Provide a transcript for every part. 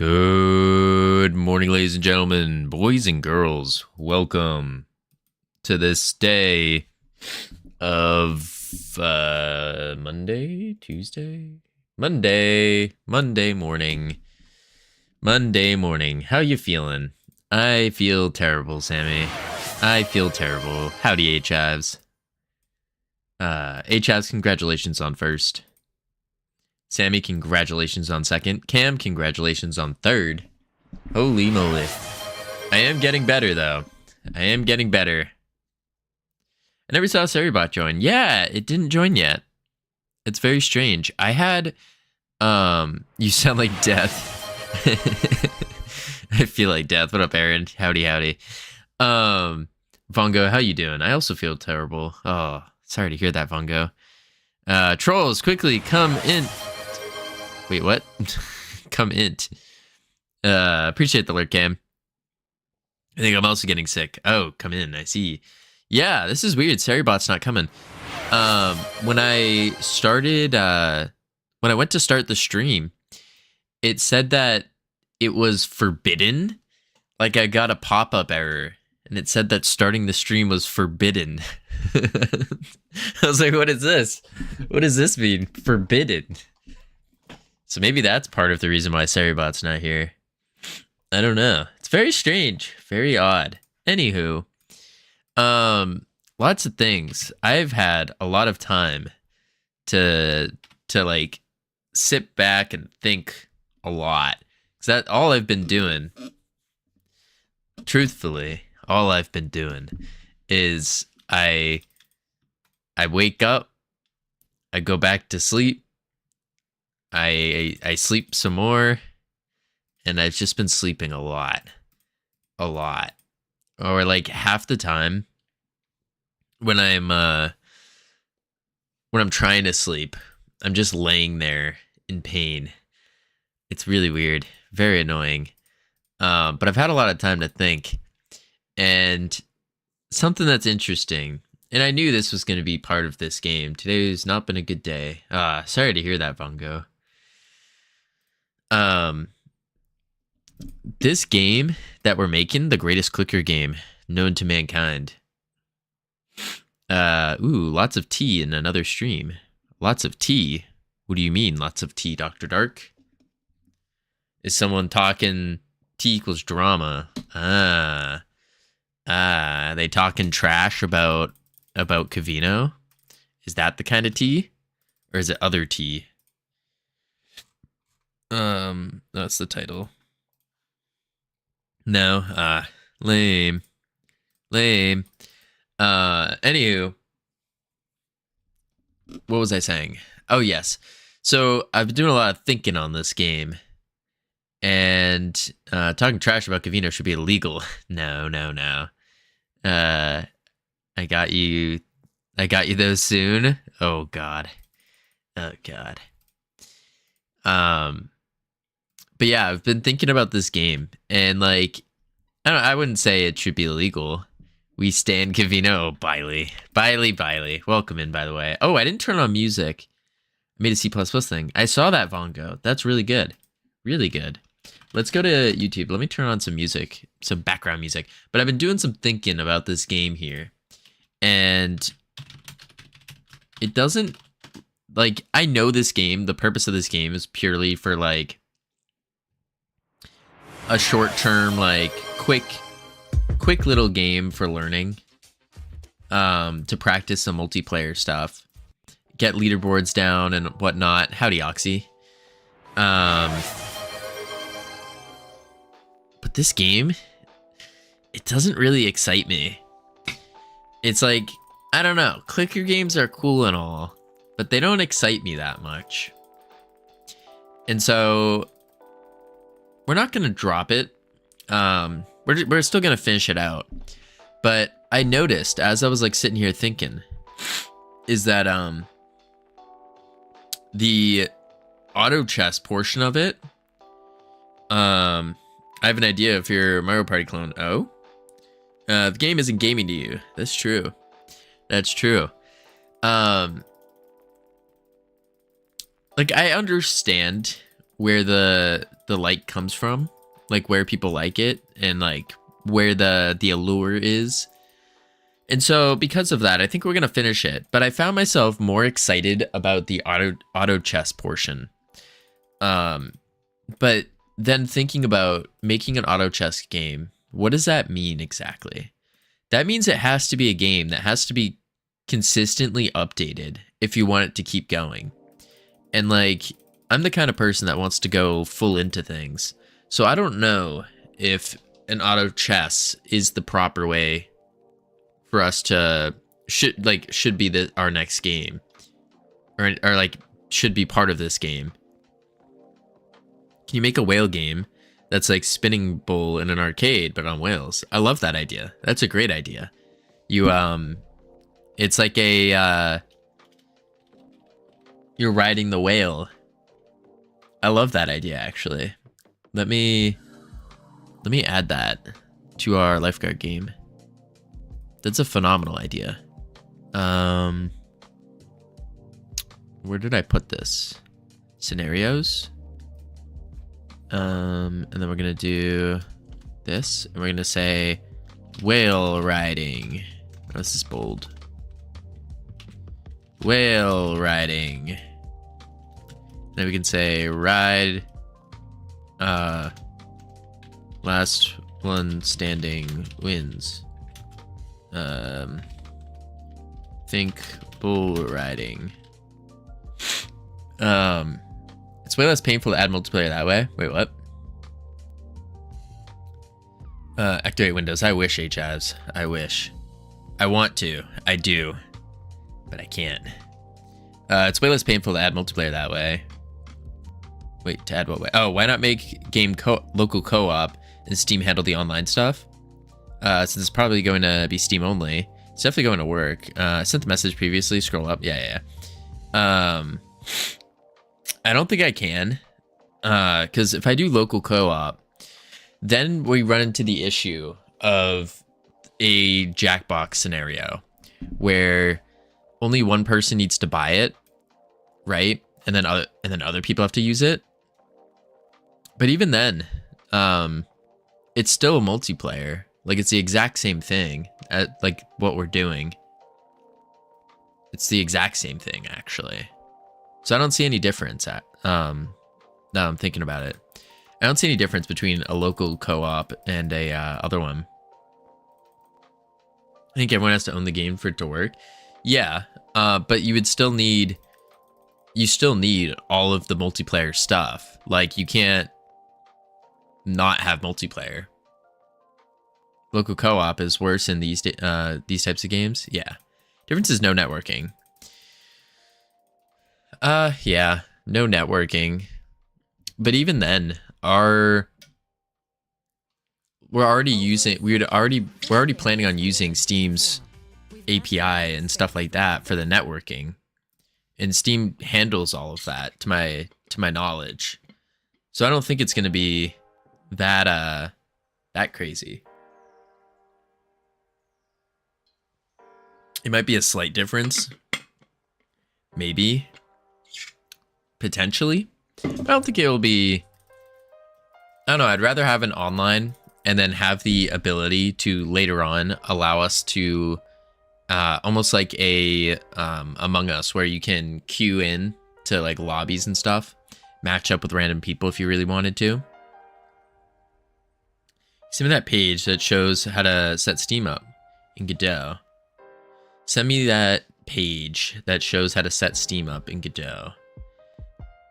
Good morning, ladies and gentlemen, boys and girls. Welcome to this day of Monday, Tuesday, Monday morning. Monday morning. How you feeling? I feel terrible, Sammy. I feel terrible. Howdy, HIVs. HIVs, congratulations on first. Sammy, congratulations on second. Cam, congratulations on third. Holy moly. I am getting better, though. I am getting better. I never saw Seribot join. Yeah, it didn't join yet. It's very strange. I had, you sound like death. I feel like death. What up, Aaron? Howdy, howdy. Vongo, how you doing? I also feel terrible. Oh, sorry to hear that, Vongo. Trolls, quickly come in. Wait, what? Come in. Appreciate the alert, Cam. I think I'm also getting sick. Oh, come in. I see. Yeah, this is weird. Seribot's not coming. When I started, when I went to start the stream, it said that it was forbidden. Like I got a pop-up error, and it said that starting the stream was forbidden. I was like, what is this? What does this mean? Forbidden. So maybe that's part of the reason why Seribot's not here. I don't know. It's very strange. Very odd. Anywho. Lots of things. I've had a lot of time to like sit back and think a lot. Cause that's all I've been doing. Truthfully, all I've been doing is I wake up, I go back to sleep, I sleep some more, and I've just been sleeping a lot. Or like half the time when I'm trying to sleep, I'm just laying there in pain. It's really weird, very annoying. But I've had a lot of time to think, and something that's interesting. And I knew this was going to be part of this game. Today's not been a good day. Sorry to hear that, Vongo. This game that we're making, the greatest clicker game known to mankind. Lots of tea in another stream. Lots of tea? What do you mean, lots of tea, Dr. Dark? Is someone talking tea equals drama? They talking trash about Covino? Is that the kind of tea? Or is it other tea? That's the title. No, lame. Anywho, what was I saying? Oh, yes. So I've been doing a lot of thinking on this game, and talking trash about Covino should be illegal. No. I got you though soon. Oh God. But yeah, I've been thinking about this game, and like, I wouldn't say it should be illegal. We stand Covino. Biley. Welcome in, by the way. Oh, I didn't turn on music. I made a C++ thing. I saw that, Vongo. That's really good. Really good. Let's go to YouTube. Let me turn on some music, some background music. But I've been doing some thinking about this game here, and it doesn't, like, I know this game, the purpose of this game is purely for, like, a short-term, like, quick little game for learning, to practice some multiplayer stuff, get leaderboards down and whatnot. Howdy, Oxy. But this game, it doesn't really excite me. It's like, I don't know, clicker games are cool and all, but they don't excite me that much. And so we're not gonna drop it. We're still gonna finish it out. But I noticed as I was like sitting here thinking, is that the auto chess portion of it, I have an idea if you're a Mario Party clone. Oh, the game isn't gaming to you. That's true. Like, I understand where the the like comes from, like where people like it and like where the allure is. And so because of that, I think we're going to finish it. But I found myself more excited about the auto chess portion. But then thinking about making an auto chess game, what does that mean exactly? That means it has to be a game that has to be consistently updated if you want it to keep going. And like, I'm the kind of person that wants to go full into things. So I don't know if an auto chess is the proper way for us to should be our next game, or like should be part of this game. Can you make a whale game that's like Spinning Bull in an arcade but on whales? I love that idea. That's a great idea. You it's like a you're riding the whale. I love that idea actually. Let me add that to our lifeguard game. That's a phenomenal idea. Where did I put this? Scenarios. And then we're gonna do this, and we're gonna say whale riding. Oh, this is bold. Whale riding. Then we can say ride. Last one standing wins. Think bull riding. It's way less painful to add multiplayer that way. Wait, what? Activate Windows. I wish, HAVs. I wish. I want to. I do. But I can't. It's way less painful to add multiplayer that way. Wait, to add what way? Oh, why not make game local co-op and Steam handle the online stuff? Since it's probably going to be Steam only. It's definitely going to work. I sent the message previously. Scroll up. Yeah. I don't think I can. Because if I do local co-op, then we run into the issue of a Jackbox scenario where only one person needs to buy it, right? And then other people have to use it. But even then, it's still a multiplayer. Like, it's the exact same thing at like what we're doing. It's the exact same thing, actually. So I don't see any difference now I'm thinking about it. I don't see any difference between a local co-op and a other one. I think everyone has to own the game for it to work. Yeah, but you still need all of the multiplayer stuff. Like, you can't not have multiplayer. Local co-op is worse in these types of games. Yeah. Difference is no networking. Yeah, no networking. But even then, we're already planning on using Steam's API and stuff like that for the networking. And Steam handles all of that to my knowledge. So I don't think it's going to be that crazy. It might be a slight difference. Maybe. Potentially. But I don't think it will be... I don't know, I'd rather have an online and then have the ability to later on allow us to... almost like a Among Us, where you can queue in to like lobbies and stuff. Match up with random people if you really wanted to. Send me that page that shows how to set Steam up in Godot. Send me that page that shows how to set Steam up in Godot.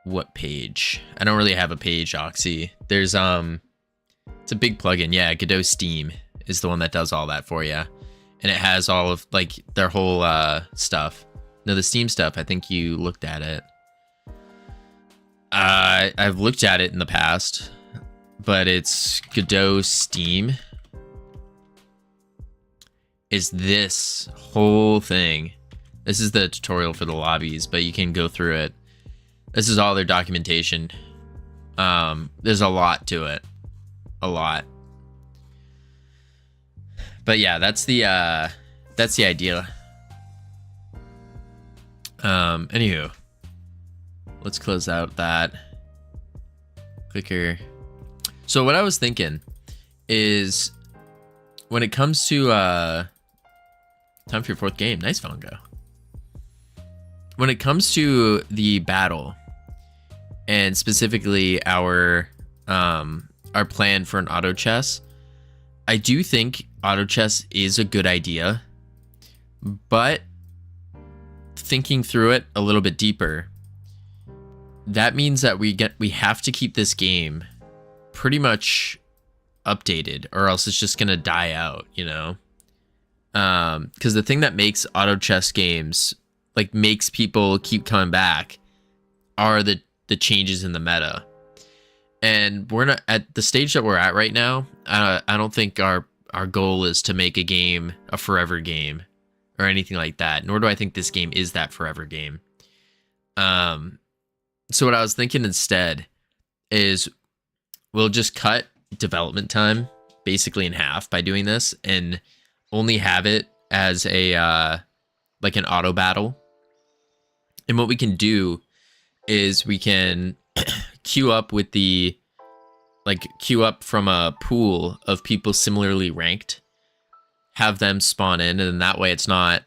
What page? I don't really have a page, Oxy. There's it's a big plugin. Yeah, Godot Steam is the one that does all that for you. And it has all of like their whole stuff. No, the Steam stuff, I think you looked at it. I've looked at it in the past, but it's Godot Steam. Is this whole thing. This is the tutorial for the lobbies, but you can go through it. This is all their documentation. There's a lot to it. A lot. But yeah, that's the idea. Anywho, let's close out that. Clicker. So what I was thinking is when it comes to time for your fourth game. Nice, Vongo. When it comes to the battle, and specifically our plan for an auto chess, I do think auto chess is a good idea, but thinking through it a little bit deeper, that means that we have to keep this game pretty much updated, or else it's just gonna die out, you know? Because the thing that makes auto chess games, like, makes people keep coming back, are the changes in the meta. And we're not at the stage that we're at right now. I don't think our goal is to make a game a forever game or anything like that. Nor do I think this game is that forever game. So what I was thinking instead is we'll just cut development time basically in half by doing this, and only have it as a like an auto battle. And what we can do is we can queue up from a pool of people similarly ranked, have them spawn in, and that way it's not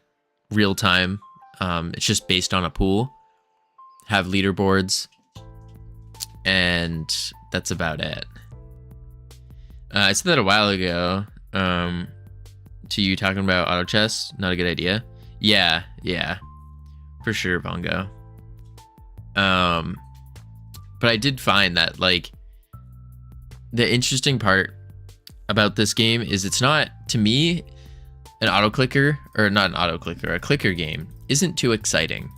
real time. It's just based on a pool. Have leaderboards, and that's about it. I said that a while ago to you, talking about auto chess. Not a good idea. Yeah, for sure, Bongo. But I did find that, like, the interesting part about this game is it's not, to me, an auto clicker, or not an auto clicker, a clicker game isn't too exciting.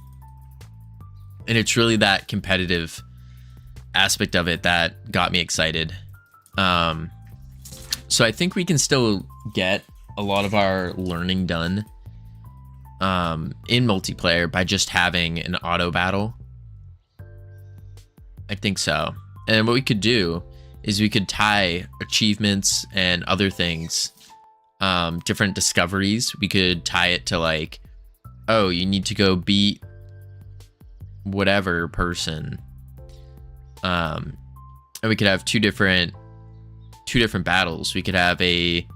And it's really that competitive aspect of it that got me excited. So I think we can still get a lot of our learning done in multiplayer by just having an auto battle. I think so. And what we could do is we could tie achievements and other things, different discoveries. We could tie it to, like, oh, you need to go beat whatever person. And we could have two different battles. We could have a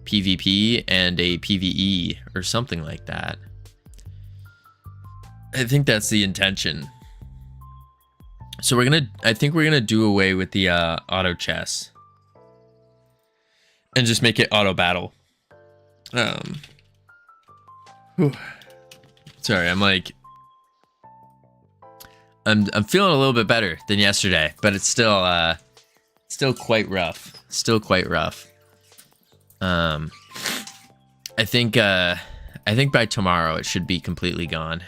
PvP and a PvE or something like that. I think that's the intention. So I think we're gonna do away with the auto chess and just make it auto battle. Sorry, I'm feeling a little bit better than yesterday, but it's still quite rough. I think by tomorrow it should be completely gone.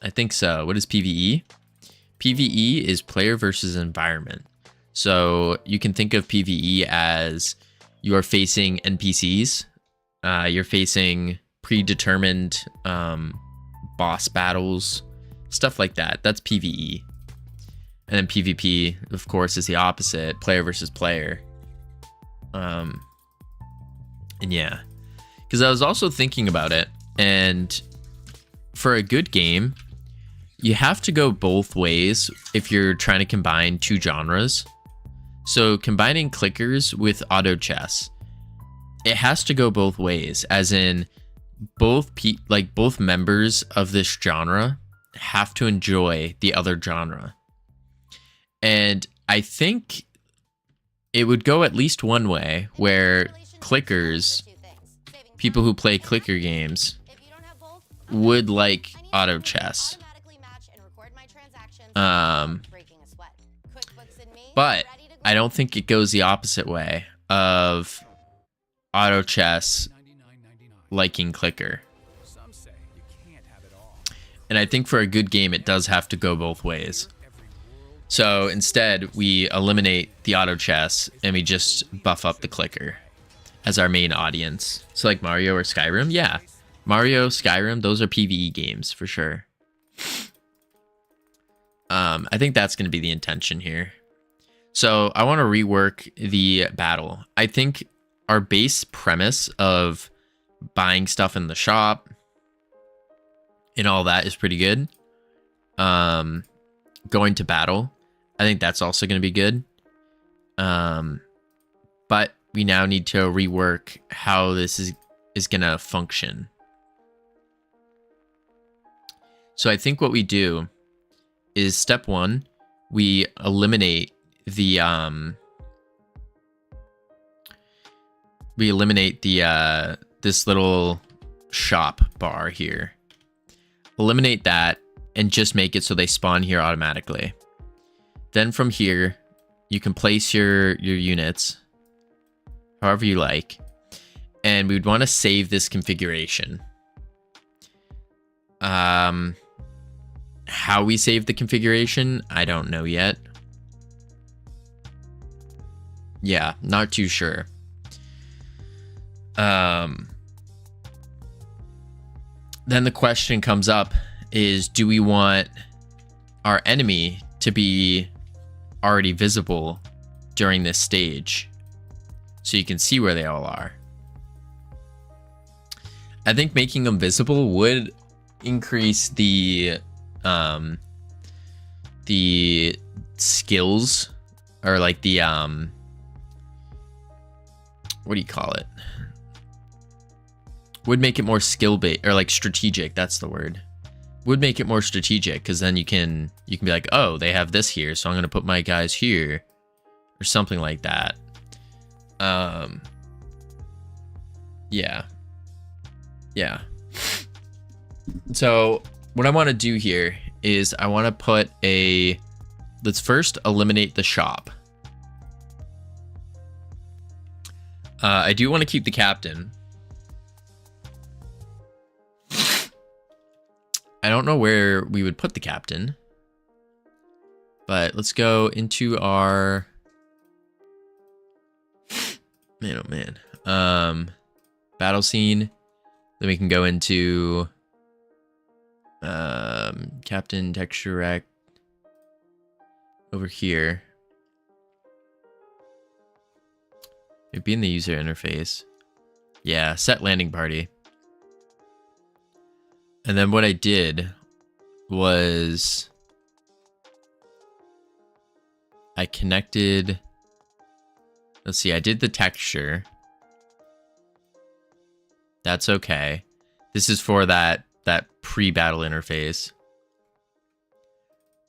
I think so. What is PvE? PvE is player versus environment. So you can think of PvE as you are facing NPCs. You're facing predetermined boss battles, stuff like that. That's PvE. And then PvP, of course, is the opposite, player versus player. And yeah, because I was also thinking about it, and for a good game, you have to go both ways if you're trying to combine two genres. So combining clickers with auto chess, it has to go both ways, as in both members of this genre have to enjoy the other genre. And I think it would go at least one way, where clickers, people who play clicker games, would like auto chess. But I don't think it goes the opposite way of auto chess liking clicker. And I think for a good game, it does have to go both ways. So instead, we eliminate the auto chess and we just buff up the clicker as our main audience. So like Mario or Skyrim, yeah. Mario, Skyrim, those are PvE games for sure. I think that's going to be the intention here. So I want to rework the battle. I think our base premise of buying stuff in the shop and all that is pretty good. Going to battle, I think that's also going to be good. But we now need to rework how this is going to function. So I think what we do is step 1, we eliminate the this little shop bar here. Eliminate that and just make it so they spawn here automatically. Then from here, you can place your units however you like. And we would want to save this configuration. How we save the configuration, I don't know yet. Yeah, not too sure. Then the question comes up is, do we want our enemy to be already visible during this stage so you can see where they all are? I think making them visible would increase the skills, or like the what do you call it? Would make it more skill based, or like strategic. That's the word. Would make it more strategic, because then you can be like, oh, they have this here, so I'm gonna put my guys here, or something like that. Yeah. So what I want to do here is I want to put let's first eliminate the shop. I do want to keep the captain. I don't know where we would put the captain, but let's go into our battle scene. Then we can go into captain texture rec over here. It'd be in the user interface. Yeah, set landing party. And then what I did was I connected, let's see, I did the texture. That's okay. This is for that pre-battle interface.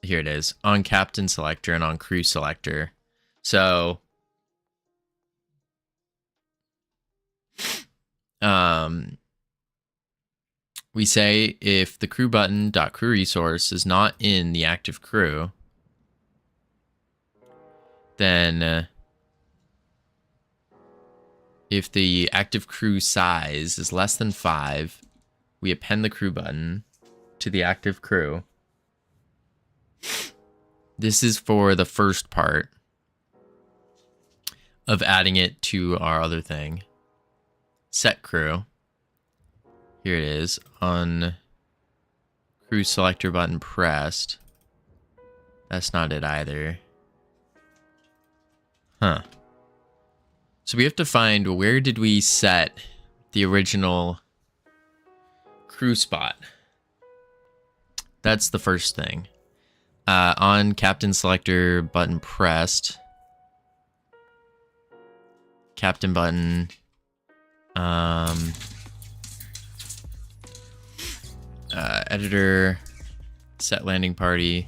Here it is, on captain selector and on crew selector. So we say if the crew button dot crew resource is not in the active crew, then if the active crew size is less than 5, we append the crew button to the active crew. This is for the first part of adding it to our other thing. Set crew. Here it is, on crew selector button pressed. That's not it either. Huh. So we have to find, where did we set the original crew spot? That's the first thing. On captain selector button pressed. Captain button. Editor, set landing party.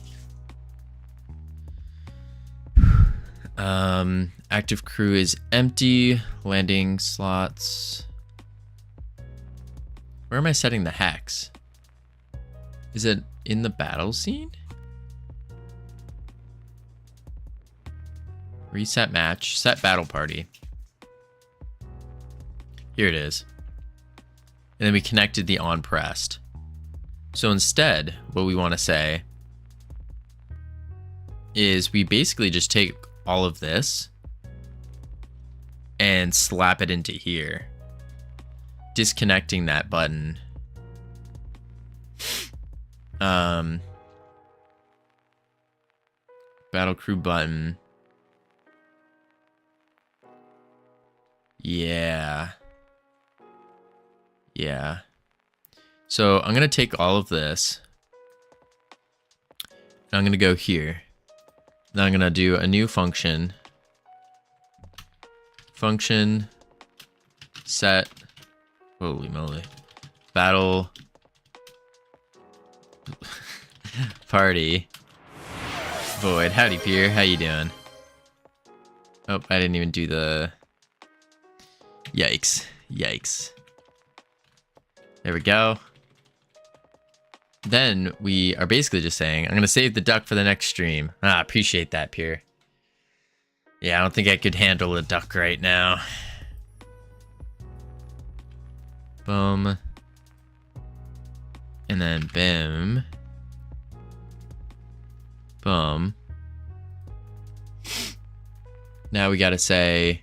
Active crew is empty. Landing slots. Where am I setting the hex? Is it in the battle scene? Reset match. Set battle party. Here it is. And then we connected the on pressed. So instead, what we want to say is we basically just take all of this and slap it into here, disconnecting that button. Battle crew button. Yeah. So I'm going to take all of this, and I'm going to go here. Then I'm going to do a new function, function set. Holy moly. Battle party void. Howdy, Pierre. How you doing? Oh, I didn't even do the... Yikes. Yikes. There we go. Then we are basically just saying, I'm going to save the duck for the next stream. Ah, appreciate that, Pierre. Yeah, I don't think I could handle a duck right now. Boom. And then bim. Boom. Now we gotta say...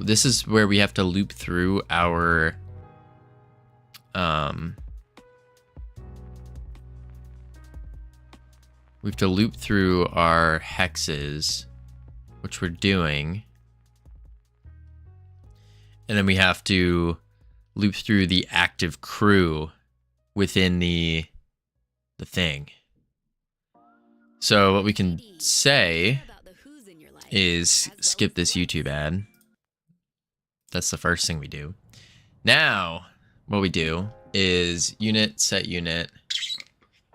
this is where we have to loop through our... we have to loop through our hexes, which we're doing. And then we have to loop through the active crew within the thing. So what we can say is skip this YouTube ad. That's the first thing we do. Now, what we do is unit, set unit,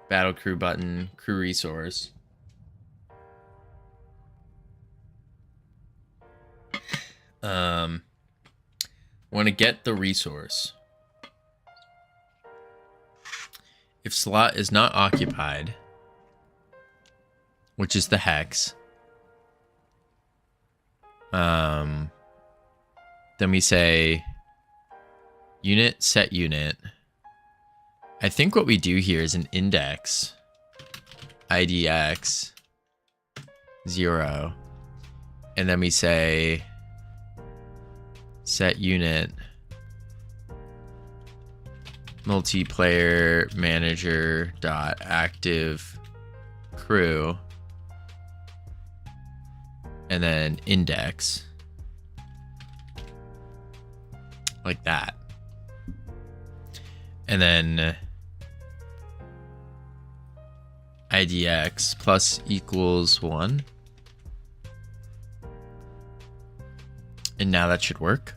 battle crew button, crew resource. Want to get the resource. If slot is not occupied, which is the hex, then we say unit, set unit. I think what we do here is an index IDX 0, and then we say set unit multiplayer manager dot active crew, and then index, like that. And then IDX plus equals 1. And now that should work.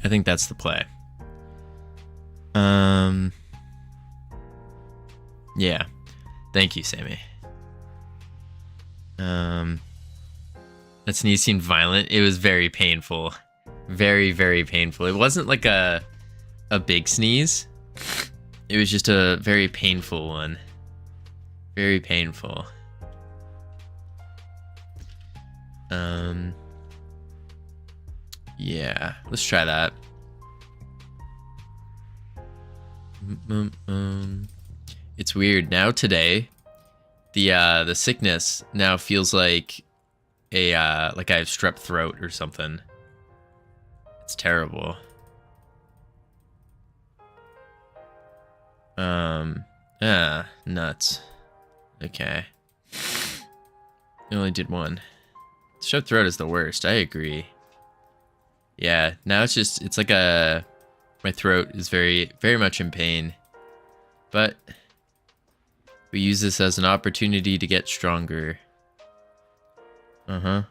I think that's the play. Yeah. Thank you, Sammy. That sneeze seemed violent. It was very painful. Very, very painful. It wasn't like a big sneeze. It was just a very painful one. Very painful. Yeah, let's try that. It's weird now today. The sickness now feels like I have strep throat or something. It's terrible. Nuts. Okay. I only did one. Strep throat is the worst. I agree. Yeah, now it's like my throat is very, very much in pain. But we use this as an opportunity to get stronger. It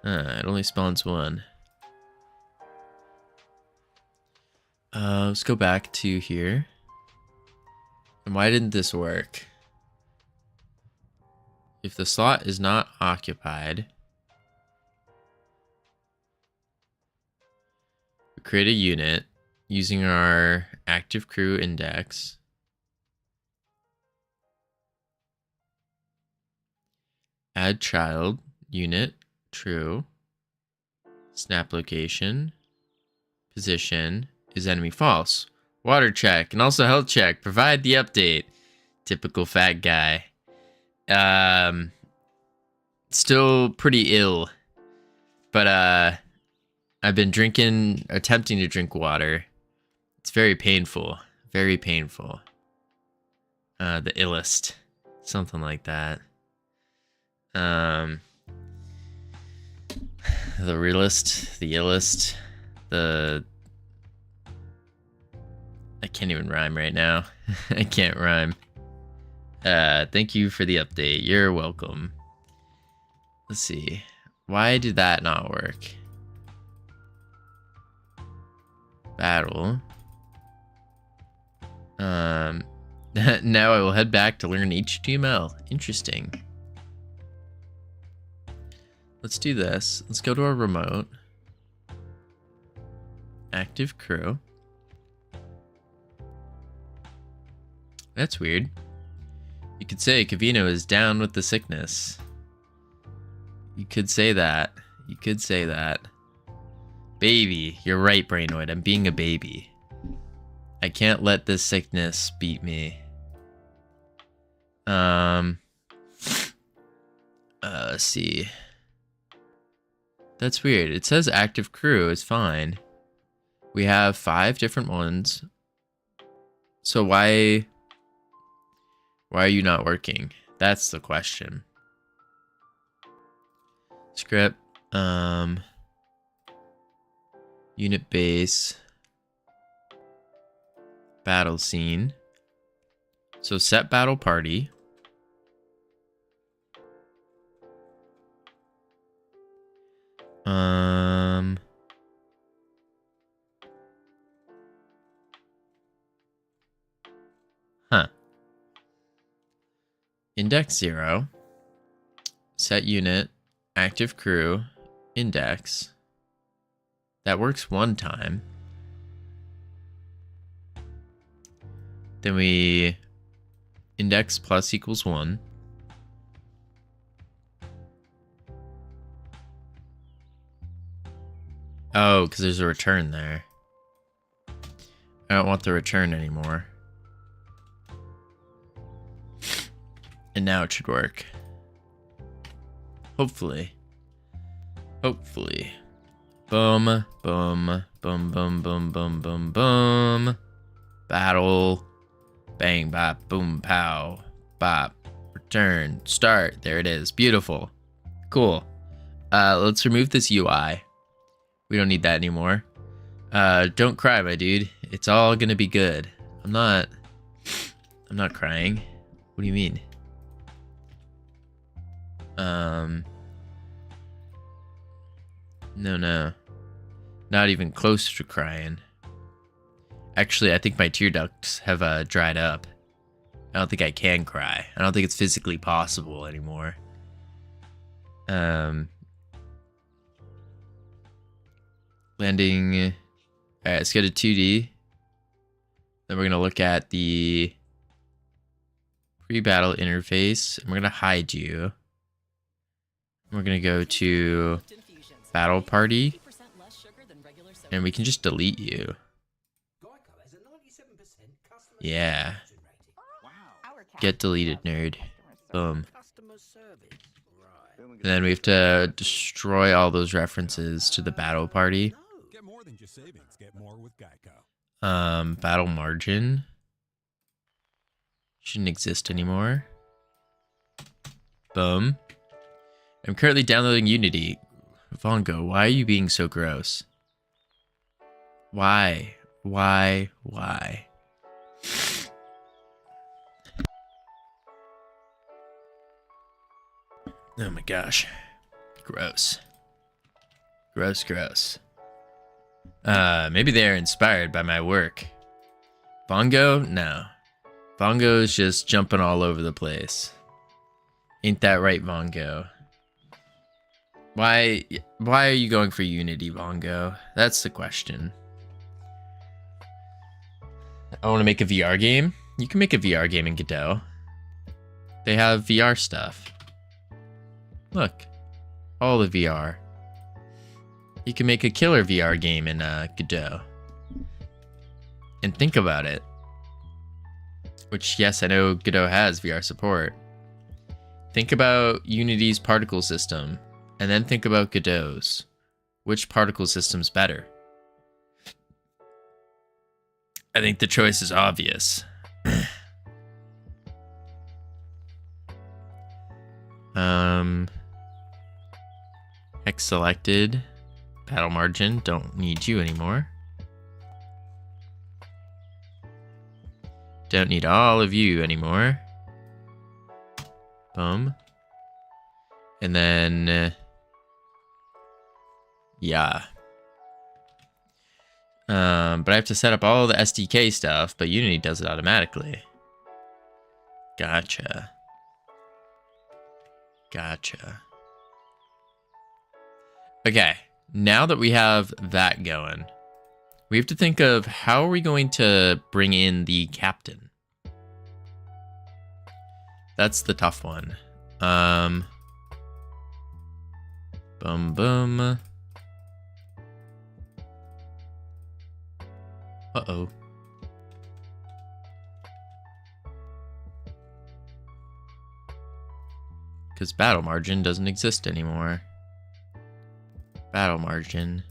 only spawns one. Let's go back to here. And why didn't this work? If the slot is not occupied, we create a unit using our active crew index. Add child, unit, true. Snap location. Position is enemy false. Water check and also health check. Provide the update. Typical fat guy. Still pretty ill. But I've been attempting to drink water. It's very painful. Very painful. The illest. Something like that. The realest, the illest, the can't even rhyme right now. I can't rhyme. Thank you for the update. You're welcome. Let's see. Why did that not work? Battle. Now I will head back to learn HTML. Interesting. Let's do this. Let's go to our remote. Active crew. That's weird. You could say Covino is down with the sickness. You could say that. You could say that. Baby, you're right, Brainoid. I'm being a baby. I can't let this sickness beat me. Let's see. That's weird. It says active crew is fine. We have 5 different ones. So why are you not working? That's the question. Script, unit base, battle scene. So set battle party. Index 0. Set unit, active crew, index. That works one time. Then we index plus equals 1. Oh, because there's a return there. I don't want the return anymore. And now it should work. Hopefully. Hopefully. Boom, boom, boom, boom, boom, boom, boom, boom. Battle. Bang, bop, boom, pow. Bop. Return. Start. There it is. Beautiful. Cool. Let's remove this UI. We don't need that anymore. Don't cry, my dude. It's all gonna be good. I'm not crying. What do you mean? No. Not even close to crying. Actually, I think my tear ducts have dried up. I don't think I can cry. I don't think it's physically possible anymore. Landing. Alright, let's go to 2D. Then we're gonna look at the pre-battle interface. And we're gonna hide you. We're gonna go to battle party. And we can just delete you. Yeah. Get deleted, nerd. Boom. And then we have to destroy all those references to the battle party. Battle margin shouldn't exist anymore. Boom. I'm currently downloading Unity. Vongo, why are you being so gross? Why? Oh my gosh. Gross. Gross. Maybe they're inspired by my work. Bongo? No. Bongo's just jumping all over the place. Ain't that right, Bongo? Why are you going for Unity, Bongo? That's the question. I want to make a VR game. You can make a VR game in Godot. They have VR stuff. Look. All the VR. You can make a killer VR game in Godot. And think about it. Which, yes, I know Godot has VR support. Think about Unity's particle system. And then think about Godot's. Which particle system's better? I think the choice is obvious. Hex selected. Battle margin. Don't need you anymore. Don't need all of you anymore. Boom. And then... yeah. But I have to set up all the SDK stuff, but Unity does it automatically. Gotcha. Gotcha. Okay, now that we have that going, we have to think of how are we going to bring in the captain? That's the tough one. Boom, boom. Uh-oh. Because battle margin doesn't exist anymore. Battle margin.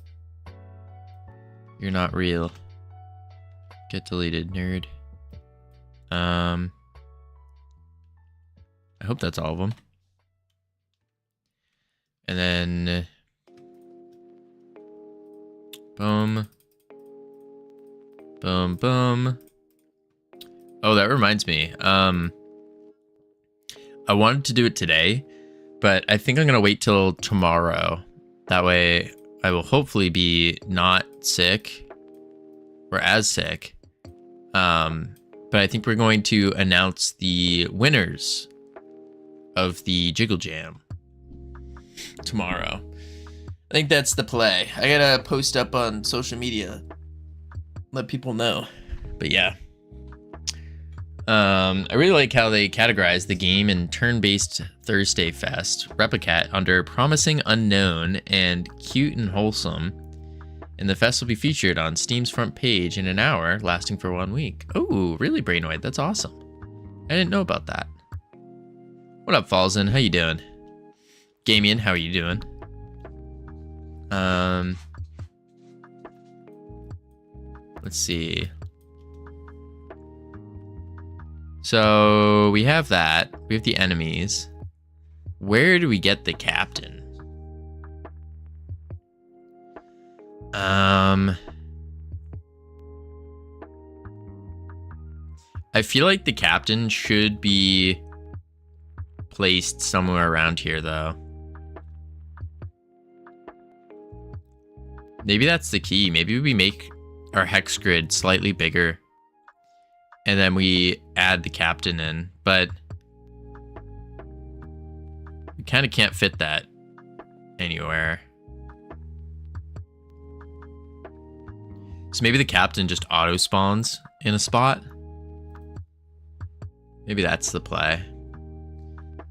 You're not real. Get deleted, nerd. I hope that's all of them. And then... boom. Boom, boom. Oh, that reminds me. I wanted to do it today, but I think I'm going to wait till tomorrow. That way, I will hopefully be not sick or as sick. But I think we're going to announce the winners of the Jiggle Jam tomorrow. I think that's the play. I gotta post up on social media, let people know. But yeah. I really like how they categorize the game in Turn-Based Thursday Fest, Replicat under Promising Unknown and Cute and Wholesome. And the fest will be featured on Steam's front page in an hour, lasting for 1 week. Oh, really, Brainoid? That's awesome. I didn't know about that. What up, Fallzen? How you doing? Gamian, how are you doing? Let's see. So we have that. We have the enemies. Where do we get the captain? I feel like the captain should be placed somewhere around here, though. Maybe that's the key. Maybe we make our hex grid slightly bigger. And then we add the captain in, but we kind of can't fit that anywhere. So maybe the captain just auto spawns in a spot. Maybe that's the play.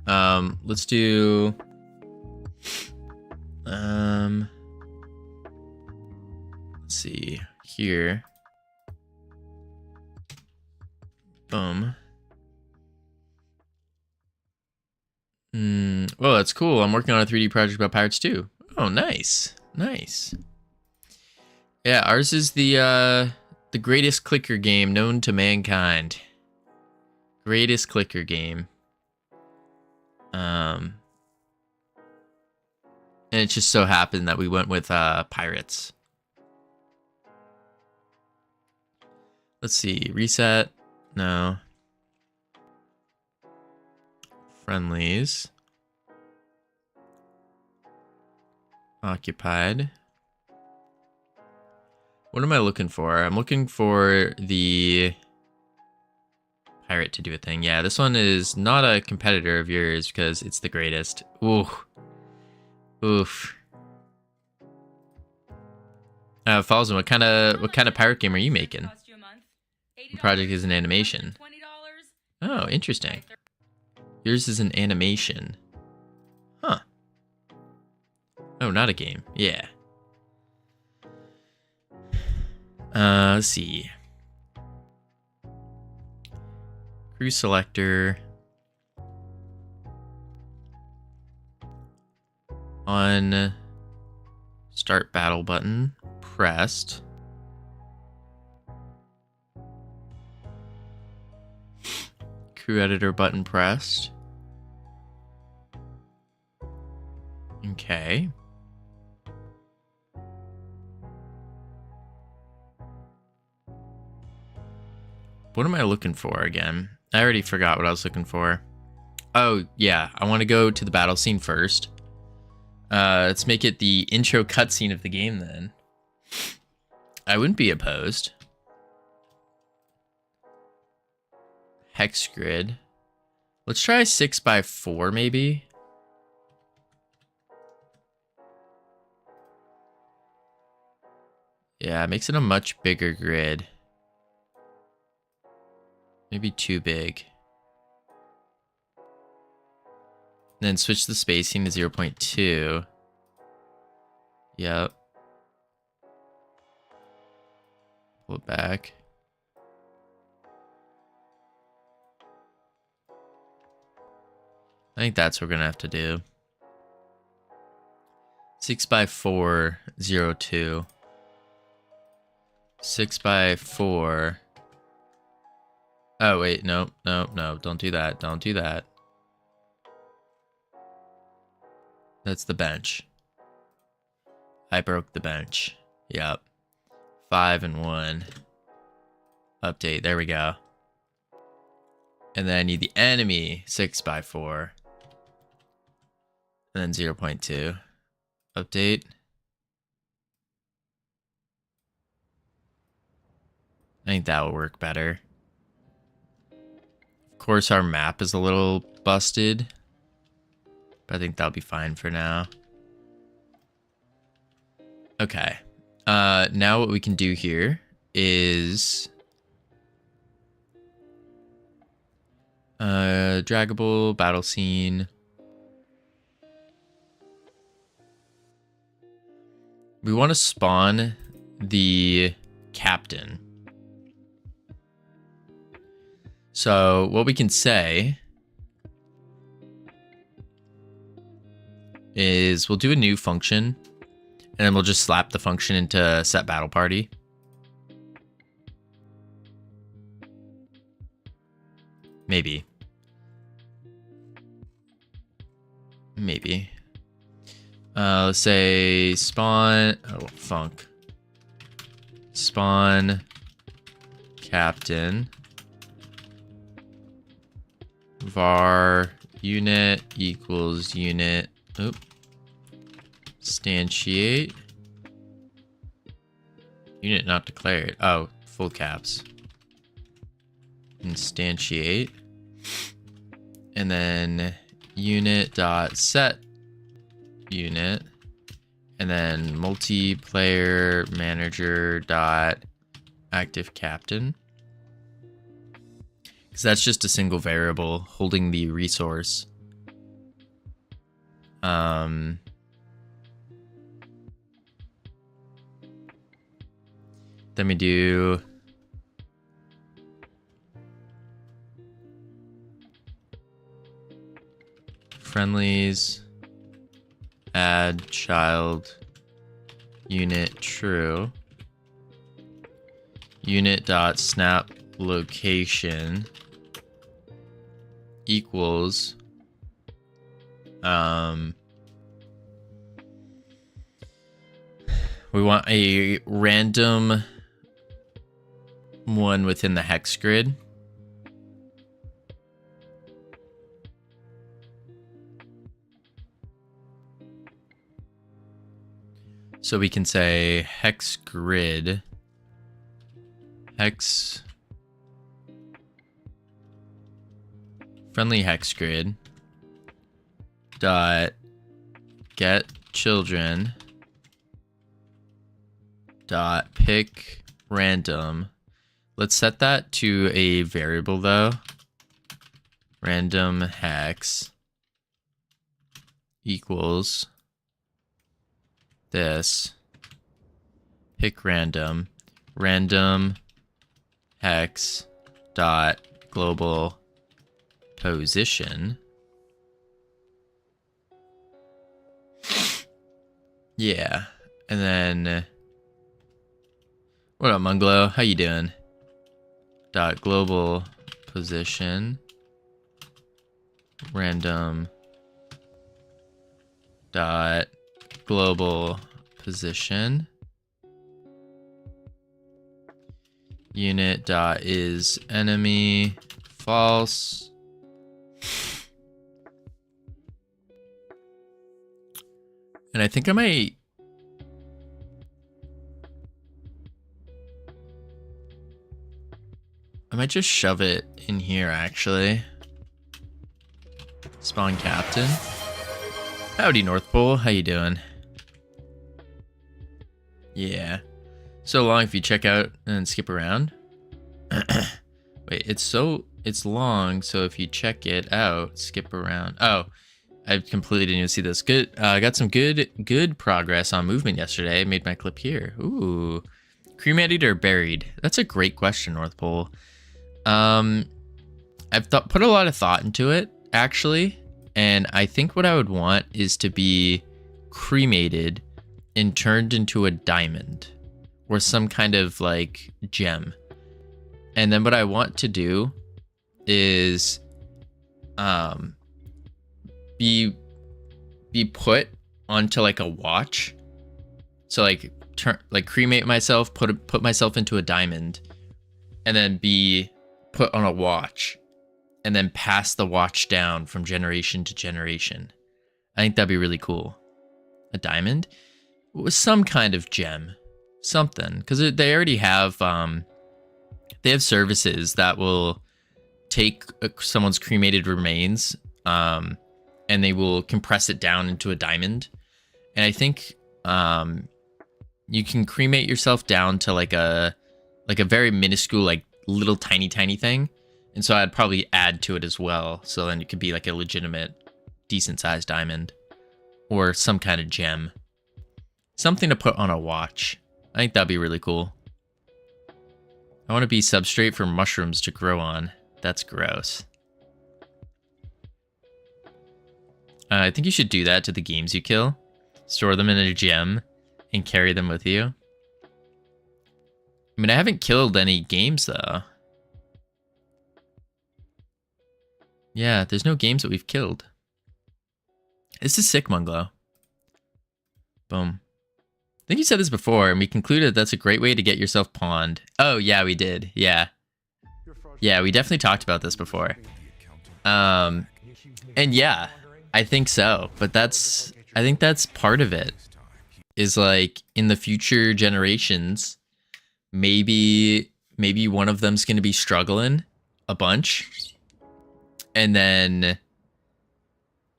Let's do... let's see here. Boom. Well, that's cool. I'm working on a 3D project about pirates too. Oh, nice. Nice. Yeah, ours is the greatest clicker game known to mankind. Greatest clicker game. And it just so happened that we went with pirates. Let's see. Reset. No. Friendlies. Occupied. What am I looking for? I'm looking for the pirate to do a thing. Yeah, this one is not a competitor of yours because it's the greatest. Ooh. Oof. Falzen, what kind of pirate game are you making? The project is an animation. Oh, interesting. Yours is an animation. Huh. Oh, not a game. Yeah. Let's see. Crew selector. On start battle button pressed. Crew editor button pressed. Okay. What am I looking for again? I already forgot what I was looking for. Oh, yeah. I want to go to the battle scene first. Let's make it the intro cutscene of the game then. I wouldn't be opposed. Hex grid. Let's try 6x4 maybe. Yeah, it makes it a much bigger grid. Maybe too big. Then switch the spacing to 0.2. Yep. Pull it back. I think that's what we're gonna have to do. 6x4, 0.2. 6x4. Oh, wait, no, don't do that, don't do that. That's the bench. I broke the bench. Yep. 5 and 1. Update, there we go. And then I need the enemy, 6x4. And then 0.2. Update. I think that will work better. Of course, our map is a little busted, but I think that'll be fine for now. Okay. Now what we can do here is draggable battle scene. We want to spawn the captain. So what we can say is we'll do a new function, and then we'll just slap the function into set battle party. Maybe. Let's say spawn, func. Spawn captain. Var unit equals unit. Instantiate. Unit not declared. Oh, full caps. Instantiate. And then unit dot set unit. And then multiplayer manager dot active captain. Because that's just a single variable holding the resource. Then we do friendlies, add child unit true, unit dot snap location equals we want a random one within the hex grid. So we can say hex grid, hex friendly hex grid dot get children dot pick random. Let's set that to a variable though. Random hex equals this. Pick random. Random hex dot global position. Yeah. And then what up, Munglo? How you doing? Dot global position. Random dot global position unit dot is enemy false. And I think I might just shove it in here, actually. Spawn captain. Howdy, North Pole. How you doing? Yeah. So long if you check out and skip around. Wait, it's long, so if you check it out, skip around. Oh, I completely didn't even see this. Good. I got some good progress on movement yesterday. I made my clip here. Ooh. Cremated or buried? That's a great question, North Pole. I've put a lot of thought into it, actually, and I think what I would want is to be cremated and turned into a diamond or some kind of like gem. And then what I want to do is be put onto like a watch. So like cremate myself, put myself into a diamond, and then be put on a watch, and then pass the watch down from generation to generation. I think that'd be really cool. A diamond with some kind of gem, something, because they already have they have services that will take someone's cremated remains and they will compress it down into a diamond. And I think you can cremate yourself down to like a very minuscule, like little tiny thing. And so I'd probably add to it as well. So then it could be like a legitimate decent sized diamond or some kind of gem. Something to put on a watch. I think that'd be really cool. I want to be substrate for mushrooms to grow on. That's gross. I think you should do that to the games you kill. Store them in a gem and carry them with you. I mean, I haven't killed any games, though. Yeah, there's no games that we've killed. This is sick, Munglow. Boom. I think you said this before, and we concluded that's a great way to get yourself pawned. Oh, yeah, we did. Yeah. Yeah, we definitely talked about this before. And yeah, I think so. But I think that's part of it. Is like, in the future generations, maybe one of them's going to be struggling a bunch. And then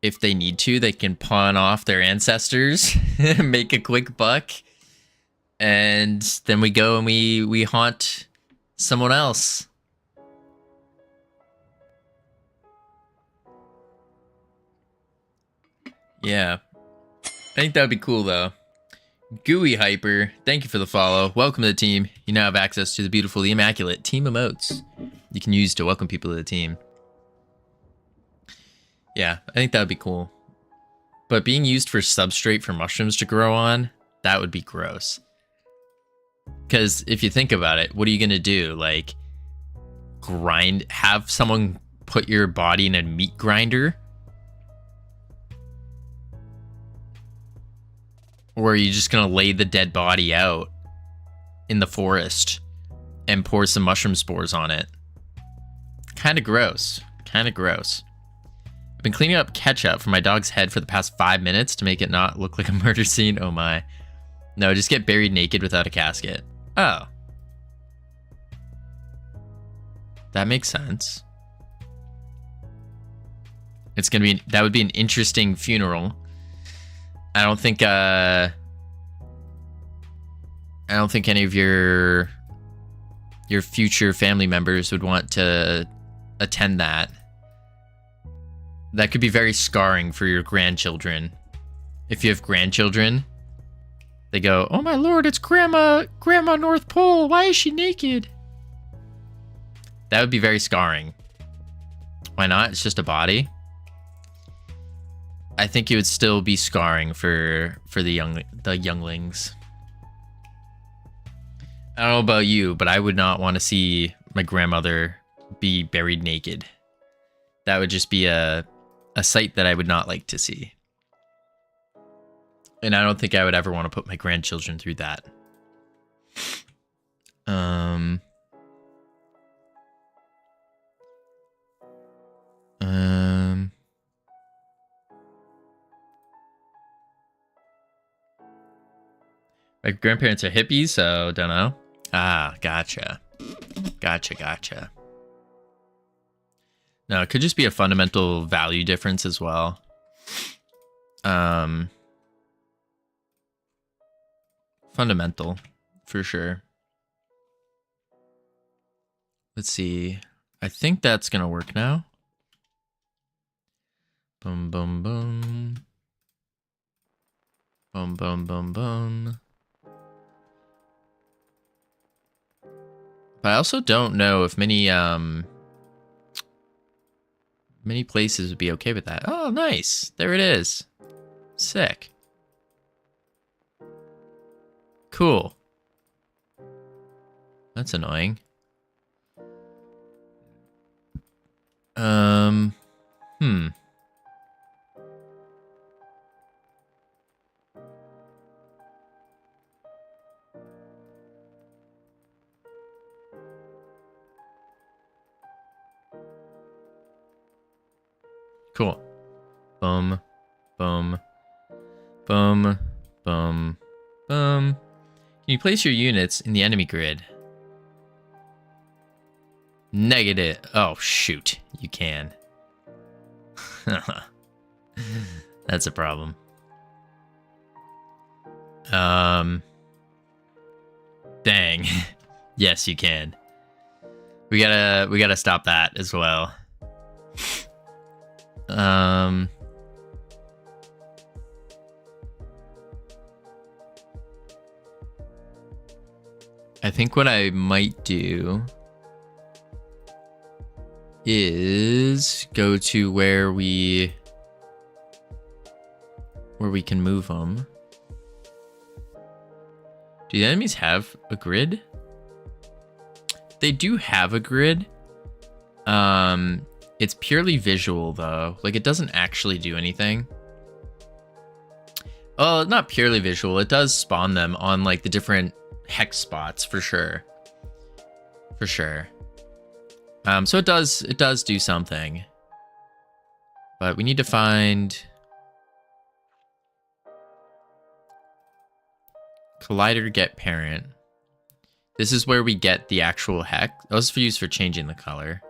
if they need to, they can pawn off their ancestors, make a quick buck. And then we go and we haunt someone else. Yeah. I think that would be cool, though. Gooey Hyper, thank you for the follow. Welcome to the team. You now have access to the beautiful, the immaculate team emotes you can use to welcome people to the team. Yeah, I think that would be cool. But being used for substrate for mushrooms to grow on, that would be gross. Because if you think about it, what are you going to do? Like, have someone put your body in a meat grinder? Or are you just going to lay the dead body out in the forest and pour some mushroom spores on it? Kind of gross. Kind of gross. I've been cleaning up ketchup from my dog's head for the past 5 minutes to make it not look like a murder scene. Oh my. No, just get buried naked without a casket. Oh. That makes sense. It's going to be, that would be an interesting funeral. I don't think any of your future family members would want to attend that. That could be very scarring for your grandchildren. If you have grandchildren, they go, "Oh my lord, it's Grandma North Pole. Why is she naked?" That would be very scarring. Why not? It's just a body. I think it would still be scarring for the younglings. I don't know about you, but I would not want to see my grandmother be buried naked. That would just be a sight that I would not like to see. And I don't think I would ever want to put my grandchildren through that. My grandparents are hippies, so don't know. Ah, gotcha. Gotcha. No, it could just be a fundamental value difference as well. Fundamental, for sure. Let's see. I think that's gonna work now. Boom, boom, boom. Boom, boom, boom, boom. But I also don't know if many places would be okay with that. Oh, nice. There it is. Sick. Cool. That's annoying. Cool. Boom. Boom. Boom. Boom. Boom. Can you place your units in the enemy grid? Negative. Oh, shoot. You can. That's a problem. Dang. Yes, you can. We gotta stop that as well. I think what I might do is go to where we can move them. Do the enemies have a grid? They do have a grid. It's purely visual though. Like it doesn't actually do anything. Well, not purely visual. It does spawn them on like the different hex spots for sure. For sure. So it does do something. But we need to find collider get parent. This is where we get the actual hex. That was used for changing the color.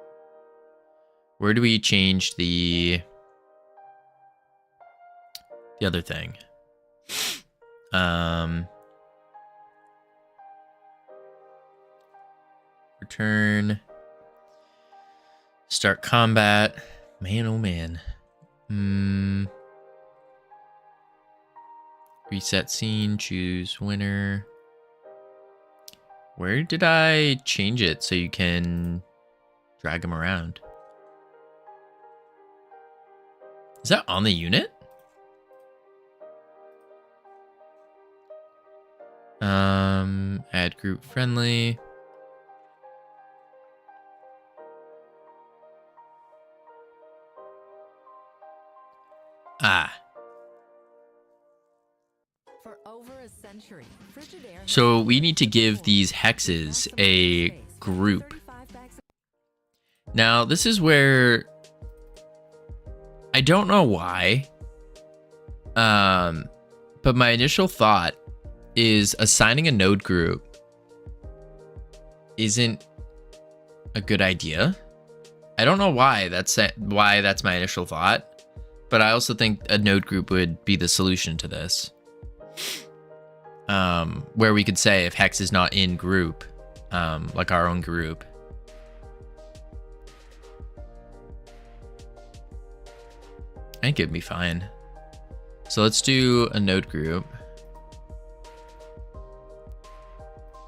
Where do we change the other thing? Return. Start combat. Man, oh man. Reset scene. Choose winner. Where did I change it so you can drag them around? Is that on the unit? Add group friendly. Ah. For over a century, so we need to give these hexes a group. Now, this is where I don't know why. But my initial thought is assigning a node group isn't a good idea. I don't know why that's my initial thought, but I also think a node group would be the solution to this. Where we could say if hex is not in group, like our own group. I think it'd be fine. So let's do a node group.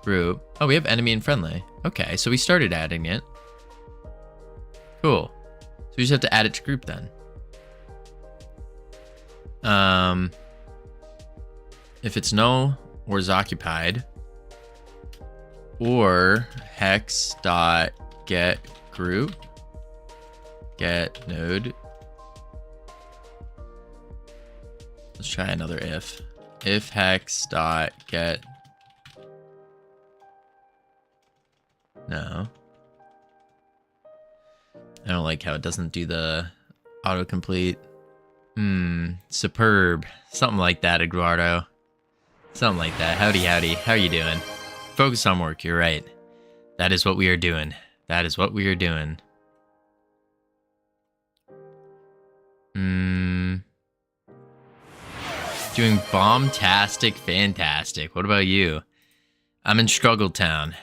Oh, we have enemy and friendly. Okay, so we started adding it. Cool. So we just have to add it to group then. If it's null or is occupied, or hex dot get group, get node. Let's try another if. If hex dot get. No. I don't like how it doesn't do the autocomplete. Superb. Something like that, Eduardo. Something like that. Howdy, howdy. How are you doing? Focus on work. You're right. That is what we are doing. That is what we are doing. Doing bombastic, fantastic. What about you? I'm in Struggle Town,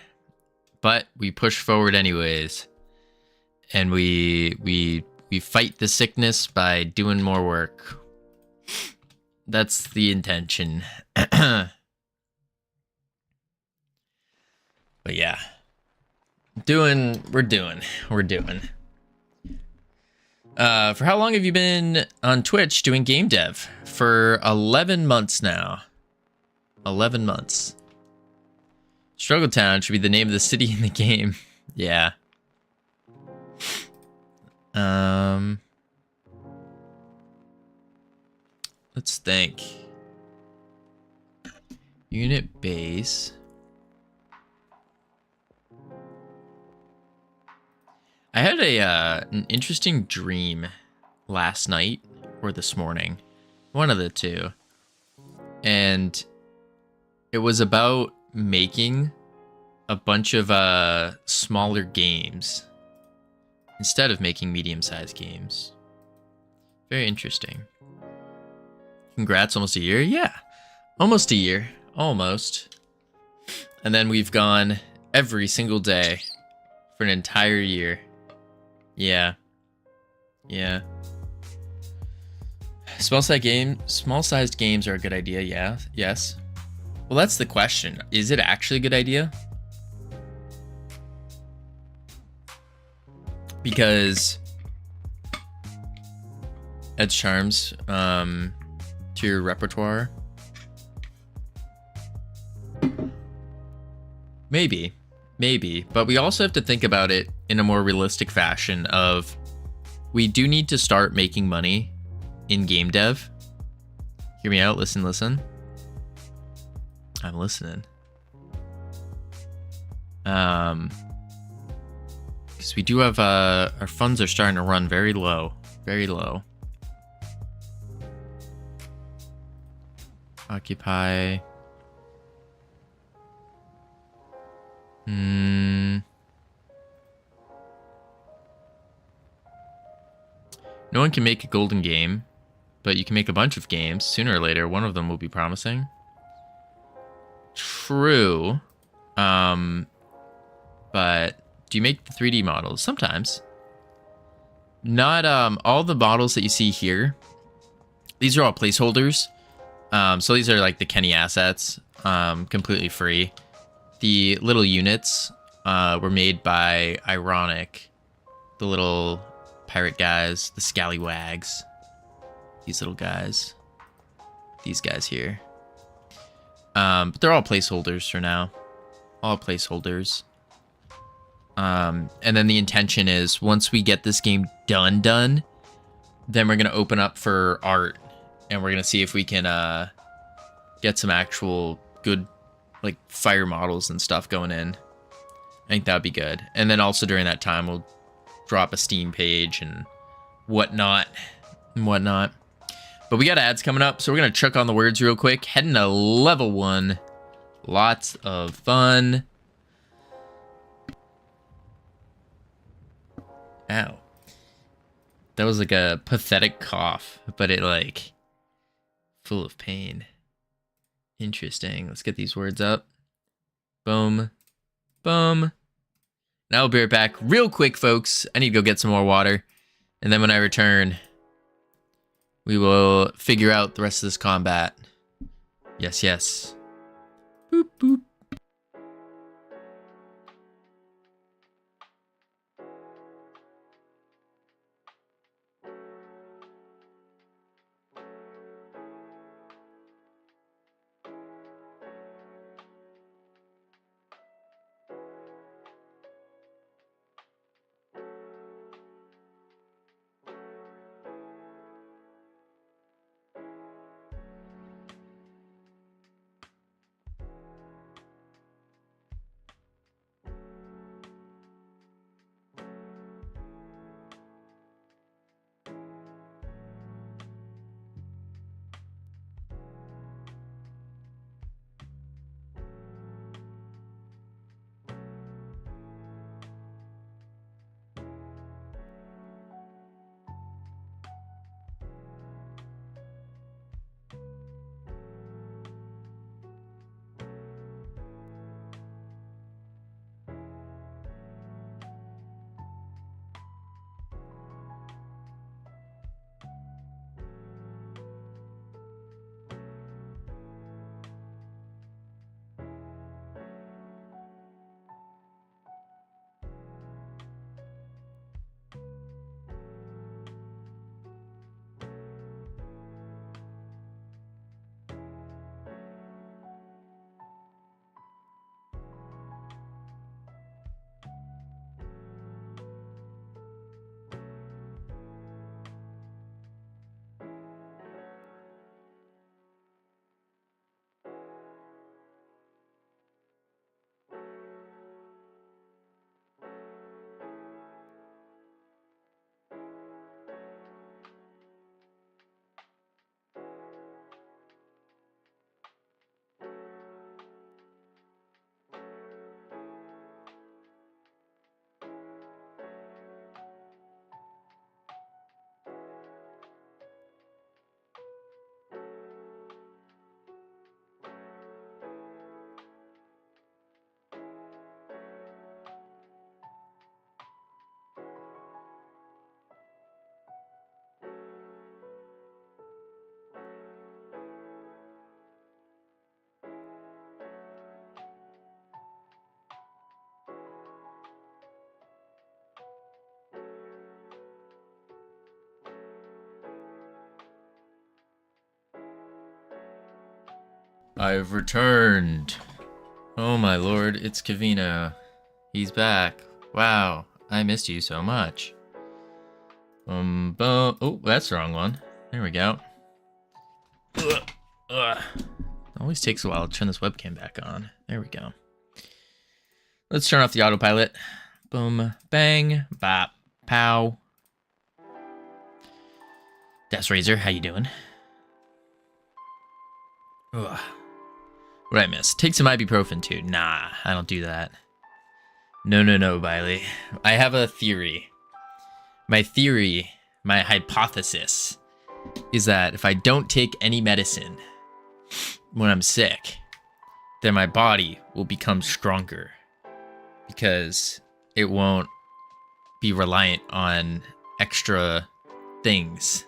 but we push forward anyways, and we fight the sickness by doing more work. That's the intention. But yeah, we're doing. For how long have you been on Twitch doing game dev? For 11 months now. 11 months. Struggle Town should be the name of the city in the game. Yeah. Let's think. Unit base. I had an interesting dream last night or this morning. One of the two. And it was about making a bunch of smaller games instead of making medium-sized games. Very interesting. Congrats, almost a year? Yeah, almost a year. Almost. And then we've gone every single day for an entire year. Yeah. Yeah. Small-sized games are a good idea, yeah. Yes. Well, that's the question. Is it actually a good idea? Because adds charms to your repertoire. Maybe, but we also have to think about it in a more realistic fashion of we do need to start making money in game dev. Hear me out, listen. I'm listening. Because we do have our funds are starting to run very low. Occupy. No one can make a golden game, but you can make a bunch of games. Sooner or later, one of them will be promising. True. But do you make the 3D models? Sometimes. Not all the models that you see here. These are all placeholders. So these are like the Kenny assets, completely free. The little units were made by Ironic, the little pirate guys, the scallywags. These little guys. These guys here. But they're all placeholders for now. All placeholders. And then the intention is once we get this game done, then we're going to open up for art. And we're going to see if we can get some actual good like fire models and stuff going in. I think that would be good. And then also during that time, we'll drop a Steam page and whatnot. But we got ads coming up, so we're going to chuck on the words real quick. Heading to level 1. Lots of fun. Ow. That was like a pathetic cough, but it like full of pain. Interesting. Let's get these words up. Boom. Boom. Now I'll be right back real quick, folks. I need to go get some more water. And then when I return, we will figure out the rest of this combat. Yes. Boop, boop. I've returned. Oh my lord, it's Covino. He's back. Wow, I missed you so much. Oh, that's the wrong one. There we go. Ugh. Always takes a while to turn this webcam back on. There we go. Let's turn off the autopilot. Boom, bang, bop, pow. Death Razor, how you doing? Ugh. What did I miss? Take some ibuprofen too. Nah, I don't do that. No, Biley. I have a theory. My theory, my hypothesis, is that if I don't take any medicine when I'm sick, then my body will become stronger because it won't be reliant on extra things.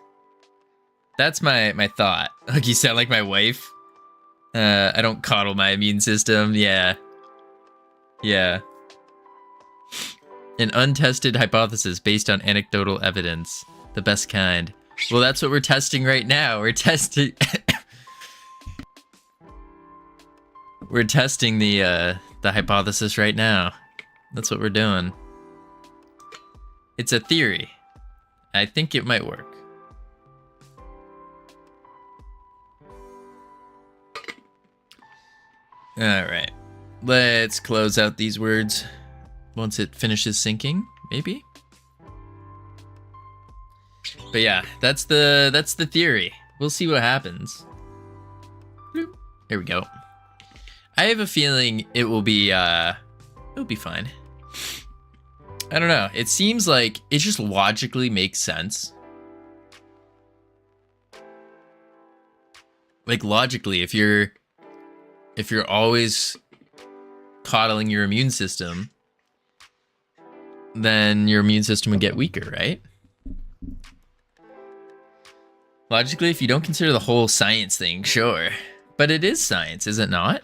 That's my thought. Like, you sound like my wife. I don't coddle my immune system. Yeah. An untested hypothesis based on anecdotal evidence. The best kind. Well, that's what we're testing right now. We're testing... we're testing the hypothesis right now. That's what we're doing. It's a theory. I think it might work. Alright. Let's close out these words. Once it finishes syncing, maybe? But yeah, that's the theory. We'll see what happens. Bloop. There we go. I have a feeling it'll be fine. I don't know. It seems like it just logically makes sense. Like, logically, if you're always coddling your immune system, then your immune system would get weaker, right? Logically, if you don't consider the whole science thing, sure. But it is science, is it not?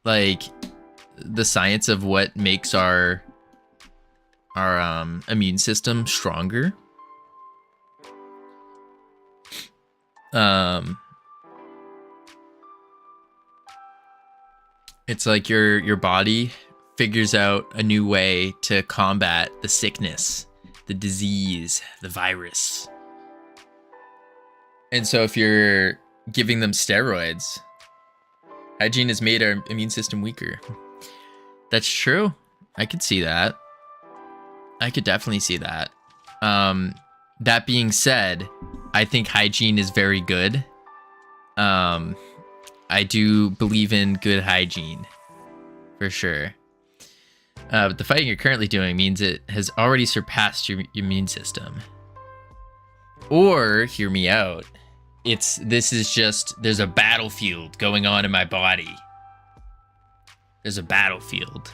Like, the science of what makes our immune system stronger. It's like your body figures out a new way to combat the sickness, the disease, the virus. And so if you're giving them steroids, hygiene has made our immune system weaker. That's true. I could see that. I could definitely see that. That being said, I think hygiene is very good. I do believe in good hygiene, for sure. But the fighting you're currently doing means it has already surpassed your immune system. Or, hear me out, this is just, there's a battlefield going on in my body. There's a battlefield.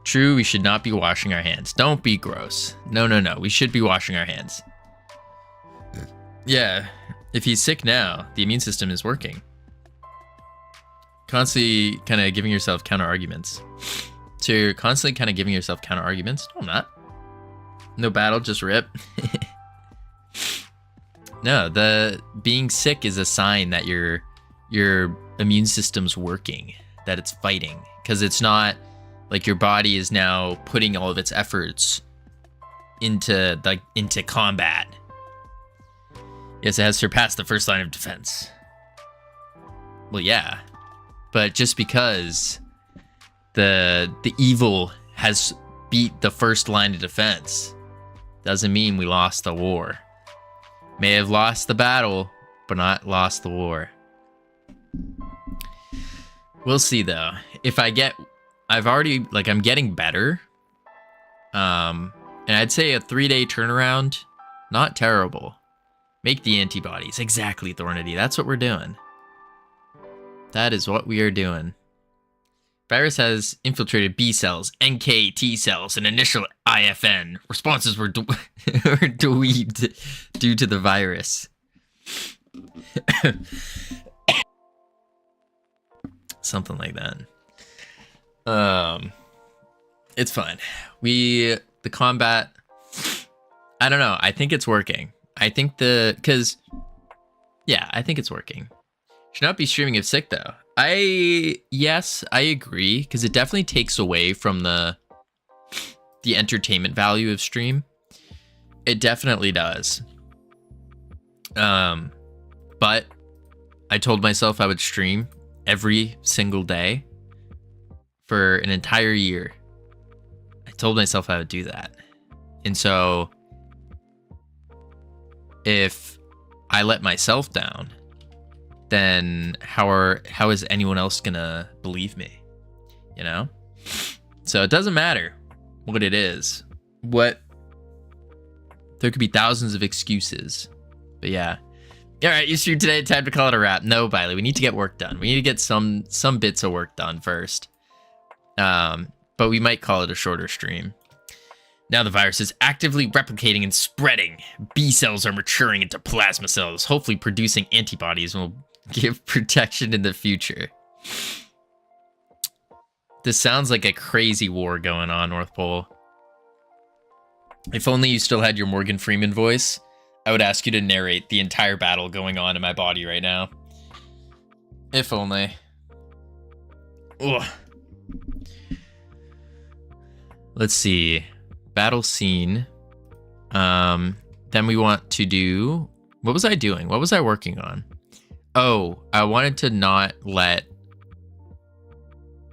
True, we should not be washing our hands. Don't be gross. No. We should be washing our hands. Yeah, if he's sick now, the immune system is working. Constantly kind of giving yourself counter arguments. So you're constantly kind of giving yourself counter arguments? No, I'm not. No battle, just rip. No, the being sick is a sign that your immune system's working, that it's fighting. Because it's not like your body is now putting all of its efforts into combat. Yes, it has surpassed the first line of defense. Well, yeah. But just because the evil has beat the first line of defense doesn't mean we lost the war. May have lost the battle, but not lost the war. We'll see though. If I'm getting better. And I'd say a 3-day turnaround, not terrible. Make the antibodies. Exactly, Thornity. That's what we're doing. That is what we are doing. Virus has infiltrated B cells, NK T cells, and initial IFN. Responses were dweebed due to the virus. Something like that. It's fine. The combat, I don't know. I think it's working. I think I think it's working. Should not be streaming if sick though. Yes, I agree, because it definitely takes away from the entertainment value of stream. It definitely does. But I told myself I would stream every single day for an entire year. I told myself I would do that. And so if I let myself down, then how is anyone else gonna believe me? You know? So it doesn't matter what it is. There could be thousands of excuses. But yeah. All right, you streamed today. Time to call it a wrap. No, Biley, we need to get work done. We need to get some bits of work done first. But we might call it a shorter stream. Now the virus is actively replicating and spreading. B cells are maturing into plasma cells, hopefully producing antibodies and will give protection in the future. This sounds like a crazy war going on, North Pole. If only you still had your Morgan Freeman voice, I would ask you to narrate the entire battle going on in my body right now. If only. Ugh. Let's see. Battle scene. Then we want to do... What was I doing? What was I working on? Oh, I wanted to not let...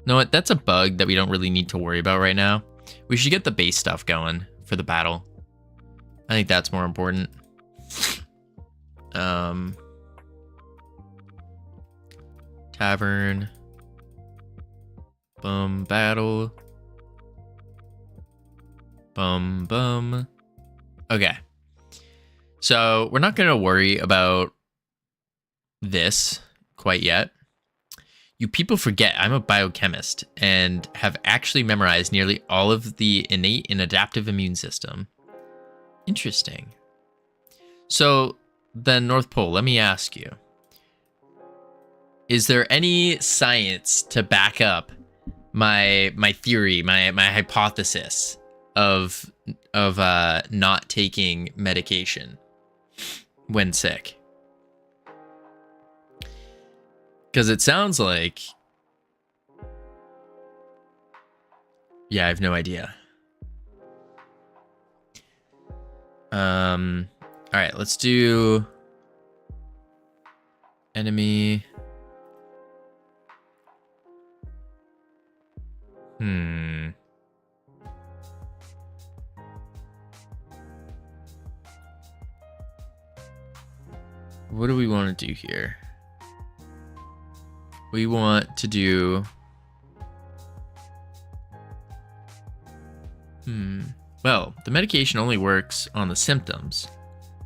No, what? That's a bug that we don't really need to worry about right now. We should get the base stuff going for the battle. I think that's more important. Tavern. Boom, battle. Bum, bum. Okay. So we're not going to worry about this quite yet. You people forget I'm a biochemist and have actually memorized nearly all of the innate and adaptive immune system. Interesting. So then, North Pole, let me ask you. Is there any science to back up my theory, my hypothesis of not taking medication when sick? Because it sounds like... Yeah, I have no idea. Alright, let's do... Enemy... What do we want to do here? We want to do... Well, the medication only works on the symptoms.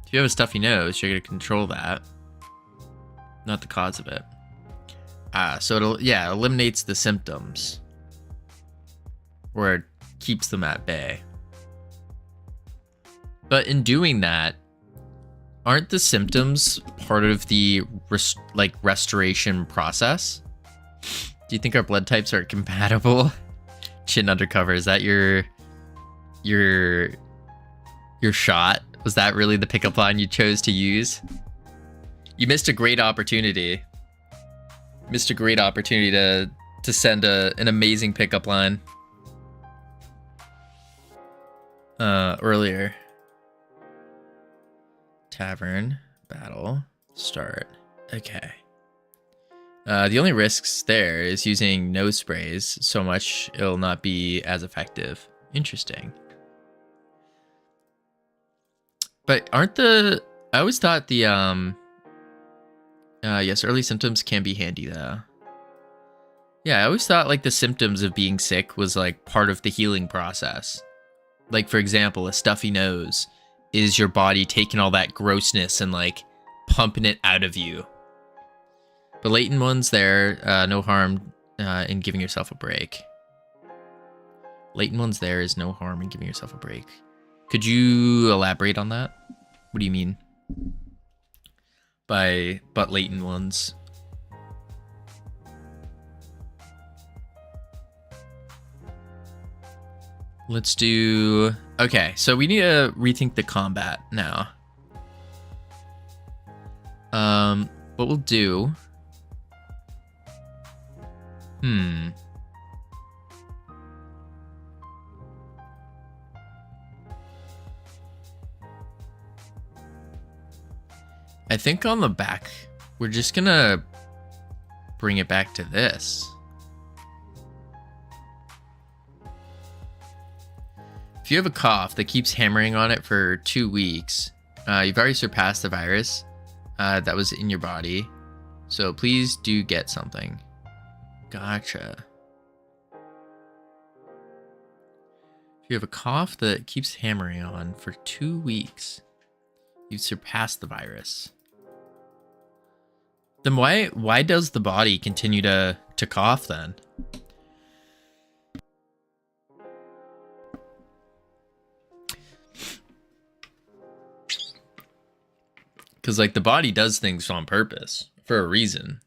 If you have a stuffy nose, you're going to control that. Not the cause of it. So it'll, yeah, it eliminates the symptoms. Or it keeps them at bay. But in doing that, aren't the symptoms part of the restoration process? Do you think our blood types are compatible? Chin undercover, is that your shot? Was that really the pickup line you chose to use? You missed a great opportunity. Missed a great opportunity to send an amazing pickup line earlier. Tavern, battle, start. Okay. The only risks there is using nose sprays so much it'll not be as effective. Interesting. But aren't I always thought the, yes, early symptoms can be handy though. Yeah, I always thought like the symptoms of being sick was like part of the healing process. Like, for example, a stuffy nose is your body taking all that grossness and like pumping it out of you. But latent ones there, no harm in giving yourself a break. Latent ones there is no harm in giving yourself a break. Could you elaborate on that? What do you mean by but latent ones? Let's do... Okay, so we need to rethink the combat now. What we'll do Hmm. I think on the back, we're just gonna bring it back to this. If you have a cough that keeps hammering on it for 2 weeks, you've already surpassed the virus that was in your body. So please do get something. Gotcha. If you have a cough that keeps hammering on for 2 weeks, you've surpassed the virus. Then why does the body continue to cough then? Because like the body does things on purpose for a reason.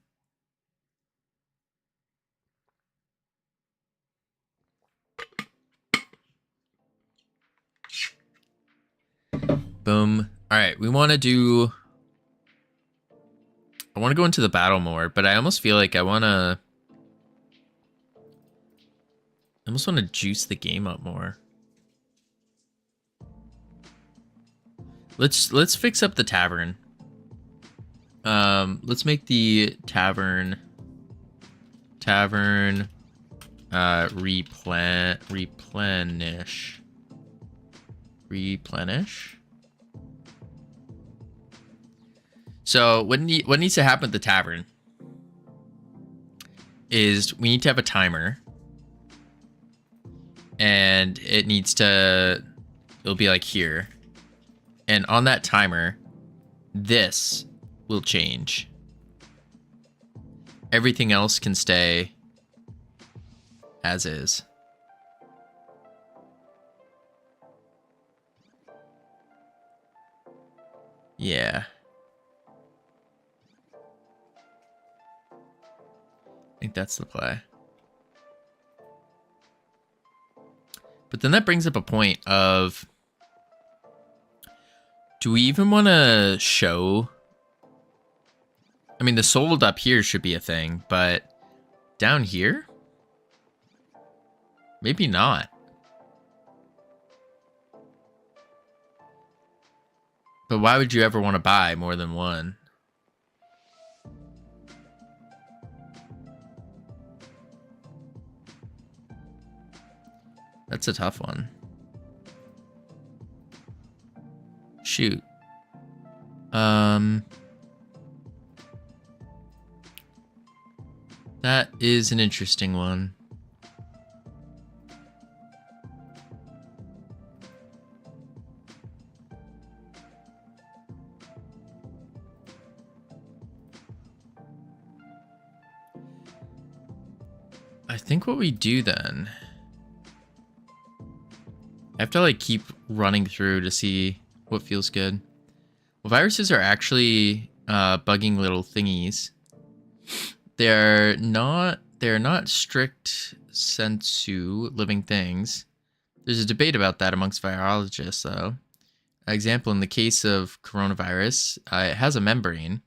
Boom. All right, we want to do. I want to go into the battle more, but I almost feel like I almost want to juice the game up more. Let's fix up the tavern. Let's make the tavern replenish. So what needs to happen at the tavern is we need to have a timer, and it'll be like here, and on that timer, this will change. Everything else can stay as is. Yeah. I think that's the play. But then that brings up a point of, do we even want to show? I mean, the sold up here should be a thing, but down here? Maybe not. But why would you ever want to buy more than one? That's a tough one. Shoot. That is an interesting one. I think what we do then, I have to like keep running through to see what feels good. Well, viruses are actually bugging little thingies. They're not strict sensu living things. There's a debate about that amongst virologists, though. Example, in the case of coronavirus, it has a membrane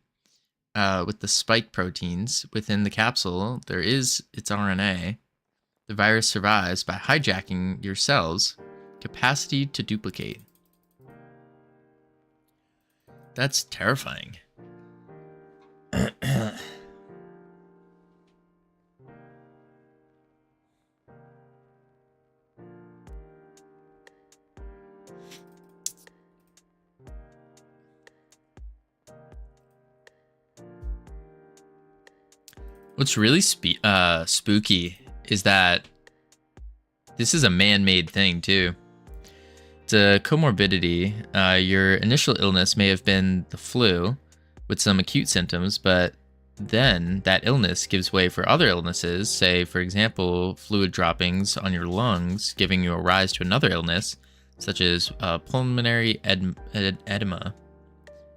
with the spike proteins within the capsule. There is its RNA. The virus survives by hijacking your cells' capacity to duplicate. That's terrifying. What's really spooky is that this is a man-made thing too. It's a comorbidity. Your initial illness may have been the flu with some acute symptoms, but then that illness gives way for other illnesses, say, for example, fluid droppings on your lungs, giving you a rise to another illness, such as pulmonary edema,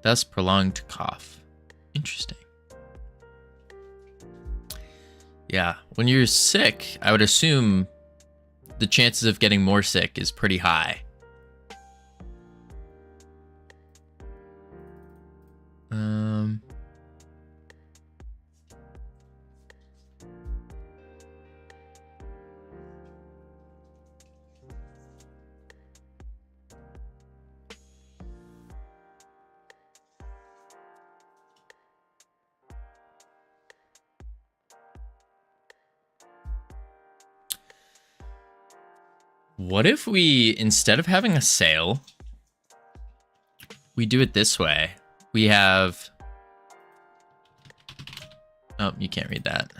thus prolonged cough. Interesting. Yeah, when you're sick, I would assume the chances of getting more sick is pretty high. What if we, instead of having a sale, we do it this way? We have... Oh, you can't read that.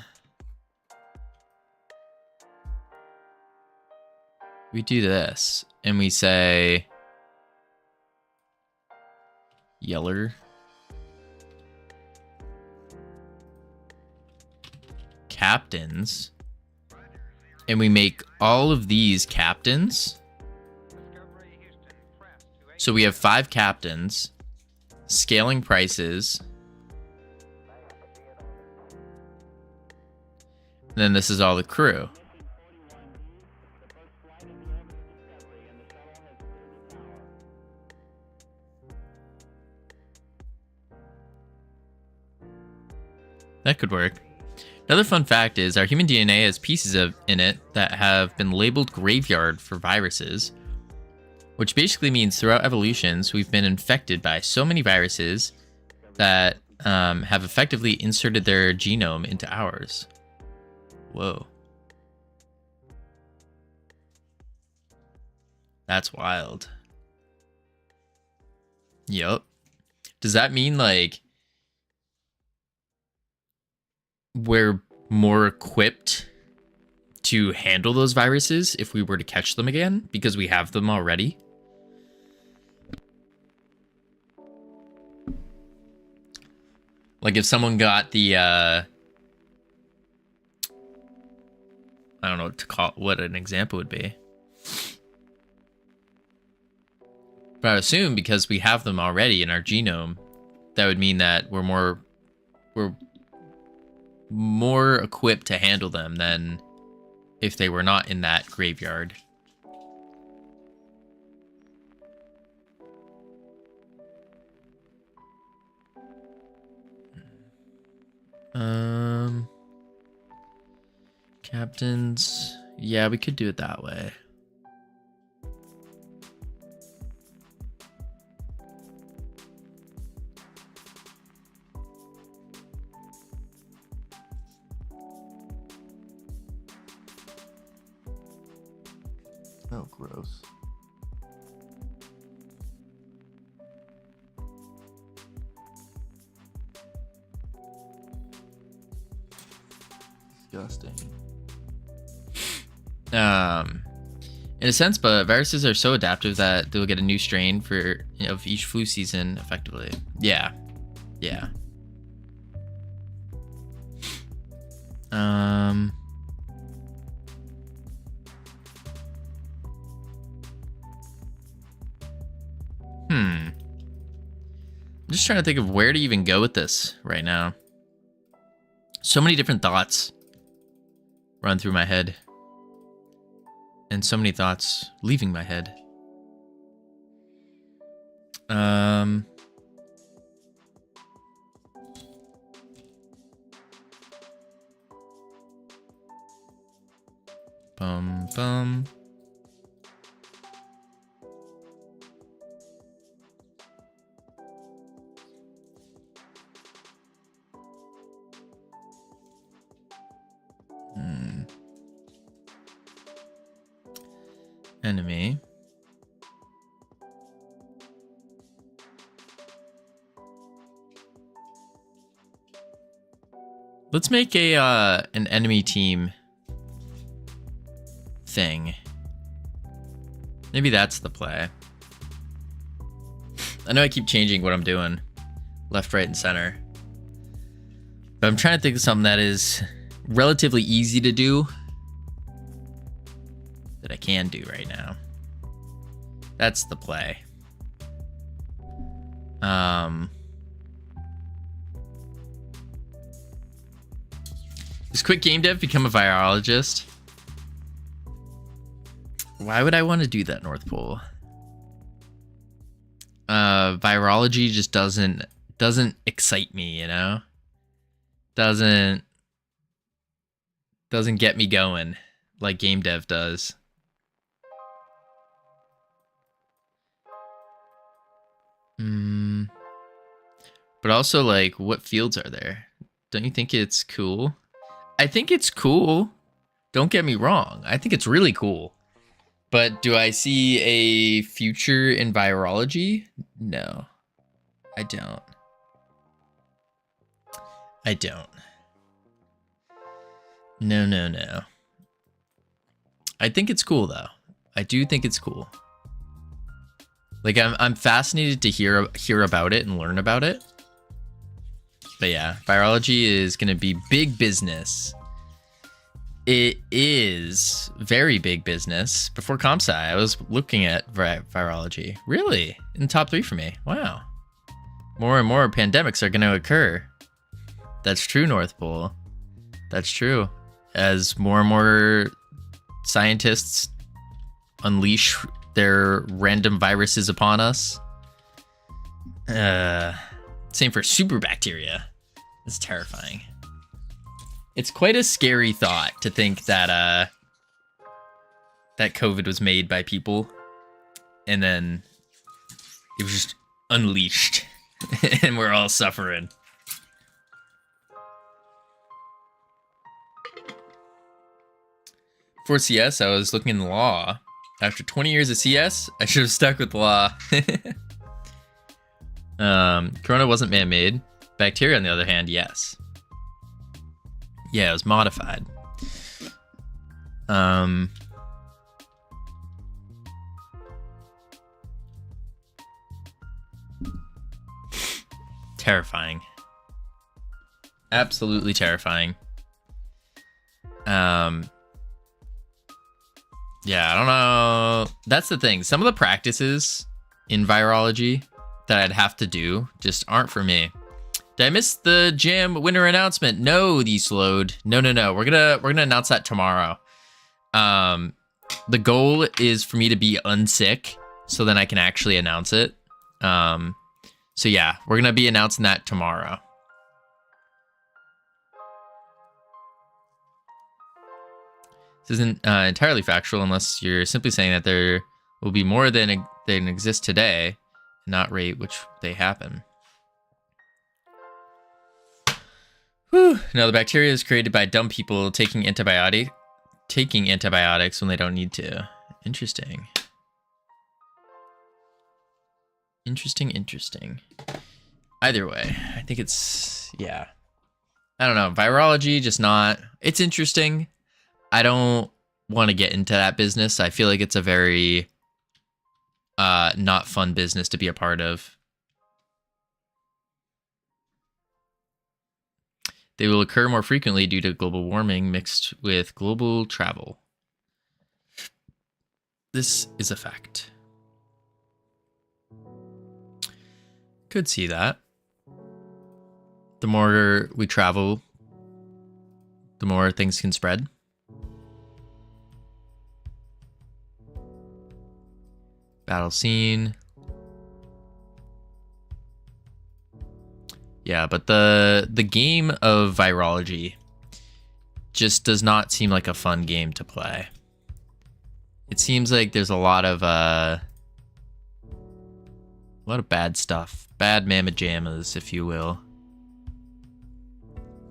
We do this, and we say... Yeller. Captains. And we make all of these captains. So we have 5 captains. Scaling prices. And then this is all the crew. That could work. Another fun fact is our human DNA has pieces in it that have been labeled graveyard for viruses, which basically means throughout evolutions, we've been infected by so many viruses that have effectively inserted their genome into ours. Whoa. That's wild. Yup. Does that mean, like, we're more equipped to handle those viruses if we were to catch them again because we have them already? Like if someone got the I don't know what an example would be. But I assume because we have them already in our genome, that would mean that we're more equipped to handle them than if they were not in that graveyard. Captains. Yeah, we could do it that way. Oh, gross. Disgusting. In a sense, but viruses are so adaptive that they'll get a new strain for of each flu season effectively. Yeah. Yeah. I'm just trying to think of where to even go with this right now. So many different thoughts run through my head. And so many thoughts leaving my head. Bum bum. Enemy. Let's make a an enemy team thing. Maybe that's the play. I know I keep changing what I'm doing, left, right, and center, but I'm trying to think of something that is relatively easy to do that I can do right now. That's the play. Does Quick Game Dev become a virologist? Why would I want to do that, North Pole? Virology just doesn't excite me, you know? Doesn't get me going like game dev does. But also, like, what fields are there? Don't you think it's cool? I think it's cool. Don't get me wrong. I think it's really cool. But do I see a future in virology? No, I don't. I don't. No, no, no. I think it's cool though. I do think it's cool. Like I'm fascinated to hear about it and learn about it. But yeah, virology is gonna be big business. It is very big business. Before comp sci, I was looking at virology. Really? In the top 3 for me. Wow. More and more pandemics are gonna occur. That's true, North Pole. That's true. As more and more scientists unleash their random viruses upon us. Same for super bacteria. It's terrifying. It's quite a scary thought to think that that COVID was made by people and then it was just unleashed and we're all suffering. For CS, I was looking in the law. After 20 years of CS, I should have stuck with the law. Corona wasn't man-made. Bacteria, on the other hand, yes. Yeah, it was modified. Terrifying. Absolutely terrifying. Yeah, I don't know. That's the thing. Some of the practices in virology that I'd have to do just aren't for me. Did I miss the jam winner announcement? No, these slowed. No. We're gonna announce that tomorrow. The goal is for me to be unsick, so then I can actually announce it. So yeah, we're gonna be announcing that tomorrow. This isn't entirely factual unless you're simply saying that there will be more than exist today, not rate which they happen. Whew. No, the bacteria is created by dumb people taking antibiotics when they don't need to. Interesting. Interesting. Either way, I think it's, yeah. I don't know. Virology, just not. It's interesting. I don't want to get into that business. I feel like it's a very not fun business to be a part of. They will occur more frequently due to global warming mixed with global travel. This is a fact. Could see that. The more we travel, the more things can spread. Battle scene. Yeah, but the game of virology just does not seem like a fun game to play. It seems like there's a lot of bad stuff, bad mamma jammas, if you will.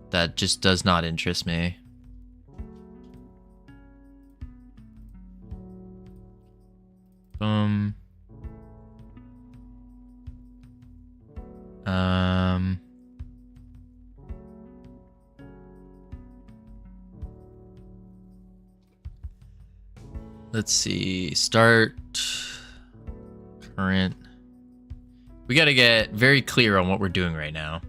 That just does not interest me. Let's see. Start. Current. We got to get very clear on what we're doing right now,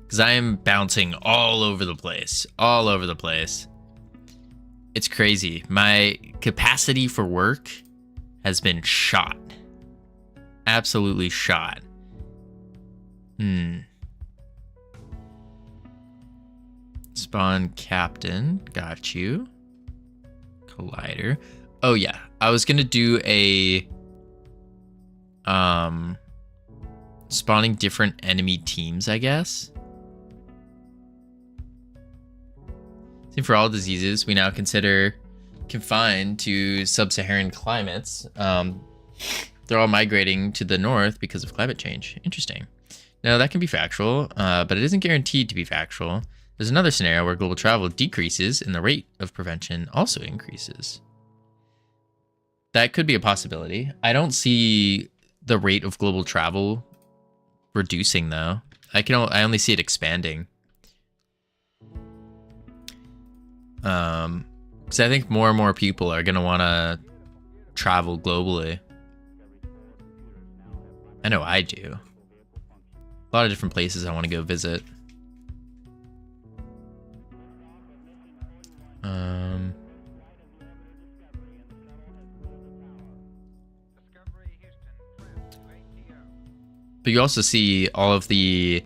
because I am bouncing all over the place. All over the place. It's crazy. My capacity for work has been shot. Absolutely shot. Spawn captain. Got you. Collider. Oh yeah. I was gonna do a spawning different enemy teams, I guess. See, for all diseases, we now consider confined to sub-Saharan climates. They're all migrating to the north because of climate change. Interesting. Now, that can be factual, but it isn't guaranteed to be factual. There's another scenario where global travel decreases and the rate of prevention also increases. that could be a possibility. I don't see the rate of global travel reducing though. I only see it expanding. Because I think more and more people are gonna want to travel globally. I know I do. A lot of different places I want to go visit. But you also see all of the,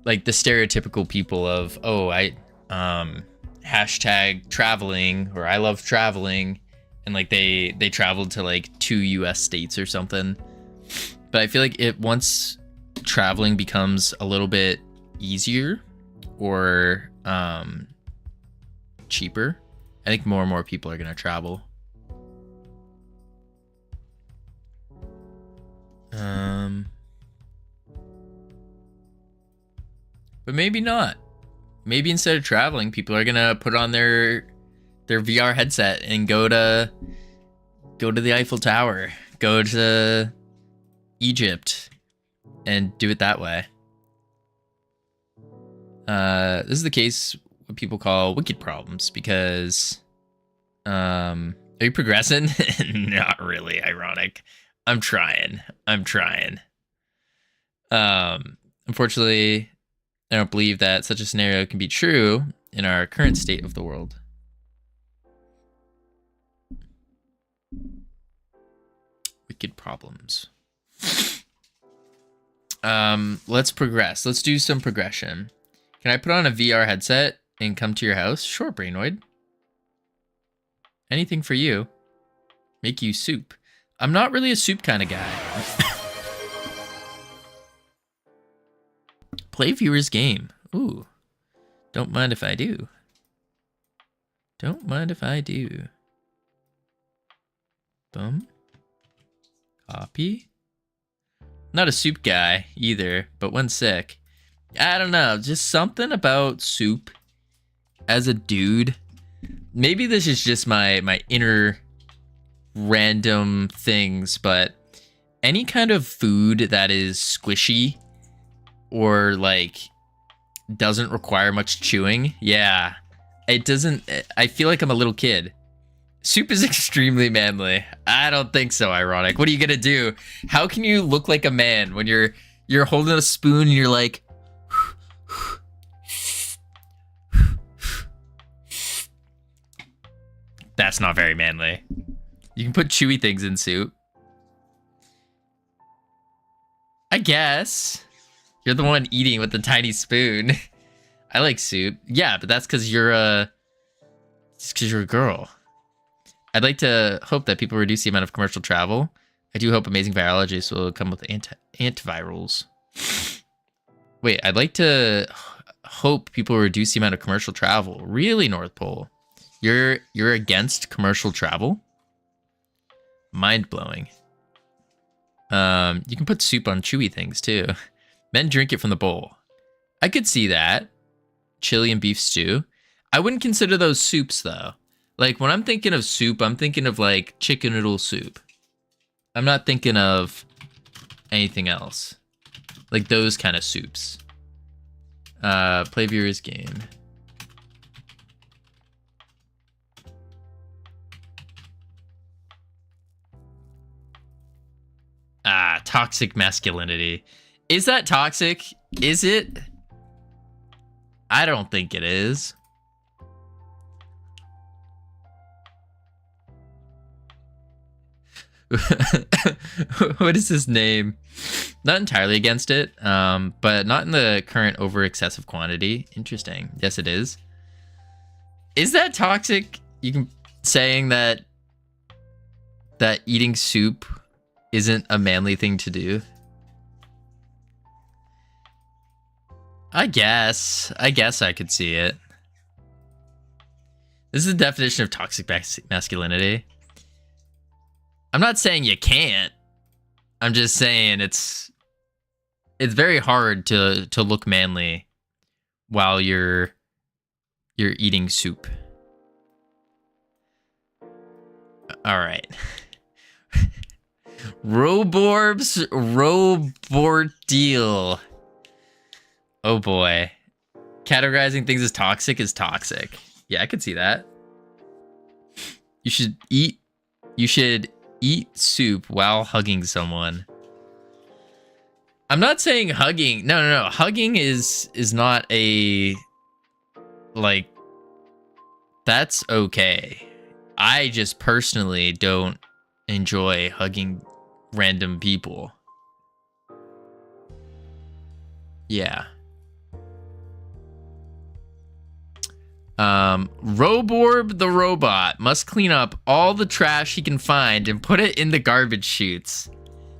like, the stereotypical people of, oh, hashtag traveling, or I love traveling, and like they traveled to like 2 US states or something. But I feel like once traveling becomes a little bit easier or cheaper, I think more and more people are gonna travel. But maybe not. Maybe instead of traveling, people are gonna put on their VR headset and go to the Eiffel Tower, go to Egypt, and do it that way. This is the case what people call wicked problems, because are you progressing? Not really. Ironic. I'm trying. Unfortunately, I don't believe that such a scenario can be true in our current state of the world. Wicked problems. Let's progress. Let's do some progression. Can I put on a VR headset and come to your house? Sure, Brainoid. Anything for you. Make you soup. I'm not really a soup kind of guy. Play viewer's game. Ooh. Don't mind if I do. Don't mind if I do. Boom. Copy. Not a soup guy either, but one sec. I don't know, just something about soup as a dude. Maybe this is just my inner random things, but any kind of food that is squishy or like doesn't require much chewing, yeah, it doesn't. I feel like I'm a little kid. Soup is extremely manly. I don't think so. Ironic. What are you gonna do? How can you look like a man when you're holding a spoon and you're like, that's not very manly. You can put chewy things in soup, I guess. You're the one eating with the tiny spoon. I like soup. Yeah, but that's because you're a girl. I'd like to hope that people reduce the amount of commercial travel. I do hope amazing virologists will come with antivirals. Wait, I'd like to hope people reduce the amount of commercial travel. Really, North Pole? You're against commercial travel? Mind blowing. You can put soup on chewy things too. Men drink it from the bowl. I could see that. Chili and beef stew. I wouldn't consider those soups though. Like when I'm thinking of soup, I'm thinking of like chicken noodle soup. I'm not thinking of anything else. Like those kind of soups. Play viewers game. Toxic masculinity. Is that toxic? Is it? I don't think it is. What is his name? Not entirely against it, but not in the current over excessive quantity. Interesting. Yes, it is. Is that toxic? You can saying that eating soup isn't a manly thing to do. I guess I could see it. This is the definition of toxic masculinity. I'm not saying you can't. I'm just saying it's very hard to look manly while you're eating soup. All right. Roborb's Robordeal. Oh boy. Categorizing things as toxic is toxic. Yeah, I could see that. You should eat soup while hugging someone. I'm not saying hugging. No. Hugging is not a, like, that's okay. I just personally don't enjoy hugging random people. Yeah. Roborb the robot must clean up all the trash he can find and put it in the garbage chutes.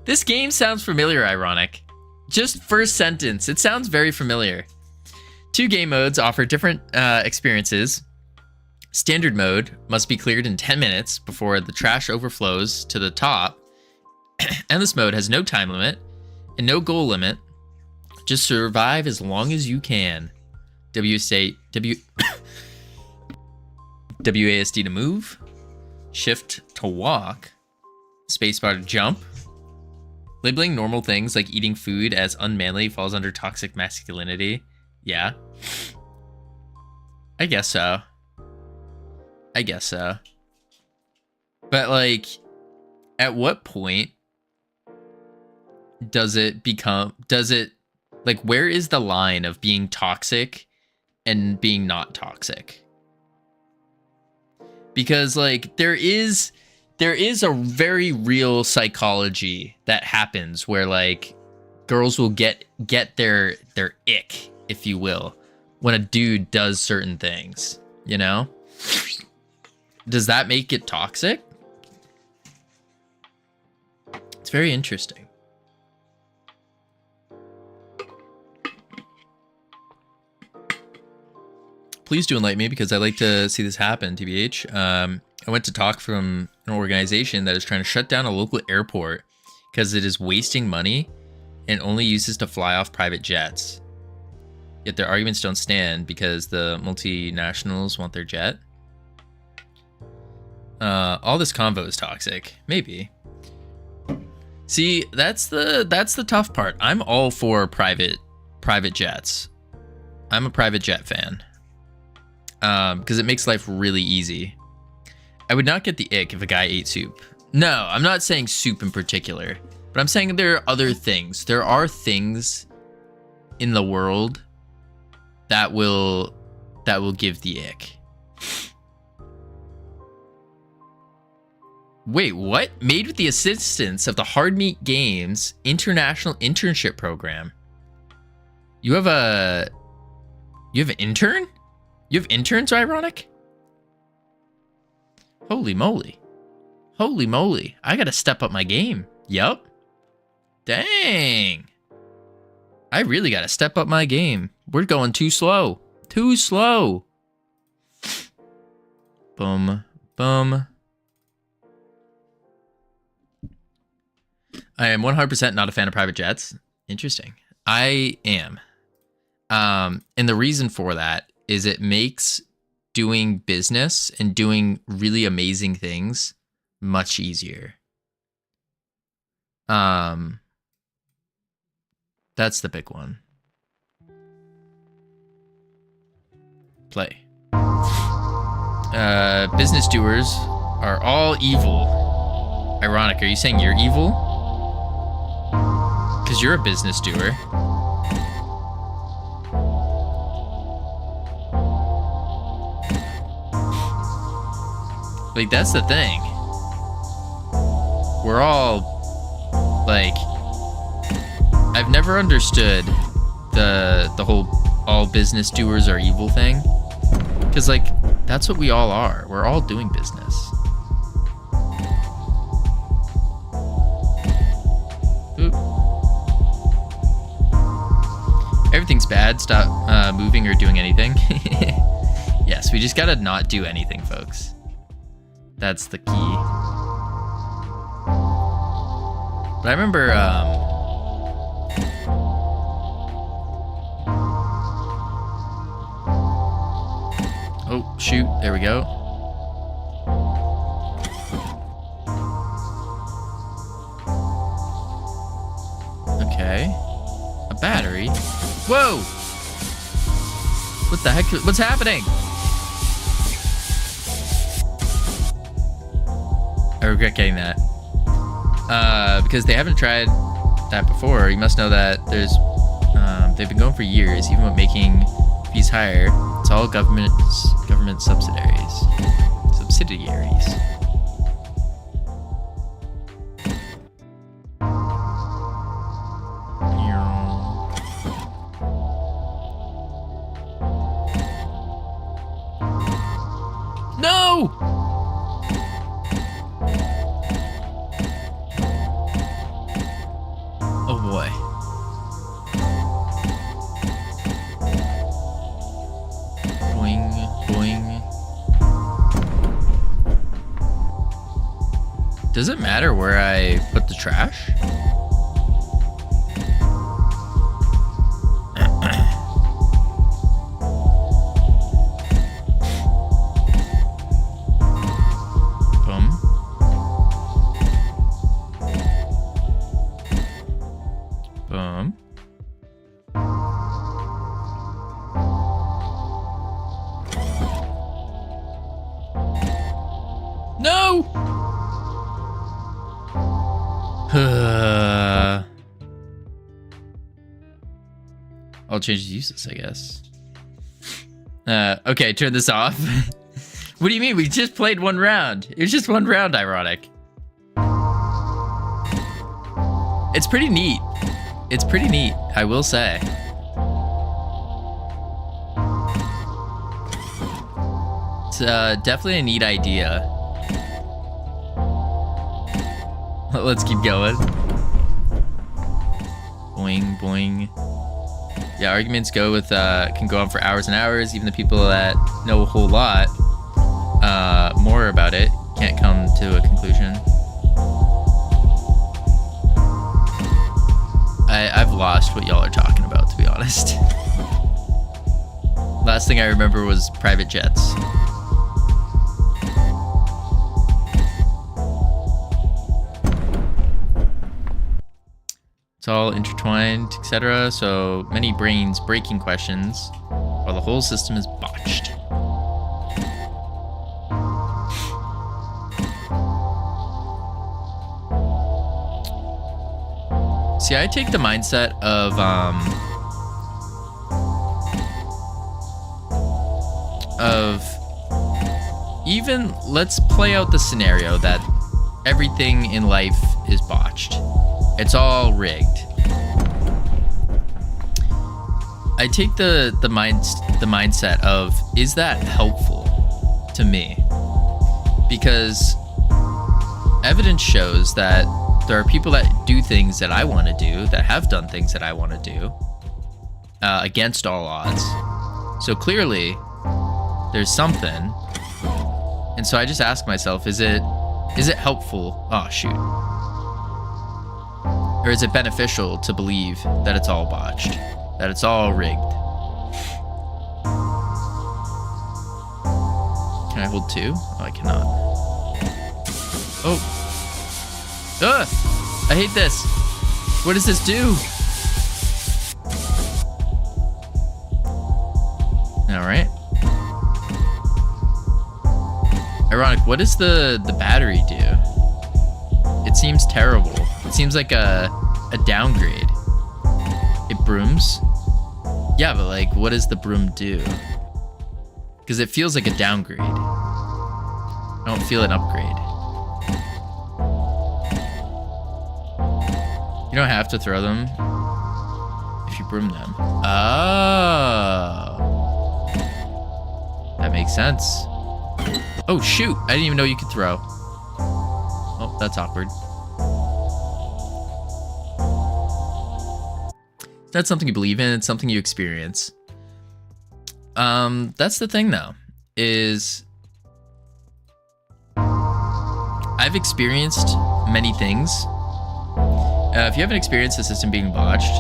This game sounds familiar, ironic. Just first sentence, it sounds very familiar. 2 game modes offer different experiences. Standard mode must be cleared in 10 minutes before the trash overflows to the top. Endless mode has no time limit and no goal limit. Just survive as long as you can. WASD to move, shift to walk, spacebar to jump. Labeling normal things like eating food as unmanly falls under toxic masculinity. Yeah. I guess so. But like, at what point does it, like, where is the line of being toxic and being not toxic? Because like there is a very real psychology that happens where like girls will get their ick, if you will, when a dude does certain things, you know? Does that make it toxic? It's very interesting. Please do enlighten me because I like to see this happen, TBH. I went to talk from an organization that is trying to shut down a local airport because it is wasting money and only uses to fly off private jets. Yet their arguments don't stand because the multinationals want their jet. All this convo is toxic. Maybe. See, that's the tough part. I'm all for private jets. I'm a private jet fan. Because it makes life really easy. I would not get the ick if a guy ate soup. No, I'm not saying soup in particular, but I'm saying there are other things. There are things in the world that will give the ick. Wait, what? Made with the assistance of the Hard Meat Games International Internship Program. You have an intern? You have interns, ironic? Holy moly. Holy moly. I gotta step up my game. Yup. Dang. I really gotta step up my game. We're going too slow. Too slow. Boom. Boom. I am 100% not a fan of private jets. Interesting. I am. And the reason for that is it makes doing business and doing really amazing things much easier. That's the big one. Play. Business doers are all evil. Ironic, are you saying you're evil? Because you're a business doer. Like, that's the thing. We're all, like, I've never understood the whole all business doers are evil thing. Because, like, that's what we all are. We're all doing business. Oop. Everything's bad. Stop moving or doing anything. Yes, we just gotta not do anything, folks. That's the key. But I remember, oh, shoot. There we go. battery. Whoa! What the heck? What's happening? I regret getting that. Because they haven't tried that before. You must know that there's they've been going for years, even with making fees higher. It's all government subsidiaries. No! Oh boy. Boing, boing. Does it matter where I put the trash? No! I'll change the uses, I guess. Okay, turn this off. What do you mean? We just played one round. It was just one round, ironic. It's pretty neat. It's pretty neat, I will say. It's definitely a neat idea. Let's keep going. Boing, boing. Yeah, arguments go with can go on for hours and hours. Even the people that know a whole lot more about it can't come to a conclusion. I've lost what y'all are talking about, to be honest. Last thing I remember was private jets. It's all intertwined, etc. So many brains breaking questions while the whole system is botched. See, I take the mindset of even let's play out the scenario that everything in life is botched. It's all rigged. I take the mindset of, is that helpful to me? Because evidence shows that there are people that do things that I want to do, that have done things that I want to do, against all odds. So clearly, there's something. And so I just ask myself, is it helpful? Oh, shoot. Or is it beneficial to believe that it's all botched? That it's all rigged? Can I hold two? Oh, I cannot. Oh. Ugh! I hate this. What does this do? Alright. Ironic, what does the battery do? It seems terrible. It seems like a downgrade. It brooms? Yeah, but like, what does the broom do? Because it feels like a downgrade. I don't feel an upgrade. You don't have to throw them if you broom them. Oh. That makes sense. Oh, shoot. I didn't even know you could throw. Oh, that's awkward. That's something you believe in. It's something you experience. That's the thing, though, is I've experienced many things. If you haven't experienced the system being botched,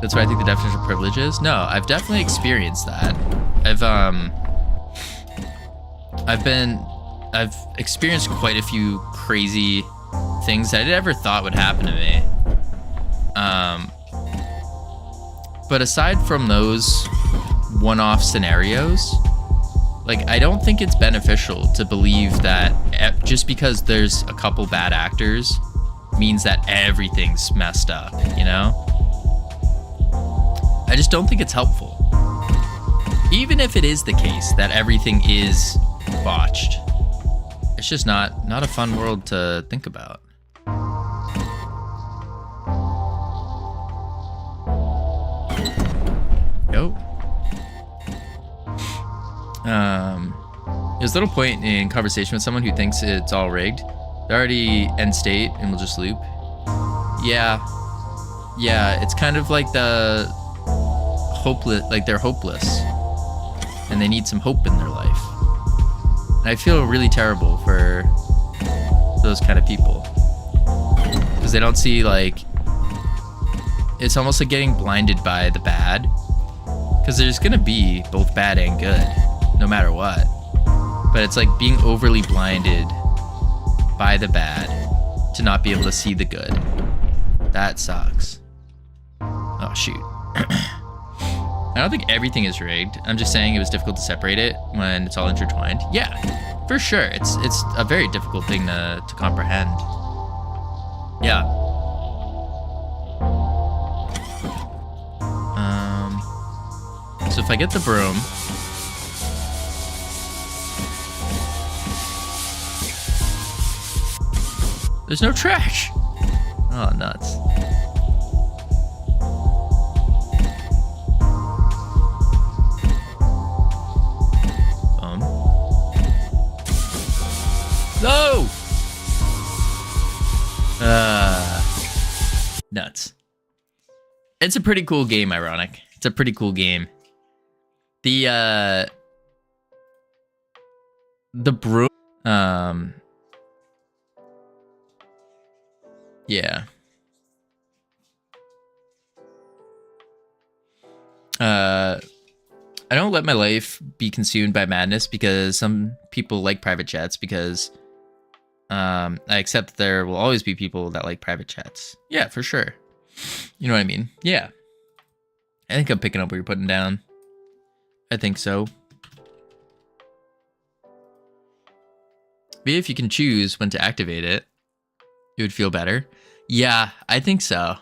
that's what I think the definition of privilege is. No, I've definitely experienced that. I've experienced quite a few crazy things that I never thought would happen to me. But aside from those one-off scenarios, like, I don't think it's beneficial to believe that just because there's a couple bad actors means that everything's messed up, you know? I just don't think it's helpful. Even if it is the case that everything is botched, it's just not a fun world to think about. Yo. There's a little point in conversation with someone who thinks it's all rigged. They're already end state and will just loop. Yeah, it's kind of like the hopeless, like they're hopeless and they need some hope in their life. And I feel really terrible for those kind of people because they don't see, like, it's almost like getting blinded by the bad, because there's gonna be both bad and good no matter what, but it's like being overly blinded by the bad to not be able to see the good. That sucks. Oh shoot. I don't think everything is rigged. I'm just saying it was difficult to separate it when it's all intertwined. Yeah, for sure. It's a very difficult thing to comprehend. Yeah. So if I get the broom, there's no trash. Oh, nuts. No! Nuts. It's a pretty cool game, ironic. It's a pretty cool game. The broom, yeah. I don't let my life be consumed by madness because some people like private jets, because I accept that there will always be people that like private jets. Yeah, for sure. You know what I mean? Yeah. I think I'm picking up what you're putting down. I think so. Maybe if you can choose when to activate it, it would feel better. Yeah, I think so.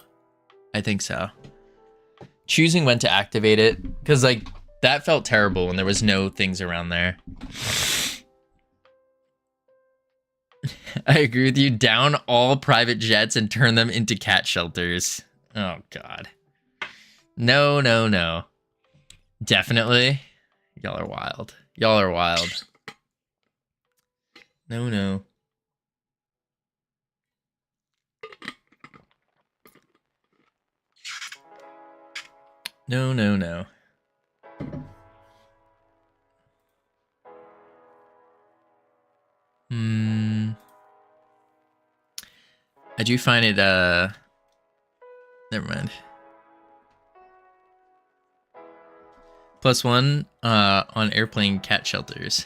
I think so. Choosing when to activate it, because like that felt terrible when there was no things around there. I agree with you. Down all private jets and turn them into cat shelters. Oh God. No, no, no. Definitely. Y'all are wild. Y'all are wild. No, no. No, no, no. I do find it, never mind. +1 on airplane cat shelters.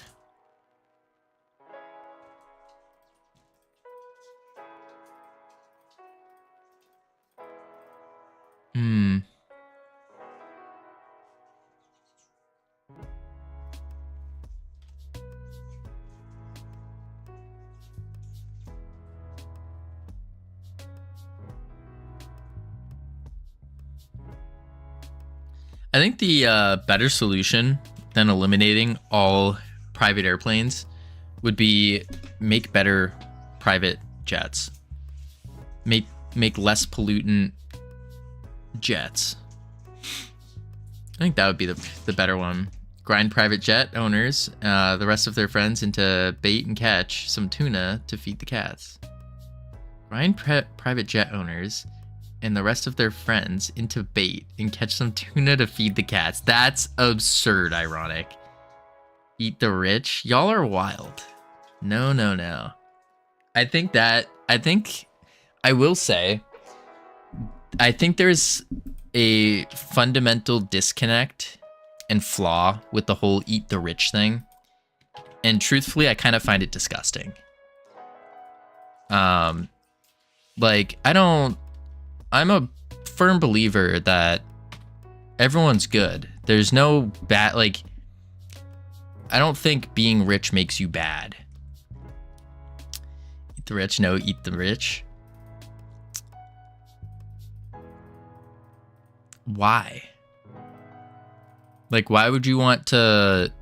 I think the better solution than eliminating all private airplanes would be make better private jets. Make less pollutant jets. I think that would be the better one. Grind private jet owners, the rest of their friends, into bait and catch some tuna to feed the cats. Grind private jet owners and the rest of their friends into bait and catch some tuna to feed the cats. That's absurd ironic. Eat the rich? Y'all are wild. No, no, no. I think I will say, I think there's a fundamental disconnect and flaw with the whole eat the rich thing. And truthfully, I kind of find it disgusting. Like, I'm a firm believer that Everyone's good. There's no bad, like, I don't think being rich makes you bad. Eat the rich? No, eat the rich. Why? Like, why would you want to...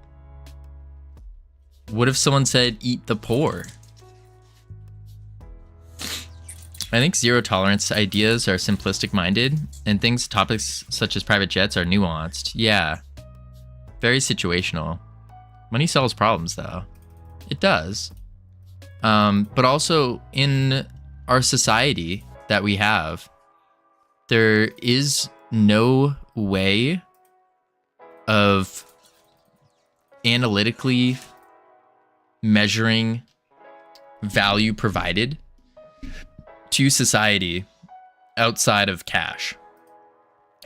What if someone said, eat the poor? I think zero tolerance ideas are simplistic minded, and topics such as private jets are nuanced. Yeah. Very situational. Money solves problems, though. It does. But also, in our society that we have, there is no way of analytically measuring value provided to society outside of cash,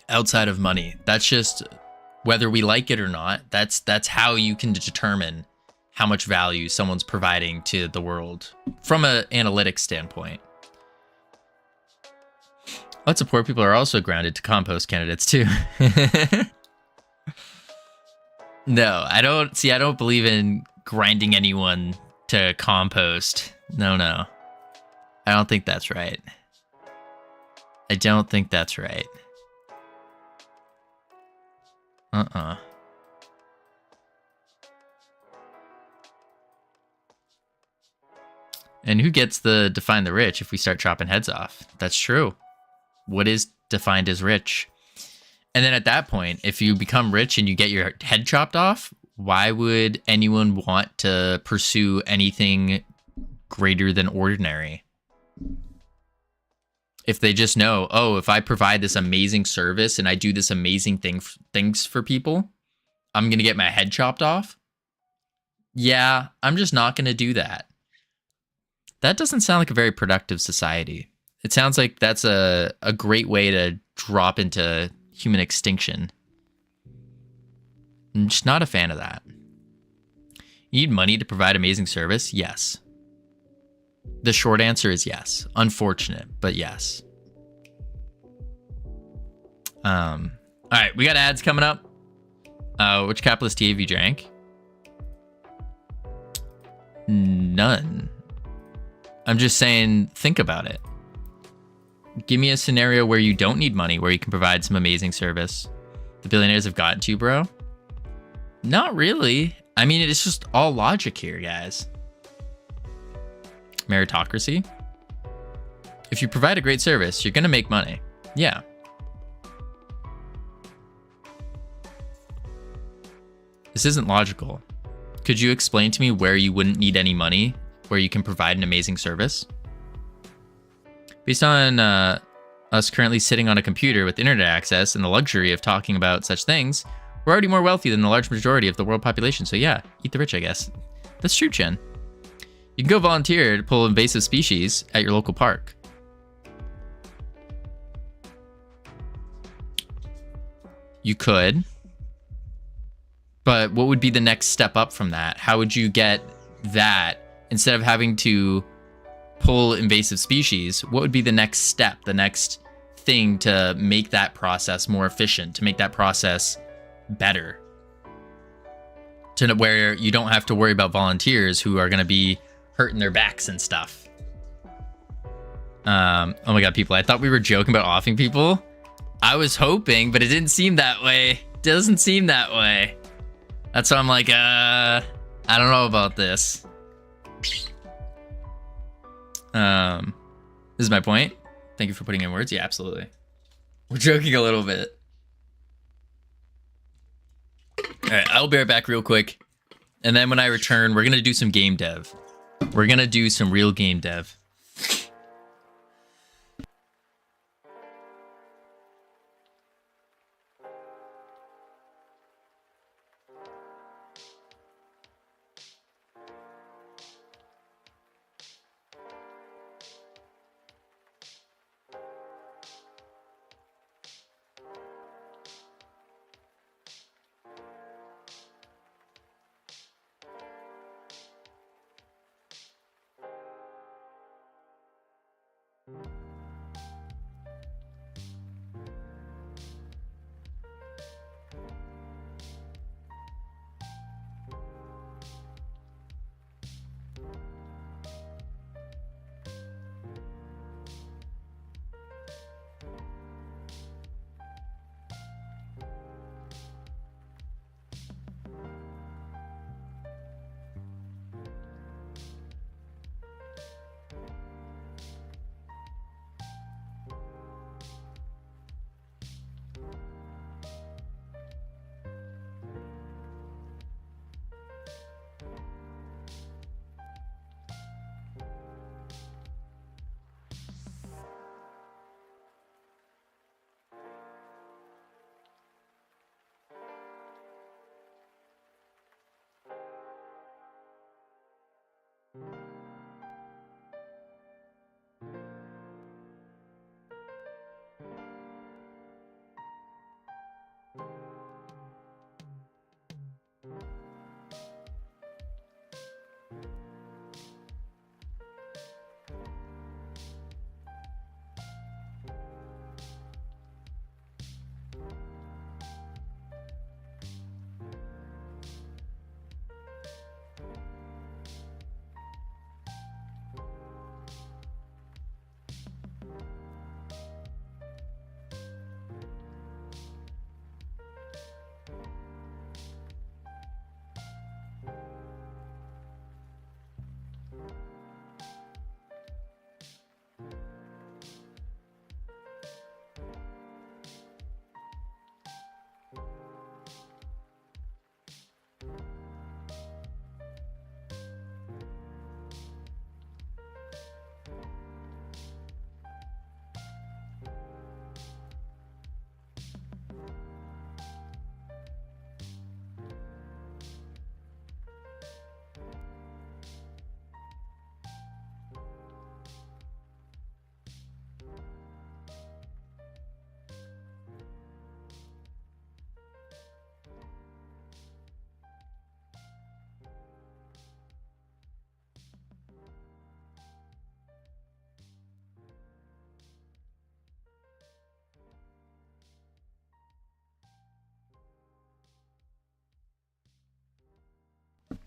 outside of money. That's just, whether we like it or not, that's how you can determine how much value someone's providing to the world from an analytics standpoint. Lots of poor people are also grounded to compost candidates too. No, I don't believe in grinding anyone to compost. No. I don't think that's right. I don't think that's right. And who gets the define the rich if we start chopping heads off? That's true. What is defined as rich? And then at that point, if you become rich and you get your head chopped off, why would anyone want to pursue anything greater than ordinary? If they just know, oh, if I provide this amazing service and I do this amazing things for people, I'm going to get my head chopped off. Yeah, I'm just not going to do that. That doesn't sound like a very productive society. It sounds like that's a great way to drop into human extinction. I'm just not a fan of that. You need money to provide amazing service? Yes. The short answer is yes. Unfortunate, but yes. All right, we got ads coming up. Which capitalist tea have you drank? None. I'm just saying, think about it. Give me a scenario where you don't need money, where you can provide some amazing service. The billionaires have gotten to you, bro? Not really. I mean, it's just all logic here, guys. Meritocracy. If you provide a great service, you're going to make money. Yeah. This isn't logical. Could you explain to me where you wouldn't need any money, where you can provide an amazing service? Based on us currently sitting on a computer with internet access and the luxury of talking about such things, we're already more wealthy than the large majority of the world population. So yeah, eat the rich, I guess. That's true, Chen. You can go volunteer to pull invasive species at your local park. You could. But what would be the next step up from that? How would you get that instead of having to pull invasive species? What would be the next step, the next thing to make that process more efficient, to make that process better? To where you don't have to worry about volunteers who are going to be hurting their backs and stuff. Oh my god, people, I thought we were joking about offing people. I was hoping, but it didn't seem that way. It doesn't seem that way. That's why I'm like, I don't know about this. This is my point. Thank you for putting in words. Yeah, absolutely. We're joking a little bit. All right, I'll be right back real quick. And then when I return, we're going to do some game dev. We're going to do some real game dev.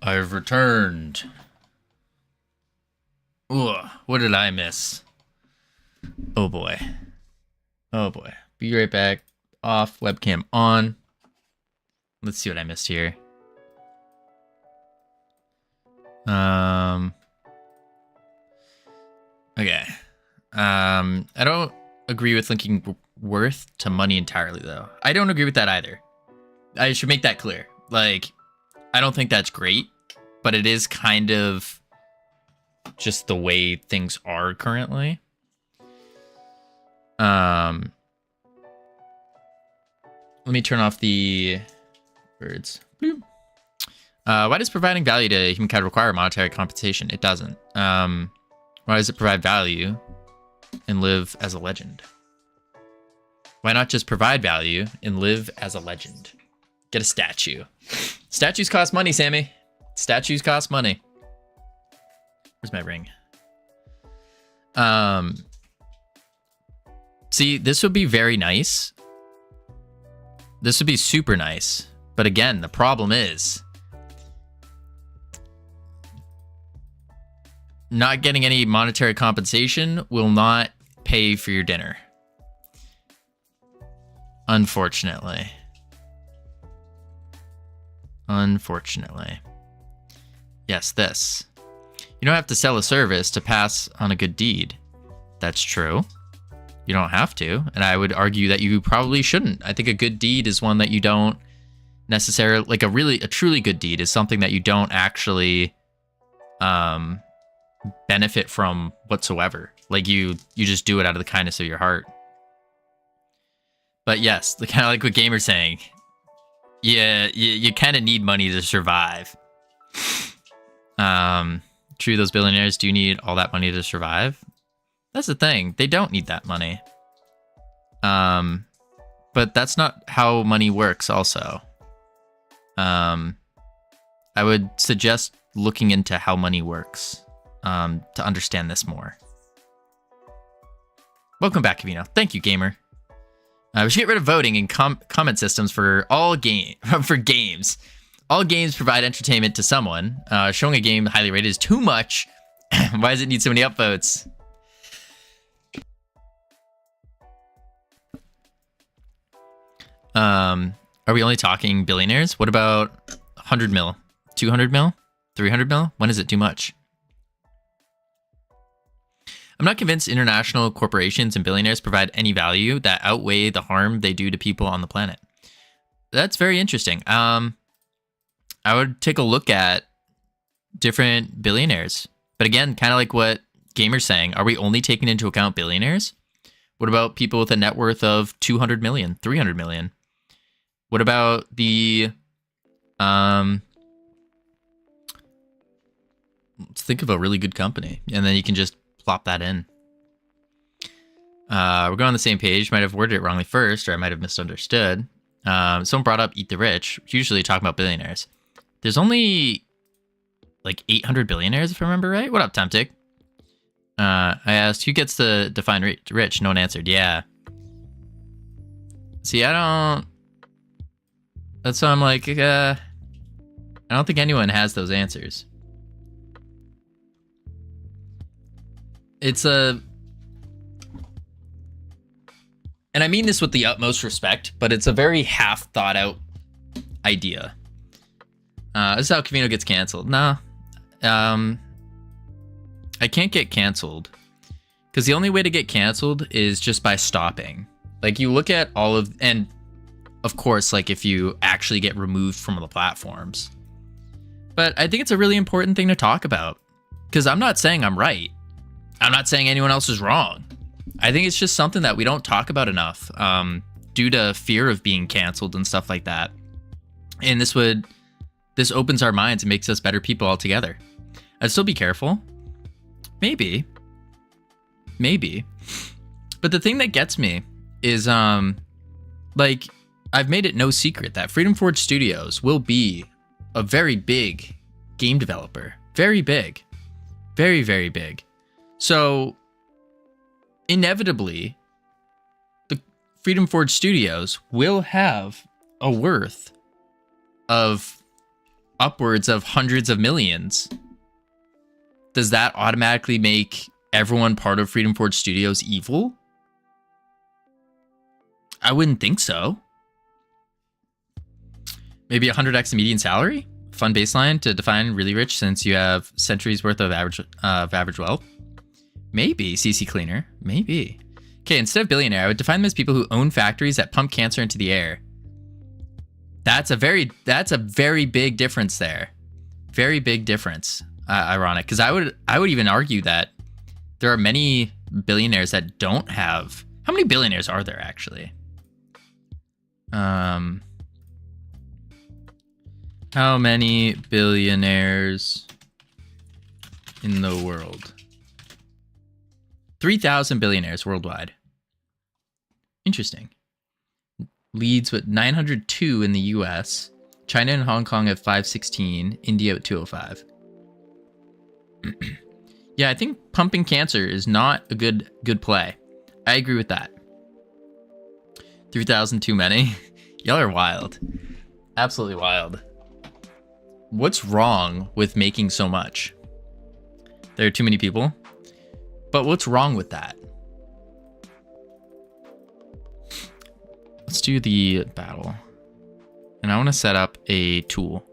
I've returned. Ugh, what did I miss? Oh boy. Oh boy. Be right back. Off, webcam on. Let's see what I missed here. Okay. I don't agree with linking worth to money entirely, though. I don't agree with that either. I should make that clear. Like, I don't think that's great, but it is kind of just the way things are currently. Let me turn off the birds. Bloop. Why does providing value to humankind require monetary compensation? It doesn't. Why does it provide value and live as a legend? Why not just provide value and live as a legend? Get a statue. Statues cost money, Sammy. Statues cost money. Where's my ring? See, this would be very nice. This would be super nice. But again, the problem is not getting any monetary compensation will not pay for your dinner. Unfortunately. Unfortunately. Yes, this. You don't have to sell a service to pass on a good deed. That's true. You don't have to. And I would argue that you probably shouldn't. I think a good deed is one that you don't necessarily, like a truly good deed is something that you don't actually benefit from whatsoever. Like you just do it out of the kindness of your heart. But yes, kind of like what Gamer's saying. Yeah, you kind of need money to survive. True, those billionaires do need all that money to survive. That's the thing. They don't need that money. But that's not how money works also. I would suggest looking into how money works to understand this more. Welcome back, Covino. Thank you, Gamer. We should get rid of voting and comment systems for all games. All games provide entertainment to someone. Showing a game highly rated is too much. Why does it need so many upvotes? Are we only talking billionaires? What about 100 mil? 200 mil? 300 mil? When is it too much? I'm not convinced international corporations and billionaires provide any value that outweigh the harm they do to people on the planet. That's very interesting. I would take a look at different billionaires. But again, kind of like what Gamer's saying, are we only taking into account billionaires? What about people with a net worth of 200 million, 300 million? What about the... let's think of a really good company, and then you can just plop that in. We're going on the same page. Might have worded it wrongly first, or I might have misunderstood. Someone brought up Eat the Rich, usually talking about billionaires. There's only like 800 billionaires, if I remember right. What up, Temptic? I asked, who gets to define rich? No one answered. Yeah. See, I don't... That's why I'm like, I don't think anyone has those answers. It's a... And I mean this with the utmost respect, but it's a very half thought out idea. This is how Covino gets canceled. No. I can't get canceled. Because the only way to get canceled is just by stopping. Like, you look at all of... And, of course, like, if you actually get removed from the platforms. But I think it's a really important thing to talk about. Because I'm not saying I'm right. I'm not saying anyone else is wrong. I think it's just something that we don't talk about enough. Due to fear of being canceled and stuff like that. And this opens our minds and makes us better people altogether. I'd still be careful. Maybe. But the thing that gets me is, like, I've made it no secret that Freedom Forge Studios will be a very big game developer. Very big. Very, very big. So, inevitably, the Freedom Forge Studios will have a worth of upwards of hundreds of millions. Does that automatically make everyone part of Freedom Forge Studios evil? I wouldn't think so. Maybe 100x the median salary? Fun baseline to define really rich since you have centuries worth of average wealth? Maybe. CC Cleaner. Maybe. Okay, instead of billionaire, I would define them as people who own factories that pump cancer into the air. That's a very big difference there. Very big difference. Ironic, because I would even argue that there are many billionaires that don't have. How many billionaires are there actually? How many billionaires in the world? 3,000 billionaires worldwide. Interesting. Leads with 902 in the US. China and Hong Kong at 516. India at 205. Yeah, I think pumping cancer is not a good play. I agree with that. 3,000 too many. Y'all are wild. Absolutely wild. What's wrong with making so much? There are too many people. But what's wrong with that? Let's do the battle. And I want to set up a tool.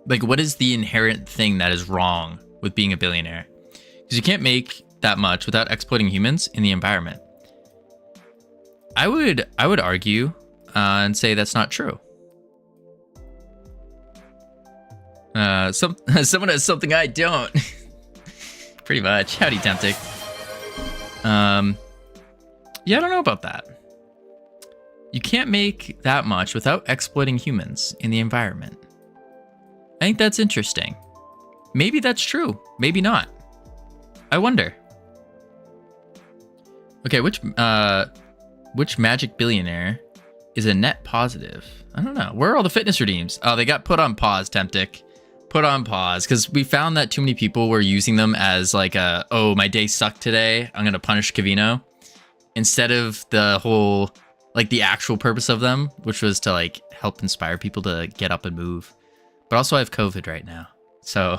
Like, what is the inherent thing that is wrong with being a billionaire? Because you can't make that much without exploiting humans in the environment. I would argue and say that's not true. Someone has something I don't. Pretty much. Howdy, Temptic. Yeah, I don't know about that. You can't make that much without exploiting humans in the environment. I think that's interesting. Maybe that's true. Maybe not. I wonder. Okay, which magic billionaire is a net positive? I don't know. Where are all the fitness redeems? Oh, they got put on pause, Temptic. Put on pause, because we found that too many people were using them as like a, oh, my day sucked today, I'm going to punish Covino. Instead of the whole, like the actual purpose of them, which was to like help inspire people to get up and move. But also I have COVID right now, so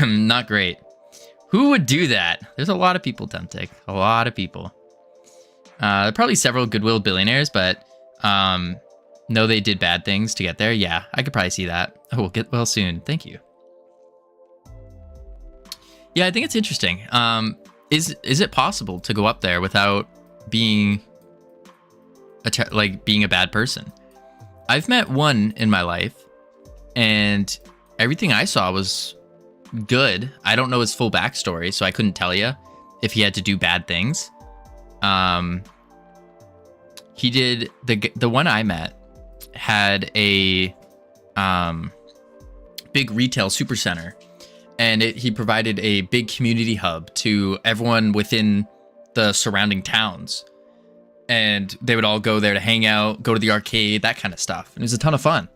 not great. Who would do that? There's a lot of people, Temptic. A lot of people. Probably several goodwill billionaires, but no, they did bad things to get there. Yeah, I could probably see that. Oh, we'll get well soon. Thank you. Yeah, I think it's interesting. Is it possible to go up there without being being a bad person? I've met one in my life, and everything I saw was good. I don't know his full backstory, so I couldn't tell you if he had to do bad things. He did the one I met had a big retail supercenter, and he provided a big community hub to everyone within the surrounding towns, and they would all go there to hang out, go to the arcade, that kind of stuff. And it was a ton of fun.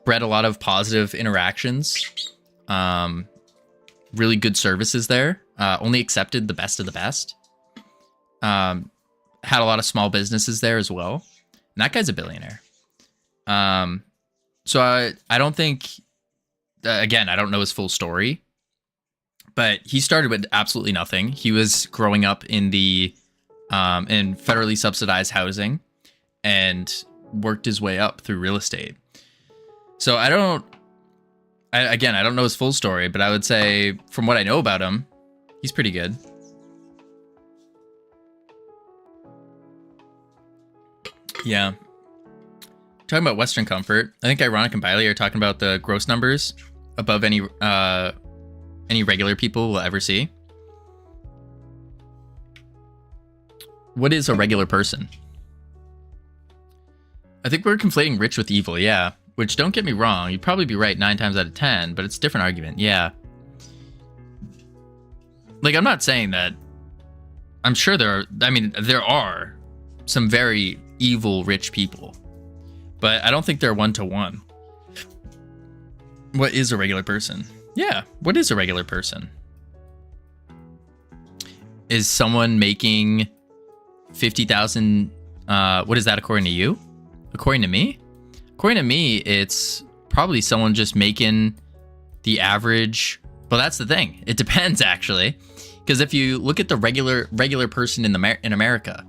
Bred a lot of positive interactions, really good services there, only accepted the best of the best. Had a lot of small businesses there as well. And that guy's a billionaire. So I don't think, again, I don't know his full story, but he started with absolutely nothing. He was growing up in the in federally subsidized housing and worked his way up through real estate. So I don't know his full story, but I would say from what I know about him, he's pretty good. Yeah. Talking about Western Comfort, I think Ironic and Biley are talking about the gross numbers above any regular people will ever see. What is a regular person? I think we're conflating rich with evil, yeah. Which, don't get me wrong, you'd probably be right 9 times out of 10, but it's a different argument, yeah. Like, I'm not saying that. I'm sure there are some very evil rich people, but I don't think they're one-to-one. What is a regular person? Yeah, what is a regular person? Is someone making 50,000, what is that according to you? According to me? According to me, it's probably someone just making the average. Well, that's the thing. It depends, actually. Because if you look at the regular person in America,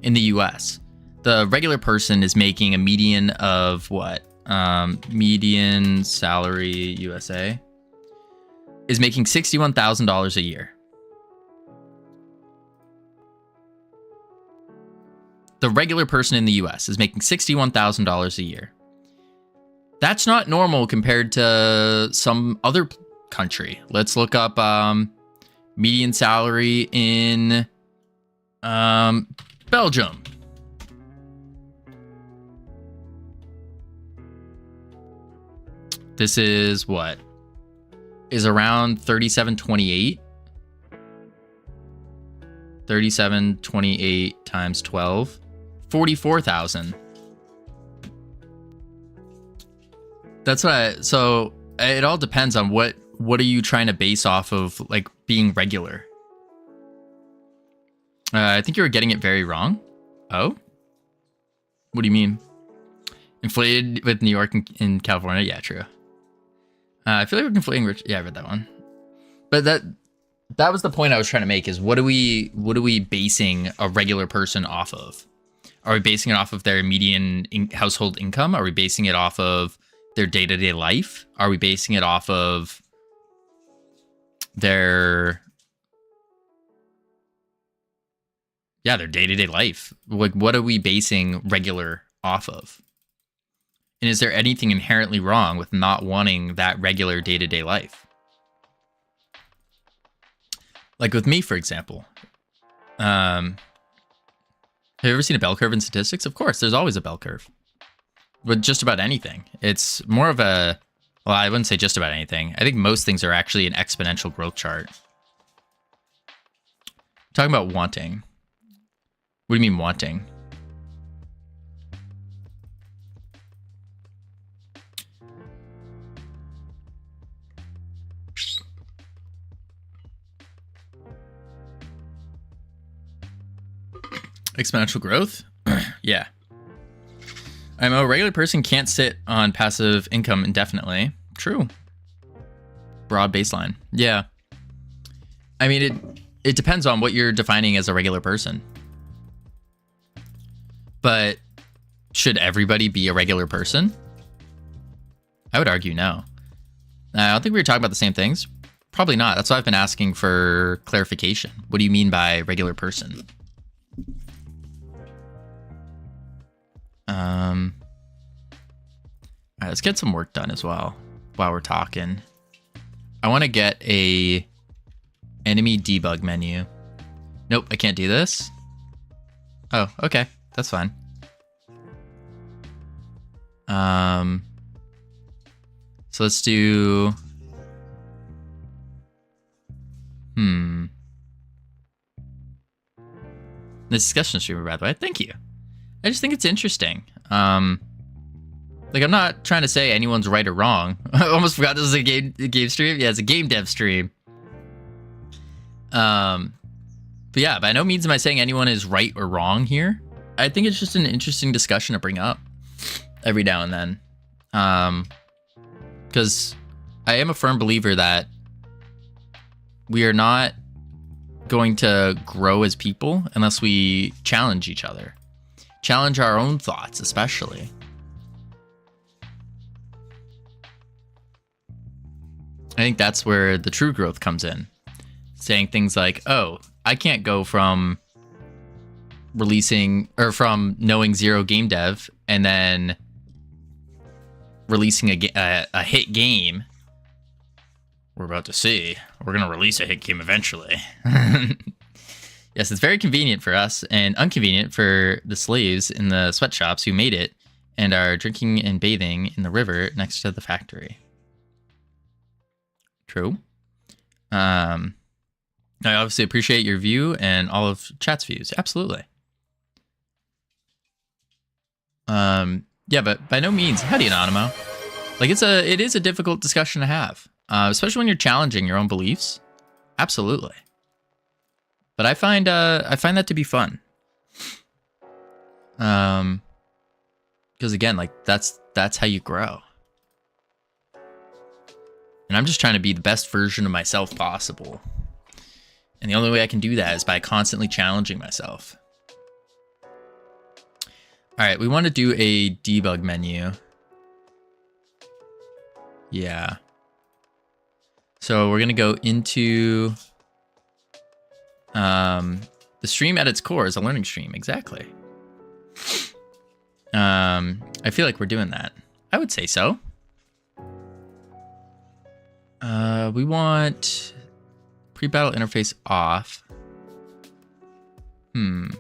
in the US, the regular person is making a median of what? Median salary USA is making $61,000 a year. The regular person in the US is making $61,000 a year. That's not normal compared to some other country. Let's look up median salary in Belgium. This is what? Is around 37.28. 37.28 times 12. 44,000. That's what so it all depends on what are you trying to base off of, like, being regular. I think you were getting it very wrong. Oh? What do you mean? Inflated with New York and California? Yeah, true. I feel like we're conflating rich. Yeah, I read that one. But that was the point I was trying to make, is what are we basing a regular person off of? Are we basing it off of their median household income? Are we basing it off of their day-to-day life? Are we basing it off of their day-to-day life? Like, what are we basing regular off of? And is there anything inherently wrong with not wanting that regular day-to-day life? Like with me, for example. Have you ever seen a bell curve in statistics? Of course, there's always a bell curve. With just about anything. It's more of a... Well, I wouldn't say just about anything. I think most things are actually an exponential growth chart. Talking about wanting. What do you mean wanting? Exponential growth? Yeah. I'm a regular person can't sit on passive income indefinitely. True. Broad baseline. Yeah. I mean, it depends on what you're defining as a regular person. But should everybody be a regular person? I would argue no. I don't think we were talking about the same things. Probably not. That's why I've been asking for clarification. What do you mean by regular person? All right, let's get some work done as well while we're talking. I want to get a enemy debug menu. Nope, I can't do this. Oh, okay, that's fine. So let's do. This discussion streamer, by the way. Thank you. I just think it's interesting. Like, I'm not trying to say anyone's right or wrong. I almost forgot this was a game stream. Yeah, it's a game dev stream. But yeah, by no means am I saying anyone is right or wrong here. I think it's just an interesting discussion to bring up every now and then. Because I am a firm believer that we are not going to grow as people unless we challenge each other. Challenge our own thoughts, especially. I think that's where the true growth comes in. Saying things like, oh, I can't go from releasing or from knowing zero game dev and then releasing a hit game. We're about to see. We're going to release a hit game eventually. Yes, it's very convenient for us and inconvenient for the slaves in the sweatshops who made it and are drinking and bathing in the river next to the factory. True. I obviously appreciate your view and all of chat's views. Absolutely. Yeah, but by no means, howdy Anonymous. Like, it is a difficult discussion to have, especially when you're challenging your own beliefs. Absolutely. But I find that to be fun. Because again, like that's that's how you grow. And I'm just trying to be the best version of myself possible. And the only way I can do that is by constantly challenging myself. All right, we want to do a debug menu. Yeah. So we're going to go into the stream at its core is a learning stream. Exactly. I feel like we're doing that. I would say so. We want pre-battle interface off. And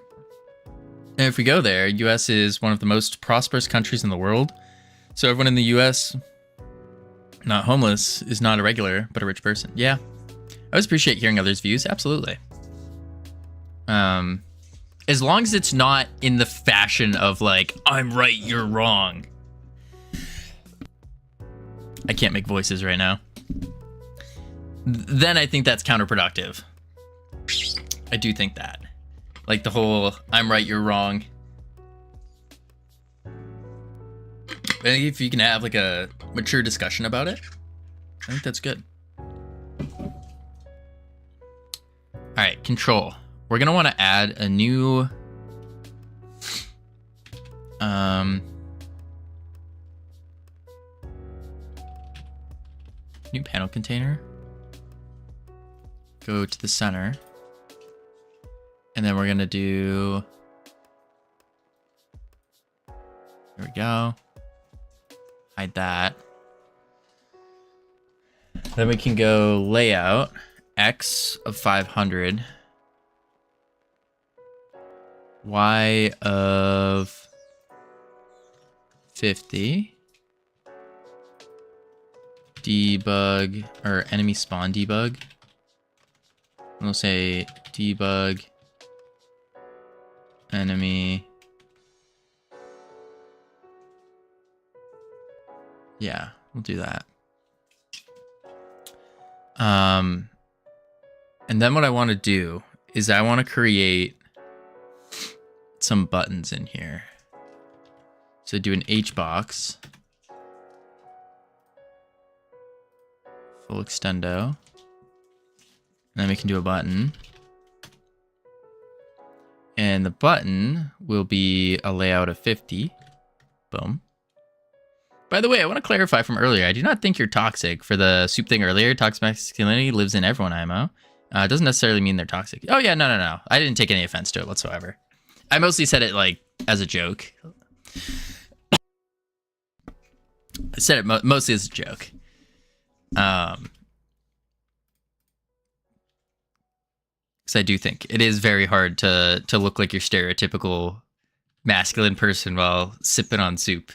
if we go there, US is one of the most prosperous countries in the world. So everyone in the US, not homeless, is not a regular, but a rich person. Yeah. I always appreciate hearing others' views. Absolutely. As long as it's not in the fashion of like, I'm right, you're wrong. I can't make voices right now. Then I think that's counterproductive. I do think that. Like the whole, I'm right, you're wrong. I think if you can have like a mature discussion about it, I think that's good. All right, control. We're gonna want to add a new new panel container. Go to the center. And then we're gonna do, there we go. Hide that. Then we can go layout, X of 500. Y of 50. Debug, or enemy spawn debug. And we'll say debug enemy. Yeah, we'll do that. And then what I want to do is I want to create some buttons in here. So do an H box, full extendo, and then we can do a button. And the button will be a layout of 50. Boom. By the way, I want to clarify from earlier. I do not think you're toxic. For the soup thing earlier, toxic masculinity lives in everyone, IMO. It doesn't necessarily mean they're toxic. Oh yeah, no. I didn't take any offense to it whatsoever. I mostly said it like as a joke. I said it mostly as a joke. Because I do think it is very hard to look like your stereotypical masculine person while sipping on soup.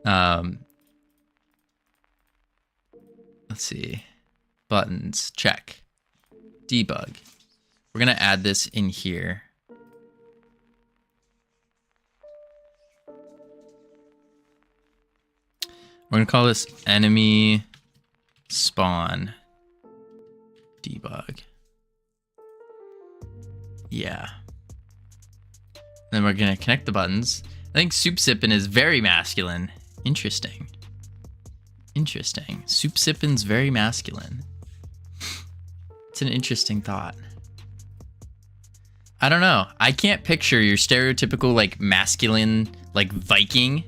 Let's see. Buttons, check. Debug. We're gonna add this in here. We're gonna call this enemy spawn debug. Yeah. Then we're gonna connect the buttons. I think soup sippin' is very masculine. Interesting. Interesting. Soup sippin's very masculine. It's an interesting thought. I don't know. I can't picture your stereotypical like masculine like Viking.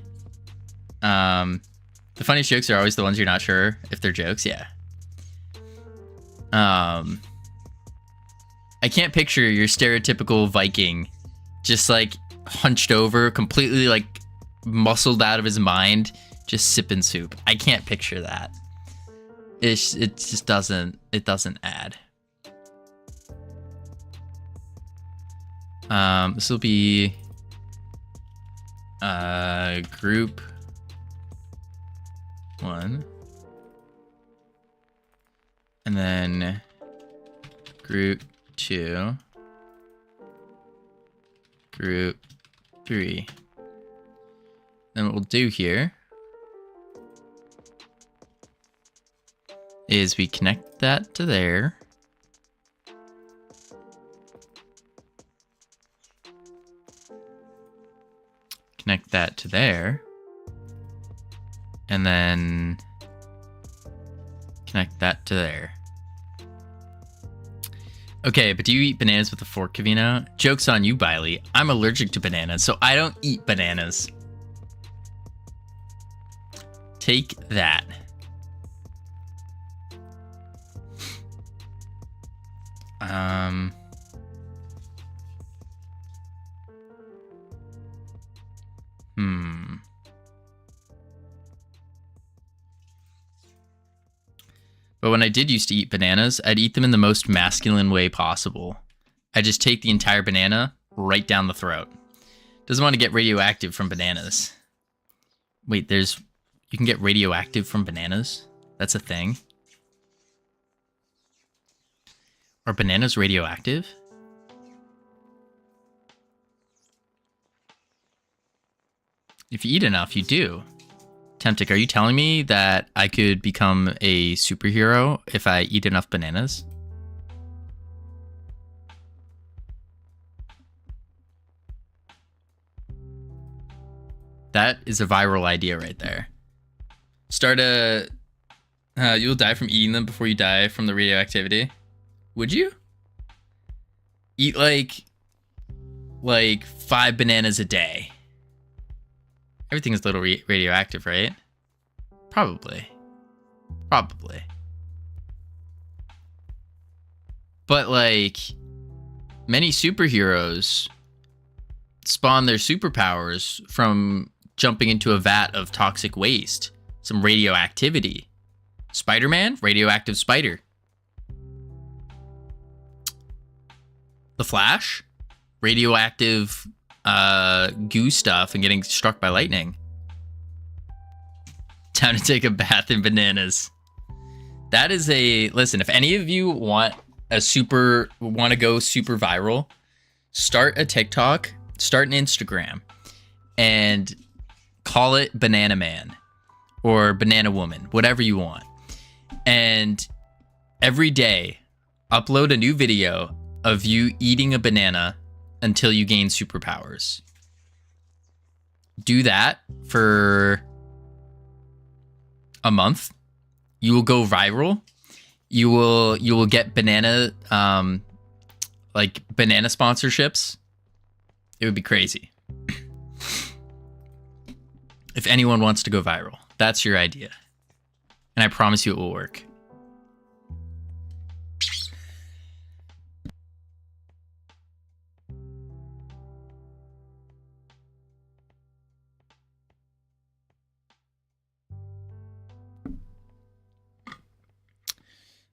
The funniest jokes are always the ones you're not sure if they're jokes. Yeah. I can't picture your stereotypical Viking just like hunched over, completely like muscled out of his mind, just sipping soup. I can't picture that. It just doesn't add. This will be group 1, and then group 2, group 3. Then what we'll do here is we connect that to there. Connect that to there. and then connect that to there. Okay, but do you eat bananas with a fork, Covino? Joke's on you, Biley. I'm allergic to bananas, so I don't eat bananas. Take that. But when I did used to eat bananas, I'd eat them in the most masculine way possible. I just take the entire banana right down the throat. Doesn't want to get radioactive from bananas. Wait, you can get radioactive from bananas? That's a thing? Are bananas radioactive? If you eat enough, you do. Temptic, are you telling me that I could become a superhero if I eat enough bananas? That is a viral idea right there. You'll die from eating them before you die from the radioactivity. Would you? Eat like 5 bananas a day. Everything's a little radioactive, right? Probably. But like, many superheroes spawn their superpowers from jumping into a vat of toxic waste. Some radioactivity. Spider-Man? Radioactive spider. The Flash? Radioactive goo stuff and getting struck by lightning. Time to take a bath in bananas. That is listen, if any of you want to go super viral, start a TikTok, start an Instagram, and call it Banana Man or Banana Woman, whatever you want. And every day, upload a new video of you eating a banana until you gain superpowers. Do that for a month. You will go viral. You will get banana banana sponsorships. It would be crazy. If anyone wants to go viral, that's your idea. And I promise you it will work.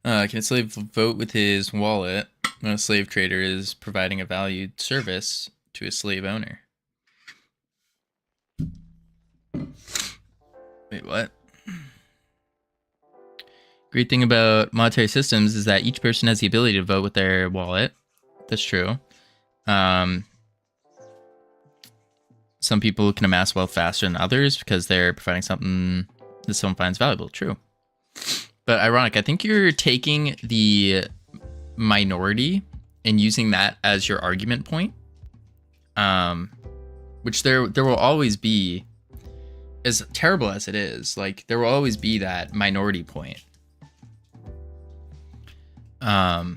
Can a slave vote with his wallet when a slave trader is providing a valued service to a slave owner? Wait, what? Great thing about monetary systems is that each person has the ability to vote with their wallet. That's true. Some people can amass wealth faster than others because they're providing something that someone finds valuable. True. But ironic, I think you're taking the minority and using that as your argument point. Which there will always be, as terrible as it is, like there will always be that minority point. Not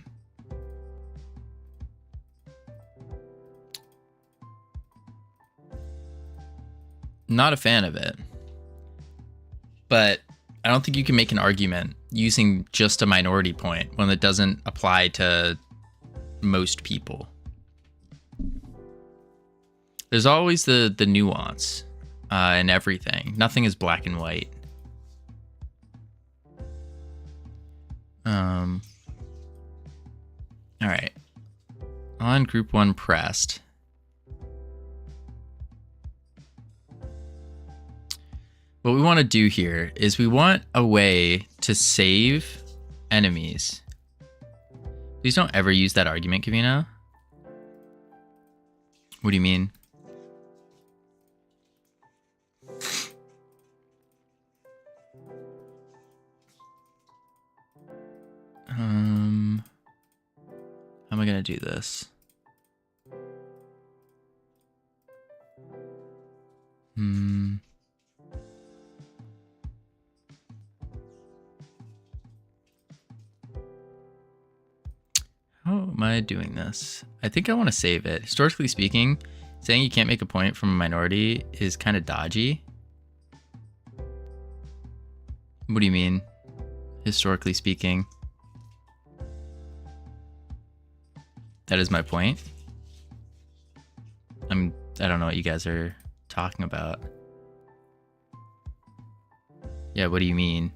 a fan of it. But I don't think you can make an argument using just a minority point when it doesn't apply to most people. There's always the nuance in everything. Nothing is black and white. All right. On group 1 pressed. What we want to do here is we want a way to save enemies. Please don't ever use that argument, Covino. What do you mean? How am I gonna do this? How am I doing this? I think I want to save it. Historically speaking, saying you can't make a point from a minority is kind of dodgy. What do you mean? Historically speaking. That is my point. I don't know what you guys are talking about. Yeah, what do you mean?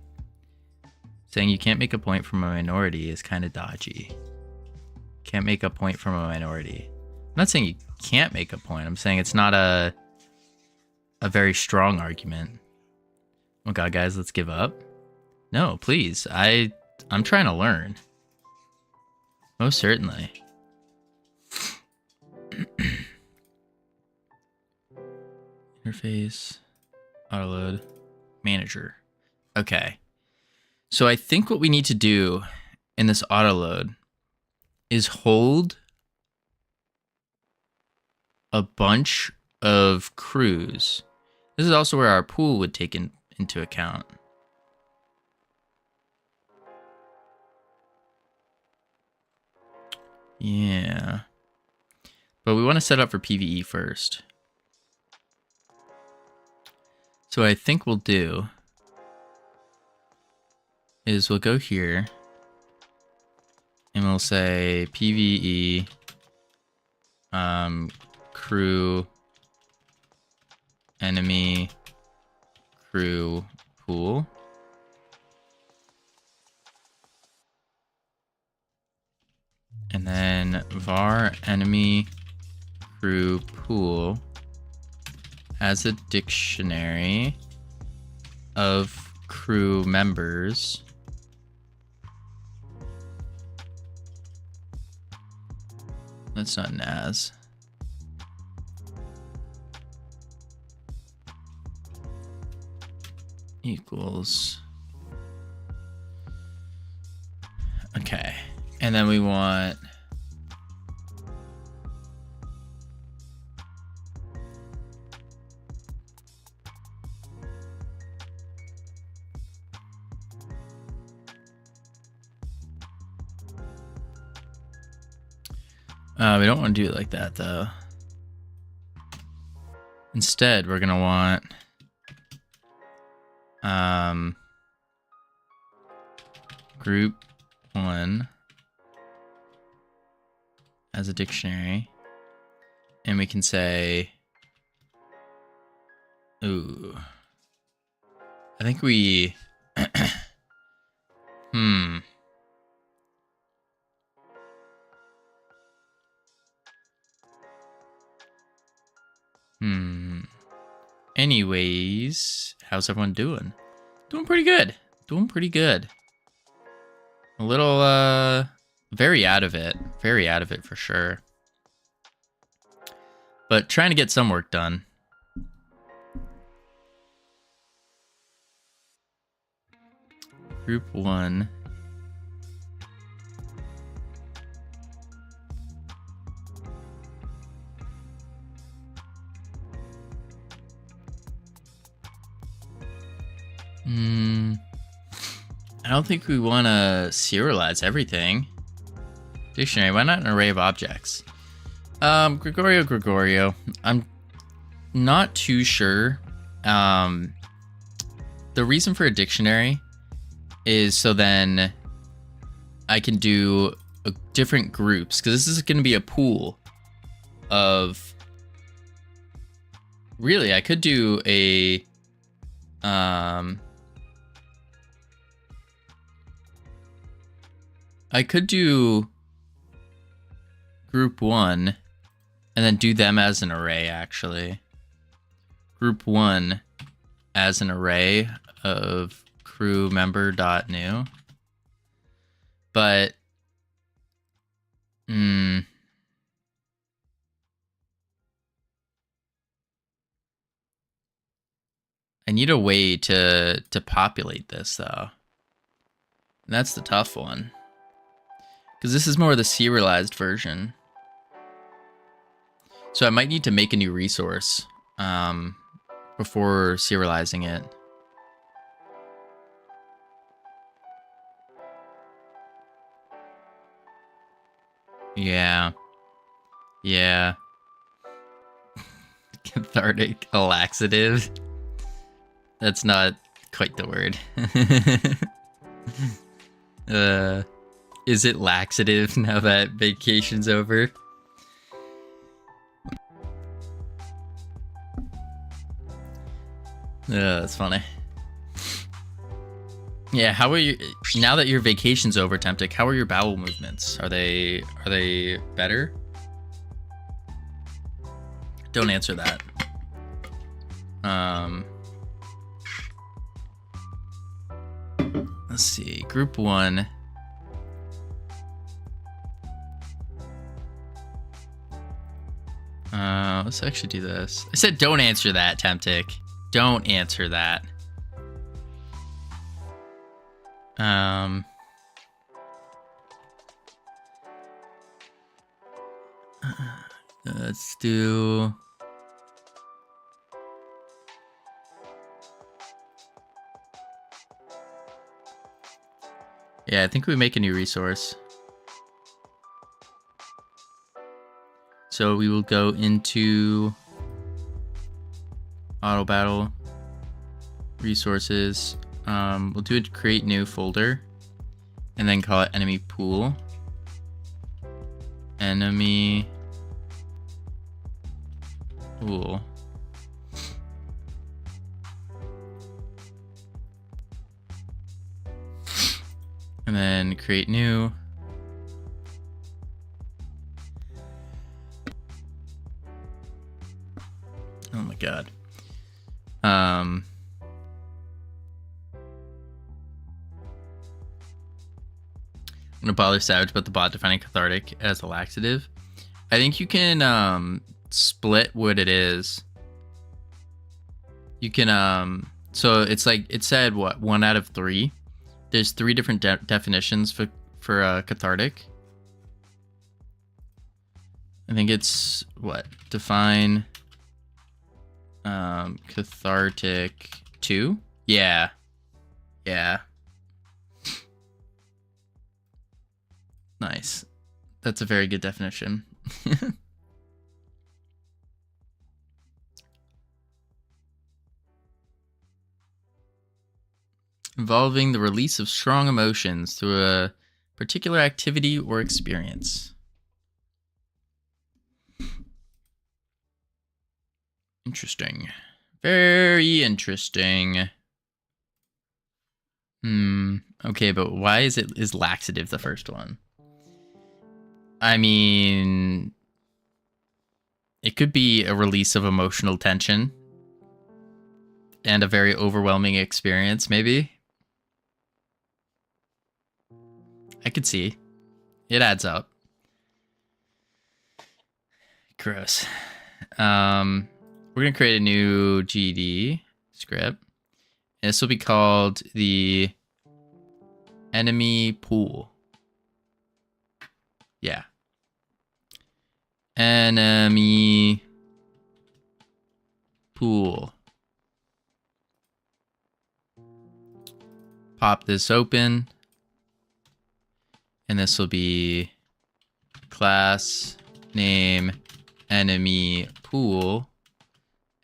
Saying you can't make a point from a minority is kind of dodgy. Can't make a point from a minority. I'm not saying you can't make a point. I'm saying it's not a very strong argument. Oh god, guys, let's give up. No, please. I'm trying to learn. Most certainly. Interface, autoload, manager. Okay. So I think what we need to do in this autoload is hold a bunch of crews. This is also where our pool would take into account. Yeah. But we want to set up for PvE first. So what I think we'll do is we'll go here and we'll say PvE crew enemy crew pool. And then var enemy crew pool has a dictionary of crew members. That's not an as. Equals. Okay. And then we want we don't want to do it like that though. Instead, we're gonna want group 1 as a dictionary, and we can say, ooh, I think we Anyways, how's everyone doing? Doing pretty good. Doing pretty good. A little, very out of it. Very out of it for sure. But trying to get some work done. Group 1. I don't think we want to serialize everything. Dictionary, why not an array of objects? Gregorio. I'm not too sure. The reason for a dictionary is so then I can do different groups, because this is going to be a pool of... Really, I could do a... I could do group 1 and then do them as an array, actually. Group 1 as an array of crew member.new. But I need a way to populate this though. And that's the tough one. Because this is more of the serialized version. So I might need to make a new resource before serializing it. Yeah. Yeah. Cathartic, a laxative. That's not quite the word. Is it laxative now that vacation's over? That's funny. Yeah, how are you now that your vacation's over, Temptic? How are your bowel movements? Are they better? Don't answer that. Let's see. Group 1. Let's actually do this. I said don't answer that, Temptic. Don't answer that. Let's do... Yeah, I think we make a new resource. So we will go into auto battle resources. We'll do a create new folder and then call it enemy pool. Enemy pool. And then create new. Oh my god. I'm gonna bother Savage about the bot defining cathartic as a laxative. I think you can split what it is. You can so it's like it said what 1 out of 3. There's 3 different definitions for cathartic. I think it's what define cathartic 2. Yeah. Nice. That's a very good definition. Involving the release of strong emotions through a particular activity or experience. Interesting. Very interesting. Okay, but why is laxative the first one? I mean, it could be a release of emotional tension and a very overwhelming experience, maybe. I could see. It adds up. Gross. We're going to create a new GD script. And this will be called the enemy pool. Yeah. Enemy pool. Pop this open. And this will be class name enemy pool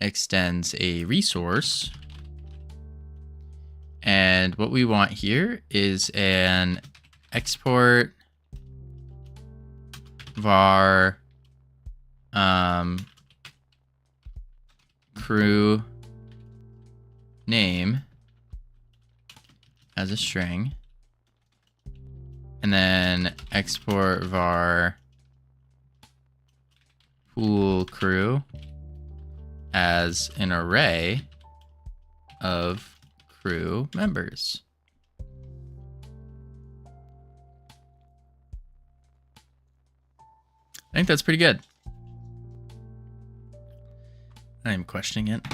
extends a resource. And what we want here is an export var crew name as a string. And then export var pool crew as an array of crew members. I think that's pretty good. I'm questioning it.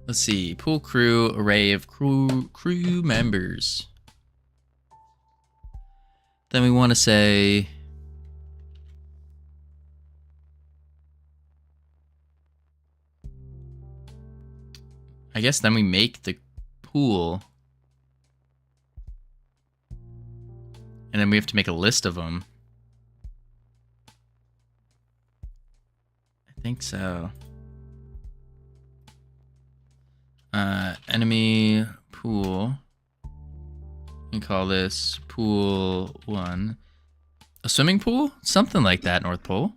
Let's see. Pool crew, array of crew members. Then we want to say I guess then we make the pool And then we have to make a list of them. I think so. Enemy pool. We call this pool 1. A swimming pool? Something like that, North Pole.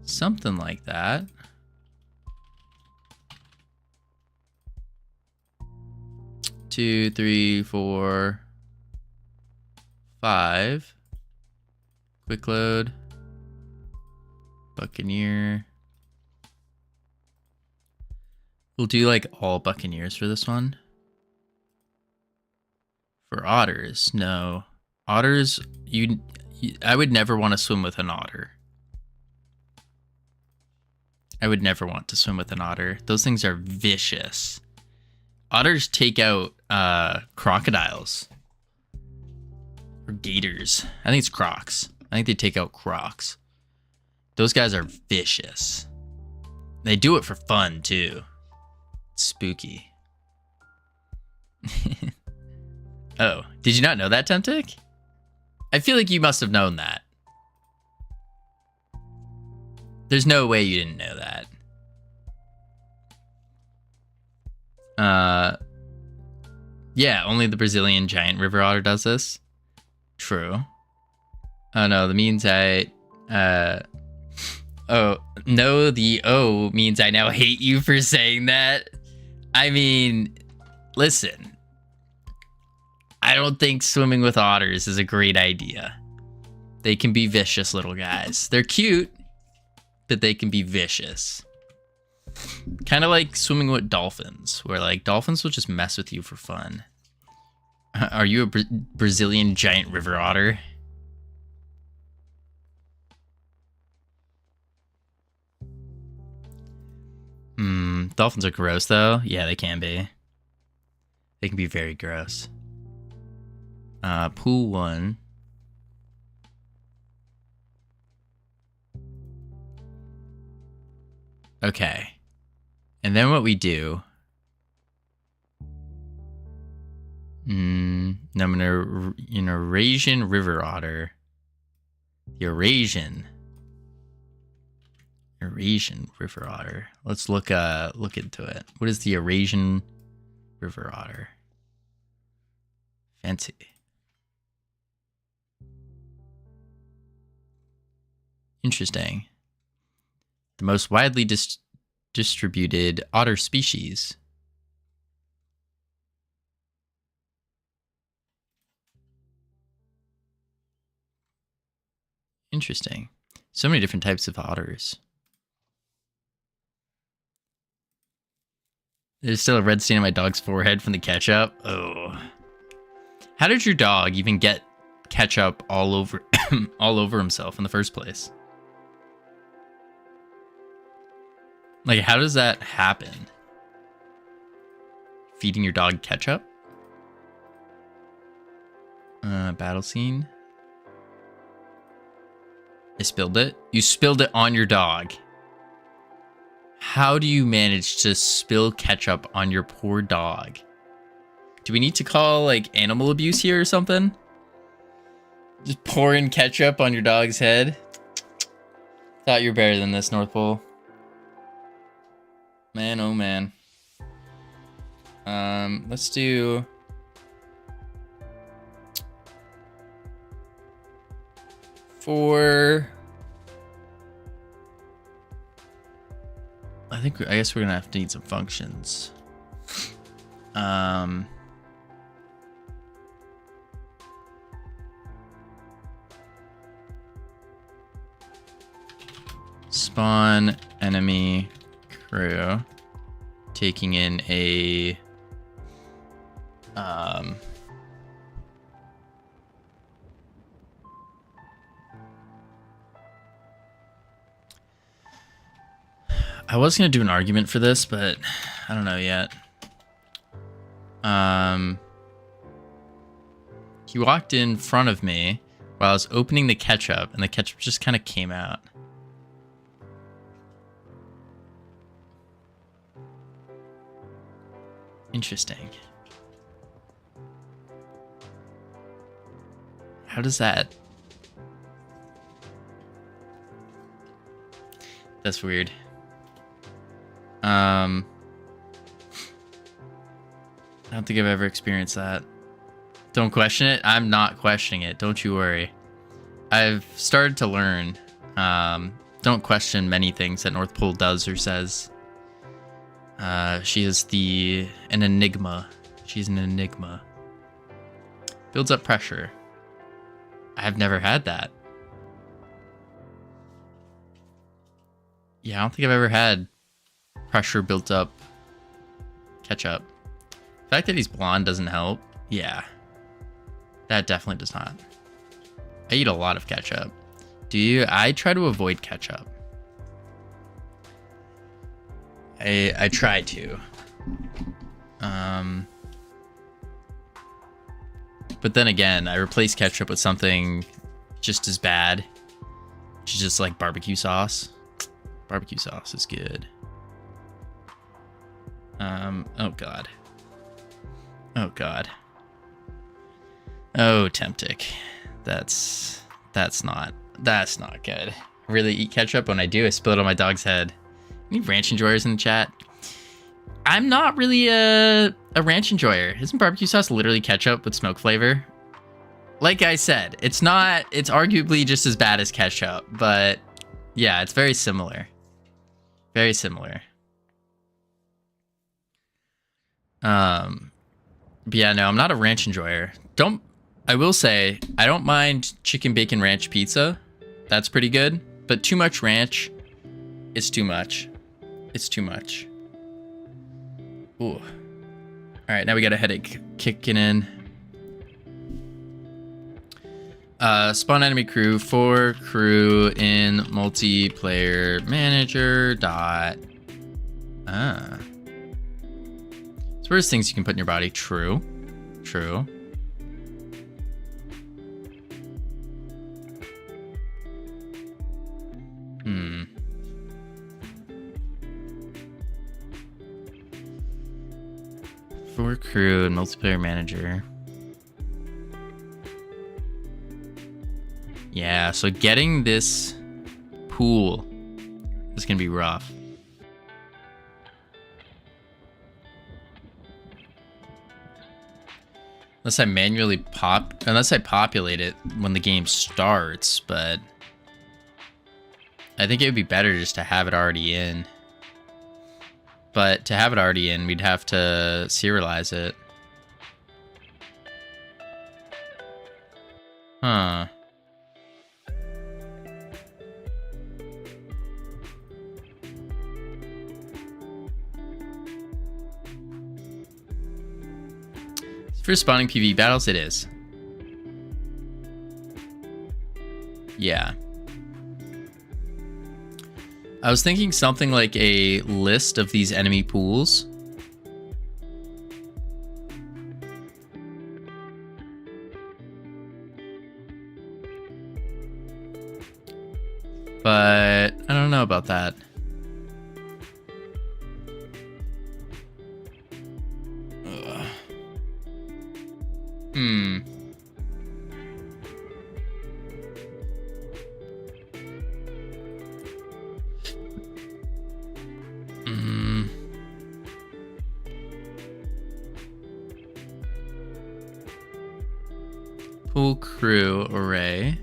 Something like that. Two, three, 4, 5. Quick load. Buccaneer. We'll do like all Buccaneers for this one. For otters, no. Otters, I would never want to swim with an otter. I would never want to swim with an otter. Those things are vicious. Otters take out crocodiles. Or gators. I think it's crocs. I think they take out crocs. Those guys are vicious. They do it for fun, too. It's spooky. Oh, did you not know that, Temtic? I feel like you must have known that. There's no way you didn't know that. Yeah, only the Brazilian giant river otter does this. True. Oh no, the means oh, no, the O means I now hate you for saying that. I mean, listen. I don't think swimming with otters is a great idea. They can be vicious little guys. They're cute, but they can be vicious. Kind of like swimming with dolphins, where like dolphins will just mess with you for fun. Are you a Brazilian giant river otter? Dolphins are gross though. Yeah, they can be. They can be very gross. Pool 1. Okay. And then what we do... I'm gonna... Eurasian river otter. The Eurasian river otter. Let's look into it. What is the Eurasian river otter? Fancy. Interesting. The most widely distributed otter species. Interesting. So many different types of otters. There's still a red stain on my dog's forehead from the ketchup. Oh. How did your dog even get ketchup all over all over himself in the first place? Like, how does that happen? Feeding your dog ketchup? Battle scene. I spilled it. You spilled it on your dog. How do you manage to spill ketchup on your poor dog? Do we need to call, like, animal abuse here or something? Just pouring ketchup on your dog's head? Thought you were better than this, North Pole. Man, oh man. Let's do... I guess we're gonna have to need some functions. Spawn enemy crew taking in a I was gonna do an argument for this, but I don't know yet. He walked in front of me while I was opening the ketchup, and the ketchup just kind of came out. Interesting. How does that? That's weird. I don't think I've ever experienced that. Don't question it. I'm not questioning it. Don't you worry. I've started to learn. Don't question many things that North Pole does or says. She is an enigma. She's an enigma. Builds up pressure. I've never had that. Yeah, I don't think I've ever had pressure built up ketchup. The fact that he's blonde doesn't help. Yeah. That definitely does not. I eat a lot of ketchup. Do you? I try to avoid ketchup. I try to. But then again, I replace ketchup with something just as bad, which is just like barbecue sauce. Barbecue sauce is good. Oh god. Oh god. Oh, Temptic. That's not good. I really eat ketchup. When I do, I spill it on my dog's head. Any ranch enjoyers in the chat? I'm not really a ranch enjoyer. Isn't barbecue sauce literally ketchup with smoke flavor? Like I said, it's arguably just as bad as ketchup, but yeah, it's very similar. Very similar. But yeah, no, I'm not a ranch enjoyer. I will say, I don't mind chicken bacon ranch pizza. That's pretty good. But too much ranch is too much. It's too much. Ooh. All right, now we got a headache kicking in. Spawn enemy crew for crew in multiplayer manager dot. So there's things you can put in your body. True. True. For crew and multiplayer manager. Yeah, so getting this pool is gonna be rough. Unless I populate it when the game starts, but I think it would be better just to have it already in. But to have it already in, we'd have to serialize it. Huh. For spawning PvE battles, it is. Yeah. I was thinking something like a list of these enemy pools. But I don't know about that. Pool crew array.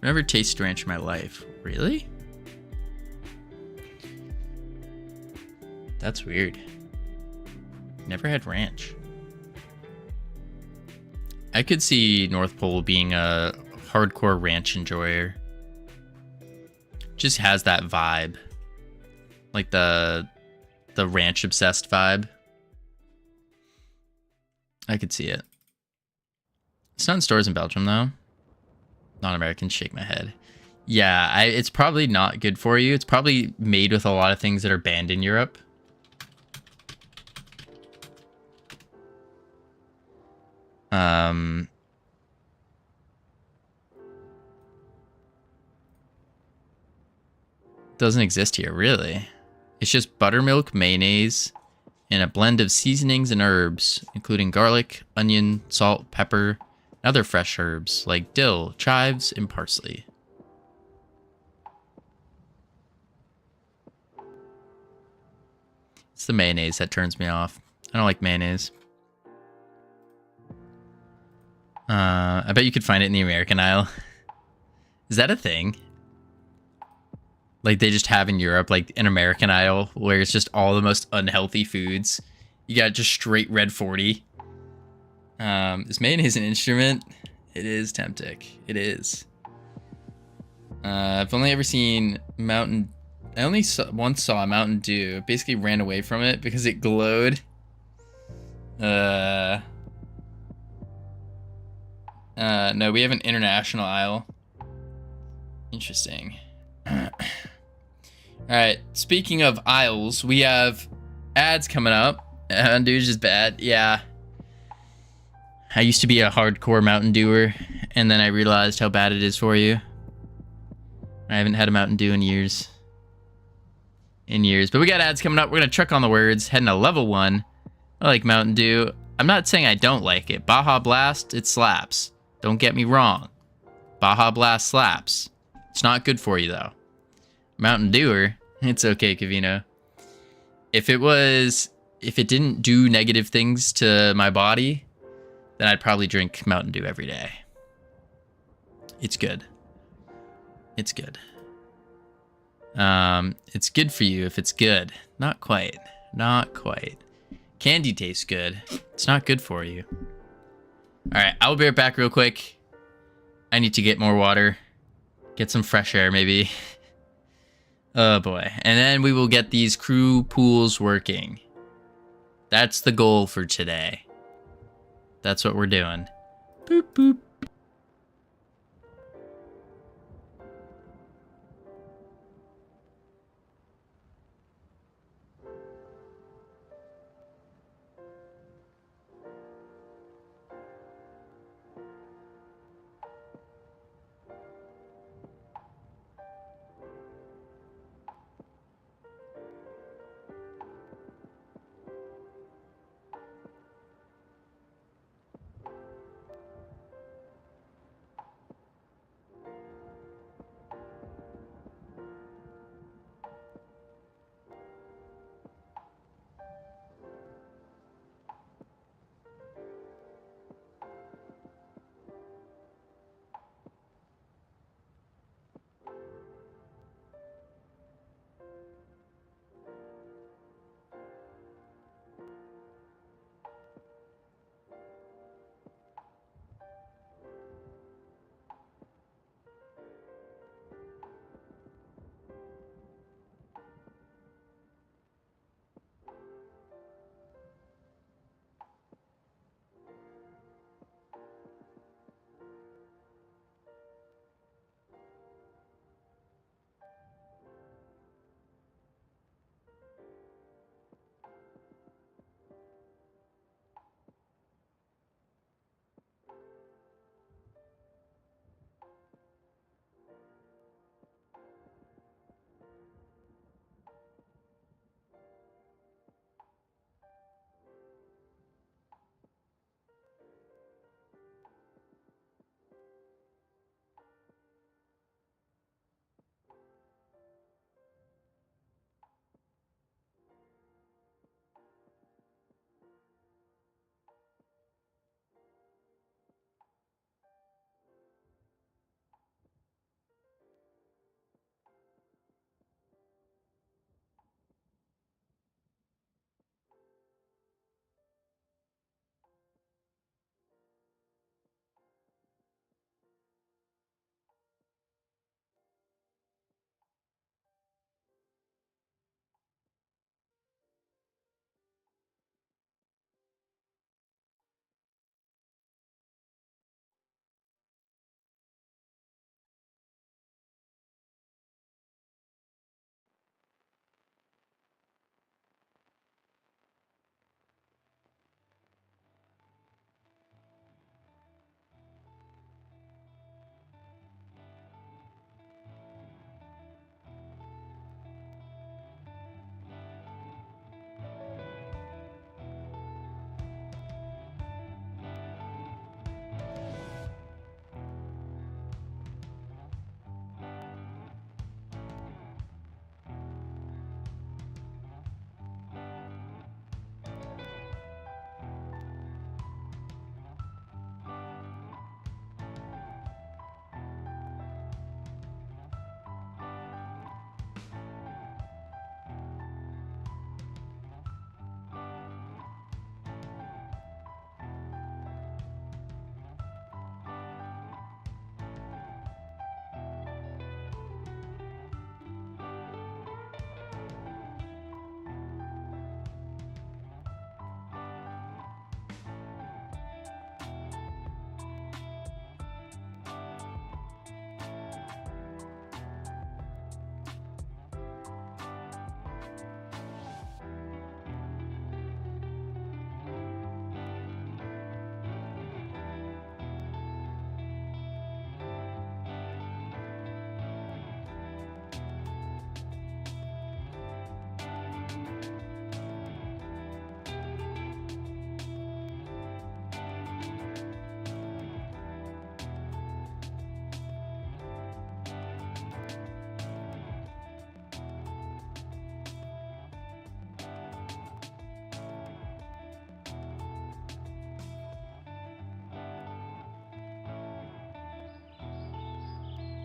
Never tasted ranch in my life. Really? That's weird. Never had ranch. I could see North Pole being a hardcore ranch enjoyer. Just has that vibe. Like the ranch obsessed vibe. I could see it. It's not in stores in Belgium though. Non-Americans shake my head. Yeah, it's probably not good for you. It's probably made with a lot of things that are banned in Europe. Doesn't exist here, really. It's just buttermilk, mayonnaise, and a blend of seasonings and herbs, including garlic, onion, salt, pepper, and other fresh herbs like dill, chives, and parsley. It's the mayonnaise that turns me off. I don't like mayonnaise. I bet you could find it in the American aisle. Is that a thing? Like they just have in Europe, like an American aisle where it's just all the most unhealthy foods. You got just straight red 40. Is mayonnaise an instrument? It is, Temptic. It is. I've only ever seen I only once saw a Mountain Dew. Basically ran away from it because it glowed. No, we have an international aisle. Interesting. Alright, speaking of aisles, we have ads coming up. Mountain Dew is just bad. Yeah. I used to be a hardcore Mountain Dewer, and then I realized how bad it is for you. I haven't had a Mountain Dew in years. But we got ads coming up. We're going to truck on the words, heading to level 1. I like Mountain Dew. I'm not saying I don't like it. Baja Blast, it slaps. Don't get me wrong. Baja Blast slaps. It's not good for you, though. Mountain Dewer, it's okay, Covino. If it didn't do negative things to my body, then I'd probably drink Mountain Dew every day. It's good. It's good. It's good for you if it's good. Not quite. Not quite. Candy tastes good. It's not good for you. Alright, I'll be right back real quick. I need to get more water. Get some fresh air, maybe. Oh boy. And then we will get these crew pools working. That's the goal for today. That's what we're doing. Boop, boop.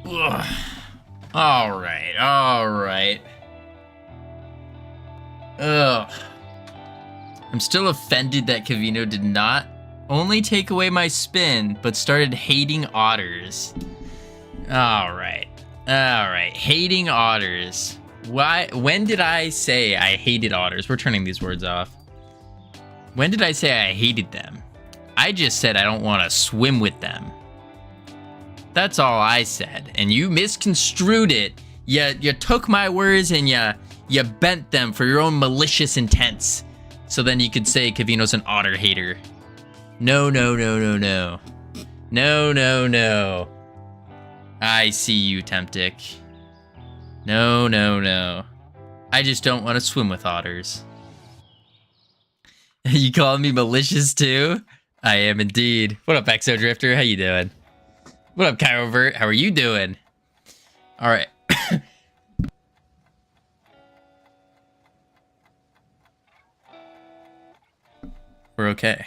Ugh. All right, all right. Ugh. I'm still offended that Covino did not only take away my spin, but started hating otters. All right, hating otters. Why? When did I say I hated otters? We're turning these words off. When did I say I hated them? I just said I don't want to swim with them. That's all I said, and you misconstrued it. You took my words and you bent them for your own malicious intents. So then you could say Covino's an otter hater. No. No. I see you, Temptic. No. I just don't want to swim with otters. You calling me malicious too? I am indeed. What up, Exo Drifter? How you doing? What up, Kyrovert? How are you doing? All right. We're okay.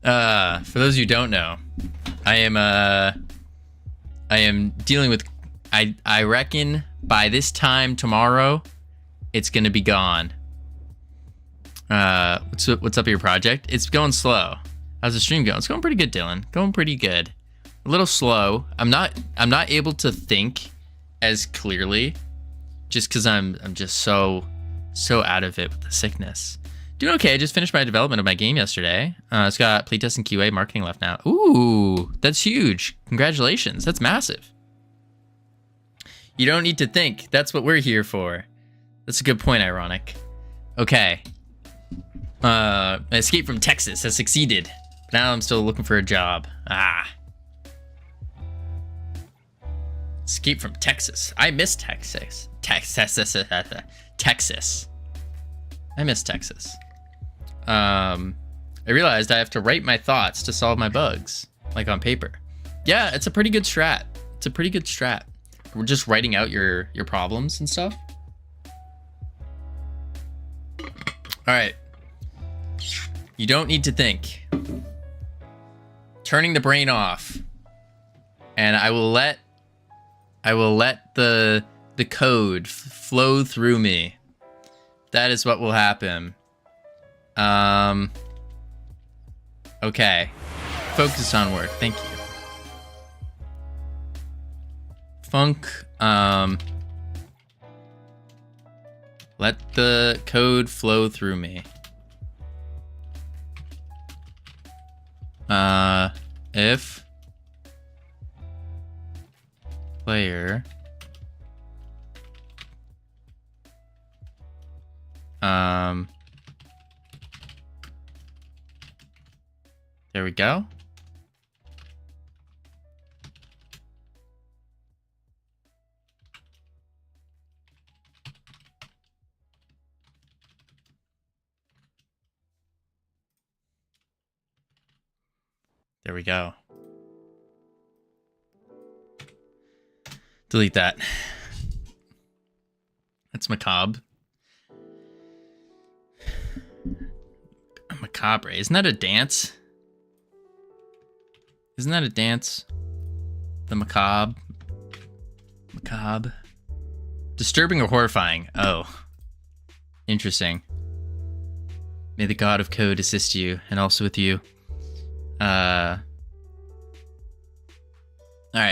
For those of you who don't know, I am dealing with, I reckon by this time tomorrow, it's gonna be gone. What's up with your project? It's going slow. How's the stream going? It's going pretty good, Dylan. Going pretty good. A little slow. I'm not able to think as clearly, just because I'm just so out of it with the sickness. Doing okay. I just finished my development of my game yesterday. It's got playtest and QA marketing left now. Ooh, that's huge. Congratulations. That's massive. You don't need to think. That's what we're here for. That's a good point, Ironic. Okay. Escape from Texas has succeeded. But now I'm still looking for a job. Escape from Texas. I miss Texas. Texas. I miss Texas. I realized I have to write my thoughts to solve my bugs, like on paper. Yeah, it's a pretty good strat. We're just writing out your problems and stuff. All right. You don't need to think. Turning the brain off. And I will let the code flow through me. That is what will happen. Okay. Focus on work. Thank you. Funk. Let the code flow through me. If player there we go. There we go. Delete that. That's macabre. Macabre. Isn't that a dance? Isn't that a dance? The macabre. Macabre. Disturbing or horrifying? Oh. Interesting. May the god of code assist you, and also with you. Alright,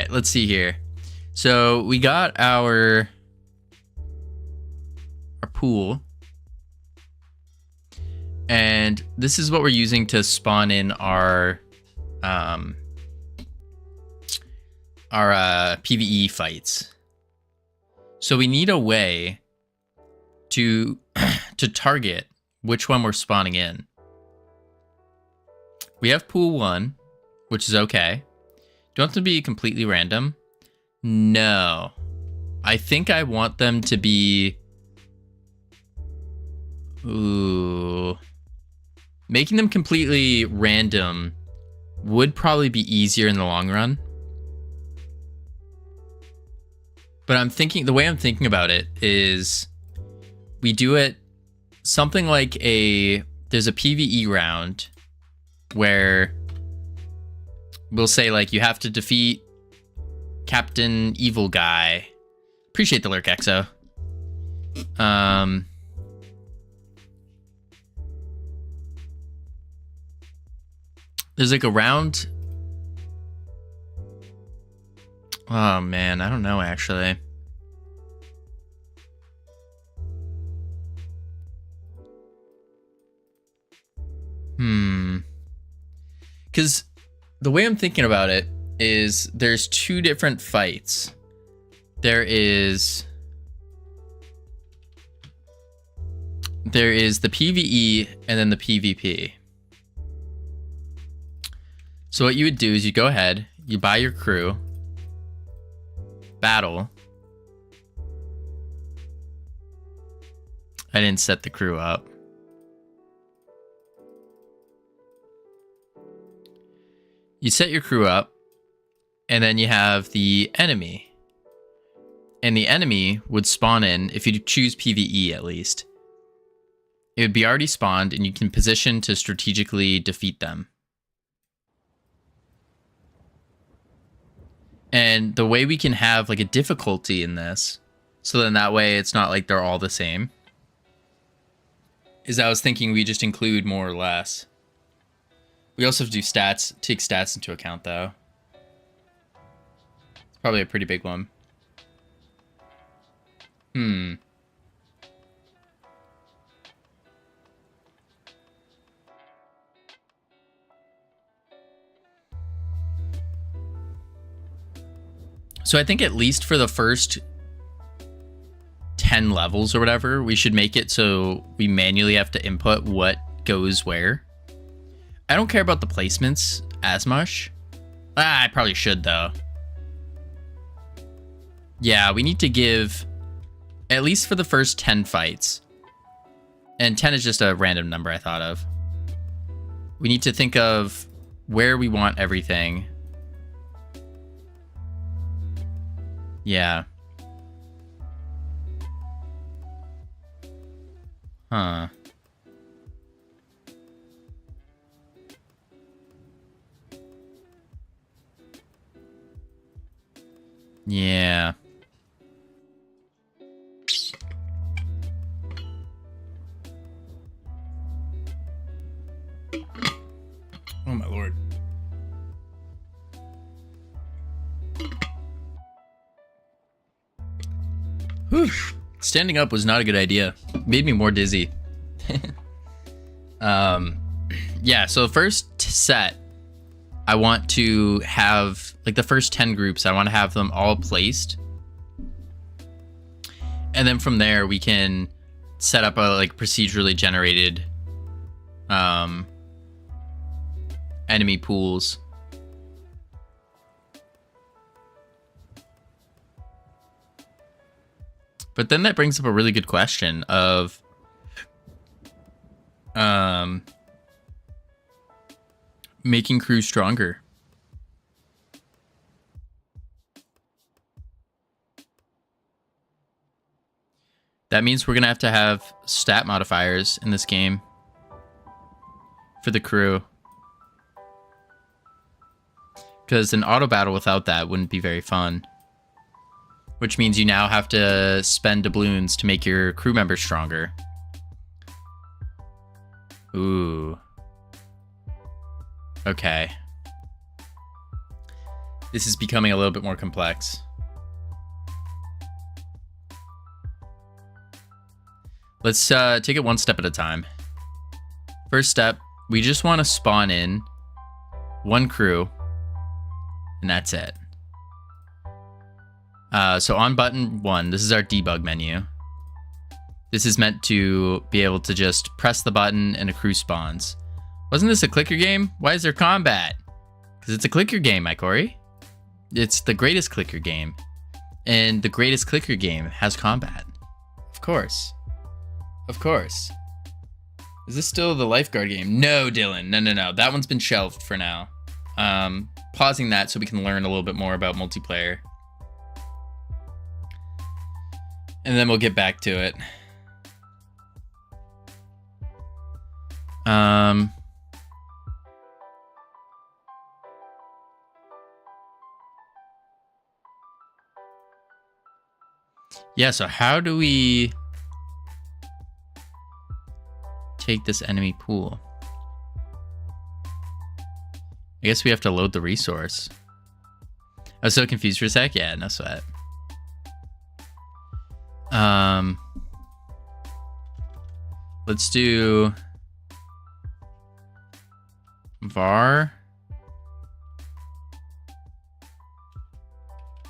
let's see here. So we got our pool. And this is what we're using to spawn in our PvE fights. So we need a way to target which one we're spawning in. We have pool 1, which is okay. Don't have to be completely random. No. I think I want them to be... Ooh. Making them completely random would probably be easier in the long run. But I'm thinking, the way I'm thinking about it is we do it something like there's a PvE round where we'll say like you have to defeat Captain Evil Guy. Appreciate the lurk, Exo. There's like a round. Oh man, I don't know actually. Because the way I'm thinking about it is there's two different fights. There is the PvE and then the PvP. So what you would do is you go ahead, you buy your crew, battle. I didn't set the crew up. You set your crew up, and then you have the enemy. And the enemy would spawn in, if you choose PvE at least. It would be already spawned, and you can position to strategically defeat them. And the way we can have like a difficulty in this, so then that way it's not like they're all the same, is I was thinking we just include more or less. We also have to do stats, take stats into account though. It's probably a pretty big one. So I think at least for the first 10 levels or whatever, we should make it so we manually have to input what goes where. I don't care about the placements as much. I probably should though. Yeah, we need to give, at least for the first 10 fights. And 10 is just a random number I thought of. We need to think of where we want everything. Yeah. Huh. Yeah. Oh my lord. Whew. Standing up was not a good idea. Made me more dizzy. Yeah, so first set, I want to have, like the first 10 groups, I want to have them all placed. And then from there, we can set up a like procedurally generated enemy pools. But then that brings up a really good question of making crews stronger. That means we're gonna have stat modifiers in this game for the crew. Because an auto battle without that wouldn't be very fun. Which means you now have to spend doubloons to make your crew members stronger. Ooh. Okay. This is becoming a little bit more complex. Let's take it one step at a time. First step, we just want to spawn in one crew, and that's it. So on button 1, this is our debug menu. This is meant to be able to just press the button and a crew spawns. Wasn't this a clicker game? Why is there combat? Because it's a clicker game, my Corey. It's the greatest clicker game. And the greatest clicker game has combat. Of course. Of course. Is this still the lifeguard game? No, Dylan. No. That one's been shelved for now. Pausing that so we can learn a little bit more about multiplayer. And then we'll get back to it. Yeah, so how do we take this enemy pool? I guess we have to load the resource. I was so confused for a sec. Yeah, no sweat. Let's do var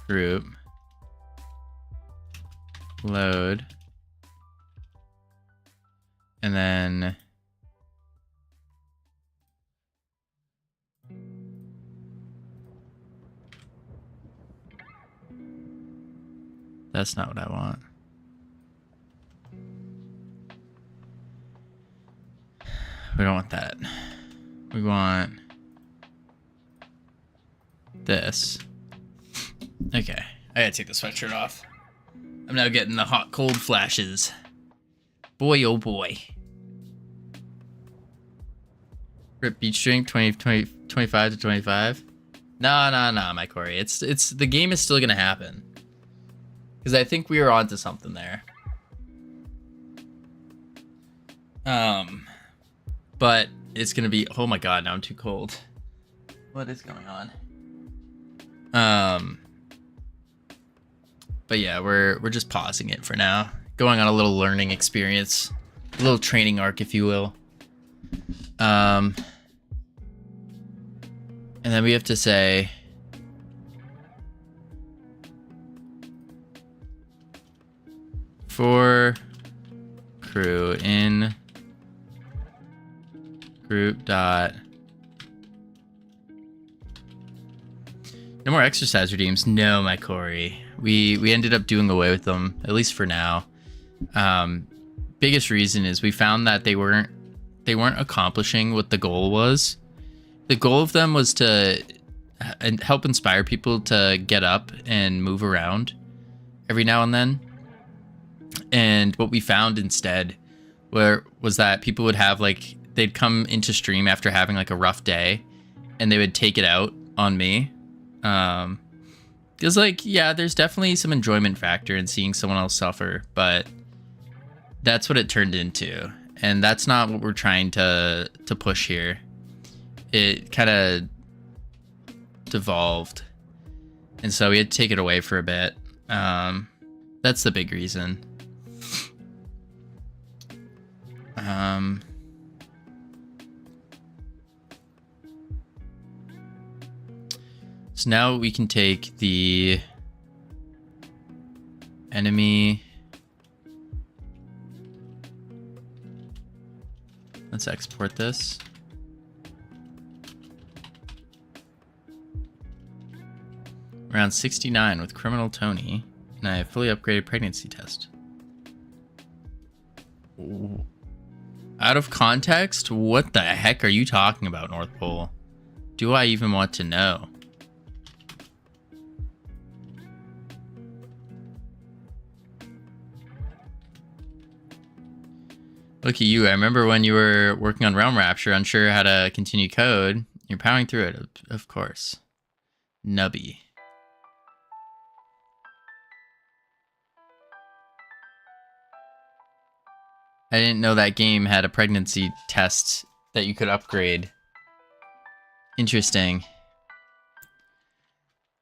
group load, and then that's not what I want. We don't want that. We want this. Okay, I gotta take the sweatshirt off. I'm now getting the hot cold flashes. Boy, oh boy. Rip beach drink 25 to 25. No, my Corey. It's the game is still gonna happen. Because I think we are onto something there. But it's gonna be, oh my god, now I'm too cold. What is going on? But yeah, we're just pausing it for now. Going on a little learning experience. A little training arc, if you will. And then we have to say for crew in group dot. No more exercise redeems. No, my Corey. We ended up doing away with them, at least for now. Biggest reason is we found that they weren't accomplishing what the goal was. The goal of them was to help inspire people to get up and move around every now and then. And what we found instead was that people would have like, they'd come into stream after having like a rough day and they would take it out on me. Because like, yeah, there's definitely some enjoyment factor in seeing someone else suffer, but that's what it turned into. And that's not what we're trying to push here. It kind of devolved. And so we had to take it away for a bit. That's the big reason. So now we can take the enemy. Let's export this. Around 69 with Criminal Tony, and I have fully upgraded pregnancy test. Ooh. Out of context? What the heck are you talking about, North Pole? Do I even want to know? Look at you. I remember when you were working on Realm Rapture, unsure how to continue code. You're powering through it, of course. Nubby. I didn't know that game had a pregnancy test that you could upgrade. Interesting.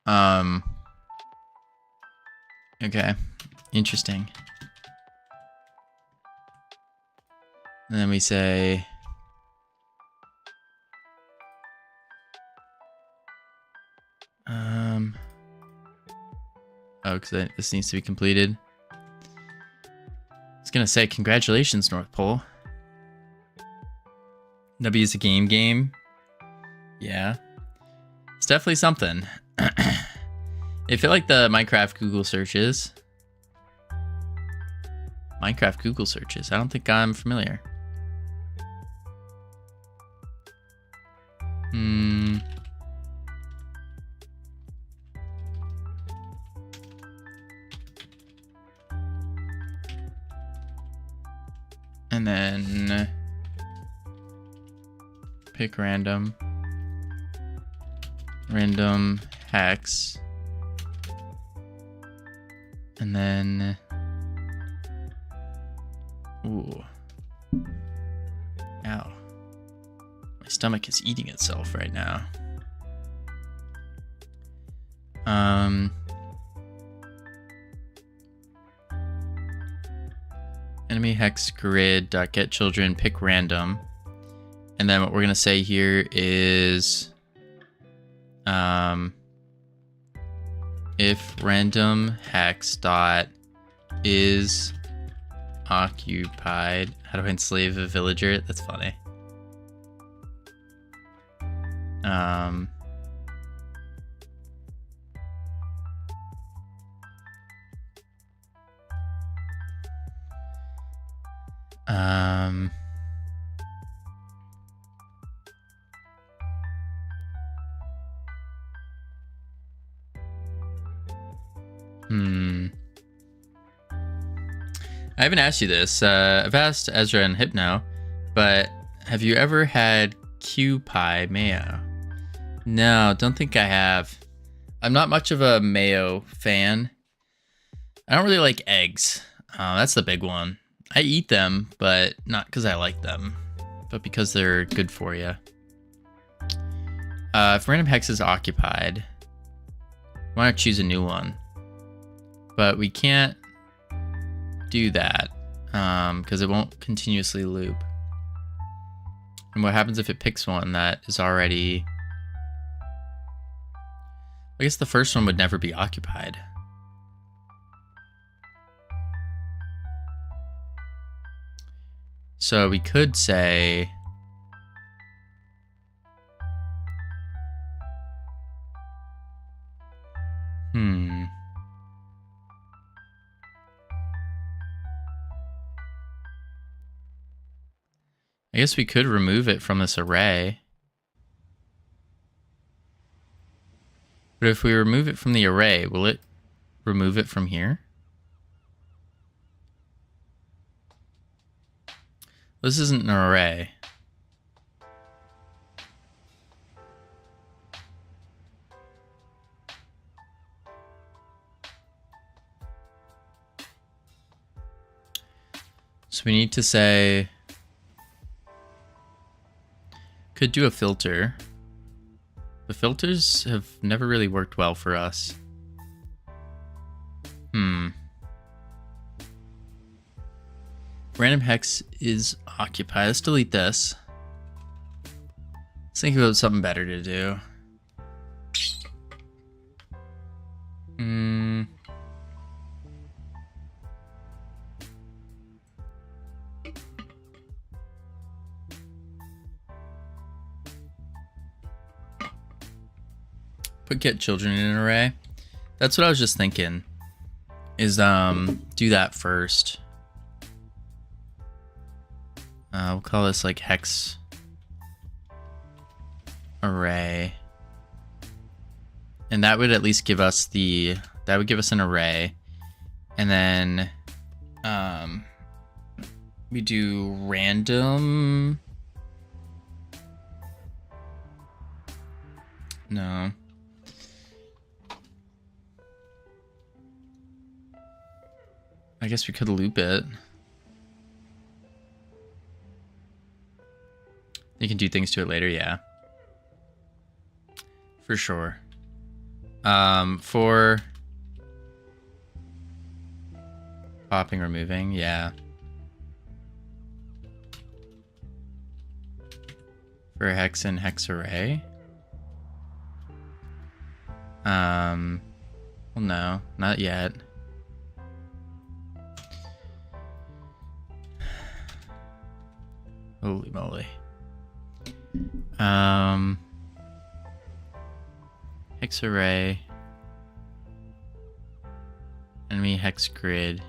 Okay. Interesting. And then we say oh, because this needs to be completed. I was gonna say congratulations, North Pole. Nubby is a game. Yeah. It's definitely something. I feel like the Minecraft Google searches. Minecraft Google searches. I don't think I'm familiar. And then pick random hex, And then, ooh, ow. My stomach is eating itself right now. Enemy hex grid dot get children pick random, and then what we're gonna say here is, if random hex dot is occupied, how do I enslave a villager? That's funny. I haven't asked you this. I've asked Ezra and Hypno, but have you ever had Q-Pie mayo? No, don't think I have. I'm not much of a mayo fan. I don't really like eggs. That's the big one. I eat them, but not because I like them, but because they're good for you. If random hex is occupied, why not choose a new one? But we can't do that because it won't continuously loop. And what happens if it picks one that is already... I guess the first one would never be occupied. So we could say... I guess we could remove it from this array. But if we remove it from the array, will it remove it from here? This isn't an array. So we need to say... Could do a filter. The filters have never really worked well for us. Random hex is occupied. Let's delete this. Let's think about something better to do. Put get children in an array. That's what I was just thinking. Is do that first. We'll call this like hex array. And that would at least give us the, that would give us an array. And then we do random. No. I guess we could loop it. You can do things to it later, yeah. For sure. For popping, removing, yeah. For a hex and hex array. Well, no, not yet. Holy moly. Hex array. Enemy hex grid.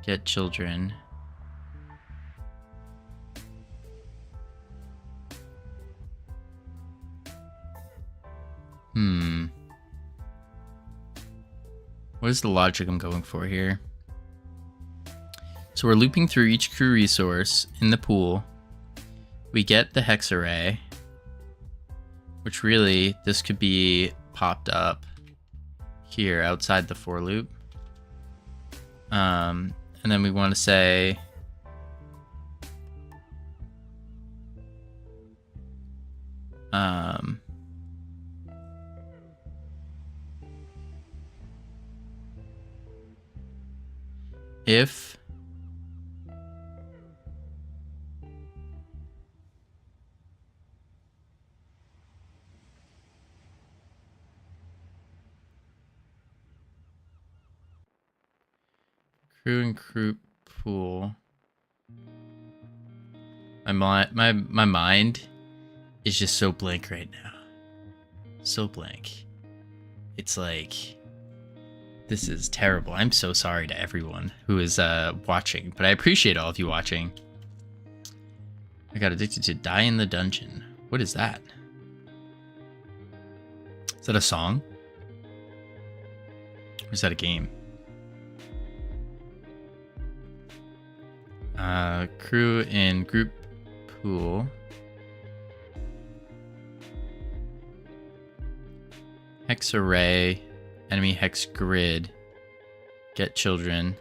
Get children. What is the logic I'm going for here? So we're looping through each crew resource in the pool. We get the hex array, which really, this could be popped up here outside the for loop. And then we want to say if crew and crew pool. My mind is just so blank right now. So blank. It's like, this is terrible. I'm so sorry to everyone who is watching, but I appreciate all of you watching. I got addicted to Die in the Dungeon. What is that? Is that a song? Or is that a game? Crew in group pool. Hex array. Enemy hex grid. Get children.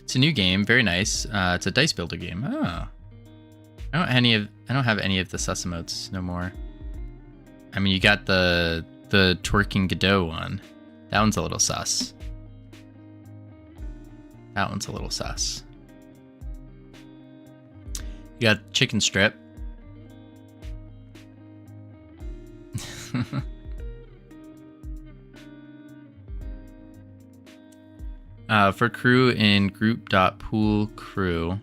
It's a new game. Very nice. It's a dice builder game. Oh. I don't have any of the sus emotes no more. I mean, you got the twerking Godot one. That one's a little sus. That one's a little sus. You got chicken strip. For crew in group.pool crew.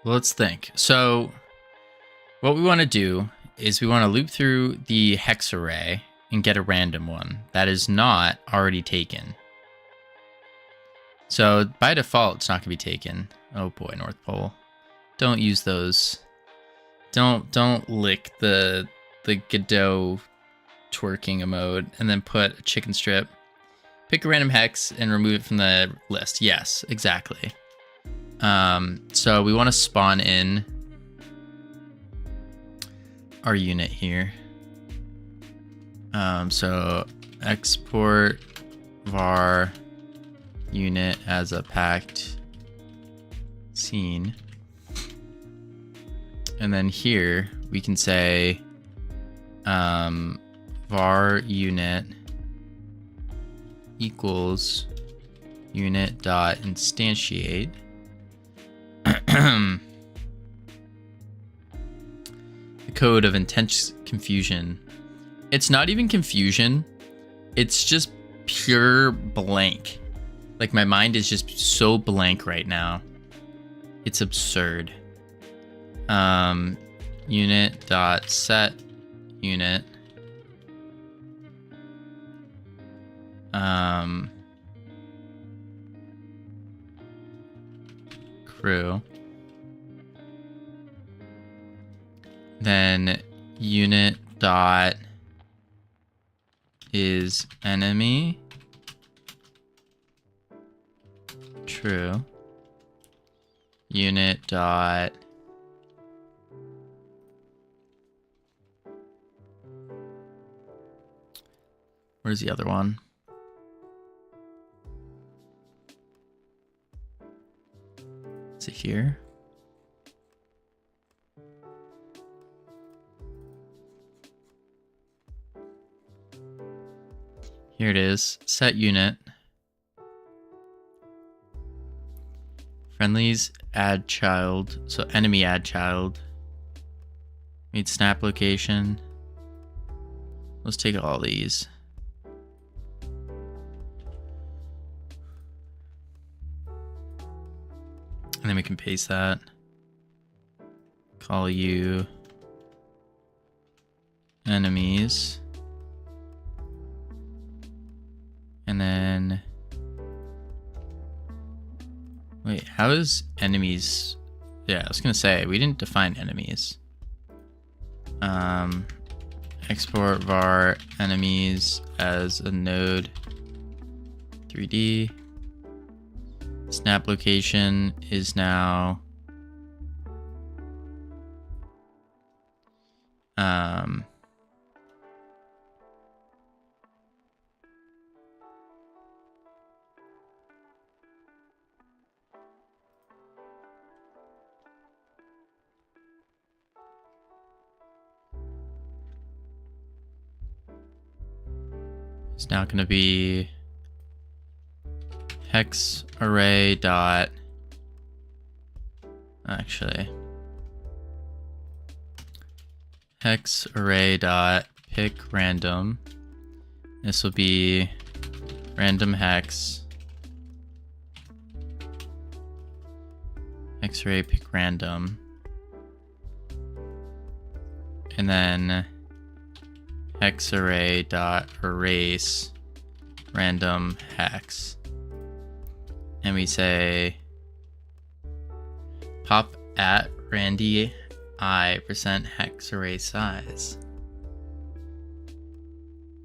Let's think. So what we want to do is we want to loop through the hex array and get a random one that is not already taken. So by default, it's not going to be taken. Oh boy, North Pole. Don't use those. Don't lick the Godot twerking emote and then put a chicken strip. Pick a random hex and remove it from the list. Yes, exactly. So we want to spawn in our unit here. So export var unit as a packed scene. And then here we can say var unit equals unit dot instantiate. The code of intense confusion. It's not even confusion. It's just pure blank. Like my mind is just so blank right now. It's absurd. Unit dot set unit. Crew. Then unit dot is enemy. True. Unit dot where's the other one? Is it here? Here it is. Set unit. Friendlies add child. So enemy add child. Need snap location. Let's take all these. And then we can paste that. Call you enemies. And then Wait, how is enemies? Yeah, I was gonna say we didn't define enemies. Export var enemies as a node 3D. Snap location is now it's now going to be hex array dot actually hex array dot pick random. This will be random hex array pick random, and then hex array dot erase random hex, and we say pop at randy I percent hex array size.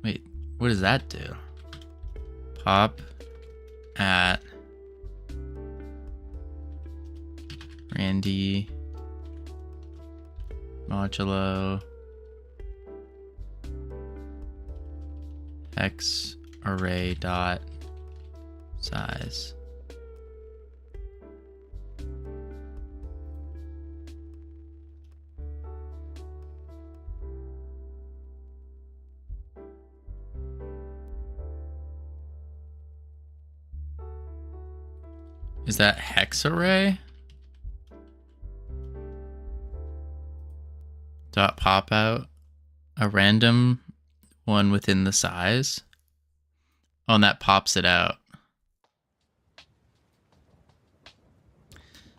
Wait, what does that do? Pop at randy modulo hex array dot size. Is that hex array? Dot pop out a random one within the size. Oh, and that pops it out.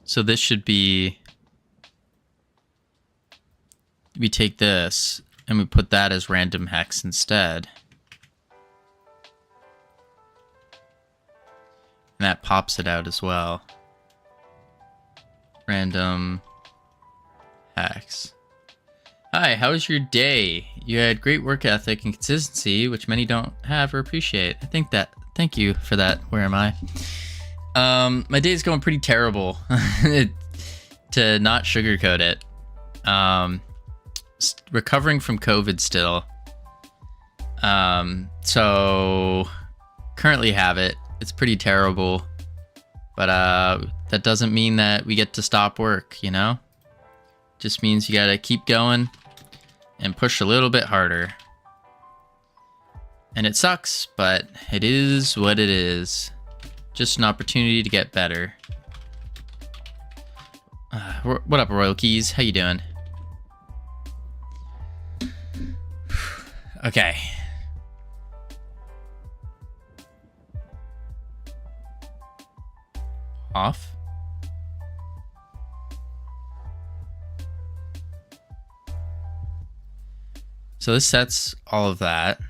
So this should be, we take this and we put that as random hex instead. And that pops it out as well. Random hex. Hi, how was your day? You had great work ethic and consistency, which many don't have or appreciate. Thank you for that. Where am I? My day's going pretty terrible. To not sugarcoat it. Recovering from COVID still. So currently have it. It's pretty terrible. But that doesn't mean that we get to stop work, you know? Just means you gotta keep going and push a little bit harder. And it sucks, but it is what it is. Just an opportunity to get better. What up, Royal Keys? How you doing? Okay. Off. So this sets all of that.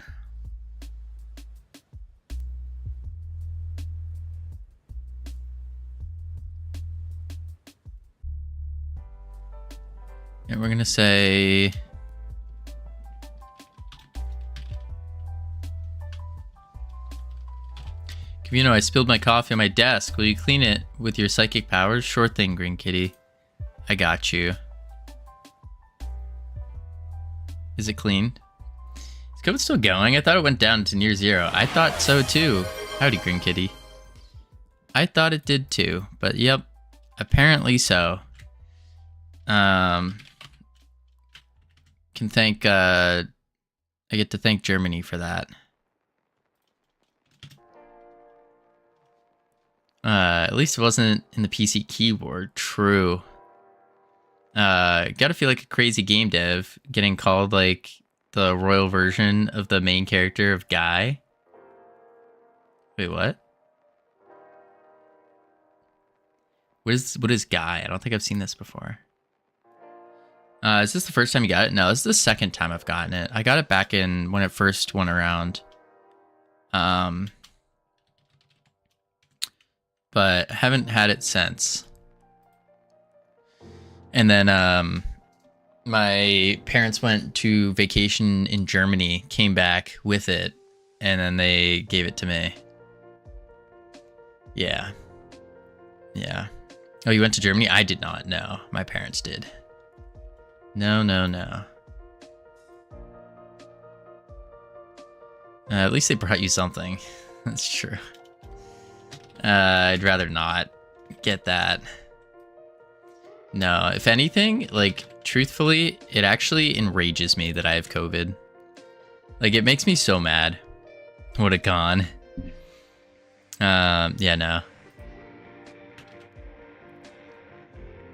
And we're going to say Covino, I spilled my coffee on my desk. Will you clean it with your psychic powers? Sure thing, Green Kitty. I got you. Is it clean? Is COVID still going? I thought it went down to near zero. I thought so too. Howdy, Green Kitty. I thought it did too, but yep, apparently so. Can thank I get to thank Germany for that. At least it wasn't in the PC keyboard. True. Gotta feel like a crazy game dev getting called like the royal version of the main character of Guy. Wait, what? What is Guy? I don't think I've seen this before. Is this the first time you got it? No, this is the second time I've gotten it. I got it back in when it first went around. but haven't had it since. And then my parents went to vacation in Germany, came back with it, and then they gave it to me. Yeah. Yeah. Oh, you went to Germany? I did not. No, my parents did. No. At least they brought you something. That's true. I'd rather not get that. No, if anything, like, truthfully, it actually enrages me that I have COVID. Like, it makes me so mad. What a con. Yeah, no.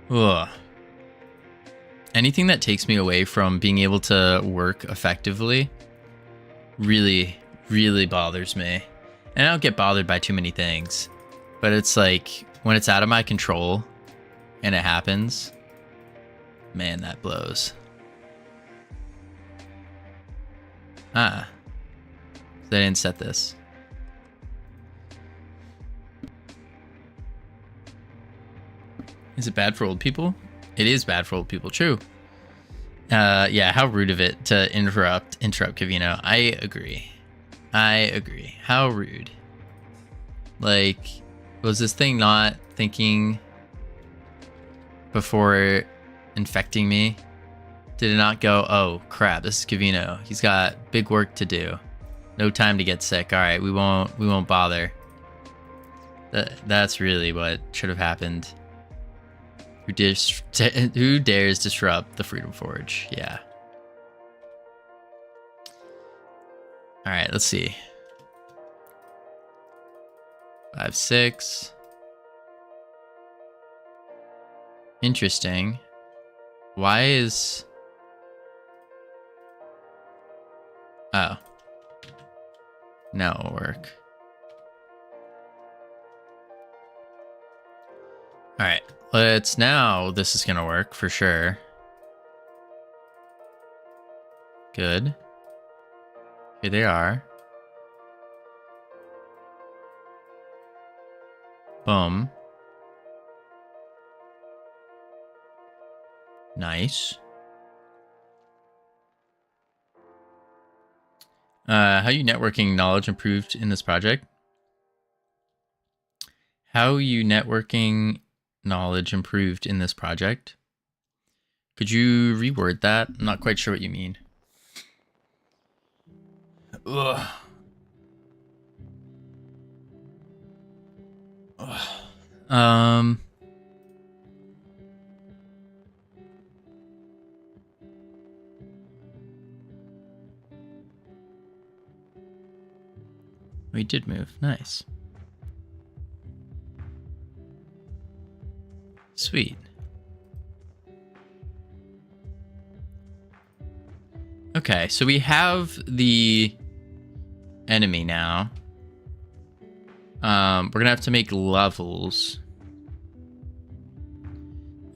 Ugh. Anything that takes me away from being able to work effectively really, really bothers me. And I don't get bothered by too many things. But it's like, when it's out of my control and it happens, man, that blows. Ah. They didn't set this. Is it bad for old people? It is bad for old people, true. Yeah, how rude of it to interrupt Covino. I agree. How rude. Like, was this thing not thinking before infecting me? Did it not go, oh crap, this is Covino. He's got big work to do. No time to get sick. All right, we won't bother. That's really what should have happened. Who dares disrupt the Freedom Forge? Yeah. All right, let's see. 5, 6. Interesting. Why is... Oh. Now it'll work. All right. This is gonna work for sure. Good. Here they are. Boom. Nice. How you networking knowledge improved in this project? How you networking knowledge improved in this project? Could you reword that? I'm not quite sure what you mean. Ugh. Ugh. We did move. Nice. Sweet. Okay, so we have the enemy now. We're gonna have to make levels.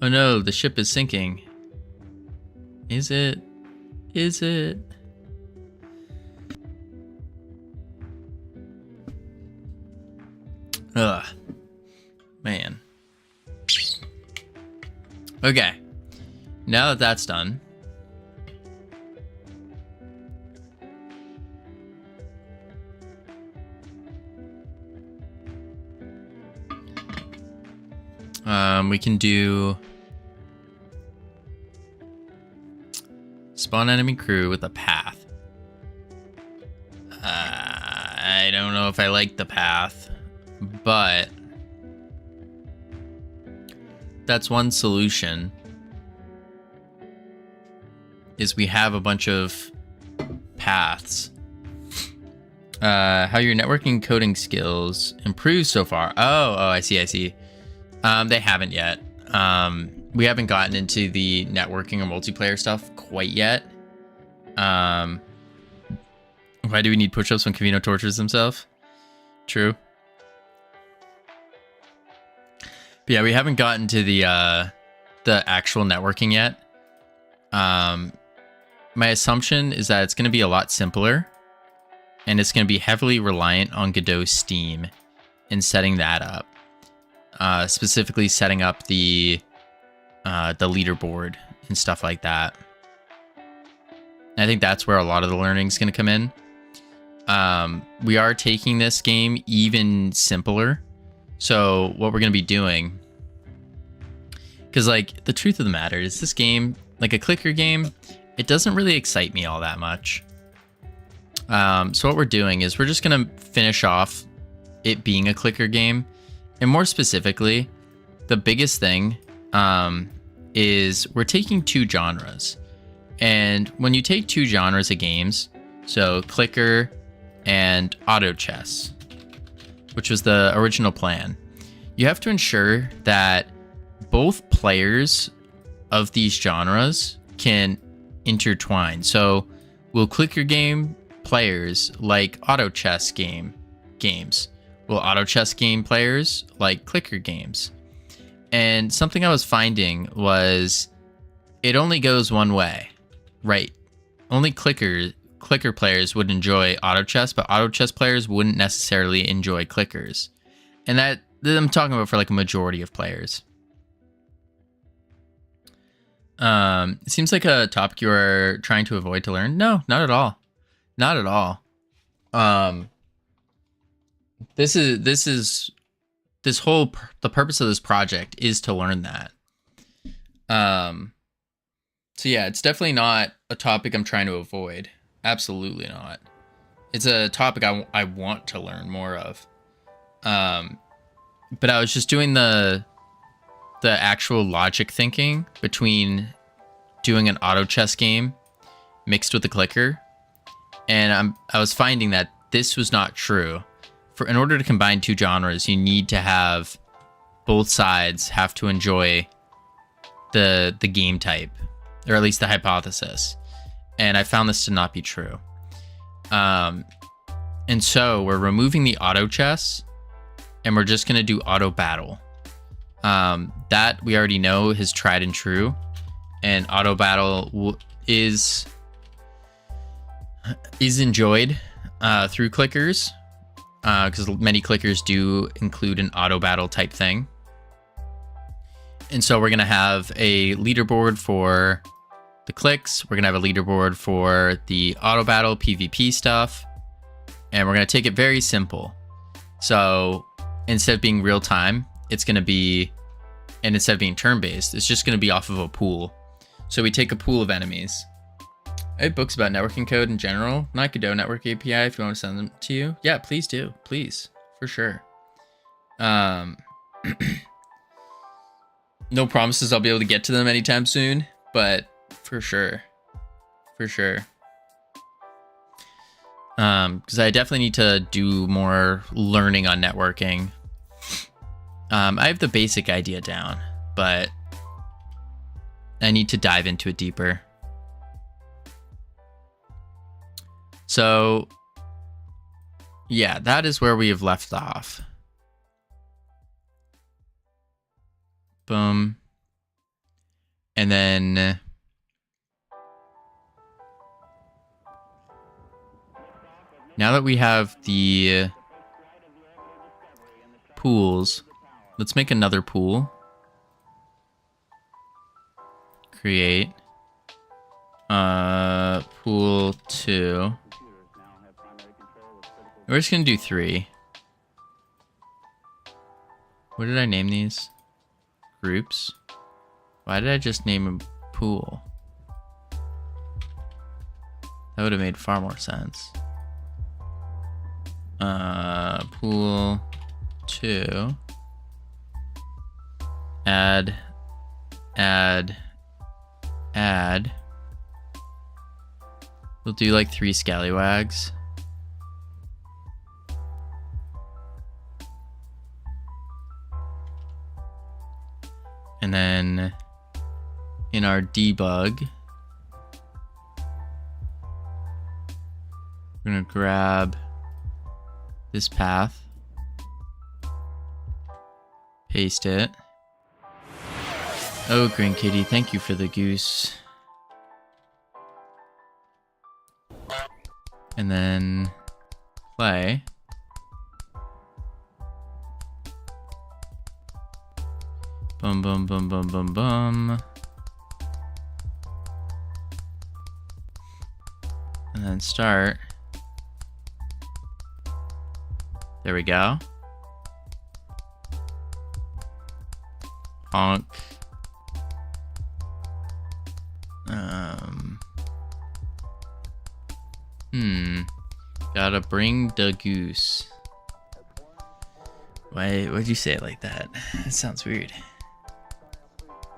Oh no, the ship is sinking. Is it? Is it? Ugh. Man. Okay. Now that that's done. We can do spawn enemy crew with a path. I don't know if I like the path, but that's one solution. Is we have a bunch of paths. How your networking coding skills improved so far. Oh, I see. They haven't yet. We haven't gotten into the networking or multiplayer stuff quite yet. Why do we need push-ups when Covino tortures himself? True. But yeah, we haven't gotten to the actual networking yet. My assumption is that it's going to be a lot simpler, and it's going to be heavily reliant on Godot Steam in setting that up. specifically setting up the leaderboard and stuff like that. I think that's where a lot of the learning is going to come in. We are taking this game even simpler. So what we're going to be doing, because like the truth of the matter is this game, like a clicker game, it doesn't really excite me all that much. So what we're doing is we're just going to finish off it being a clicker game. And more specifically, the biggest thing is we're taking two genres. And when you take two genres of games, so clicker and auto chess, which was the original plan, you have to ensure that both players of these genres can intertwine. So will clicker game players like auto chess games? Will auto chess game players like clicker games? And something I was finding was it only goes one way, right? Only clicker players would enjoy auto chess, but auto chess players wouldn't necessarily enjoy clickers. And that I'm talking about for like a majority of players. It seems like a topic you are trying to avoid to learn. No, not at all. Not at all. The purpose of this project is to learn that. So yeah, it's definitely not a topic I'm trying to avoid. Absolutely not. It's a topic I want to learn more of. But I was just doing the actual logic thinking between doing an auto chess game mixed with a clicker, and I was finding that this was not true. In order to combine two genres, you need to have both sides have to enjoy the game type, or at least the hypothesis. And I found this to not be true. And so we're removing the auto chess, and we're just going to do auto battle. That we already know is tried and true, and auto battle is enjoyed through clickers, because many clickers do include an auto battle type thing. And so we're going to have a leaderboard for the clicks. We're going to have a leaderboard for the auto battle PvP stuff. And we're going to take it very simple. So instead of being real time, it's going to be, and instead of being turn-based, it's just going to be off of a pool. So we take a pool of enemies. I have books about networking code in general, not Godot Network API if you want to send them to you. Yeah, please do. Please. For sure. No promises I'll be able to get to them anytime soon, but for sure. For sure. Because I definitely need to do more learning on networking. I have the basic idea down, but I need to dive into it deeper. So, yeah, that is where we have left off. Boom. And then now that we have the pools, let's make another pool. Create pool 2. We're just gonna do 3. What did I name these? Groups? Why did I just name a pool? That would have made far more sense. Pool 2. Add. We'll do like 3 scallywags. And then in our debug, we're going to grab this path, paste it. Oh, Green Kitty, thank you for the goose. And then play. Boom, boom, boom, boom, boom, boom. And then start. There we go. Honk. Gotta bring the goose. Why would you say it like that? It sounds weird.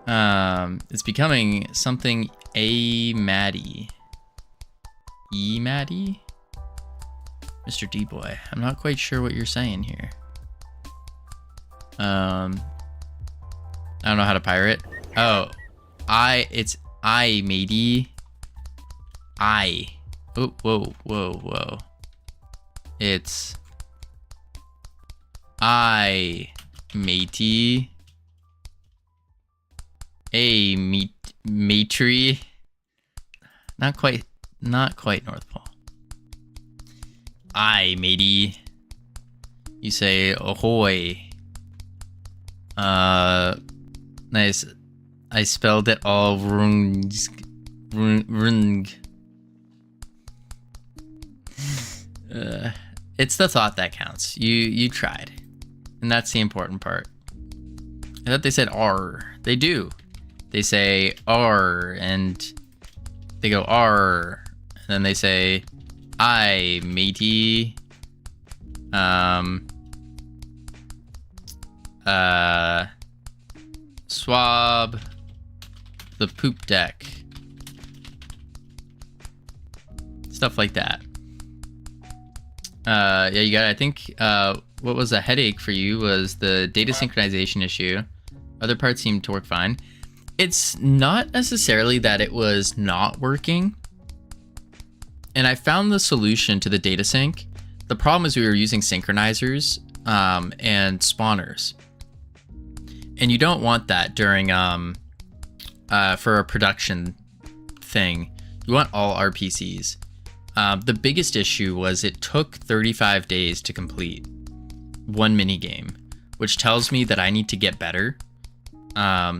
It's becoming something Maddie. Maddie? Mr. D-Boy. I'm not quite sure what you're saying here. I don't know how to pirate. Oh, it's matey. Oh, whoa. It's matey. Matry. Not quite North Pole. Matey. You say ahoy. Nice. I spelled it all wrong. It's the thought that counts. You tried, and that's the important part. I thought they said R. They do. They say R, and they go R, and then they say matey. Swab the poop deck. Stuff like that. Yeah, you got it. I think what was a headache for you was the data synchronization issue. Other parts seemed to work fine. It's not necessarily that it was not working. And I found the solution to the data sync. The problem is we were using synchronizers and spawners. And you don't want that during for a production thing. You want all RPCs. The biggest issue was it took 35 days to complete one mini game, which tells me that I need to get better.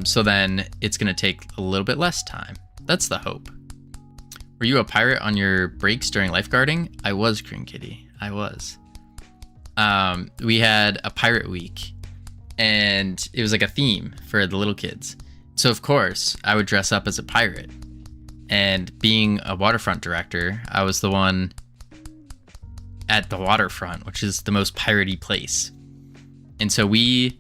So then it's going to take a little bit less time. That's the hope. Were you a pirate on your breaks during lifeguarding? I was, Green Kitty. I was. We had a pirate week, and it was like a theme for the little kids. So of course I would dress up as a pirate. And being a waterfront director, I was the one at the waterfront, which is the most piratey place. And so we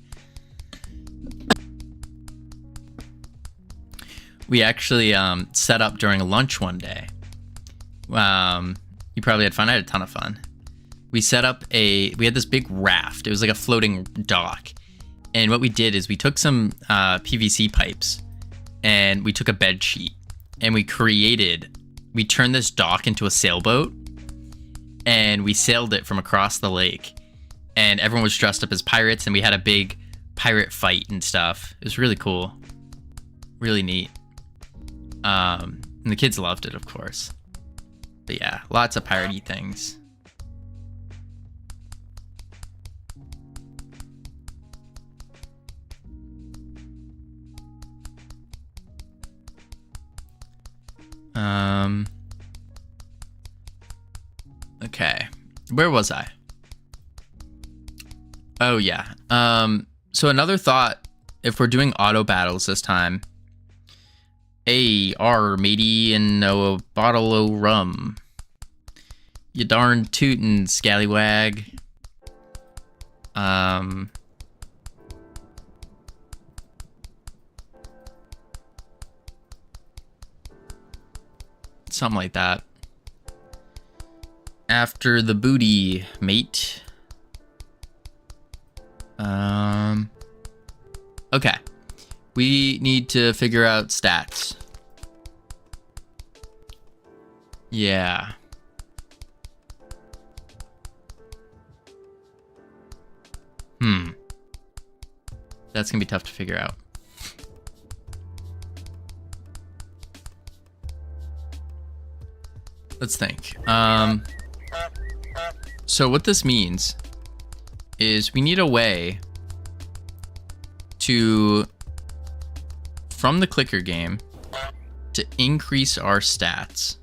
actually set up during lunch one day. You probably had fun. I had a ton of fun. We set up we had this big raft. It was like a floating dock. And what we did is we took some PVC pipes and we took a bed sheet. And we turned this dock into a sailboat, and we sailed it from across the lake, and everyone was dressed up as pirates, and we had a big pirate fight and stuff. It was really cool, really neat. And the kids loved it, of course. But yeah, lots of piratey things. Okay, where was I? Oh yeah. So another thought, if we're doing auto battles this time, matey, and a bottle of rum. You darn tootin' scallywag. Something like that. After the booty, mate. Okay. We need to figure out stats. Yeah. That's gonna be tough to figure out. Let's think. So what this means is we need a way to from the clicker game to increase our stats.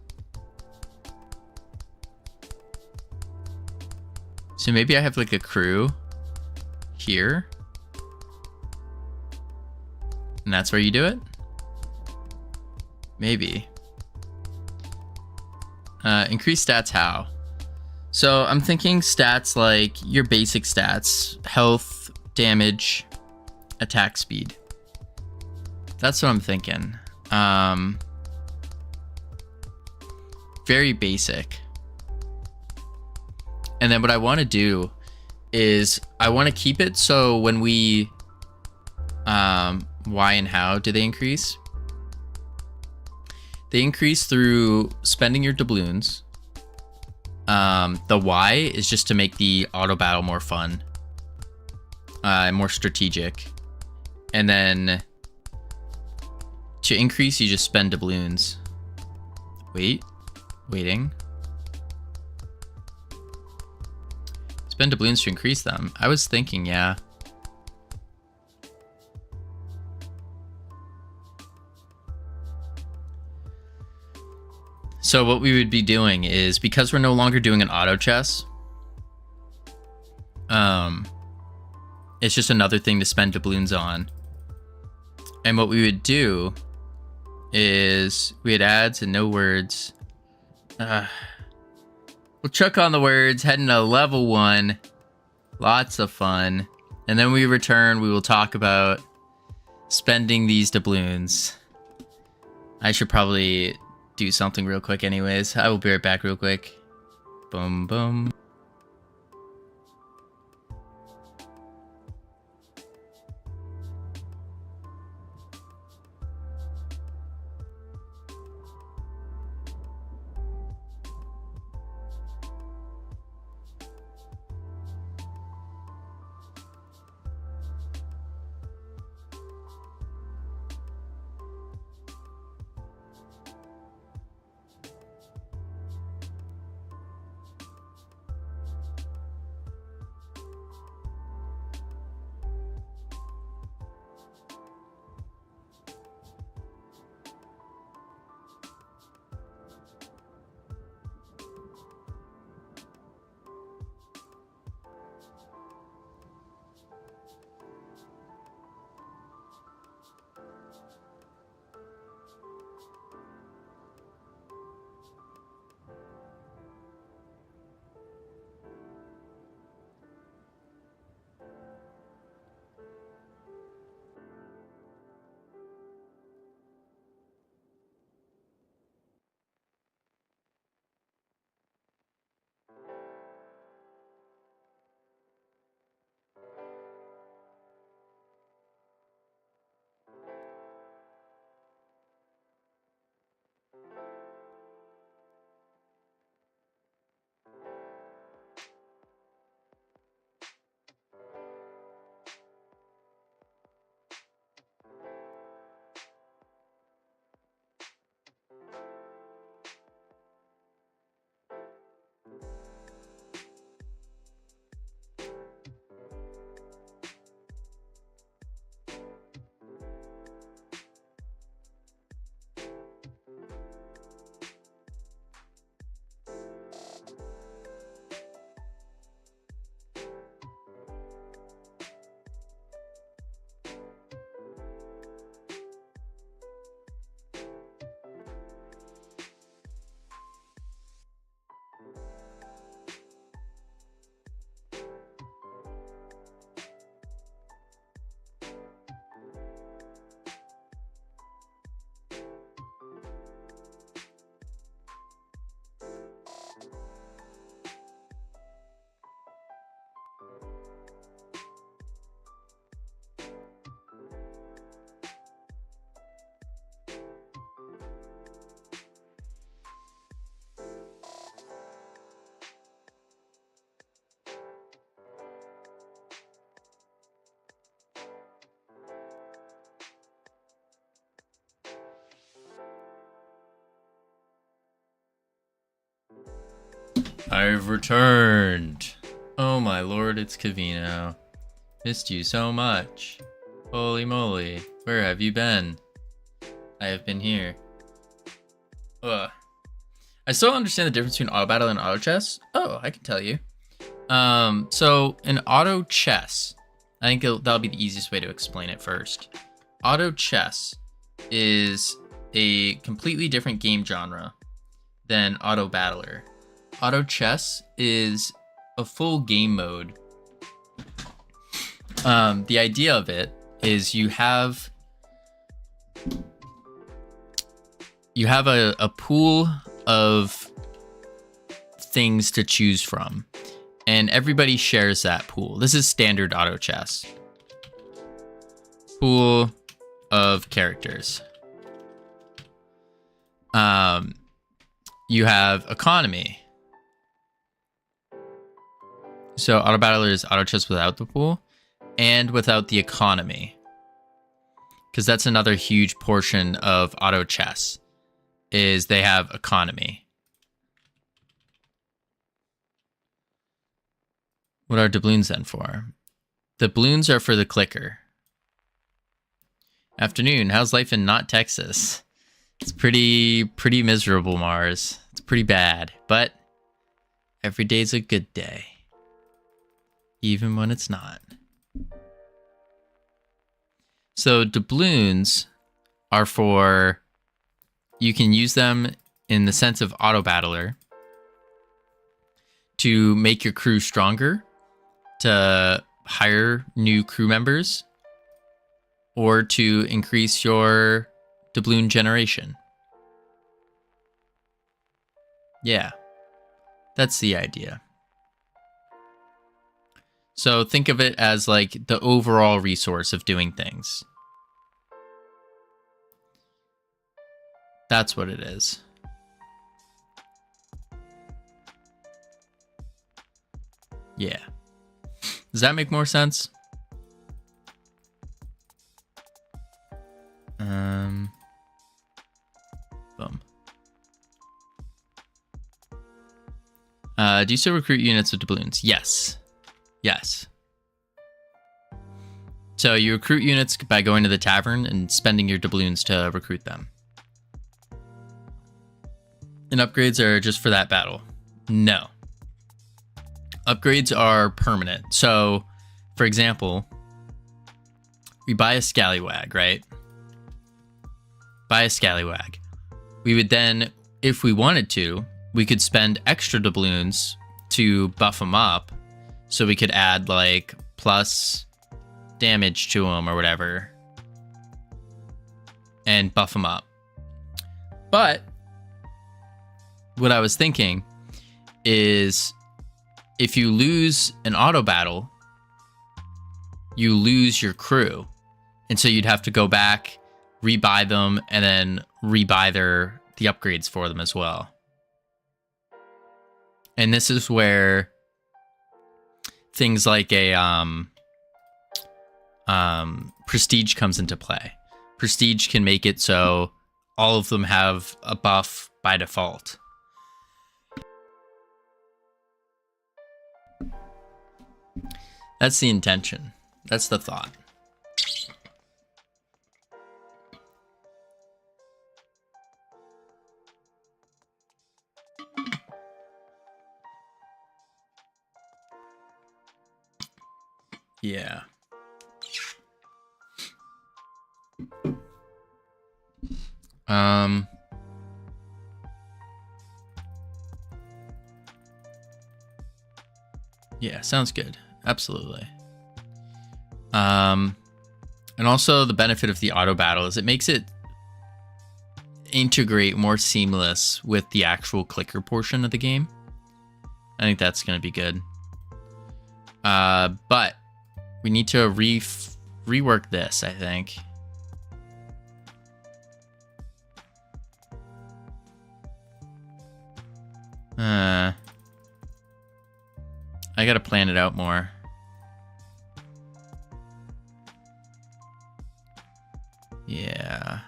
So maybe I have like a crew here. And that's where you do it? Maybe. Increase stats how? So I'm thinking stats like your basic stats. Health, damage, attack speed. That's what I'm thinking. Very basic. And then what I want to do is I want to keep it so when we... why and how do they increase? They increase through spending your doubloons. The why is just to make the auto battle more fun. More strategic. And then to increase, you just spend doubloons. Waiting. Spend doubloons to increase them. I was thinking, yeah. So what we would be doing is, because we're no longer doing an auto chess, it's just another thing to spend doubloons on. And what we would do is we had ads and no words. We'll chuck on the words, heading to level 1. Lots of fun. And then we return, we will talk about spending these doubloons. I should probably do something real quick anyways. I will be right back real quick. Boom, boom. I've returned. Oh my lord, it's Covino. Missed you so much. Holy moly, where have you been? I have been here. Ugh. I still don't understand the difference between auto battle and auto chess. Oh, I can tell you. So in auto chess, I think that'll be the easiest way to explain it first. Auto chess is a completely different game genre than auto battler. Auto chess is a full game mode. The idea of it is you have a pool of things to choose from, and everybody shares that pool. This is standard auto chess. Pool of characters. You have economy. So auto battler is auto chess without the pool and without the economy, because that's another huge portion of auto chess, is they have economy. What are doubloons then for? Doubloons are for the clicker. Afternoon, how's life in not Texas? It's pretty miserable, Mars. It's pretty bad, but every day's a good day, even when it's not. So doubloons are for, you can use them in the sense of auto battler to make your crew stronger, to hire new crew members, or to increase your doubloon generation. Yeah, that's the idea. So think of it as like the overall resource of doing things. That's what it is. Yeah. Does that make more sense? Boom. Do you still recruit units with doubloons? Yes. Yes. So you recruit units by going to the tavern and spending your doubloons to recruit them. And upgrades are just for that battle? No. Upgrades are permanent. So, for example, we buy a scallywag, right? Buy a scallywag. We would then, if we wanted to, we could spend extra doubloons to buff them up, so we could add like plus damage to them or whatever and buff them up. But what I was thinking is, if you lose an auto battle, you lose your crew. And so you'd have to go back, rebuy them, and then rebuy the upgrades for them as well. And this is where things like a prestige comes into play. Prestige can make it so all of them have a buff by default. That's the intention. That's the thought. Yeah. Yeah, sounds good. Absolutely. And also the benefit of the auto battle is it makes it integrate more seamless with the actual clicker portion of the game. I think that's going to be good. But we need to rework this, I think. I gotta plan it out more. Yeah.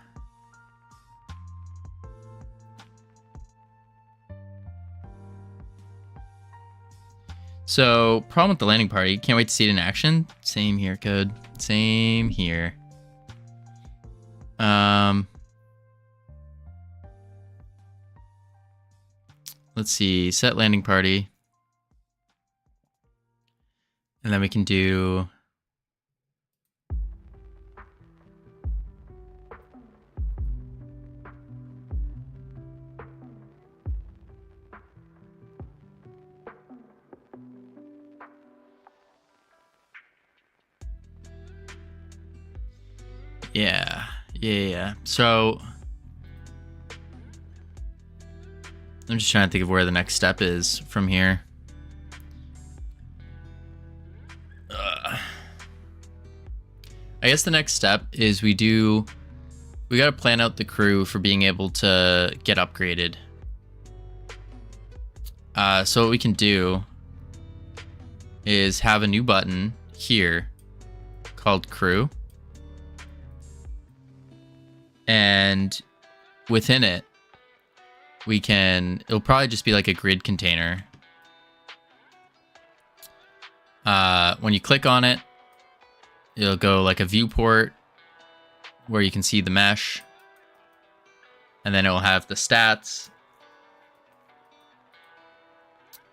So, problem with the landing party. Can't wait to see it in action. Same here, Code. Same here. let's see, set landing party. And then we can do... Yeah. So I'm just trying to think of where the next step is from here. I guess the next step is we got to plan out the crew for being able to get upgraded. So what we can do is have a new button here called crew. And within it, it'll probably just be like a grid container. When you click on it, it'll go like a viewport where you can see the mesh. And then it will have the stats.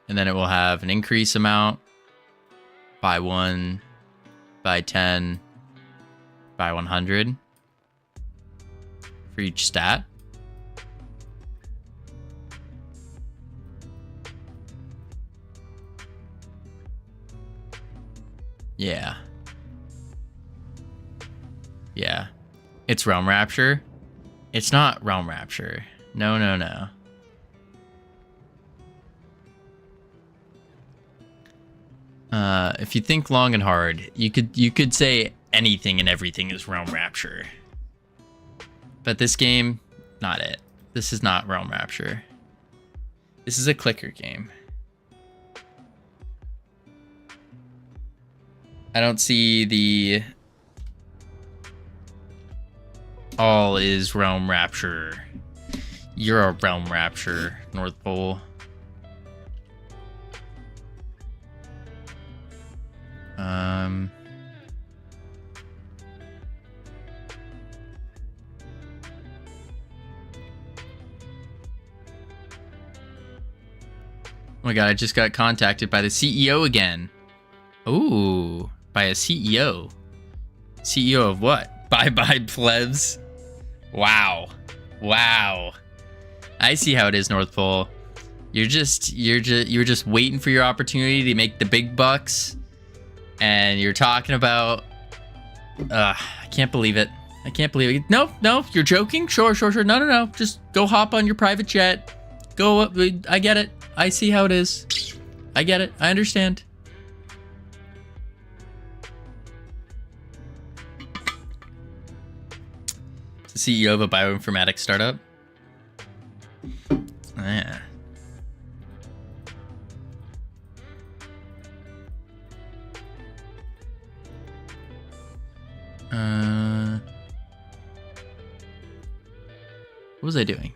And then it will have an increase amount by 1, by 10, by 100 for each stat. Yeah. It's Realm Rapture. It's not Realm Rapture. No. If you think long and hard, you could say anything and everything is Realm Rapture. But this game, not it. This is not Realm Rapture. This is a clicker game. I don't see the all is Realm Rapture. You're a Realm Rapture, North Pole. Oh my god, I just got contacted by the CEO again. Ooh, by a CEO. CEO of what? Bye-bye, plebs. Wow. I see how it is, North Pole. You're just waiting for your opportunity to make the big bucks. And you're talking about... I can't believe it. No, you're joking? Sure. No. Just go hop on your private jet. Go up. I get it. I see how it is. I get it. I understand. It's the CEO of a bioinformatics startup. Yeah. What was I doing?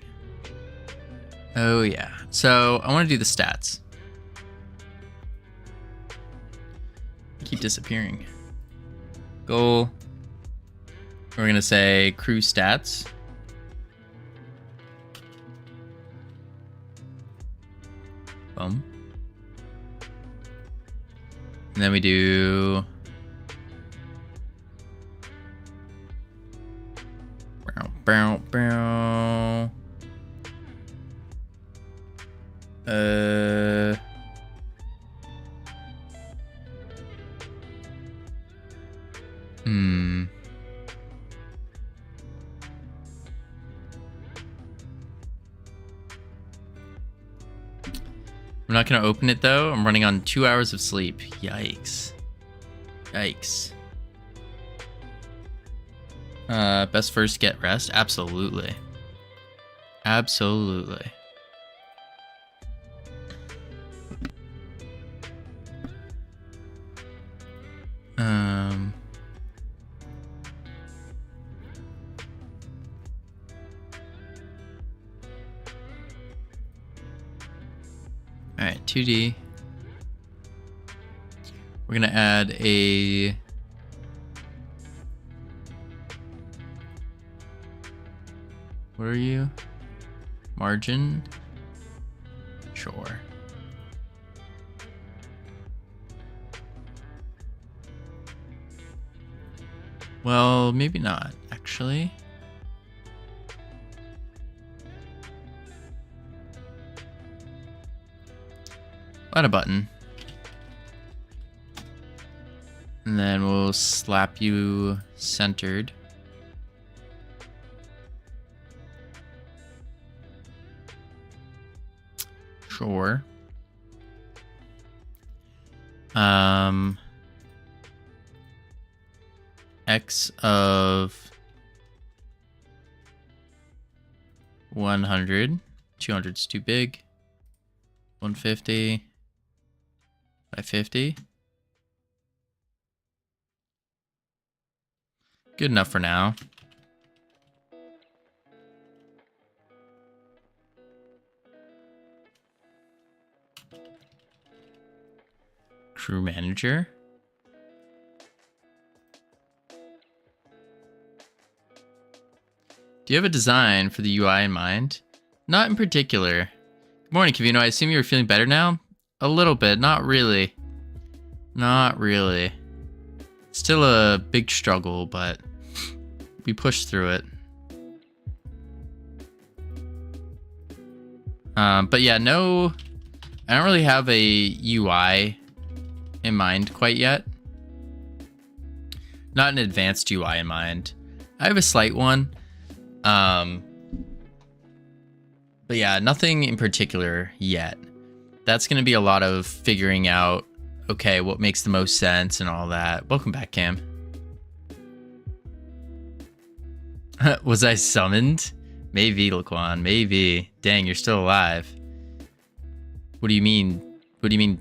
Oh yeah. So I want to do the stats. Keep disappearing. Goal. We're gonna say crew stats. Boom. And then we do bow. I'm not gonna open it though. I'm running on 2 hours of sleep. Yikes. Best first get rest? Absolutely. All right, 2D. We're gonna add a what are you? Margin, Sure. Well, maybe not, actually. Add a button. And then we'll slap you centered. Sure. X of 100. 200's too big. 150 by 50. Good enough for now. Crew manager. Do you have a design for the UI in mind? Not in particular. Good morning, Covino. I assume you're feeling better now? A little bit. Not really. Not really. Still a big struggle, but we pushed through it. But yeah, no, I don't really have a UI in mind quite yet. Not an advanced UI in mind. I have a slight one. But yeah, nothing in particular yet. That's going to be a lot of figuring out, okay, what makes the most sense and all that. Welcome back, Cam. Was I summoned? Maybe, Laquan, maybe. Dang, you're still alive. What do you mean? What do you mean?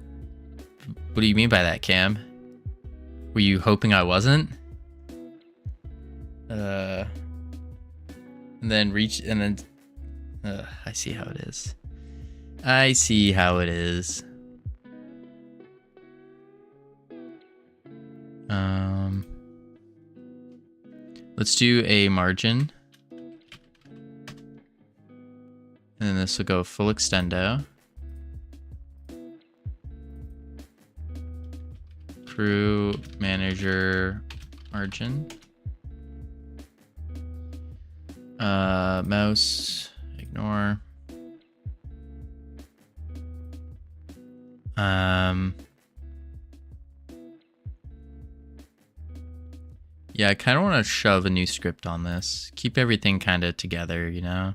What do you mean by that, Cam? Were you hoping I wasn't? And then reach, and then... I see how it is. I see how it is. Let's do a margin. And then this will go full extendo. Crew manager margin. Mouse, ignore. Yeah, I kind of want to shove a new script on this. Keep everything kind of together, you know?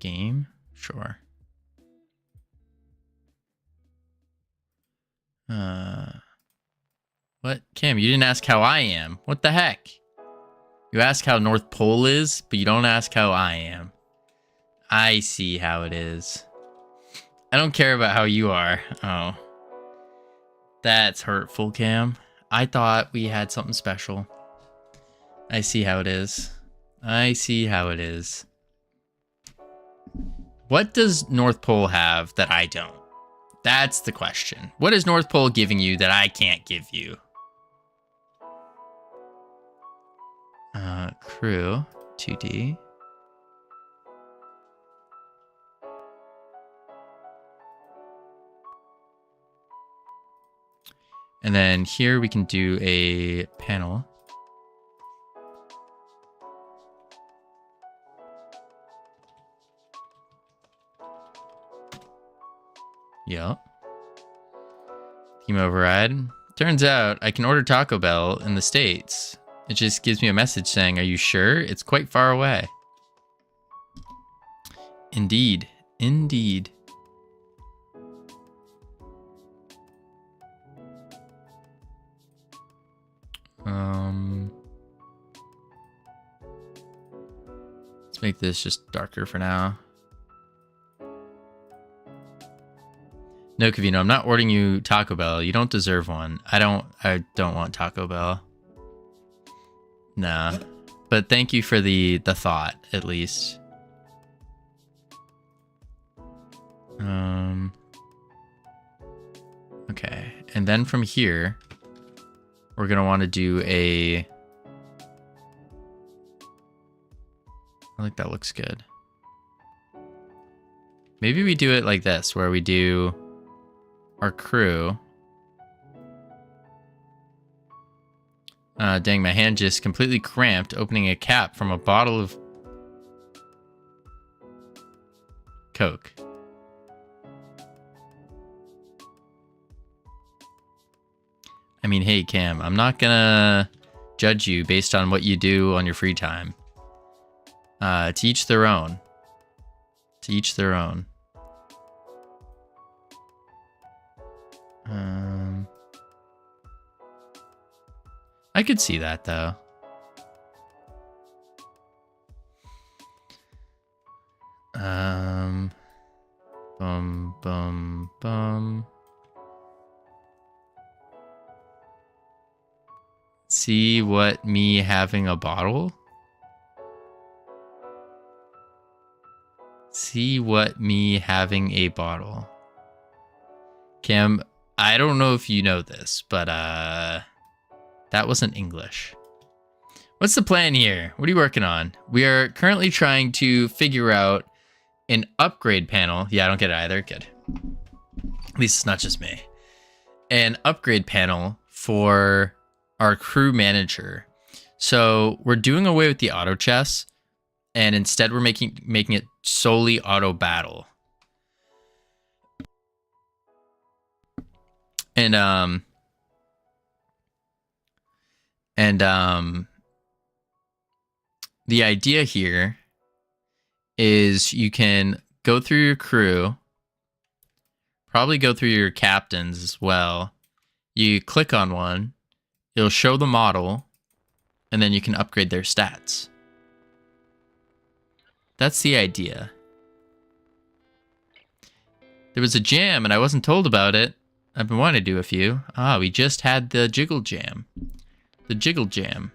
Game? Sure. What? Cam, you didn't ask how I am. What the heck? You ask how North Pole is, but you don't ask how I am. I see how it is. I don't care about how you are. Oh. That's hurtful, Cam. I thought we had something special. I see how it is. I see how it is. What does North Pole have that I don't? That's the question. What is North Pole giving you that I can't give you? Crew, 2D. And then here we can do a panel. Yep. Team override. Turns out I can order Taco Bell in the States. It just gives me a message saying, are you sure? It's quite far away. Indeed. Indeed. Let's make this just darker for now. No, Covino, I'm not ordering you Taco Bell. You don't deserve one. I don't want Taco Bell. Nah. But thank you for the thought, at least. Okay. And then from here, we're going to want to do a... I think that looks good. Maybe we do it like this, where we do our crew. Dang, my hand just completely cramped opening a cap from a bottle of Coke. I mean, hey, Cam, I'm not gonna judge you based on what you do on your free time. To each their own. To each their own. I could see that, though. Bum. See what me having a bottle? See what me having a bottle. Cam, I don't know if you know this, but that wasn't English. What's the plan here? What are you working on? We are currently trying to figure out an upgrade panel. Yeah, I don't get it either. Good. At least it's not just me. An upgrade panel for our crew manager. So we're doing away with the auto chess, and instead we're making it solely auto battle. And the idea here is you can go through your crew, probably go through your captains as well. You click on one, it'll show the model, and then you can upgrade their stats. That's the idea. There was a jam and I wasn't told about it. I've been wanting to do a few. Ah, we just had the jiggle jam. The jiggle jam.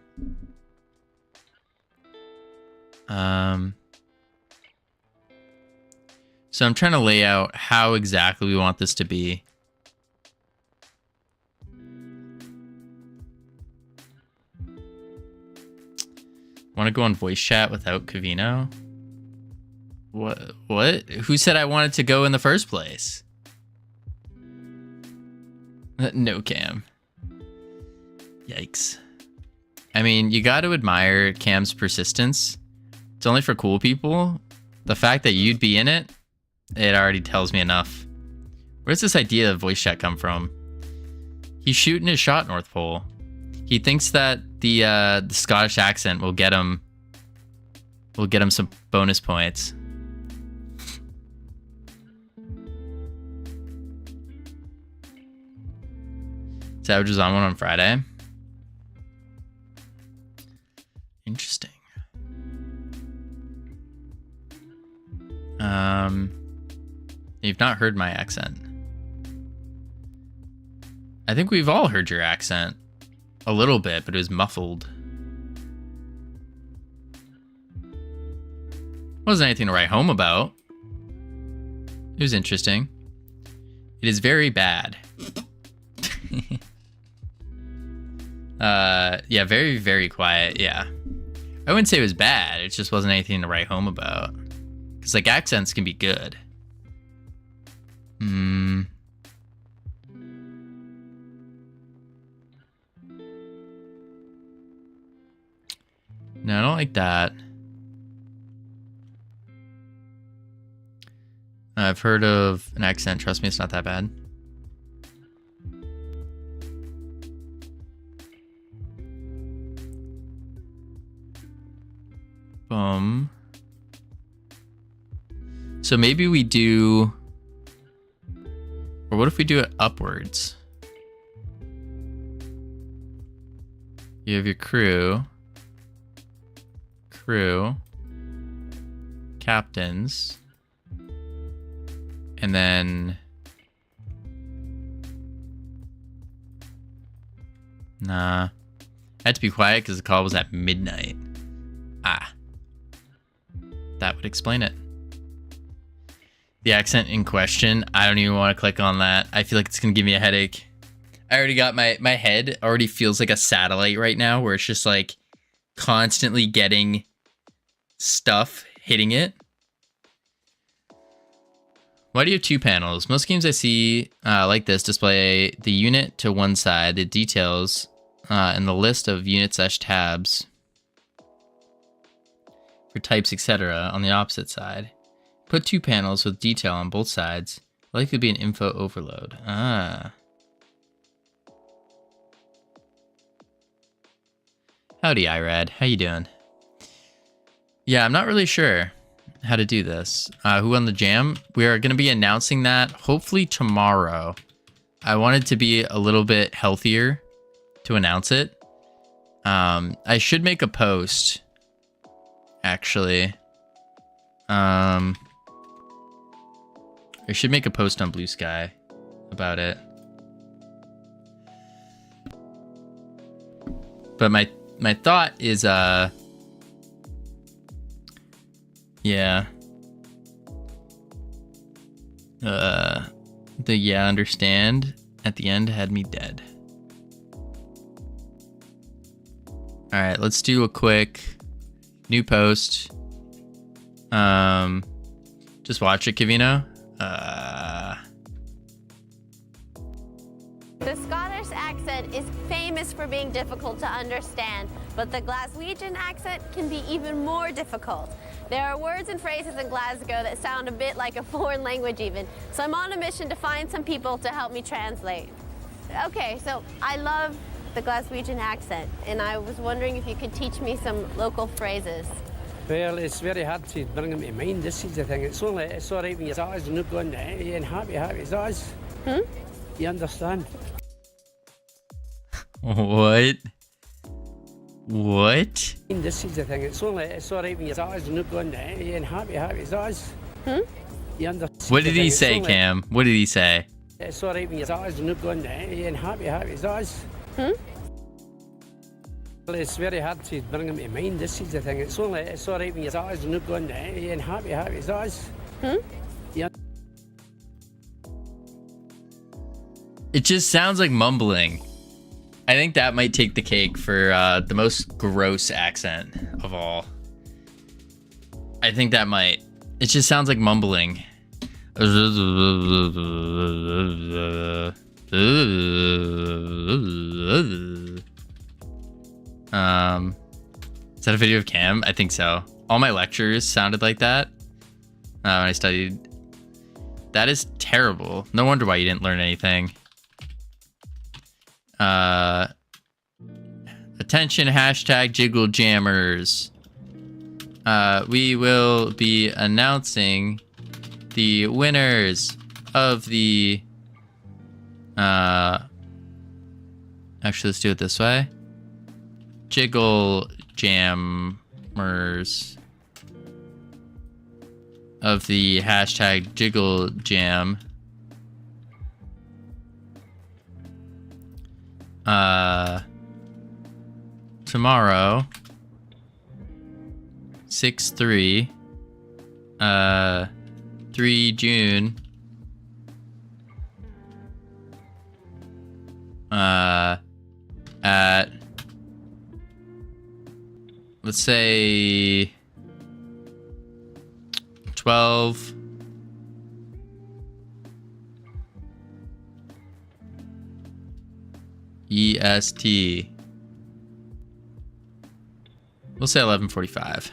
So I'm trying to lay out how exactly we want this to be. Want to go on voice chat without Covino? What? Who said I wanted to go in the first place? No, Cam. Yikes. I mean, you got to admire Cam's persistence. It's only for cool people. The fact that you'd be in it, it already tells me enough. Where's this idea of voice chat come from? He's shooting his shot, North Pole. He thinks that the Scottish accent will get him some bonus points. Savage was on one on Friday. Interesting. You've not heard my accent. I think we've all heard your accent. A little bit, but it was muffled. Wasn't anything to write home about. It was interesting. It is very bad. Yeah, very, very quiet. Yeah. I wouldn't say it was bad. It just wasn't anything to write home about. Because, like, accents can be good. No, I don't like that. I've heard of an accent. Trust me, it's not that bad. So maybe we do... Or what if we do it upwards? You have your crew, captains, and then... Nah. I had to be quiet because the call was at midnight. Ah. That would explain it. The accent in question, I don't even want to click on that. I feel like it's going to give me a headache. I already got my head already feels like a satellite right now where it's just like constantly getting stuff hitting it. Why do you have 2 panels? Most games I see like this display the unit to one side, the details, and the list of unit/tabs for types, etc. on the opposite side. Put 2 panels with detail on both sides. Likely be an info overload. Ah. Howdy, Irad. How you doing? Yeah, I'm not really sure how to do this. Who won the jam? We are going to be announcing that hopefully tomorrow. I wanted to be a little bit healthier to announce it. I should make a post, actually. I should make a post on Blue Sky about it. But my thought is, yeah. The yeah, understand at the end had me dead. All right, let's do a quick new post. Just watch it, Covino. The Scottish accent is famous for being difficult to understand, but the Glaswegian accent can be even more difficult. There are words and phrases in Glasgow that sound a bit like a foreign language even, so I'm on a mission to find some people to help me translate. Okay, so I love the Glaswegian accent, and I was wondering if you could teach me some local phrases. Well, it's very hard to bring them to mind. This is the thing. It's all right when your eyes are not going and happy as eyes. You understand? What? What? This is the thing. It's all right when your eyes are not going and happy as eyes. You understand? What did he say, Cam? What did he say? It's all right when your eyes are not going and happy as eyes. Well, it's very hard to bring them to mind. This is the thing. It's all right when your eyes are not going and happy as eyes. You It just sounds like mumbling. I think that might take the cake for the most gross accent of all. I think that might. It just sounds like mumbling. Is that a video of Cam? I think so. All my lectures sounded like that when I studied. That is terrible. No wonder why you didn't learn anything. Attention, hashtag jiggle jammers. We will be announcing the winners of the actually, let's do it this way. Jiggle jammers of the hashtag jiggle jam. Tomorrow, 6/3, 3 June, at, let's say 12 EST. We'll say 11:45.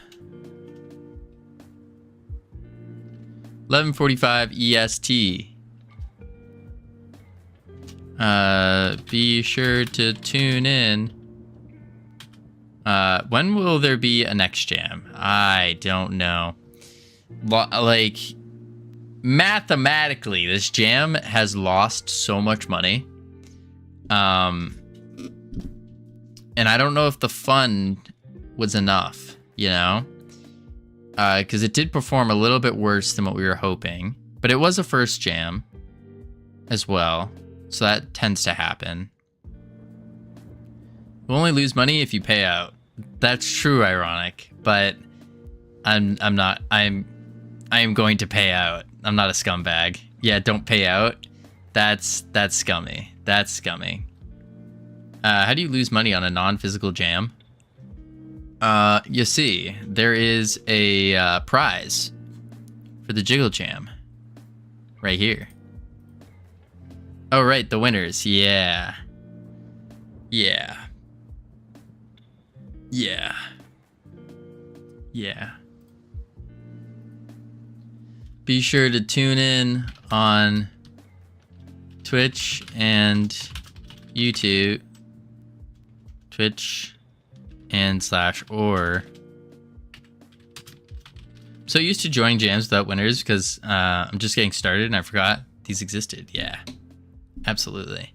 11:45 EST. Be sure to tune in. When will there be a next jam? I don't know. Like, mathematically, this jam has lost so much money. And I don't know if the fund was enough, you know? Because it did perform a little bit worse than what we were hoping. But it was a first jam as well. So that tends to happen. You'll only lose money if you pay out. That's true, ironic. But I am going to pay out. I'm not a scumbag. Yeah, don't pay out. That's scummy. That's scummy. How do you lose money on a non-physical jam? You see, there is a prize for the Jiggle Jam. right here. Oh, right, the winners. Yeah. Yeah. Yeah. Yeah. Be sure to tune in on Twitch and YouTube. Twitch and /or. So used to joining jams without winners because I'm just getting started and I forgot these existed. Yeah, absolutely.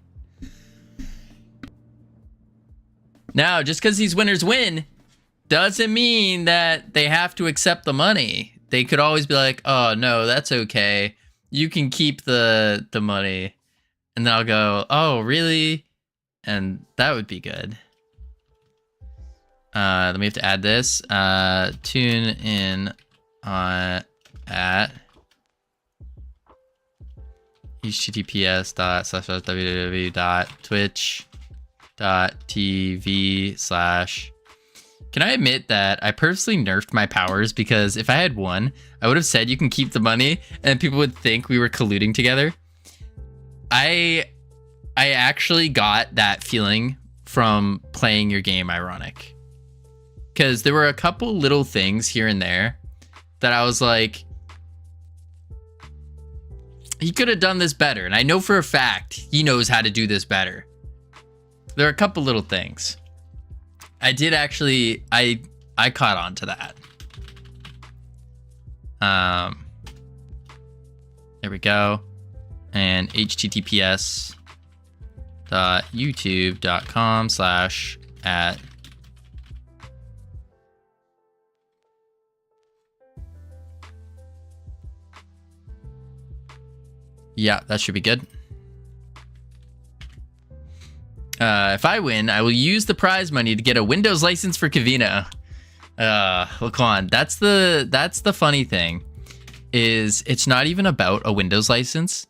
Now, just because these winners win doesn't mean that they have to accept the money. They could always be like, oh, no, that's okay. You can keep the money. And then I'll go, oh, really? And that would be good. Then we have to add this. Tune in at https://www.twitch.tv/ Can I admit that I purposely nerfed my powers because if I had won, I would have said you can keep the money and people would think we were colluding together. I actually got that feeling from playing your game Ironic. Because there were a couple little things here and there that I was like, he could have done this better. And I know for a fact he knows how to do this better. There are a couple little things. I did actually, I caught on to that. There we go. And https://youtube.com/@ Yeah, that should be good. If I win, I will use the prize money to get a Windows license for Covino. Look on. That's the funny thing, is it's not even about a Windows license.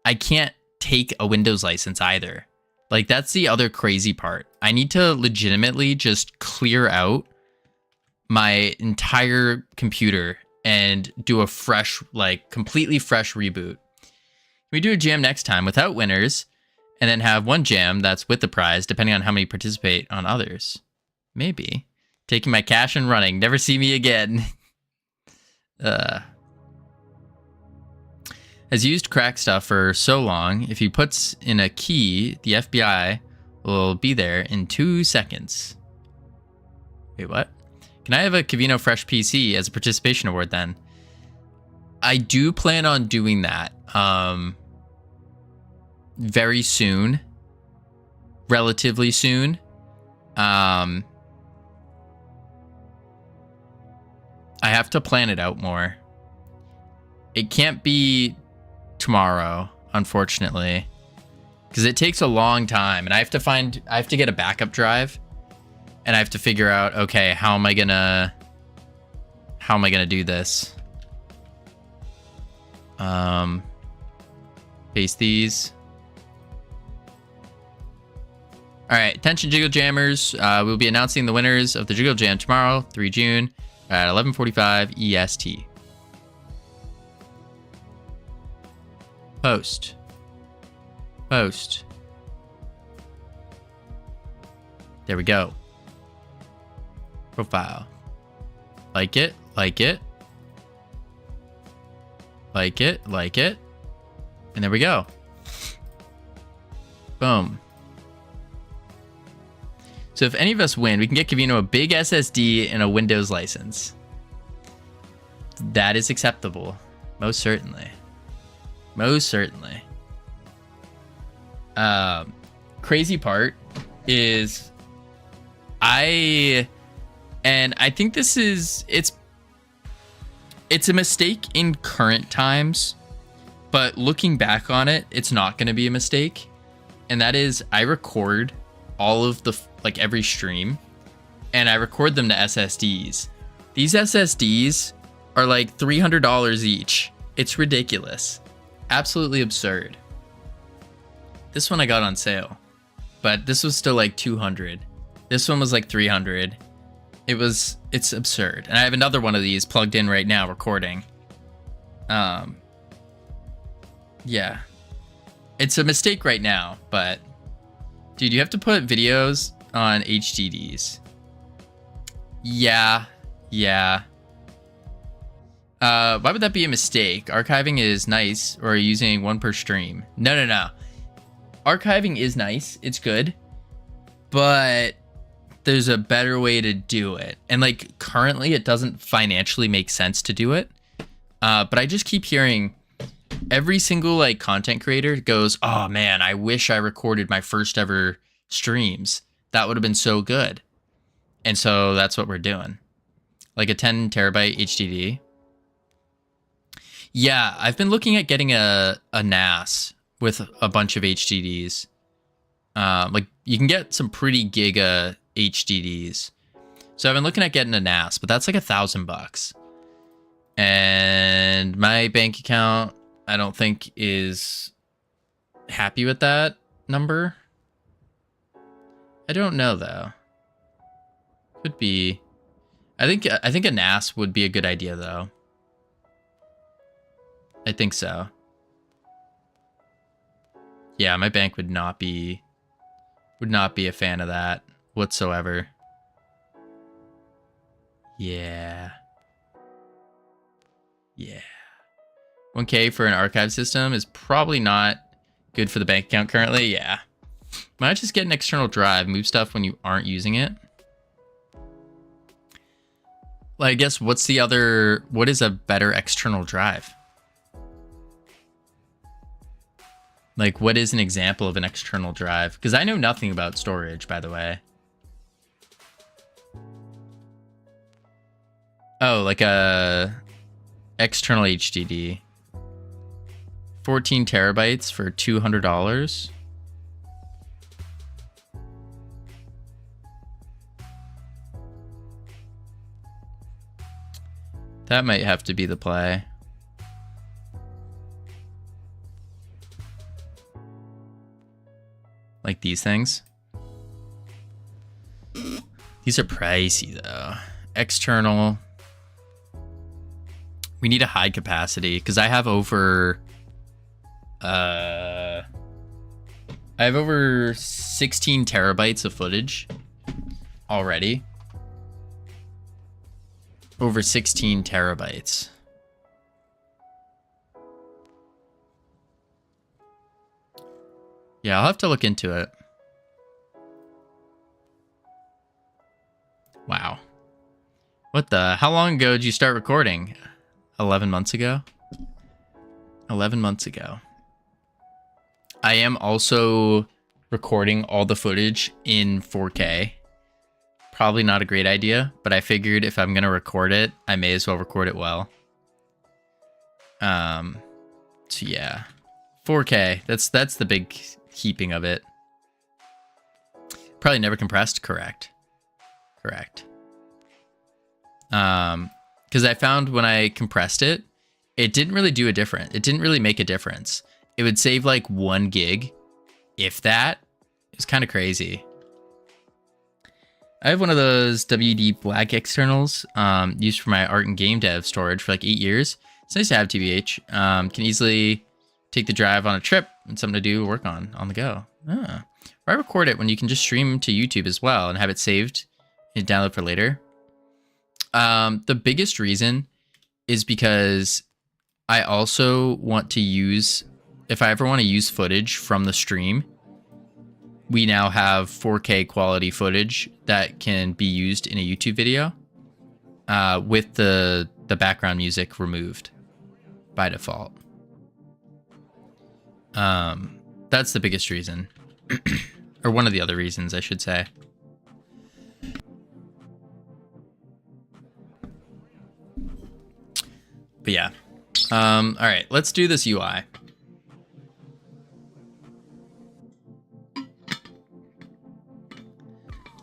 I can't take a Windows license either. Like, that's the other crazy part. I need to legitimately just clear out my entire computer and do a fresh, like, completely fresh reboot. We do a jam next time without winners, and then have one jam that's with the prize, depending on how many participate on others. Maybe. Taking my cash and running. Never see me again. Has used crack stuff for so long, if he puts in a key, the FBI will be there in 2 seconds. Wait, what? Can I have a Covino Fresh PC as a participation award then? I do plan on doing that. Very soon, relatively soon. I have to plan it out more. It can't be tomorrow, unfortunately, because it takes a long time, and I have to get a backup drive, and I have to figure out, okay, how am I gonna do this? Paste these. All right, attention Jiggle Jammers. We'll be announcing the winners of the Jiggle Jam tomorrow, 3 June, at 11:45 EST. Post. There we go. Profile. Like it. And there we go. Boom. So if any of us win, we can get Covino a big SSD and a Windows license. That is acceptable. Most certainly. Crazy part is I think this is, it's a mistake in current times, but looking back on it, it's not going to be a mistake. And that is, I record all of the, like, every stream, and I record them to SSDs. These SSDs are like $300 each. It's ridiculous. Absolutely absurd. This one I got on sale, but this was still like $200. This one was like $300. It's absurd. And I have another one of these plugged in right now recording. Yeah. It's a mistake right now, but dude, you have to put videos on HDDs. Yeah. Why would that be a mistake? Archiving is nice, or are you using one per stream? No. Archiving is nice. It's good. But there's a better way to do it. And like currently it doesn't financially make sense to do it. But I just keep hearing every single like content creator goes, oh man, I wish I recorded my first ever streams. That would have been so good. And so that's what we're doing. Like a 10 terabyte HDD. Yeah, I've been looking at getting a NAS with a bunch of HDDs. Like you can get some pretty giga HDDs. So I've been looking at getting a NAS, but that's like $1,000. And my bank account, I don't think is happy with that number. I don't know though. Could be. I think a NAS would be a good idea though. I think so. Yeah, my bank would not be a fan of that whatsoever. Yeah. 1K for an archive system is probably not good for the bank account currently. Yeah. Might just get an external drive, move stuff when you aren't using it. Like, I guess what is a better external drive? Like, what is an example of an external drive? Because I know nothing about storage, by the way. Oh, like a external HDD. 14 terabytes for $200. That might have to be the play. Like these things. These are pricey though. External. We need a high capacity because I have over 16 terabytes of footage already. Over 16 terabytes. Yeah, I'll have to look into it. Wow. How long ago did you start recording? 11 months ago? 11 months ago. I am also recording all the footage in 4K. Probably not a great idea, but I figured if I'm going to record it, I may as well record it well. So yeah. 4K. That's the big heaping of it. Probably never compressed. Correct. Because I found when I compressed it, it didn't really do a difference. It didn't really make a difference. It would save like 1 gig, if that. It's kind of crazy. I have one of those WD Black externals used for my art and game dev storage for like 8 years. It's nice to have TBH. Can easily take the drive on a trip and something to do, work on the go. Or I record it when you can just stream to YouTube as well and have it saved and download for later. The biggest reason is because I also want to use, if I ever want to use footage from the stream, we now have 4K quality footage that can be used in a YouTube video with the background music removed by default. That's the biggest reason. Or one of the other reasons, I should say. But yeah. All right, let's do this UI.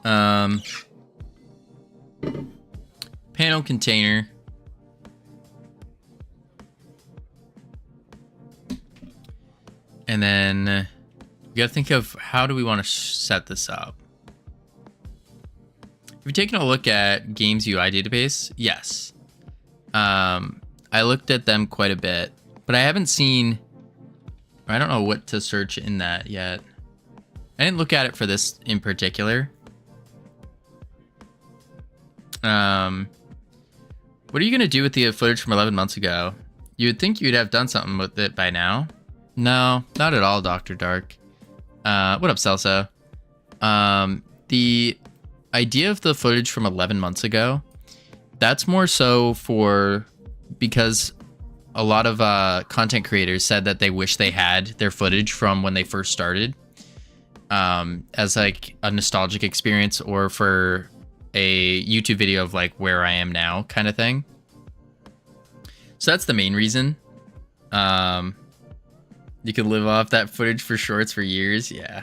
Panel container. And then we gotta think of how do we want to set this up. Have you taken a look at Games UI database? Yes. I looked at them quite a bit, but I haven't seen I don't know what to search in that yet. I didn't look at it for this in particular. What are you going to do with the footage from 11 months ago? You would think you'd have done something with it by now. No, not at all, Dr. Dark. What up, Celso? The idea of the footage from 11 months ago, that's more so for because a lot of content creators said that they wish they had their footage from when they first started as like a nostalgic experience, or for a YouTube video of like where I am now kind of thing. So that's the main reason. You could live off that footage for shorts for years. Yeah.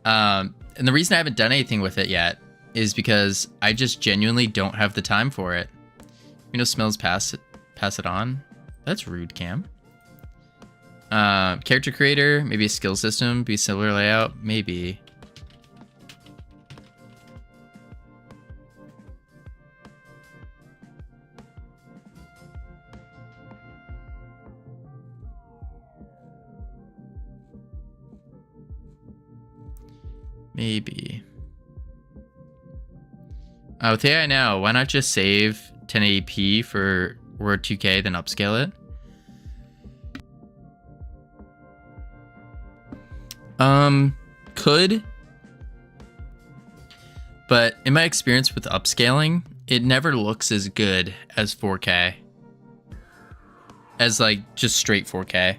And the reason I haven't done anything with it yet is because I just genuinely don't have the time for it. You know, smells pass it on. That's rude, Cam. Character creator, maybe a skill system, be similar layout, maybe. Maybe. With AI now, why not just save 1080p for Word 2K, then upscale it? Could. But in my experience with upscaling, it never looks as good as 4K. As like just straight 4K.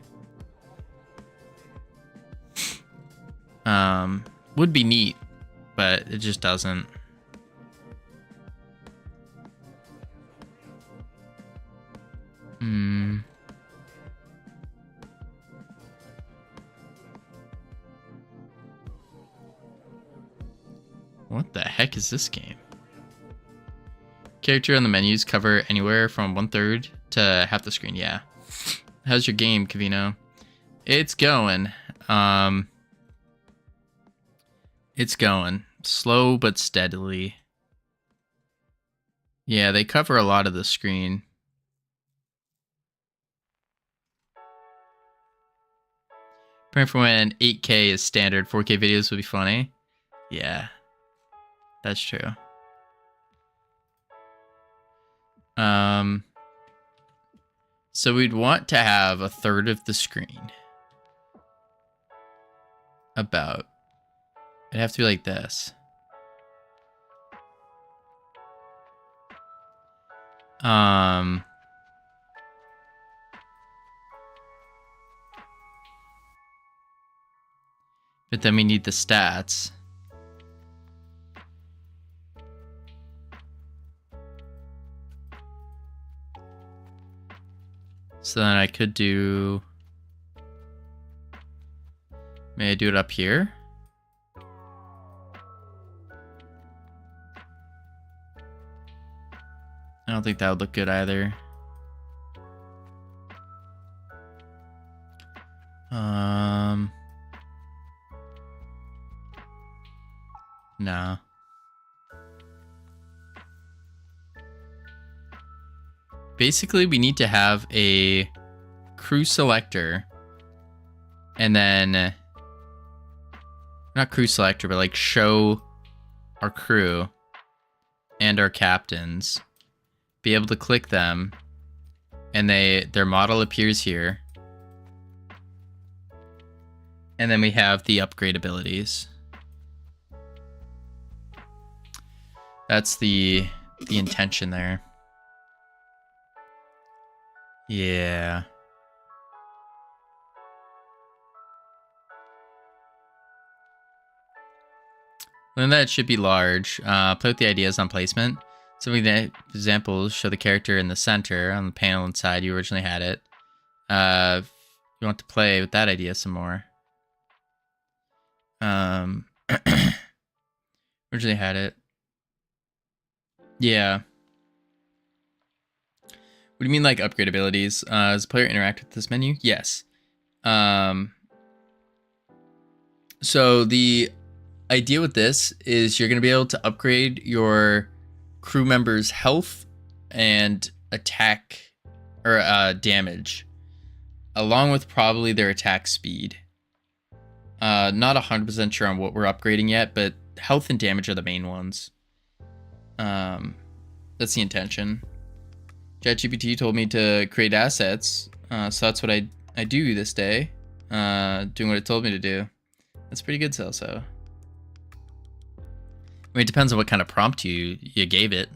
Would be neat, but it just doesn't. What the heck is this game? Character on the menus cover anywhere from 1/3 to half the screen. Yeah. How's your game, Covino? It's going. It's going. Slow but steadily. Yeah, they cover a lot of the screen. Praying for when 8K is standard, 4K videos would be funny. Yeah, that's true. So we'd want to have 1/3 of the screen. About. It'd have to be like this. But then we need the stats. So then I could do... May I do it up here? I don't think that would look good either. No. Basically, we need to have a crew selector, and then not crew selector, but like show our crew and our captains. Be able to click them, and their model appears here, and then we have the upgrade abilities. That's the intention there. Yeah. Then that should be large. Play with the ideas on placement. Some of the examples show the character in the center on the panel inside. You originally had it. If you want to play with that idea some more. Originally had it. Yeah. What do you mean like upgrade abilities? Does the player interact with this menu? Yes. So the idea with this is you're going to be able to upgrade your crew members' health and attack or damage. along with probably their attack speed. Not 100% sure on what we're upgrading yet, but health and damage are the main ones. That's the intention. ChatGPT told me to create assets, so that's what I do this day. Doing what it told me to do. That's pretty good, Celso. I mean, it depends on what kind of prompt you gave it.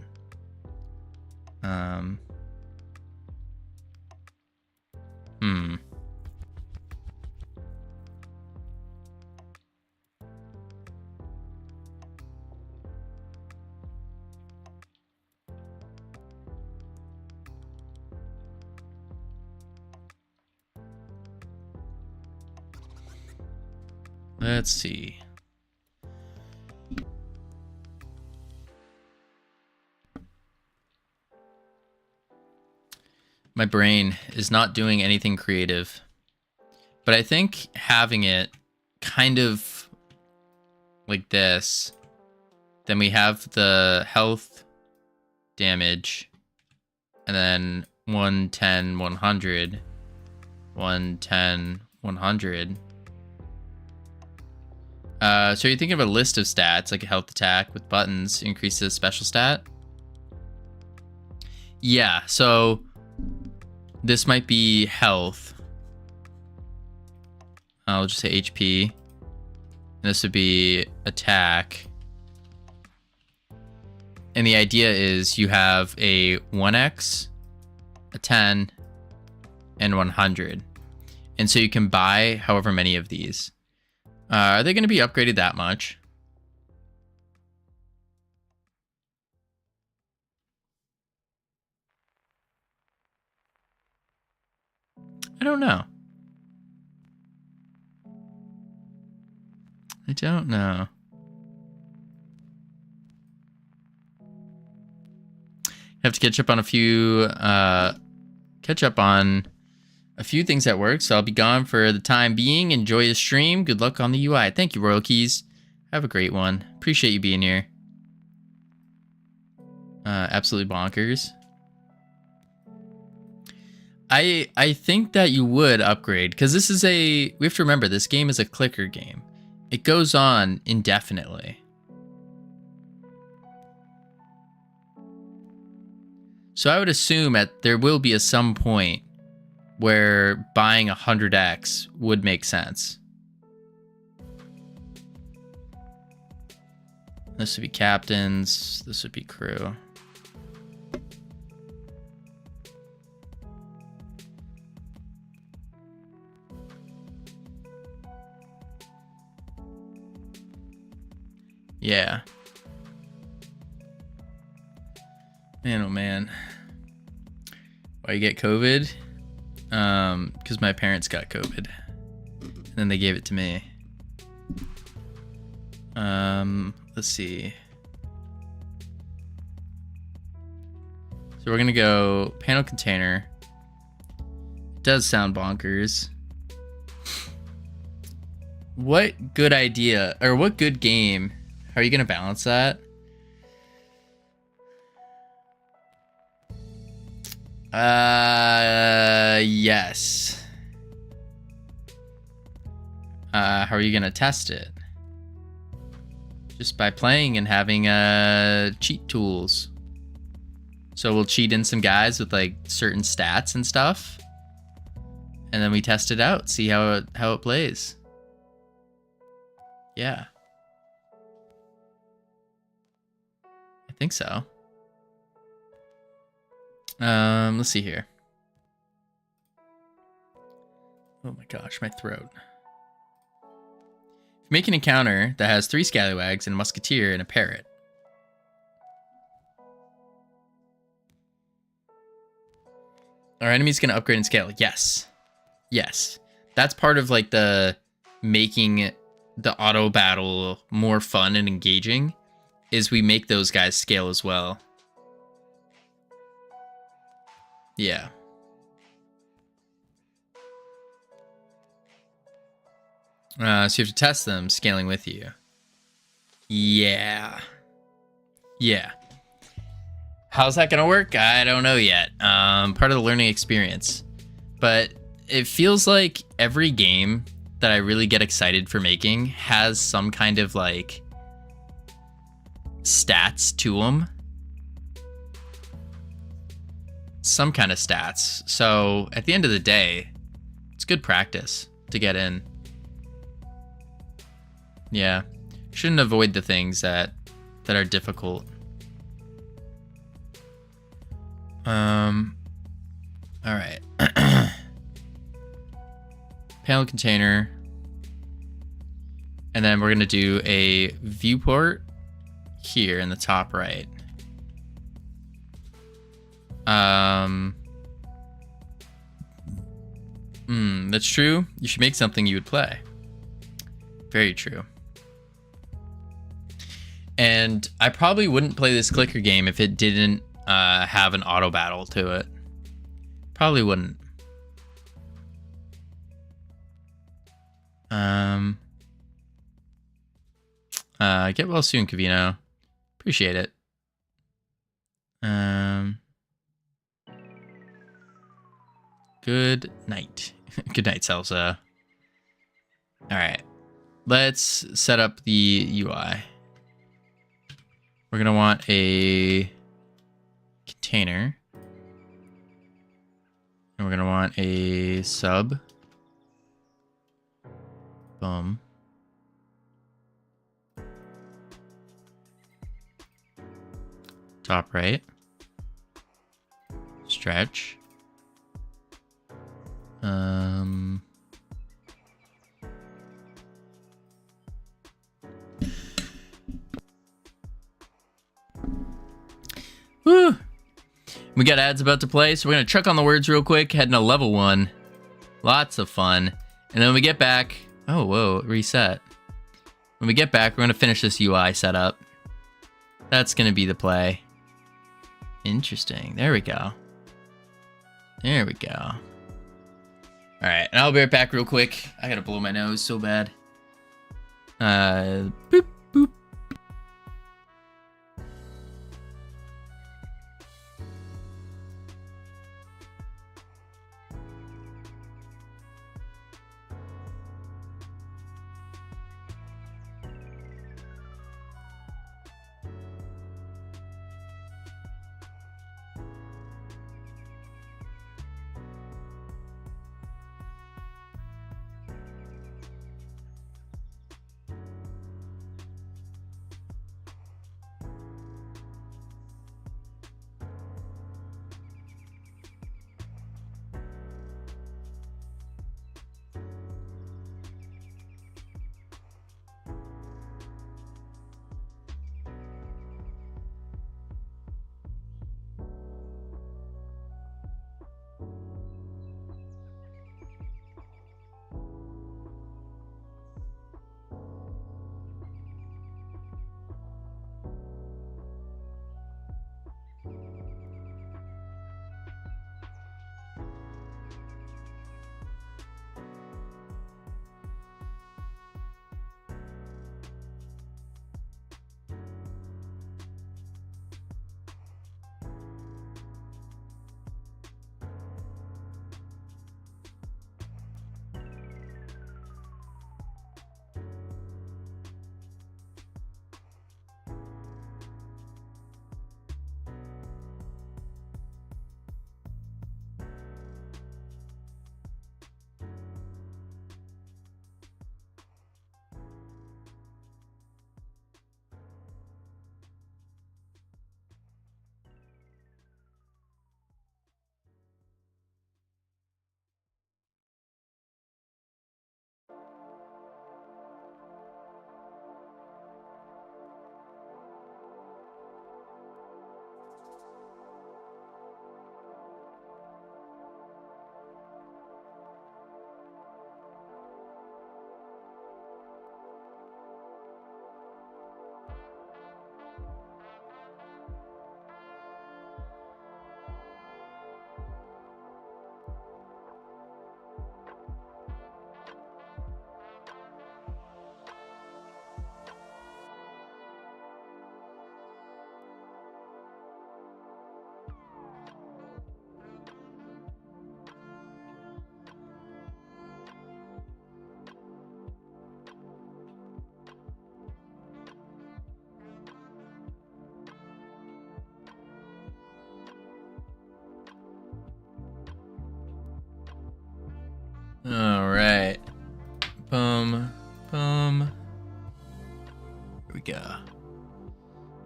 Let's see. My brain is not doing anything creative. But I think having it kind of like this, then we have the health, damage, and then 110, 100, 110, 100. So you're thinking of a list of stats, like a health attack with buttons, increases special stat? Yeah, so this might be health. I'll just say HP. And this would be attack. And the idea is you have a 1x, a 10, and 100. And so you can buy however many of these. Are they going to be upgraded that much? I don't know. I don't know. Have to catch up on a few things at work, so I'll be gone for the time being. Enjoy the stream. Good luck on the UI. Thank you, Royal Keys. Have a great one. Appreciate you being here. Absolutely bonkers. I think that you would upgrade, because this is we have to remember, this game is a clicker game. It goes on indefinitely. So I would assume there will be some point where buying 100x would make sense. This would be captains. This would be crew. Yeah. Man, oh man. Why you get COVID? Because my parents got COVID. And then they gave it to me. Let's see. So we're gonna go panel container. It does sound bonkers. What good idea, or what good game? How are you gonna balance that? Yes. How are you gonna test it? Just by playing and having cheat tools. So we'll cheat in some guys with like certain stats and stuff, and then we test it out, see how it plays. Yeah. I think so. Let's see here. Oh my gosh, my throat. If you make an encounter that has 3 scallywags and a musketeer and a parrot. Our enemy's gonna upgrade and scale. Yes. Yes. That's part of like the making the auto battle more fun and engaging, is we make those guys scale as well. Yeah. So you have to test them scaling with you. Yeah. Yeah. How's that gonna work? I don't know yet. Part of the learning experience. But it feels like every game that I really get excited for making has some kind of like stats to them. Some kind of stats. So at the end of the day, it's good practice to get in. Yeah. Shouldn't avoid the things that are difficult. All right. Panel container. And then we're going to do a viewport here in the top right. That's true. You should make something you would play. Very true. And I probably wouldn't play this clicker game if it didn't have an auto battle to it. Probably wouldn't. Get well soon, Covino. Appreciate it. Good night. Good night, Salsa. All right. Let's set up the UI. We're going to want a container. And we're going to want a sub. Boom. Top right. Stretch. Woo! We got ads about to play, so we're gonna chuck on the words real quick, heading to level 1. Lots of fun. And then when we get back, oh whoa, reset. When we get back, we're gonna finish this UI setup. That's gonna be the play. Interesting. There we go. There we go. All right, and I'll be right back real quick. I gotta blow my nose so bad. Boop, boop.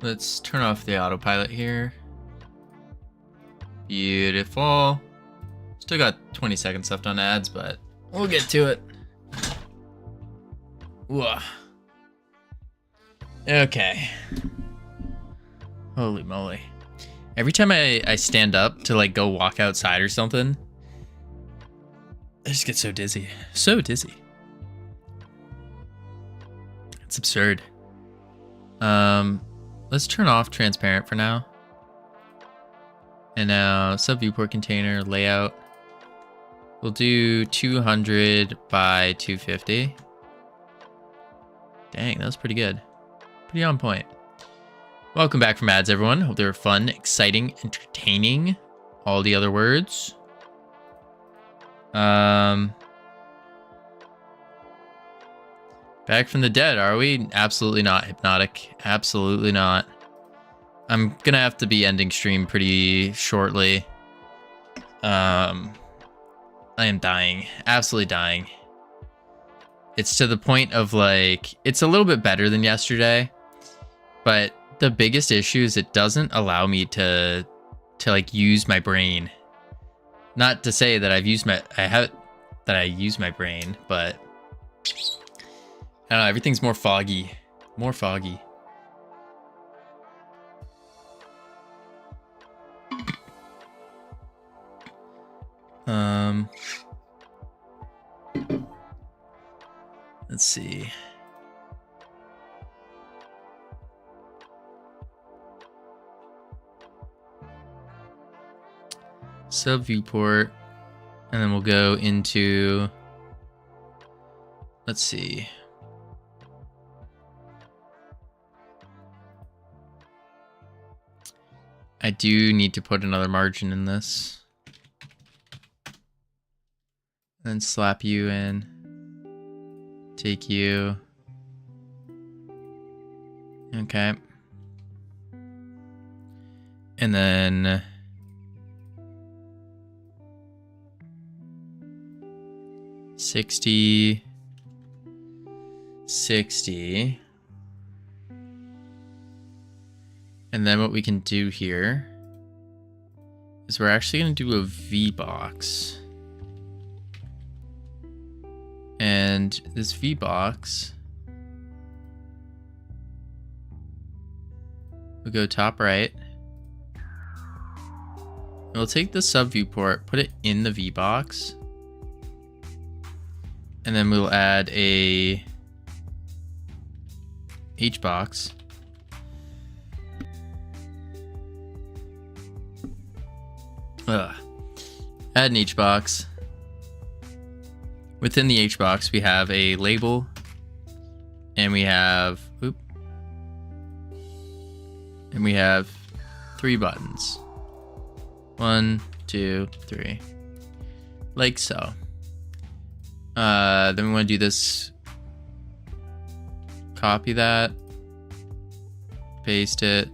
Let's turn off the autopilot here. Beautiful. Still got 20 seconds left on ads, but we'll get to it. Whoa. Okay. Holy moly. Every time I stand up to like go walk outside or something, I just get so dizzy. So dizzy. It's absurd. Let's turn off transparent for now. And now sub viewport container layout. We'll do 200 by 250. Dang, that was pretty good. Pretty on point. Welcome back from ads, everyone. Hope they were fun, exciting, entertaining. All the other words. Back from the dead, are we? Absolutely not, Hypnotic. Absolutely not. I'm gonna have to be ending stream pretty shortly. I am dying. Absolutely dying. It's to the point of like, it's a little bit better than yesterday, but the biggest issue is it doesn't allow me to like use my brain. Not to say that I use my brain, but I don't know, everything's more foggy. More foggy. Let's see. Sub viewport, and then we'll go into, let's see. I do need to put another margin in this. Then slap you in. Take you. Okay. And then $60. And then what we can do here is we're actually going to do a V-box. And this V-box will go top right. And we'll take the sub viewport, put it in the V-box. And then we'll add a H-box. Add an H-box. Within the H-box, we have a label, and we have, and we have 3 buttons. 1, 2, 3, like so. Then we want to do this. Copy that, paste it,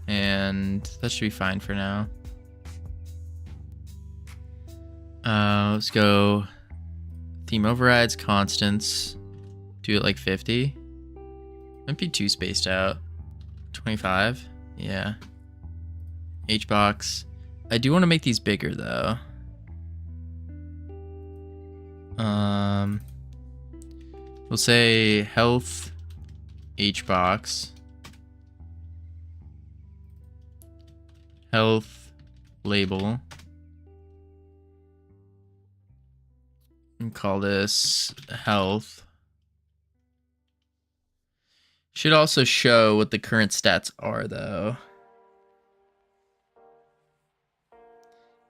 and that should be fine for now. Let's go theme overrides, constants, do it like 50. Might be too spaced out. 25, yeah. H-box. I do want to make these bigger though. We'll say health H-box. Health label. And call this health. Should also show what the current stats are though.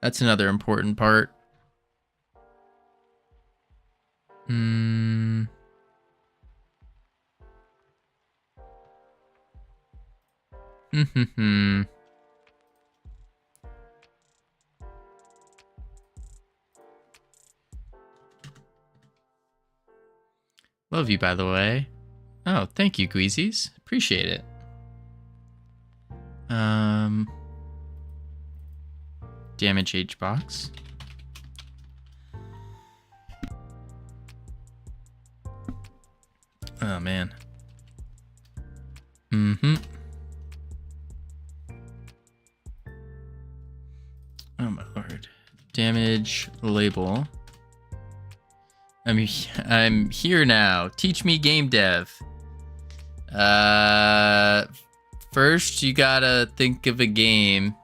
That's another important part. Love you, by the way. Oh, thank you, Guizies. Appreciate it. Damage H-box. Oh, man. Mm-hmm. Oh my lord. Damage label. I'm here now. Teach me game dev. First you gotta think of a game,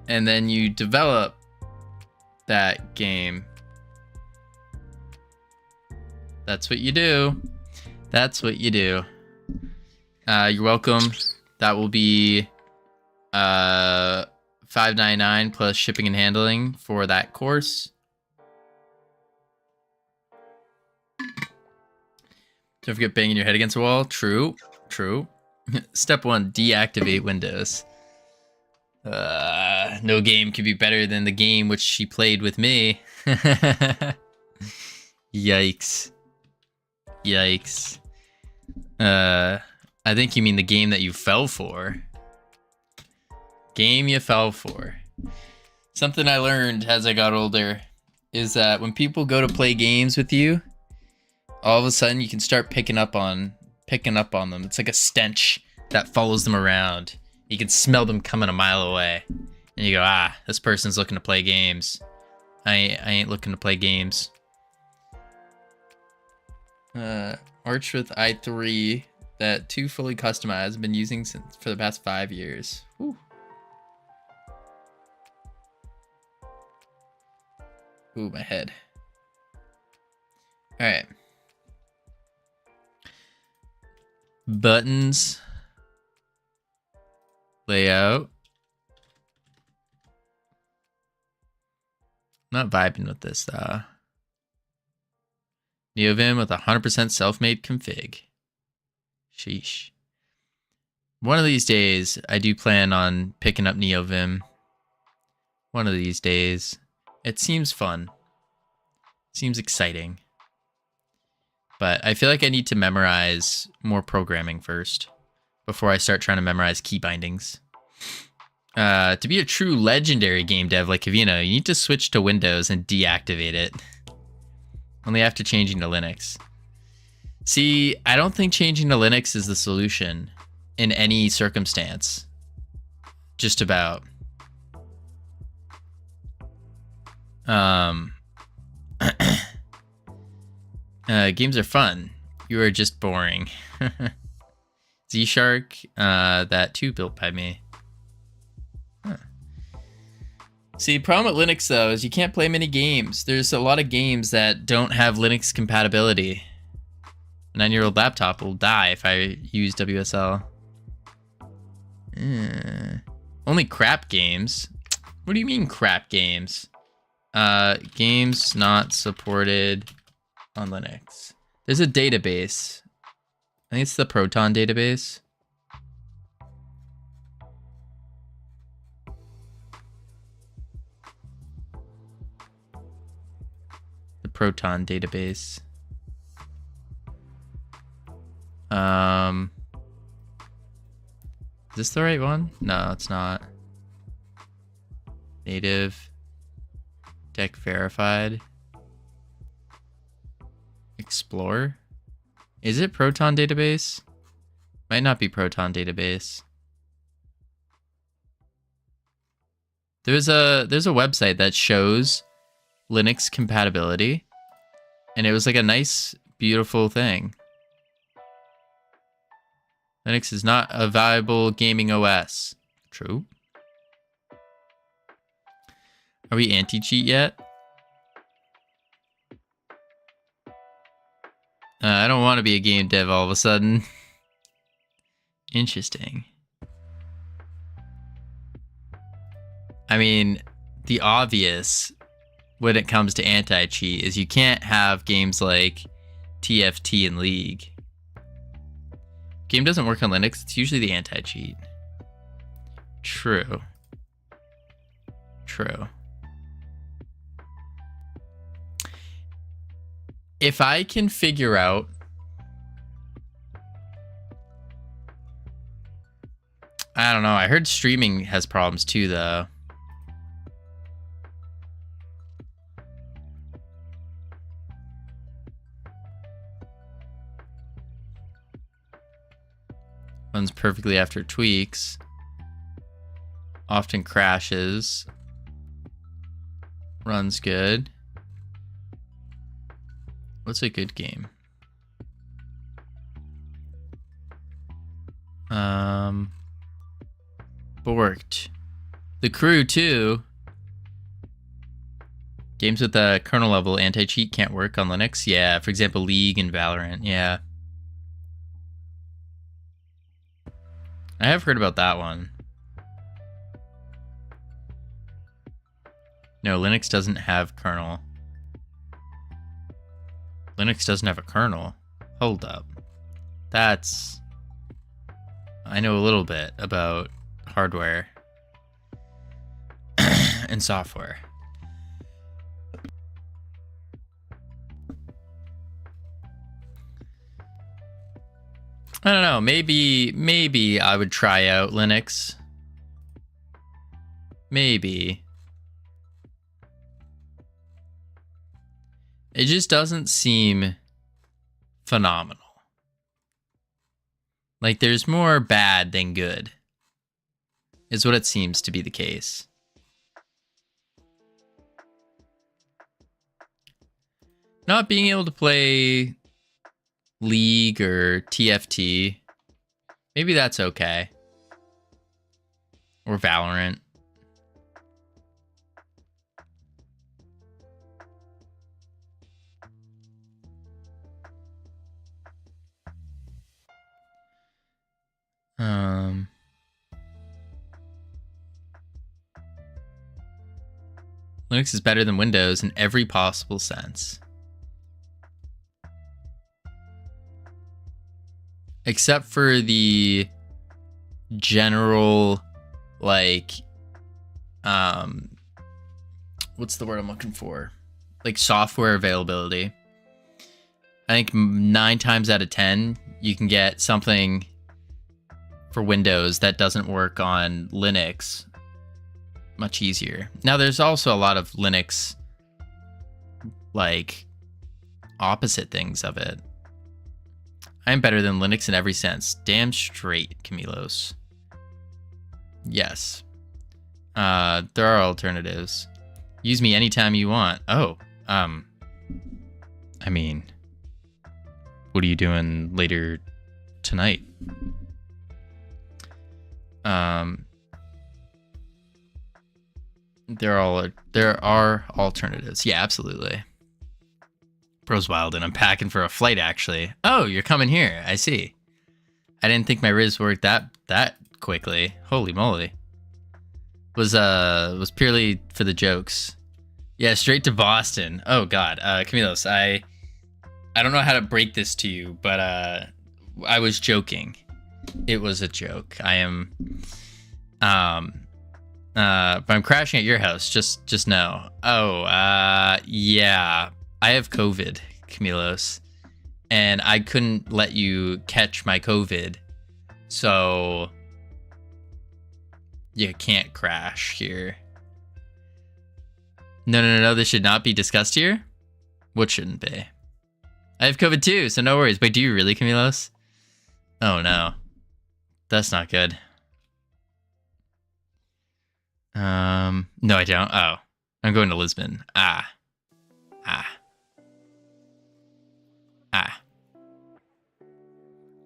and then you develop that game. That's what you do. That's what you do. You're welcome. That will be $5.99 plus shipping and handling for that course. Don't forget banging your head against the wall. True. True. Step 1, deactivate Windows. No game could be better than the game which she played with me. Yikes. Yikes. I think you mean the game that you fell for. Game you fell for. Something I learned as I got older is that when people go to play games with you, all of a sudden you can start picking up on them. It's like a stench that follows them around. You can smell them coming a mile away. And you go, this person's looking to play games. I ain't looking to play games. Arch with i3 that 2 fully customized. I've been using for the past 5 years. Whew. Ooh, my head. All right. Buttons. Layout. Not vibing with this though. NeoVim with 100% self-made config. Sheesh. One of these days, I do plan on picking up NeoVim. One of these days. It seems fun. Seems exciting. But I feel like I need to memorize more programming first before I start trying to memorize key bindings. To be a true legendary game dev like Covino, you need to switch to Windows and deactivate it. Only after changing to Linux. See, I don't think changing to Linux is the solution in any circumstance. Just about. Games are fun. You are just boring. Z-Shark, that too built by me. Huh. See, the problem with Linux though is you can't play many games. There's a lot of games that don't have Linux compatibility. A 9-year-old laptop will die if I use WSL. Only crap games. What do you mean crap games? Games not supported on Linux. There's a database. I think it's the Proton database. The Proton database. Is this the right one? No, it's not. Native. Deck verified. Explore. Is it Proton database? Might not be Proton database. There's a website that shows Linux compatibility, and it was like a nice, beautiful thing. Linux is not a viable gaming OS. True. Are we anti-cheat yet? I don't want to be a game dev all of a sudden. Interesting. I mean, the obvious when it comes to anti-cheat is you can't have games like TFT and League. Game doesn't work on Linux, it's usually the anti-cheat. True. True. If I can figure out I don't know, I heard streaming has problems too though. Runs perfectly after tweaks. Often crashes. Runs good. What's a good game? Borked. The Crew 2. Games with the kernel level anti-cheat can't work on Linux. Yeah, for example, League and Valorant. Yeah. I have heard about that one. No, Linux doesn't have kernel. Linux doesn't have a kernel. Hold up. That's... I know a little bit about hardware and software. I don't know. Maybe I would try out Linux. Maybe. It just doesn't seem phenomenal. Like, there's more bad than good, is what it seems to be the case. Not being able to play League or TFT, maybe that's okay. Or Valorant. Linux is better than Windows in every possible sense. Except for the general, like, what's the word I'm looking for? Like, software availability. I think 9 times out of 10, you can get something for Windows that doesn't work on Linux much easier. Now, there's also a lot of Linux, like, opposite things of it. I'm better than Linux in every sense. Damn straight, Camilos. Yes. There are alternatives. Use me anytime you want. Oh, I mean, what are you doing later tonight? There are alternatives. Yeah, absolutely. Bro's wild, and I'm packing for a flight, actually. Oh, you're coming here. I see. I didn't think my Riz worked that quickly. Holy moly. Was purely for the jokes. Yeah, straight to Boston. Oh god. Camilos, I don't know how to break this to you, but I was joking. It was a joke. I am but I'm crashing at your house. Just know. Oh, yeah. I have COVID, Camilos, and I couldn't let you catch my COVID, so you can't crash here. No, this should not be discussed here. What shouldn't be? I have COVID too, so no worries. Wait, do you really, Camilos? Oh no. That's not good. No, I don't. Oh, I'm going to Lisbon. I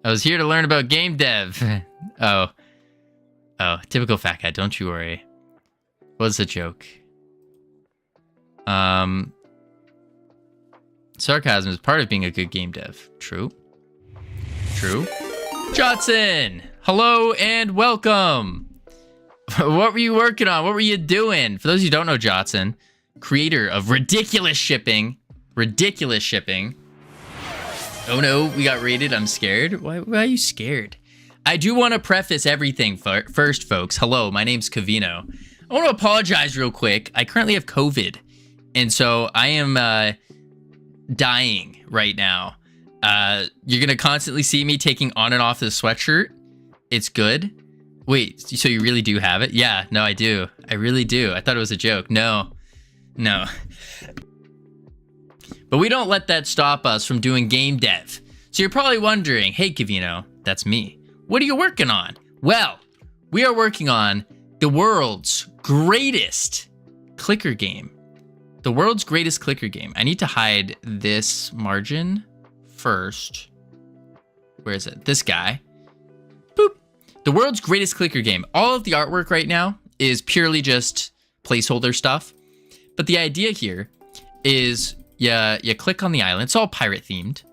was here to learn about game dev. Oh, typical fat guy. Don't you worry. Was a joke. Sarcasm is part of being a good game dev. True. Johnson, hello and welcome. What were you working on? What were you doing? For those who don't know Johnson, creator of ridiculous shipping. Oh no, we got raided. I'm scared. Why are you scared? I do want to preface everything first, folks. Hello, my name's Covino. I want to apologize real quick. I currently have COVID, and so I am dying right now. You're going to constantly see me taking on and off this sweatshirt. It's good. Wait, so you really do have it? Yeah, no, I do. I really do. I thought it was a joke. No. But we don't let that stop us from doing game dev. So you're probably wondering, hey, Covino, that's me. what are you working on? Well, we are working on the world's greatest clicker game. The world's greatest clicker game. I need to hide this margin first. Where is it? This guy. Boop. The world's greatest clicker game. All of the artwork right now is purely just placeholder stuff. But the idea here is you click on the island. It's all pirate themed.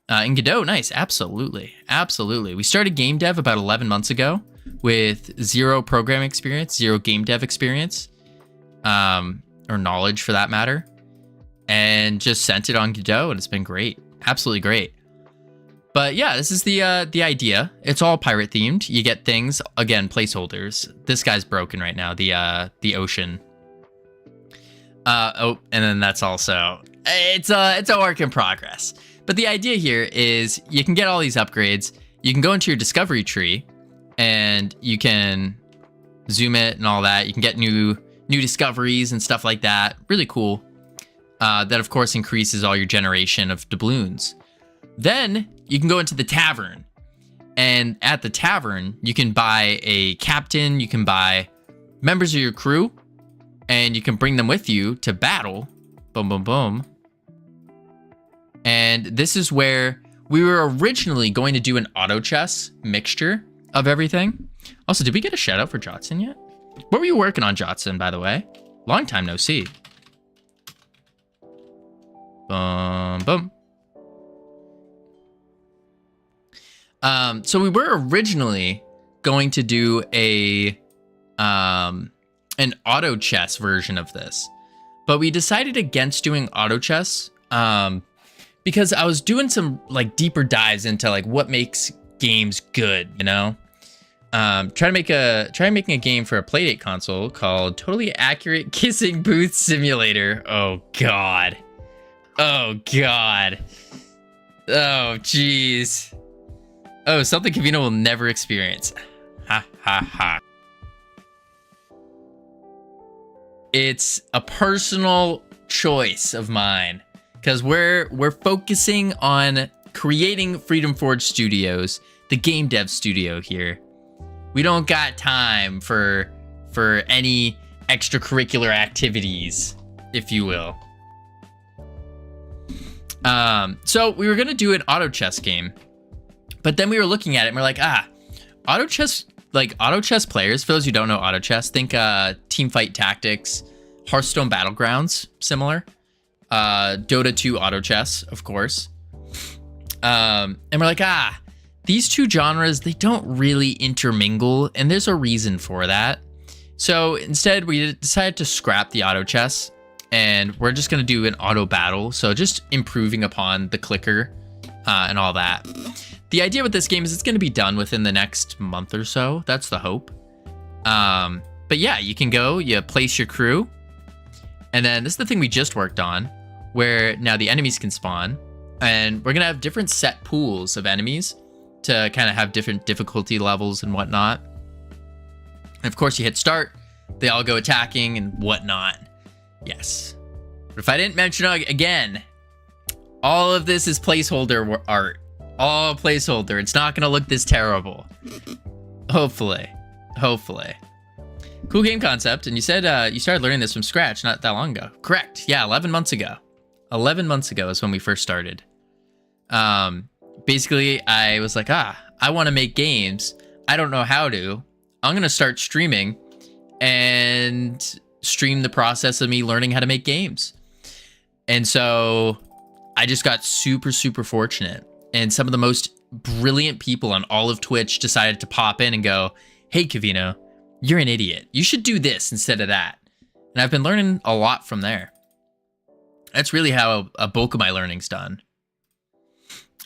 In Godot, nice. Absolutely. Absolutely. We started game dev about 11 months ago with 0 programming experience, 0 game dev experience, or knowledge for that matter, and just sent it on Godot, and it's been great. Absolutely great. But yeah, this is the idea. It's all pirate themed. You get things, again, placeholders. This guy's broken right now, the ocean. Oh, and then that's also, it's a work in progress. But the idea here is you can get all these upgrades. You can go into your discovery tree and you can zoom it and all that. You can get new discoveries and stuff like that. Really cool. That of course increases all your generation of doubloons. Then you can go into the tavern, and at the tavern you can buy a captain, you can buy members of your crew, and you can bring them with you to battle. Boom, boom, boom. And this is where we were originally going to do an auto chess mixture of everything. Also, did we get a shout out for Jotson yet? What were you working on, Jotson, by the way? Long time no see. Boom, boom. So we were originally going to do an auto chess version of this, but we decided against doing auto chess because I was doing some like deeper dives into like what makes games good, you know. Try making a game for a Playdate console called Totally Accurate Kissing Booth Simulator. Oh god. Oh god. Oh jeez. Oh, something Covino will never experience. Ha ha ha. It's a personal choice of mine because we're focusing on creating Freedom Forge Studios, the game dev studio here. We don't got time for any extracurricular activities, if you will. So we were gonna do an auto chess game, but then we were looking at it and we're like, auto chess players, for those who don't know auto chess, think Teamfight Tactics, Hearthstone Battlegrounds, similar. Dota 2 auto chess, of course. And we're like, these two genres, they don't really intermingle, and there's a reason for that. So instead, we decided to scrap the auto chess, and we're just going to do an auto battle. So just improving upon the clicker and all that. The idea with this game is it's going to be done within the next month or so. That's the hope. But yeah, you can go, you place your crew, and then this is the thing we just worked on, where now the enemies can spawn, and we're going to have different set pools of enemies to kind of have different difficulty levels and whatnot. And of course, you hit start, they all go attacking and whatnot. Yes. But if I didn't mention again, all of this is placeholder art. All placeholder. It's not going to look this terrible. Hopefully. Hopefully. Cool game concept. And you said you started learning this from scratch not that long ago. Correct. Yeah, 11 months ago. 11 months ago is when we first started. Basically, I was like, I want to make games. I don't know how to. I'm going to start streaming and stream the process of me learning how to make games. And so I just got super, super fortunate. And some of the most brilliant people on all of Twitch decided to pop in and go, hey, Covino, you're an idiot. You should do this instead of that. And I've been learning a lot from there. That's really how a bulk of my learning's done.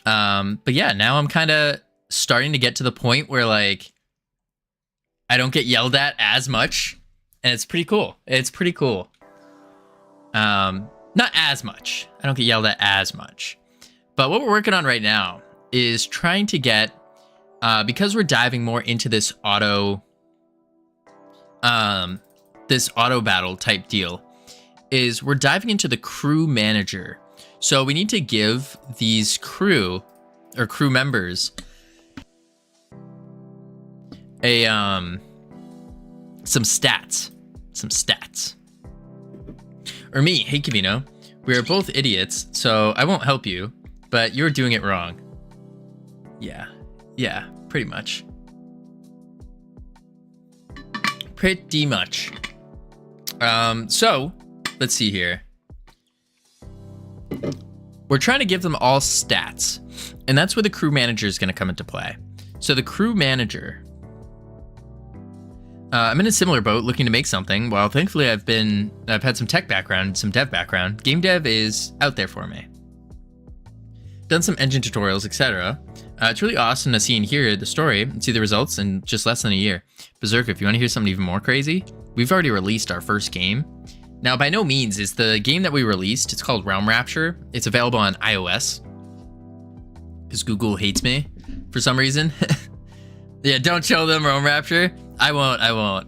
But yeah, now I'm kind of starting to get to the point where like I don't get yelled at as much, and it's pretty cool. It's pretty cool. Not as much. I don't get yelled at as much. But what we're working on right now is trying to get, because we're diving more into this auto battle type deal, is we're diving into the crew manager. So we need to give these crew members some stats. Some stats. Or me, hey Covino. We are both idiots, so I won't help you, but you're doing it wrong. Yeah, pretty much. Pretty much. So, let's see here. We're trying to give them all stats, and that's where the crew manager is going to come into play. So the crew manager, I'm in a similar boat looking to make something. Well, thankfully I've had some tech background, some dev background. Game dev is out there for me. Done some engine tutorials, etc. It's really awesome to see and hear the story and see the results in just less than a year. Berserk, if you want to hear something even more crazy, we've already released our first game. Now, by no means is the game that we released, it's called Realm Rapture. It's available on iOS. Because Google hates me for some reason. Yeah, don't show them Realm Rapture. I won't.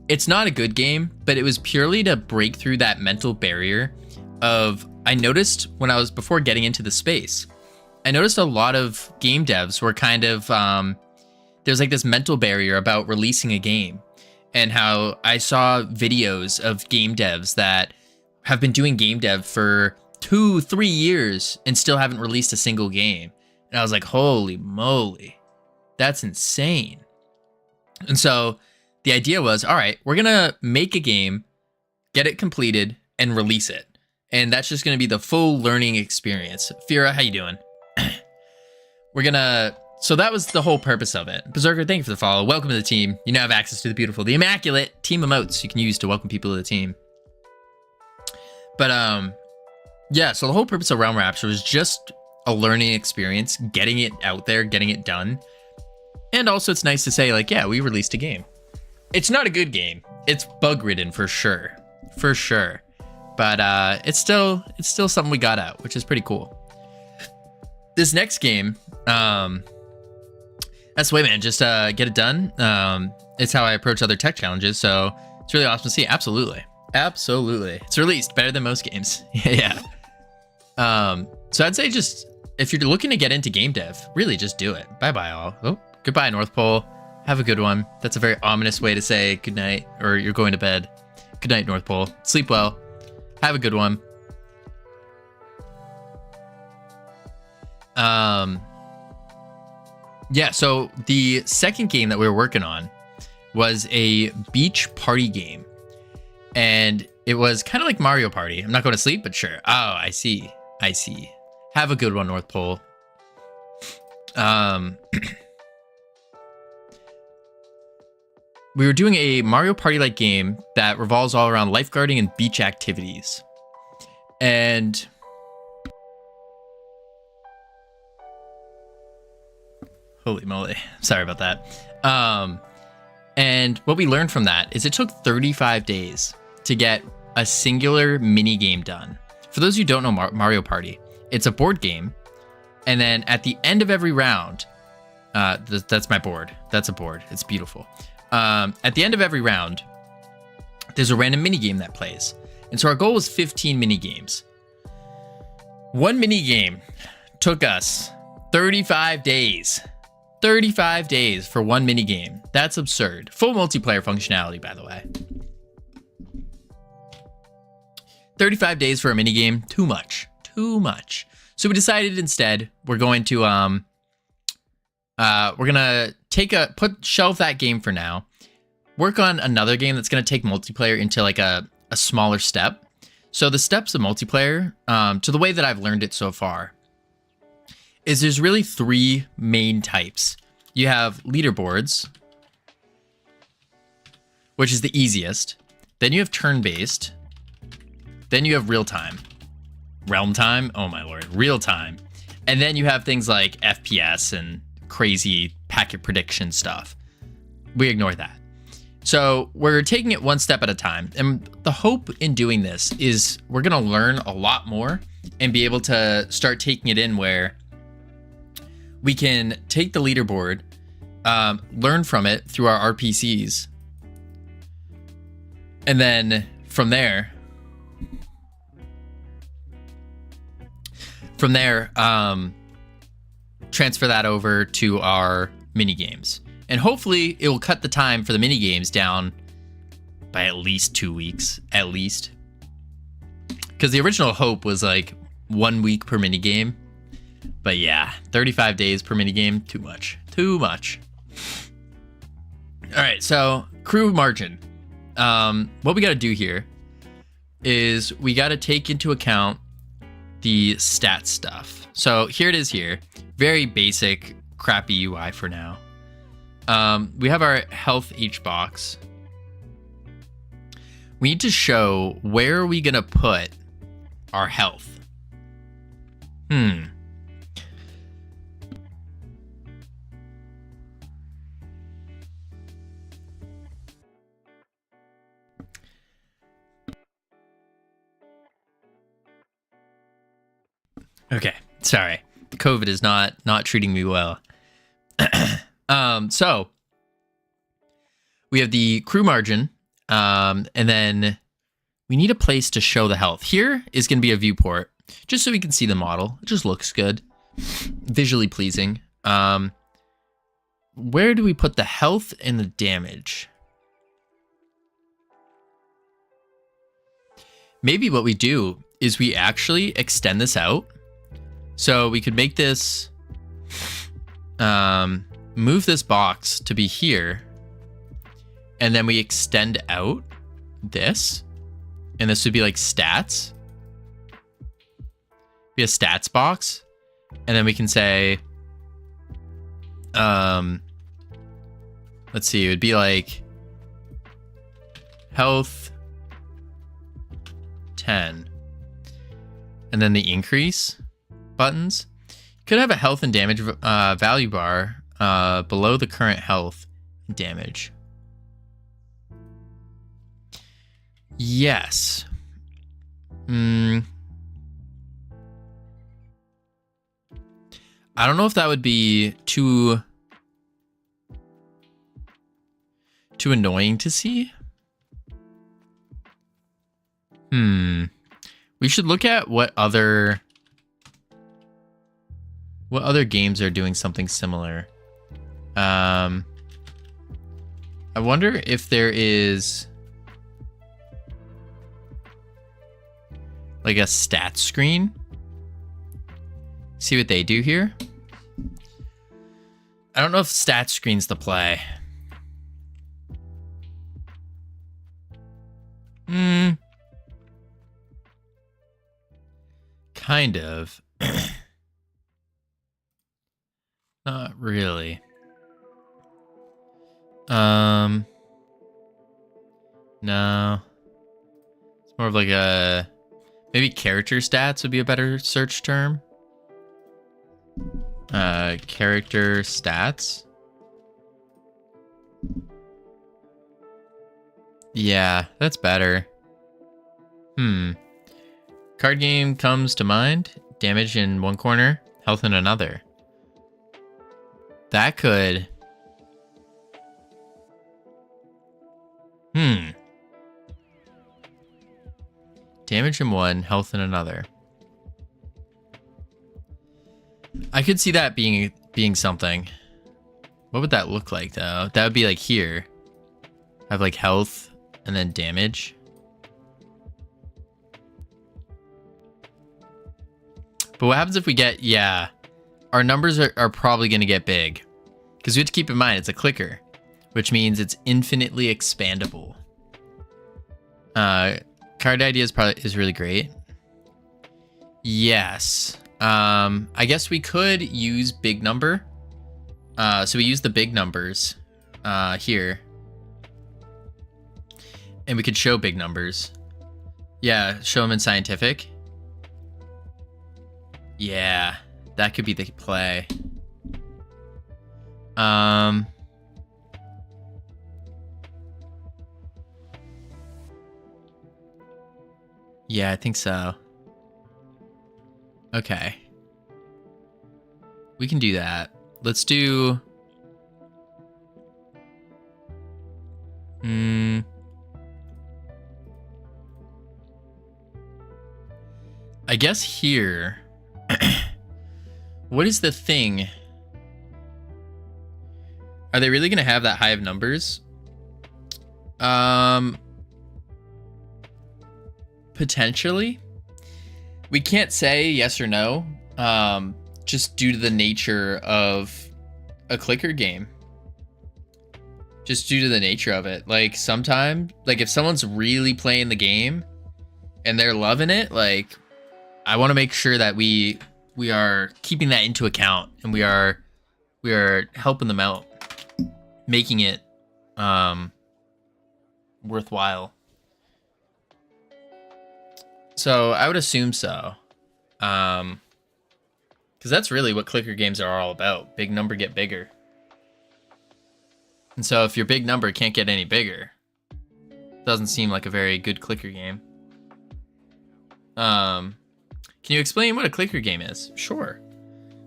It's not a good game, but it was purely to break through that mental barrier of, I noticed when I was, before getting into the space, I noticed a lot of game devs were kind of, there's like this mental barrier about releasing a game. And how I saw videos of game devs that have been doing game dev for 2-3 years and still haven't released a single game. And I was like, holy moly, that's insane. And so the idea was, all right, we're going to make a game, get it completed, and release it. And that's just going to be the full learning experience. Fira, how you doing? So that was the whole purpose of it. Berserker, thank you for the follow. Welcome to the team. You now have access to the beautiful, the immaculate team emotes you can use to welcome people to the team. But yeah, so the whole purpose of Realm Rapture was just a learning experience, getting it out there, getting it done. And also it's nice to say, like, yeah, we released a game. It's not a good game. It's bug-ridden for sure. For sure. But it's still something we got out, which is pretty cool. This next game, that's the way, man. Just get it done. It's how I approach other tech challenges. So it's really awesome to see. Absolutely. It's released better than most games. Yeah. So I'd say just, if you're looking to get into game dev, really just do it. Bye-bye all. Oh, goodbye, North Pole. Have a good one. That's a very ominous way to say good night, or you're going to bed. Good night, North Pole. Sleep well. Have a good one. Yeah, so the second game that we were working on was a beach party game. And it was kind of like Mario Party. I'm not going to sleep, but sure. Oh, I see. Have a good one, North Pole. We were doing a Mario Party-like game that revolves all around lifeguarding and beach activities. And holy moly, sorry about that. And what we learned from that is it took 35 days to get a singular mini game done. For those who don't know Mario Party, it's a board game. And then at the end of every round, that's my board. That's a board. It's beautiful. At the end of every round, there's a random mini game that plays. And so our goal was 15 mini games. One mini game took us 35 days. 35 days for one mini game. That's absurd. Full multiplayer functionality, by the way. 35 days for a mini game, too much. So we decided instead we're going to shelve that game for now. Work on another game that's going to take multiplayer into like a smaller step. So the steps of multiplayer, to the way that I've learned it so far, is there's really 3 main types. You have leaderboards, which is the easiest. Then you have turn-based. Then you have real-time. Realm time? Oh my lord, real-time. And then you have things like FPS and crazy packet prediction stuff. We ignore that. So we're taking it one step at a time. And the hope in doing this is we're going to learn a lot more and be able to start taking it in where we can take the leaderboard, learn from it through our RPCs, and then from there, transfer that over to our mini games. And hopefully it will cut the time for the mini games down by at least 2 weeks, at least. Because the original hope was like 1 week per mini game. But yeah, 35 days per mini game, too much. Too much. All right, so crew margin. What we got to do here is we got to take into account the stat stuff. So here it is here. Very basic, crappy UI for now. We have our health H box. We need to show where are we going to put our health. Okay, sorry. The COVID is not treating me well. So we have the crew margin, and then we need a place to show the health. Here is going to be a viewport, just so we can see the model. It just looks good, visually pleasing. Where do we put the health and the damage? Maybe what we do is we actually extend this out. So we could make this, move this box to be here, and then we extend out this, and this would be like stats. Be a stats box, and then we can say, let's see, it would be like health 10, and then the increase buttons. Could have a health and damage value bar below the current health and damage. Yes. I don't know if that would be too annoying to see. We should look at what other games are doing something similar. I wonder if there is like a stats screen. See what they do here. I don't know if stats screen's the play. Kind of. Not really. No. It's more of like a, maybe character stats would be a better search term. Character stats. Yeah, that's better. Card game comes to mind. Damage in one corner, health in another. That could... Damage in one, health in another. I could see that being something. What would that look like, though? That would be like here. Have like health and then damage. But what happens if we get... Yeah. Our numbers are probably going to get big. Because we have to keep in mind, it's a clicker. Which means it's infinitely expandable. Card idea is really great. Yes. I guess we could use big number. So we use the big numbers here. And we could show big numbers. Yeah, show them in scientific. Yeah, that could be the play. Yeah, I think so. Okay. We can do that. Let's do... I guess here... What is the thing? Are they really going to have that high of numbers? Potentially. We can't say yes or no, just due to the nature of a clicker game. Just due to the nature of it. Like, sometimes, like, if someone's really playing the game and they're loving it, like, I want to make sure that we are keeping that into account, and we are helping them out, making it worthwhile. So I would assume so, because that's really what clicker games are all about. Big number get bigger. And so if your big number can't get any bigger, doesn't seem like a very good clicker game. Can you explain what a clicker game is? Sure.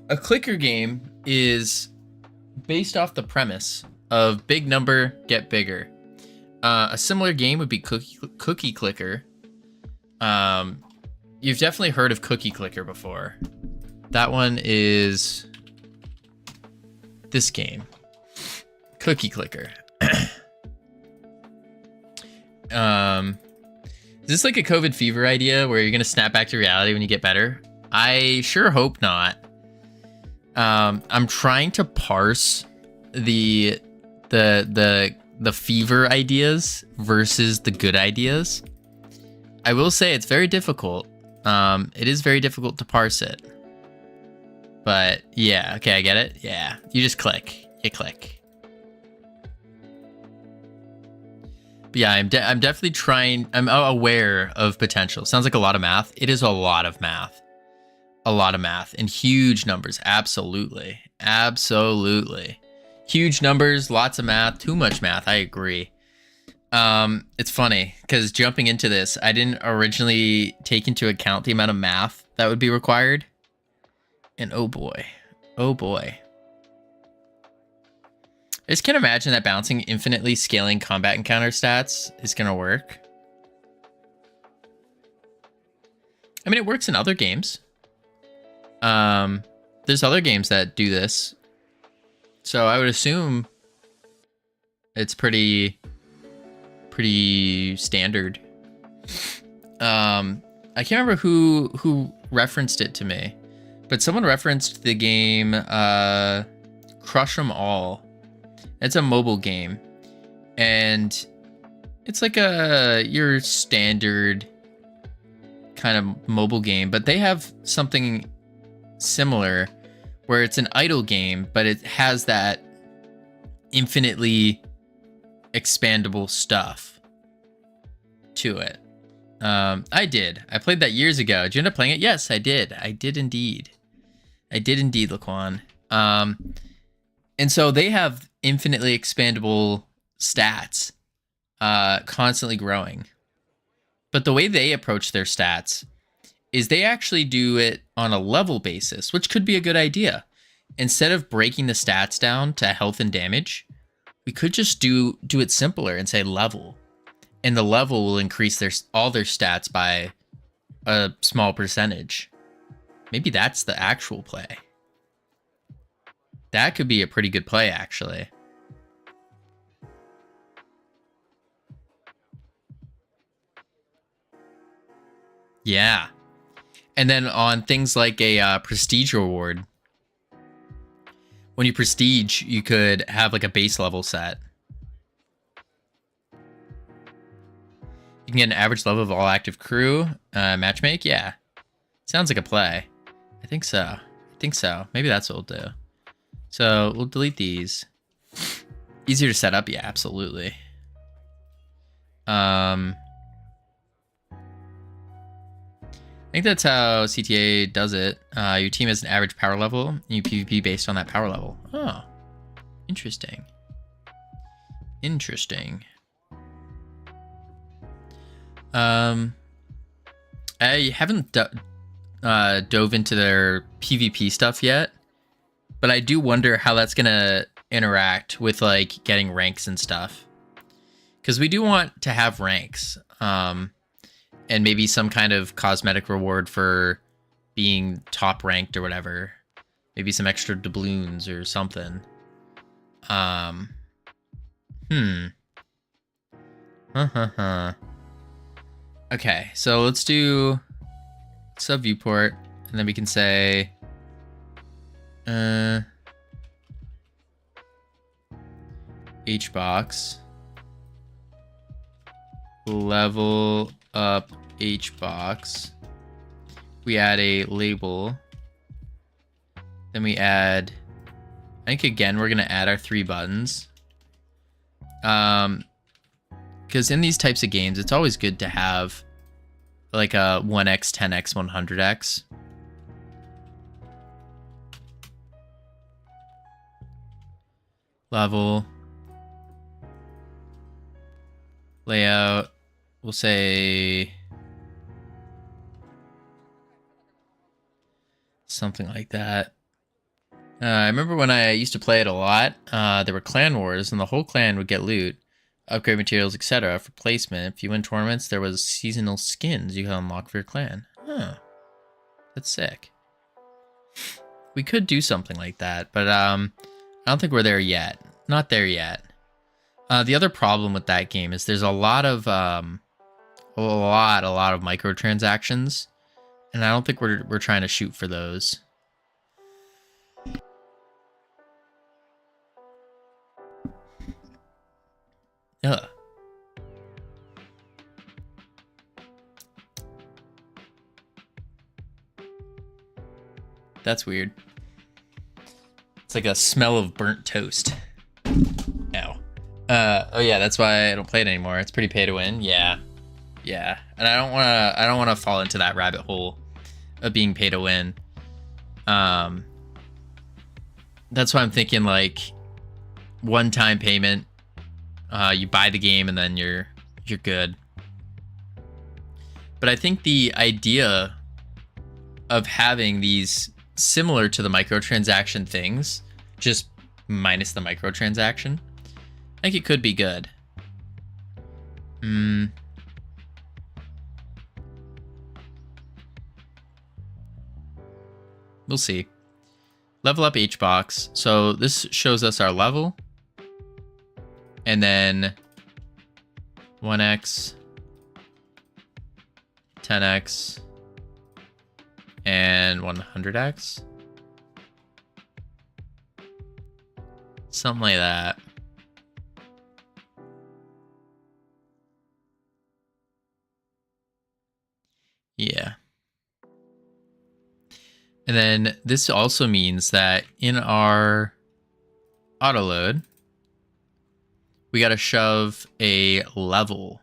A clicker game is based off the premise of big number get bigger. A similar game would be Cookie Clicker. You've definitely heard of Cookie Clicker before. That one is this game. Cookie Clicker. Is this like a COVID fever idea where you're gonna snap back to reality when you get better? I sure hope not. I'm trying to parse the fever ideas versus the good ideas. I will say it's very difficult. It is very difficult to parse it. But yeah, okay, I get it. Yeah, you just click. You click. But yeah, I'm definitely trying. I'm aware of potential. Sounds like a lot of math. It is a lot of math. A lot of math and huge numbers. Absolutely. Absolutely. Huge numbers, lots of math, too much math. I agree. It's funny because jumping into this, I didn't originally take into account the amount of math that would be required. And oh boy. Oh boy. I just can't imagine that balancing infinitely scaling combat encounter stats is going to work. I mean, it works in other games. There's other games that do this. So I would assume it's pretty standard. I can't remember who referenced it to me, but someone referenced the game Crush 'em All. It's a mobile game, and it's like your standard kind of mobile game, but they have something similar where it's an idle game, but it has that infinitely expandable stuff to it. I played that years ago. Did you end up playing it? Yes, I did. I did indeed, Laquan. And so they have infinitely expandable stats, constantly growing. But the way they approach their stats is they actually do it on a level basis, which could be a good idea. Instead of breaking the stats down to health and damage, we could just do it simpler and say level. And the level will increase all their stats by a small percentage. Maybe that's the actual play. That could be a pretty good play, actually. Yeah. And then on things like a prestige reward, when you prestige, you could have like a base level set. You can get an average level of all active crew. Matchmake, yeah. Sounds like a play. I think so. Maybe that's what we'll do. So we'll delete these. Easier to set up, yeah, absolutely. I think that's how CTA does it. Your team has an average power level, and you PvP based on that power level. Oh, interesting. I haven't dove into their PvP stuff yet, but I do wonder how that's gonna interact with like getting ranks and stuff, because we do want to have ranks, and maybe some kind of cosmetic reward for being top ranked or whatever, maybe some extra doubloons or something. Hmm. Okay, so let's do sub viewport, and then we can say hbox level up hbox. We add a label. Then we add, I think again we're gonna add our 3 buttons. Because in these types of games, it's always good to have like a 1x, 10x, 100x. Level. Layout. We'll say something like that. I remember when I used to play it a lot, there were clan wars and the whole clan would get loot, upgrade materials, etc. for placement. If you win tournaments, there was seasonal skins you could unlock for your clan. Huh. That's sick. We could do something like that, but I don't think we're there yet. Not there yet. The other problem with that game is there's a lot of microtransactions, and I don't think we're trying to shoot for those. Ugh. That's weird. It's like a smell of burnt toast. Ow. Oh yeah, that's why I don't play it anymore. It's pretty pay to win. Yeah. Yeah. And I don't wanna fall into that rabbit hole of being pay to win. That's why I'm thinking like one-time payment. You buy the game and then you're good. But I think the idea of having these similar to the microtransaction things, just minus the microtransaction, I think it could be good. We'll see. Level up hbox. So this shows us our level. And then 1x, 10x, and 100x. Something like that. Yeah. And then this also means that in our autoload, we got to shove a level.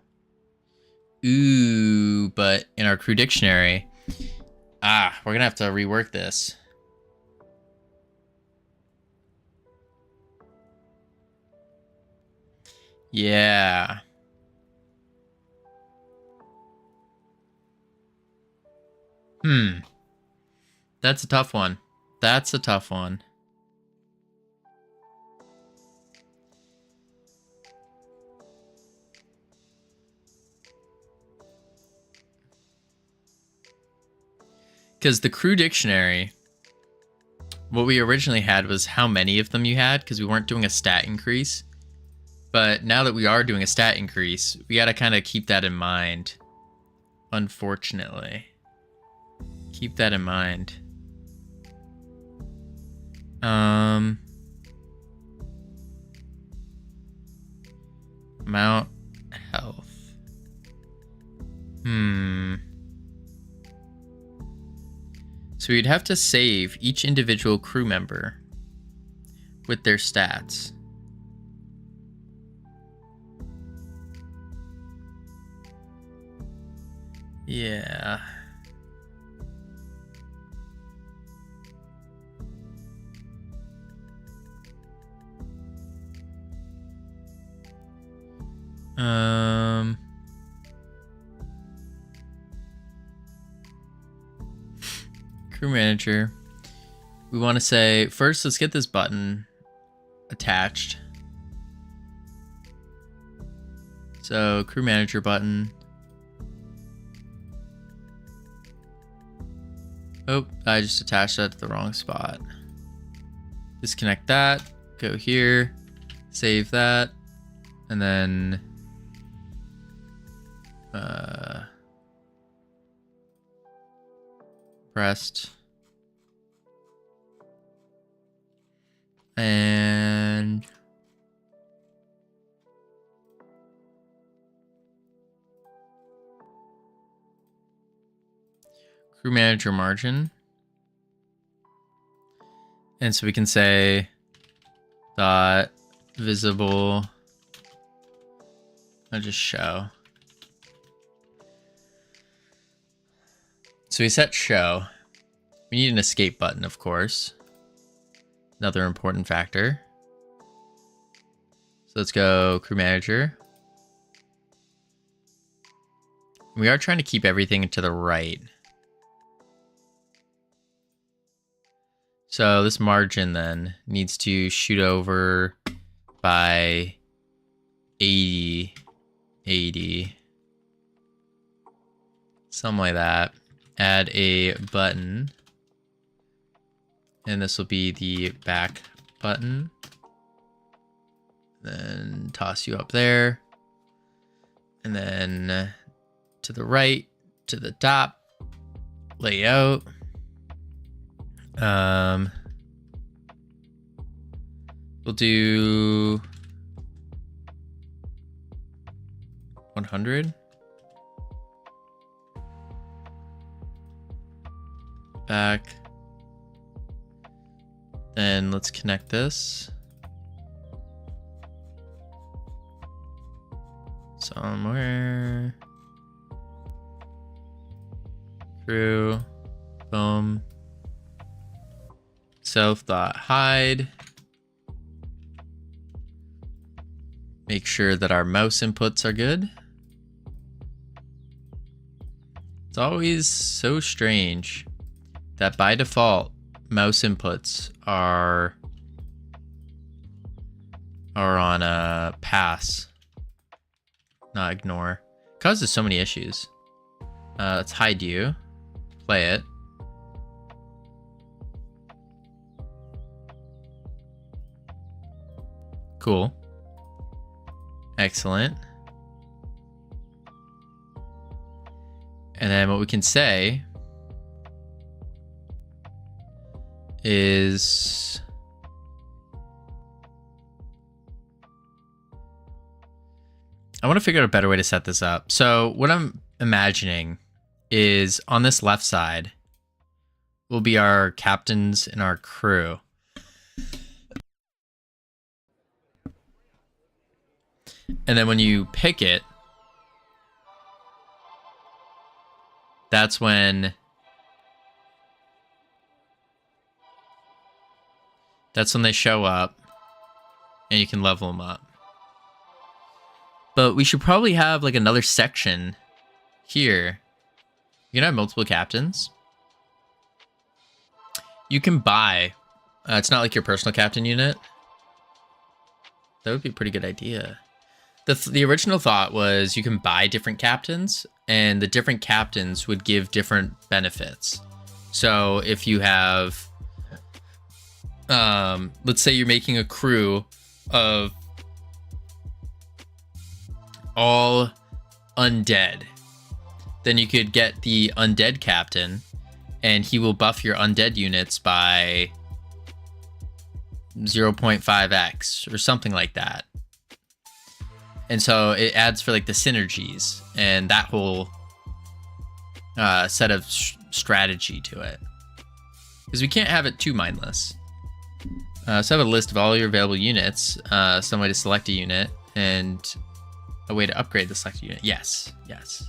Ooh, but in our crew dictionary, we're going to have to rework this. Yeah. That's a tough one. That's a tough one. Because the crew dictionary, what we originally had was how many of them you had, because we weren't doing a stat increase. But now that we are doing a stat increase, we got to kind of keep that in mind. Unfortunately. Keep that in mind. Mount health. So we'd have to save each individual crew member with their stats. Yeah. Crew manager. We want to say, first, let's get this button attached. So, crew manager button. Oh, I just attached that to the wrong spot. Disconnect that. Go here. Save that. And then rest. And crew manager margin. And so we can say dot visible. I'll just show. So we set show. We need an escape button, of course. Another important factor. So let's go crew manager. We are trying to keep everything to the right. So this margin then needs to shoot over by 80, 80, something like that. Add a button, and this will be the back button. Then toss you up there, and then to the right, to the top, layout. We'll do 100. Back. Then let's connect this. Somewhere. Crew. Boom. Self.hide. Make sure that our mouse inputs are good. It's always so strange that by default, mouse inputs are on a pass, not ignore. Causes so many issues. Let's hide you. Play it. Cool. Excellent. And then what we can say is I want to figure out a better way to set this up. So what I'm imagining is on this left side will be our captains and our crew. And then when you pick it, that's when they show up and you can level them up. But we should probably have like another section here. You can have multiple captains. You can buy, it's not like your personal captain unit. That would be a pretty good idea. The original thought was you can buy different captains and the different captains would give different benefits. So if you have, let's say you're making a crew of all undead, then you could get the undead captain and he will buff your undead units by 0.5x or something like that. And so it adds for like the synergies and that whole set of strategy to it. Because we can't have it too mindless. So I have a list of all your available units, some way to select a unit, and a way to upgrade the selected unit. Yes, yes.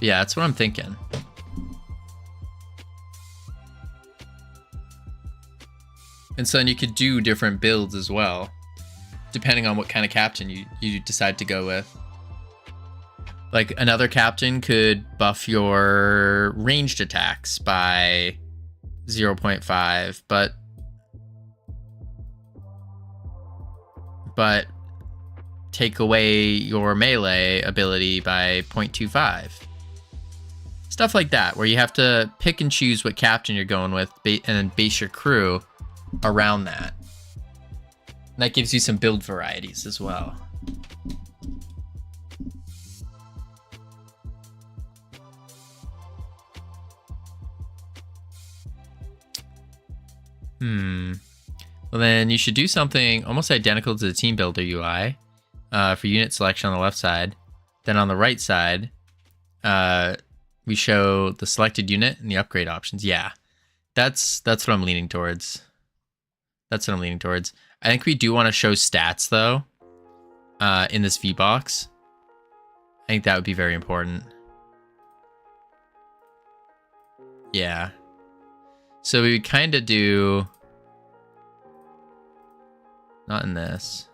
Yeah, that's what I'm thinking. And so then you could do different builds as well, depending on what kind of captain you decide to go with. Like another captain could buff your ranged attacks by 0.5, but take away your melee ability by 0.25. Stuff like that, where you have to pick and choose what captain you're going with and then base your crew around that. And that gives you some build varieties as well. Well, then you should do something almost identical to the team builder UI for unit selection on the left side. Then on the right side, we show the selected unit and the upgrade options. Yeah, that's what I'm leaning towards. That's what I'm leaning towards. I think we do want to show stats though in this VBox. I think that would be very important. Yeah. So we kind of do... Not in this.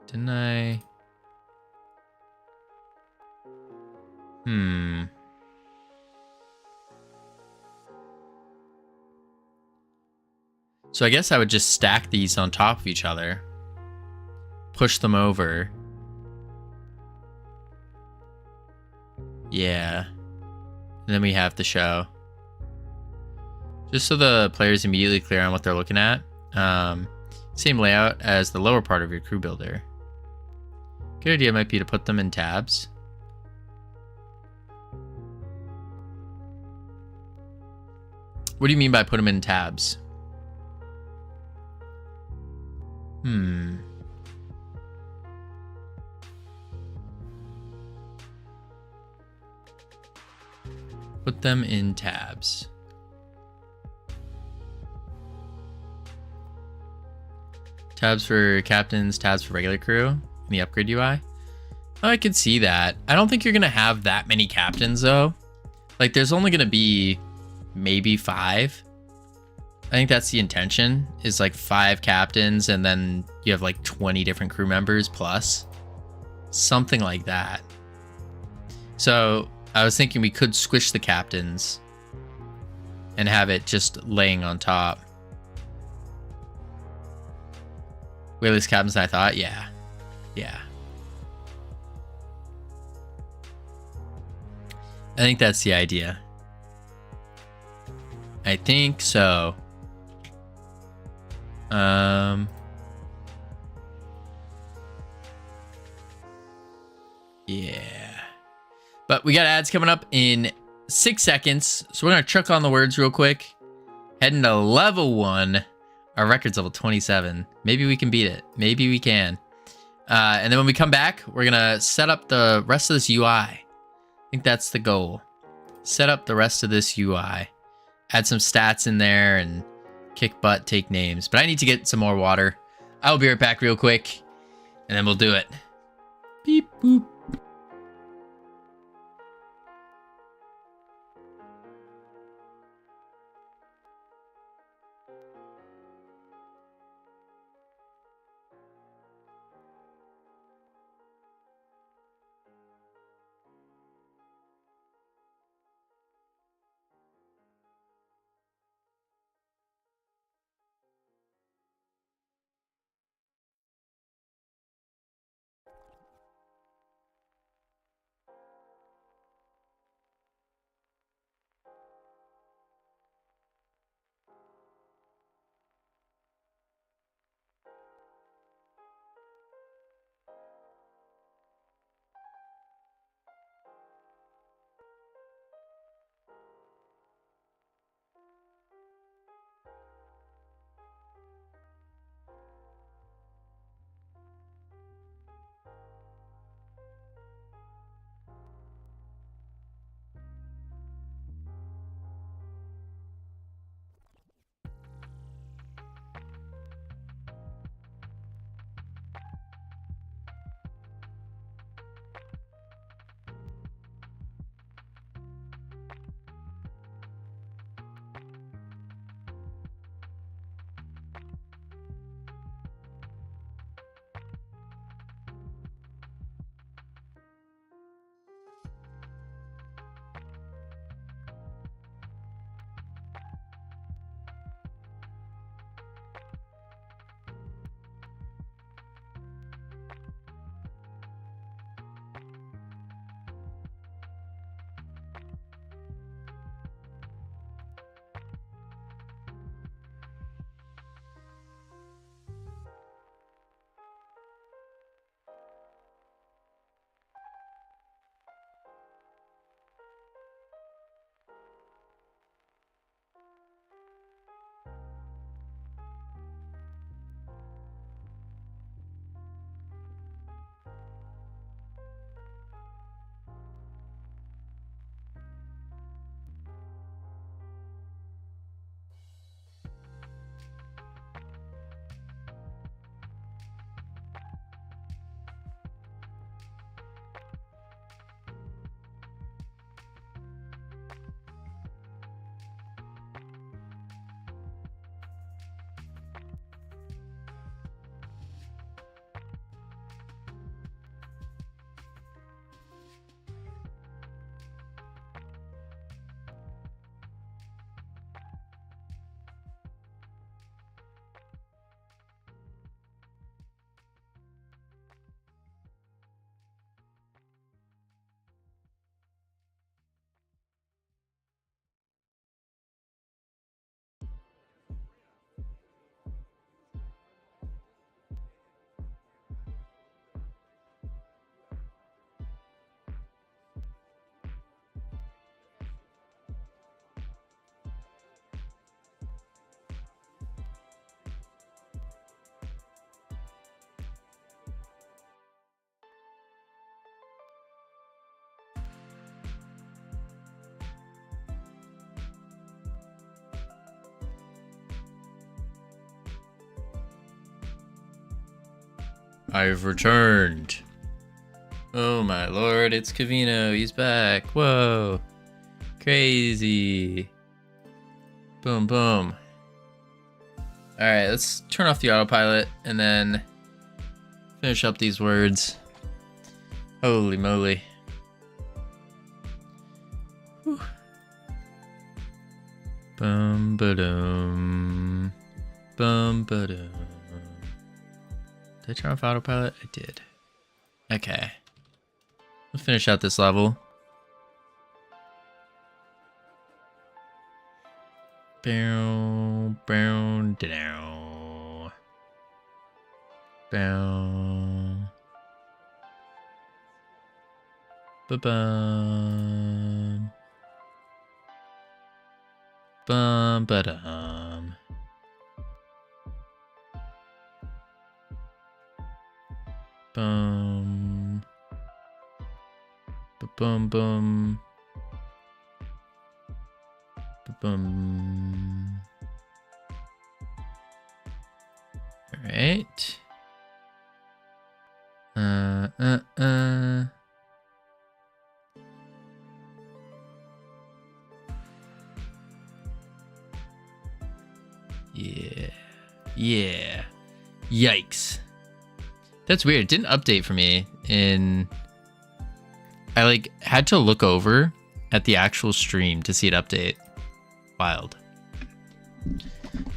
Didn't I? So I guess I would just stack these on top of each other. Push them over. Yeah. And then we have the show. Just so the player's immediately clear on what they're looking at. Same layout as the lower part of your crew builder. Good idea might be to put them in tabs. What do you mean by put them in tabs? Put them in tabs. Tabs for captains, tabs for regular crew in the upgrade UI. Oh, I could see that. I don't think you're going to have that many captains though. Like there's only going to be maybe 5. I think that's the intention, is like 5 captains and then you have like 20 different crew members plus. Something like that. So I was thinking we could squish the captains and have it just laying on top. Way less captains than I thought? Yeah. Yeah. I think that's the idea. I think so. Yeah. But we got ads coming up in 6 seconds. So we're going to chuck on the words real quick. Heading to level 1. Our record's level 27. Maybe we can beat it. Maybe we can. And then when we come back, we're going to set up the rest of this UI. I think that's the goal. Set up the rest of this UI. Add some stats in there and kick butt, take names. But I need to get some more water. I'll be right back real quick. And then we'll do it. Beep, boop. I've returned. Oh my lord, it's Covino. He's back. Whoa. Crazy. Boom, boom. Alright, let's turn off the autopilot and then finish up these words. Holy moly. Whew. Bum ba-dum. Bum ba-dum. Did I turn off autopilot? I did. Okay. We'll finish out this level. Bow, bow, down. Bow. Ba-bum. Bum ba-dum. Bum. Ba-bum bum. Ba-bum. All right. Yeah. Yeah. Yikes. That's weird. It didn't update for me I like had to look over at the actual stream to see it update. Wild.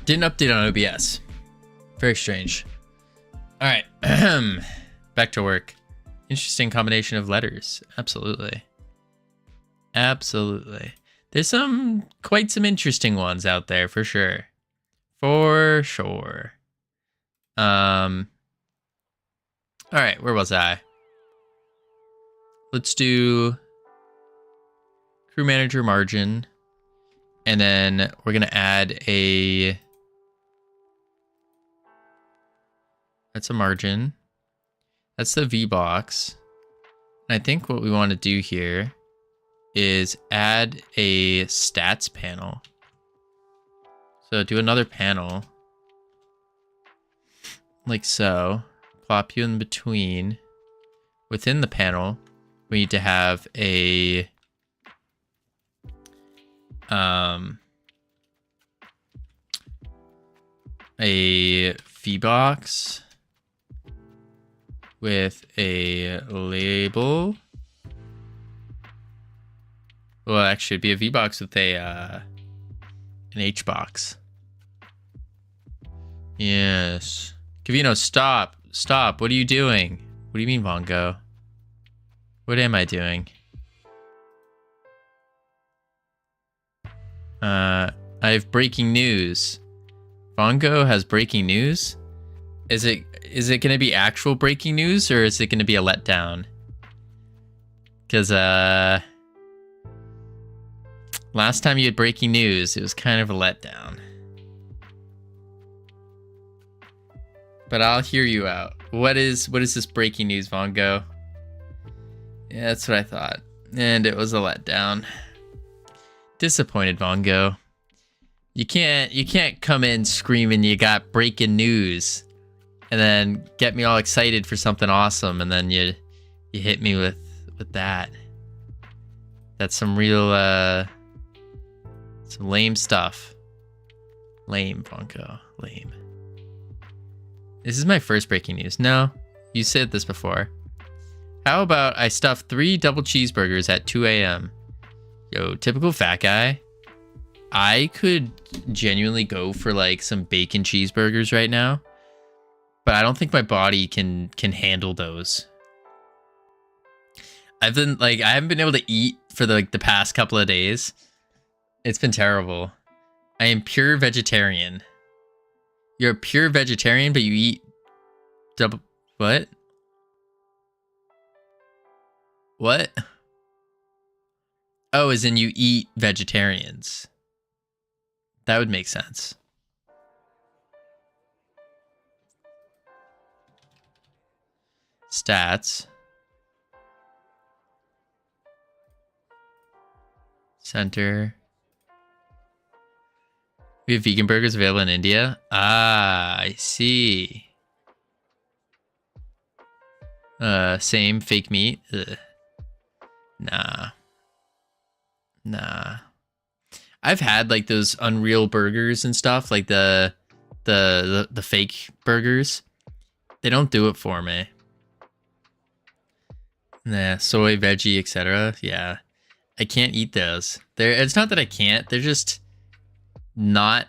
Didn't update on OBS. Very strange. All right. Back to work. Interesting combination of letters. Absolutely. Absolutely. There's quite some interesting ones out there for sure. For sure. All right, where was I? Let's do crew manager margin. And then we're going to add that's a margin. That's the V box. And I think what we want to do here is add a stats panel. So do another panel. Like so. Plop you in between. Within the panel, we need to have a V box with a label. Well, actually, it'd be a V box with an H box. Yes. Covino, stop. Stop. What are you doing? What do you mean, Vongo? What am I doing? I have breaking news. Vongo has breaking news? Is it going to be actual breaking news or is it going to be a letdown? Because last time you had breaking news, it was kind of a letdown. But I'll hear you out. What is this breaking news, Vongo? Yeah, that's what I thought. And it was a letdown. Disappointed, Vongo. You can't come in screaming you got breaking news and then get me all excited for something awesome and then you hit me with that. That's some real some lame stuff. Lame, Vongo. Lame. This is my first breaking news. No, you said this before. How about I stuff 3 double cheeseburgers at 2 a.m.? Yo, typical fat guy. I could genuinely go for like some bacon cheeseburgers right now, but I don't think my body can handle those. I haven't been able to eat for the past couple of days. It's been terrible. I am pure vegetarian. You're a pure vegetarian, but you eat double... What? What? Oh, as in you eat vegetarians. That would make sense. Stats. Center. We have vegan burgers available in India. Ah, I see. Same fake meat. Ugh. Nah. I've had like those Unreal burgers and stuff, like the fake burgers. They don't do it for me. Nah, soy, veggie, etc. Yeah. I can't eat those. It's not that I can't, they're just not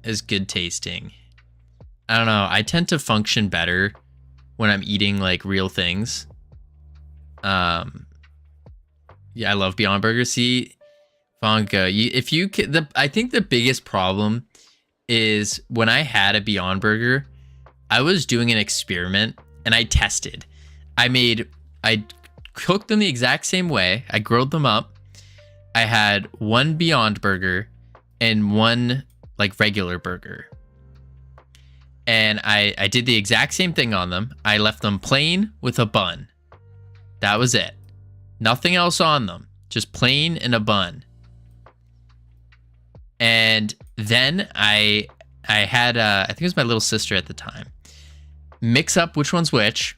as good tasting. I don't know. I tend to function better when I'm eating like real things. Yeah, I love Beyond Burger. See, Vonka, I think the biggest problem is when I had a Beyond Burger, I was doing an experiment and I tested. I cooked them the exact same way. I grilled them up. I had one Beyond Burger and one like regular burger. And I did the exact same thing on them. I left them plain with a bun. That was it. Nothing else on them. Just plain and a bun. And then I had, I think it was my little sister at the time, mix up which one's which,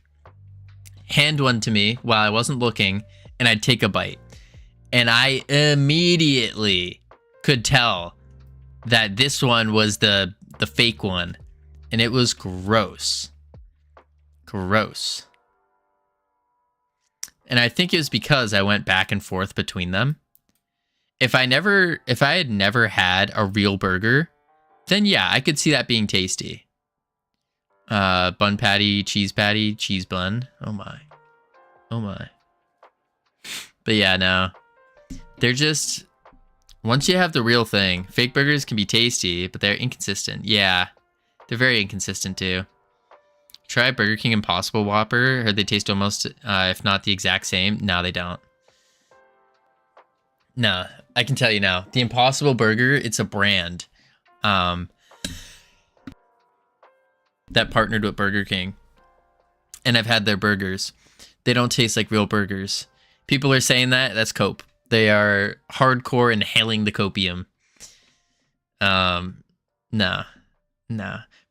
hand one to me while I wasn't looking, and I'd take a bite. And I immediately could tell that this one was the fake one. And it was gross. Gross. And I think it was because I went back and forth between them. If I had never had a real burger, then yeah, I could see that being tasty. Bun patty, cheese bun. Oh my. Oh my. But yeah, no. They're just, once you have the real thing, fake burgers can be tasty, but they're inconsistent. Yeah. They're very inconsistent too. Try Burger King Impossible Whopper. Heard they taste almost, if not the exact same. No, they don't. No, I can tell you now. The Impossible Burger, it's a brand that partnered with Burger King. And I've had their burgers. They don't taste like real burgers. People are saying that. That's cope. They are hardcore inhaling the copium. Nah.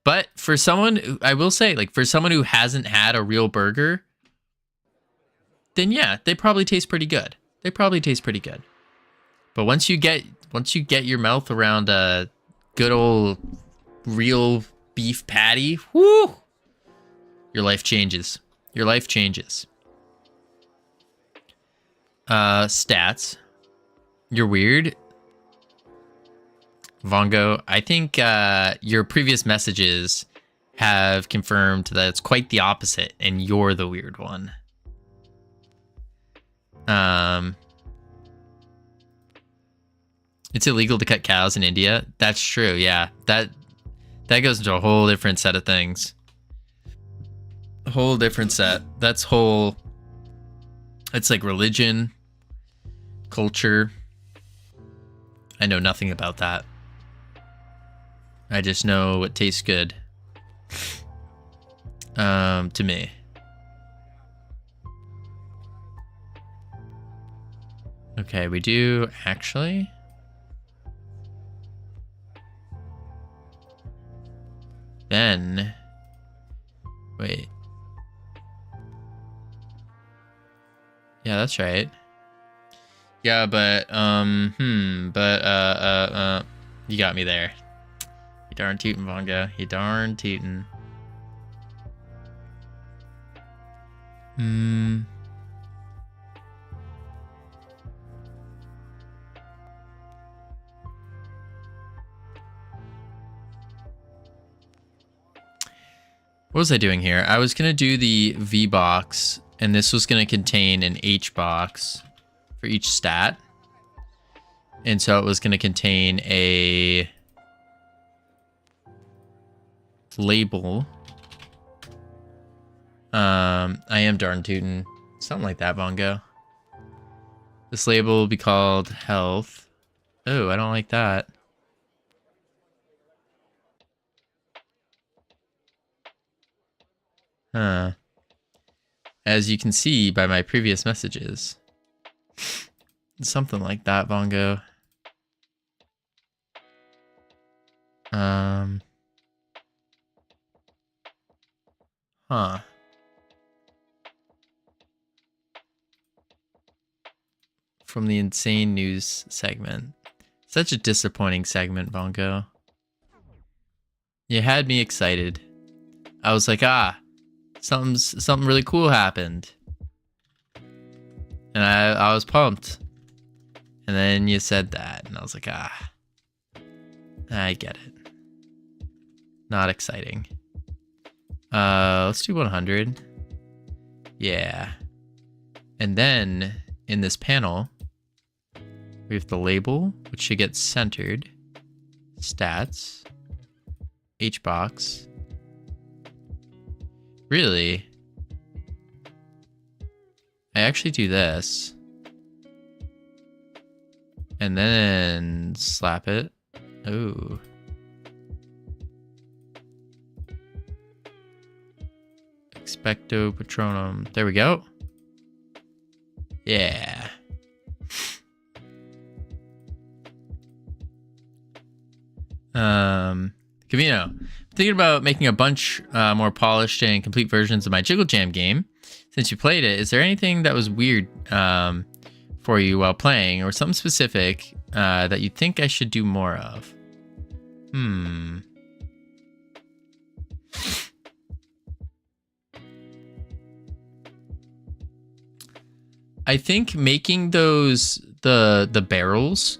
But for someone, I will say, like, for someone who hasn't had a real burger, then yeah, they probably taste pretty good. But once you get your mouth around a good old real beef patty, whoo, your life changes. Stats. You're weird. Vongo, I think your previous messages have confirmed that it's quite the opposite, and you're the weird one. It's illegal to cut cows in India. That's true, yeah. That goes into a whole different set of things. A whole different set. It's like religion, culture. I know nothing about that. I just know what tastes good. To me. Okay, we do actually. Then wait. Yeah, that's right. Yeah, but you got me there. You darn tootin', Vonga. You darn tootin'. What was I doing here? I was going to do the V box, and this was going to contain an H box for each stat. And so it was going to contain a label. I am darn tootin'. Something like that, Bongo. This label will be called health. Oh, I don't like that. Huh. As you can see by my previous messages. Something like that, Bongo. Huh. from the insane news segment. Such a disappointing segment, Bongo. You had me excited. I was like, something really cool happened. And I was pumped. And then you said that, and I was like, I get it. Not exciting. Let's do 100. Yeah. And then in this panel, we have the label, which should get centered. Stats. HBox. Really? I actually do this. And then slap it. Ooh. Expecto Patronum. There we go. Yeah. Covino. I'm thinking about making a bunch more polished and complete versions of my Jiggle Jam game. Since you played it, is there anything that was weird for you while playing, or something specific that you think I should do more of? I think making those the barrels,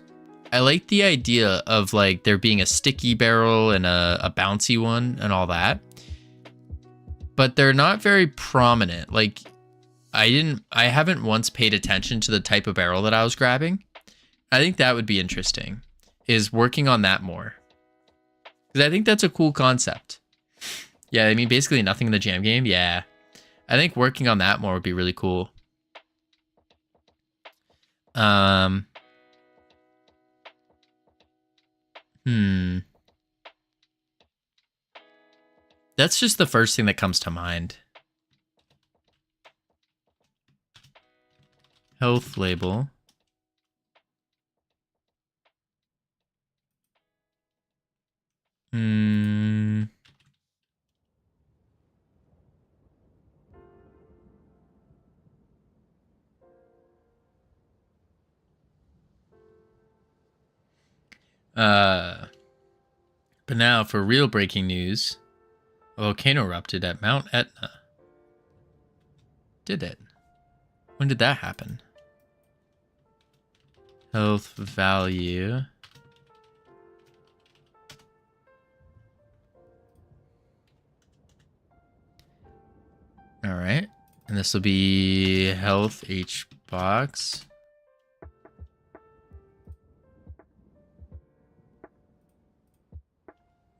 I like the idea of like there being a sticky barrel and a bouncy one and all that. But they're not very prominent. Like I haven't once paid attention to the type of barrel that I was grabbing. I think that would be interesting, is working on that more. Because I think that's a cool concept. Yeah, I mean, basically nothing in the jam game. Yeah. I think working on that more would be really cool. That's just the first thing that comes to mind. Health label. But now for real breaking news. A volcano erupted at Mount Etna. Did it? When did that happen? Health value. All right. And this will be health H box.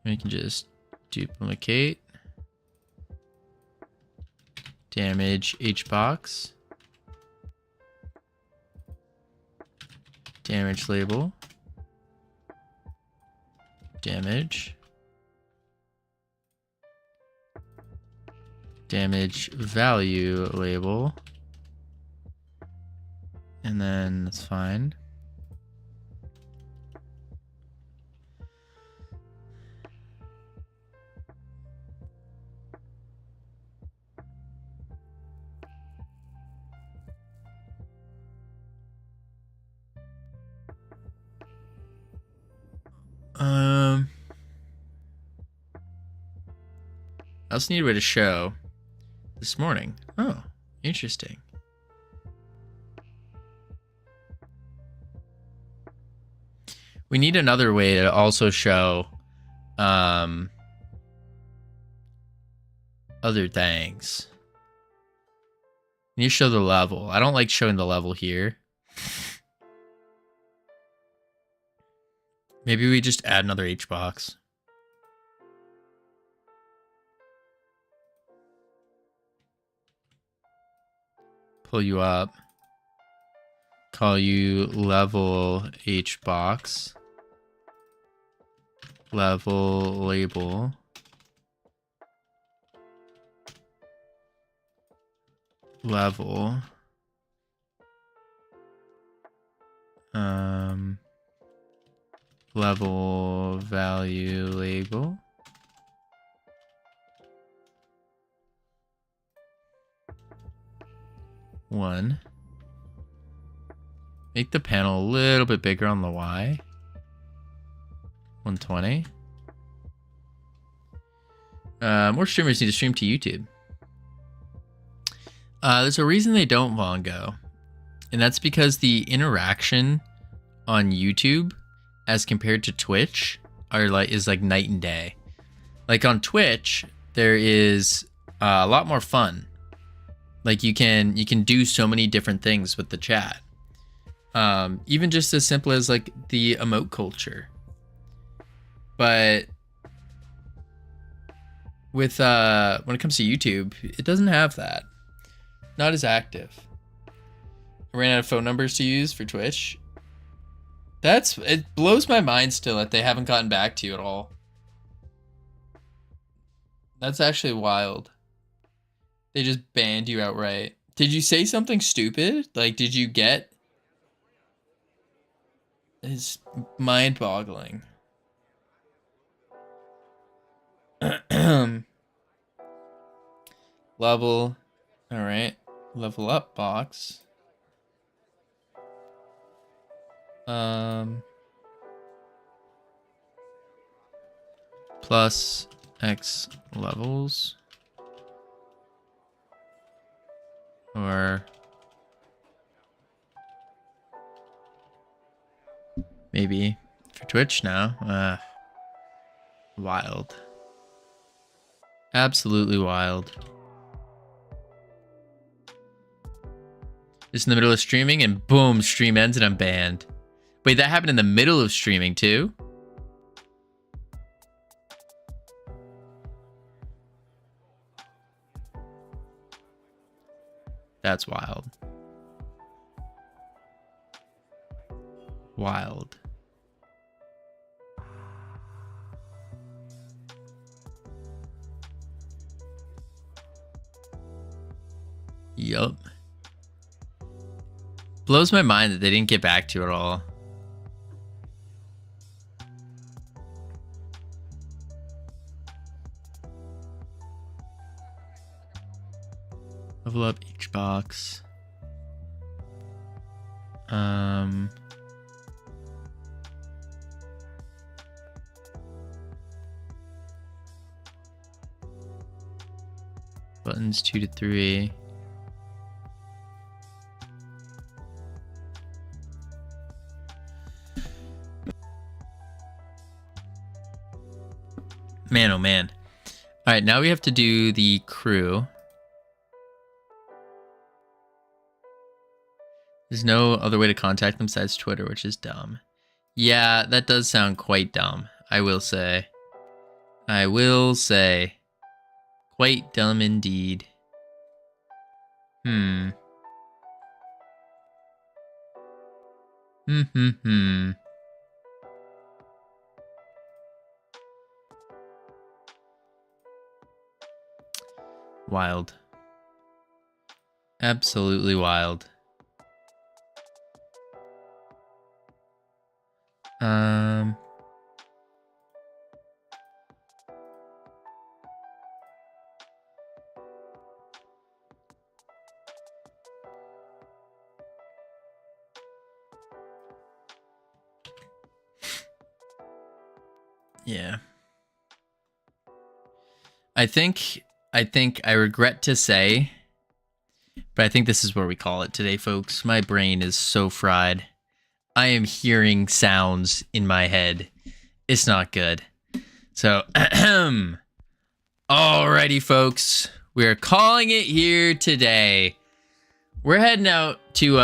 We can just duplicate. Damage H box. Damage label. Damage. Damage value label. And then that's fine. I also need a way to show this morning. Oh, interesting. We need another way to also show other things. We need to show the level. I don't like showing the level here. Maybe we just add another H box. Pull you up. Call you level H box. Level label. Level. Level value label. One. Make the panel a little bit bigger on the Y. 120. More streamers need to stream to YouTube. There's a reason they don't, Vongo. And that's because the interaction on YouTube as compared to Twitch is like night and day. Like on Twitch, there is a lot more fun. Like you can do so many different things with the chat. Even just as simple as like the emote culture. But with when it comes to YouTube, it doesn't have that. Not as active. I ran out of phone numbers to use for Twitch. It blows my mind still that they haven't gotten back to you at all. That's actually wild. They just banned you outright. Did you say something stupid? Like, did you get... It's mind-boggling. Level. Alright. Level up box. Plus X levels. Or maybe for Twitch now. Wild. Absolutely wild. Just in the middle of streaming and boom, stream ends and I'm banned. Wait, that happened in the middle of streaming too? That's wild. Wild. Yup. Blows my mind that they didn't get back to you at all. Level up each box. Buttons 2 to 3. Man, oh man. All right, now we have to do the crew. There's no other way to contact them besides Twitter, which is dumb. Yeah, that does sound quite dumb, I will say. I will say. Quite dumb indeed. Wild. Absolutely wild. Yeah. I think I regret to say, but I think this is where we call it today, folks. My brain is so fried. I am hearing sounds in my head. It's not good. So, alrighty, folks. We're calling it here today. We're heading out to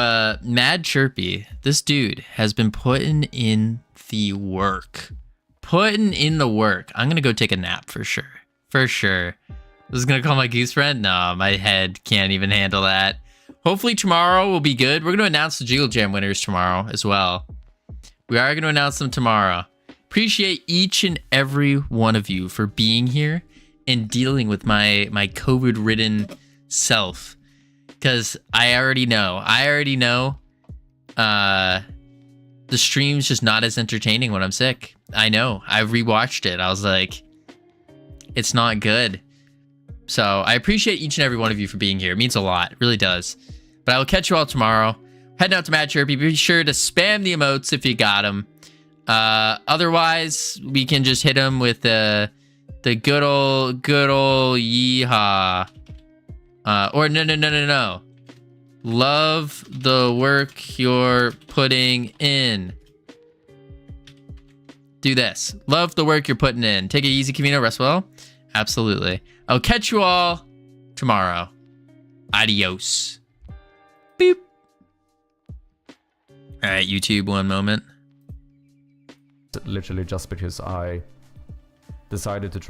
Mad Chirpy. This dude has been putting in the work. Putting in the work. I'm going to go take a nap for sure. For sure. This is going to call my goose friend? No, my head can't even handle that. Hopefully tomorrow will be good. We're going to announce the Jiggle Jam winners tomorrow as well. We are going to announce them tomorrow. Appreciate each and every one of you for being here and dealing with my COVID-ridden self. Because I already know. The stream's just not as entertaining when I'm sick. I know. I rewatched it. I was like, it's not good. So I appreciate each and every one of you for being here. It means a lot. It really does. But I will catch you all tomorrow. Heading out to Mad Chirpy. Be sure to spam the emotes if you got them. Otherwise, we can just hit him with the good old yeehaw. Or no. Love the work you're putting in. Do this. Love the work you're putting in. Take it easy, Covino. Rest well. Absolutely. I'll catch you all tomorrow. Adios. Boop. All right, YouTube, one moment. Literally just because I decided to try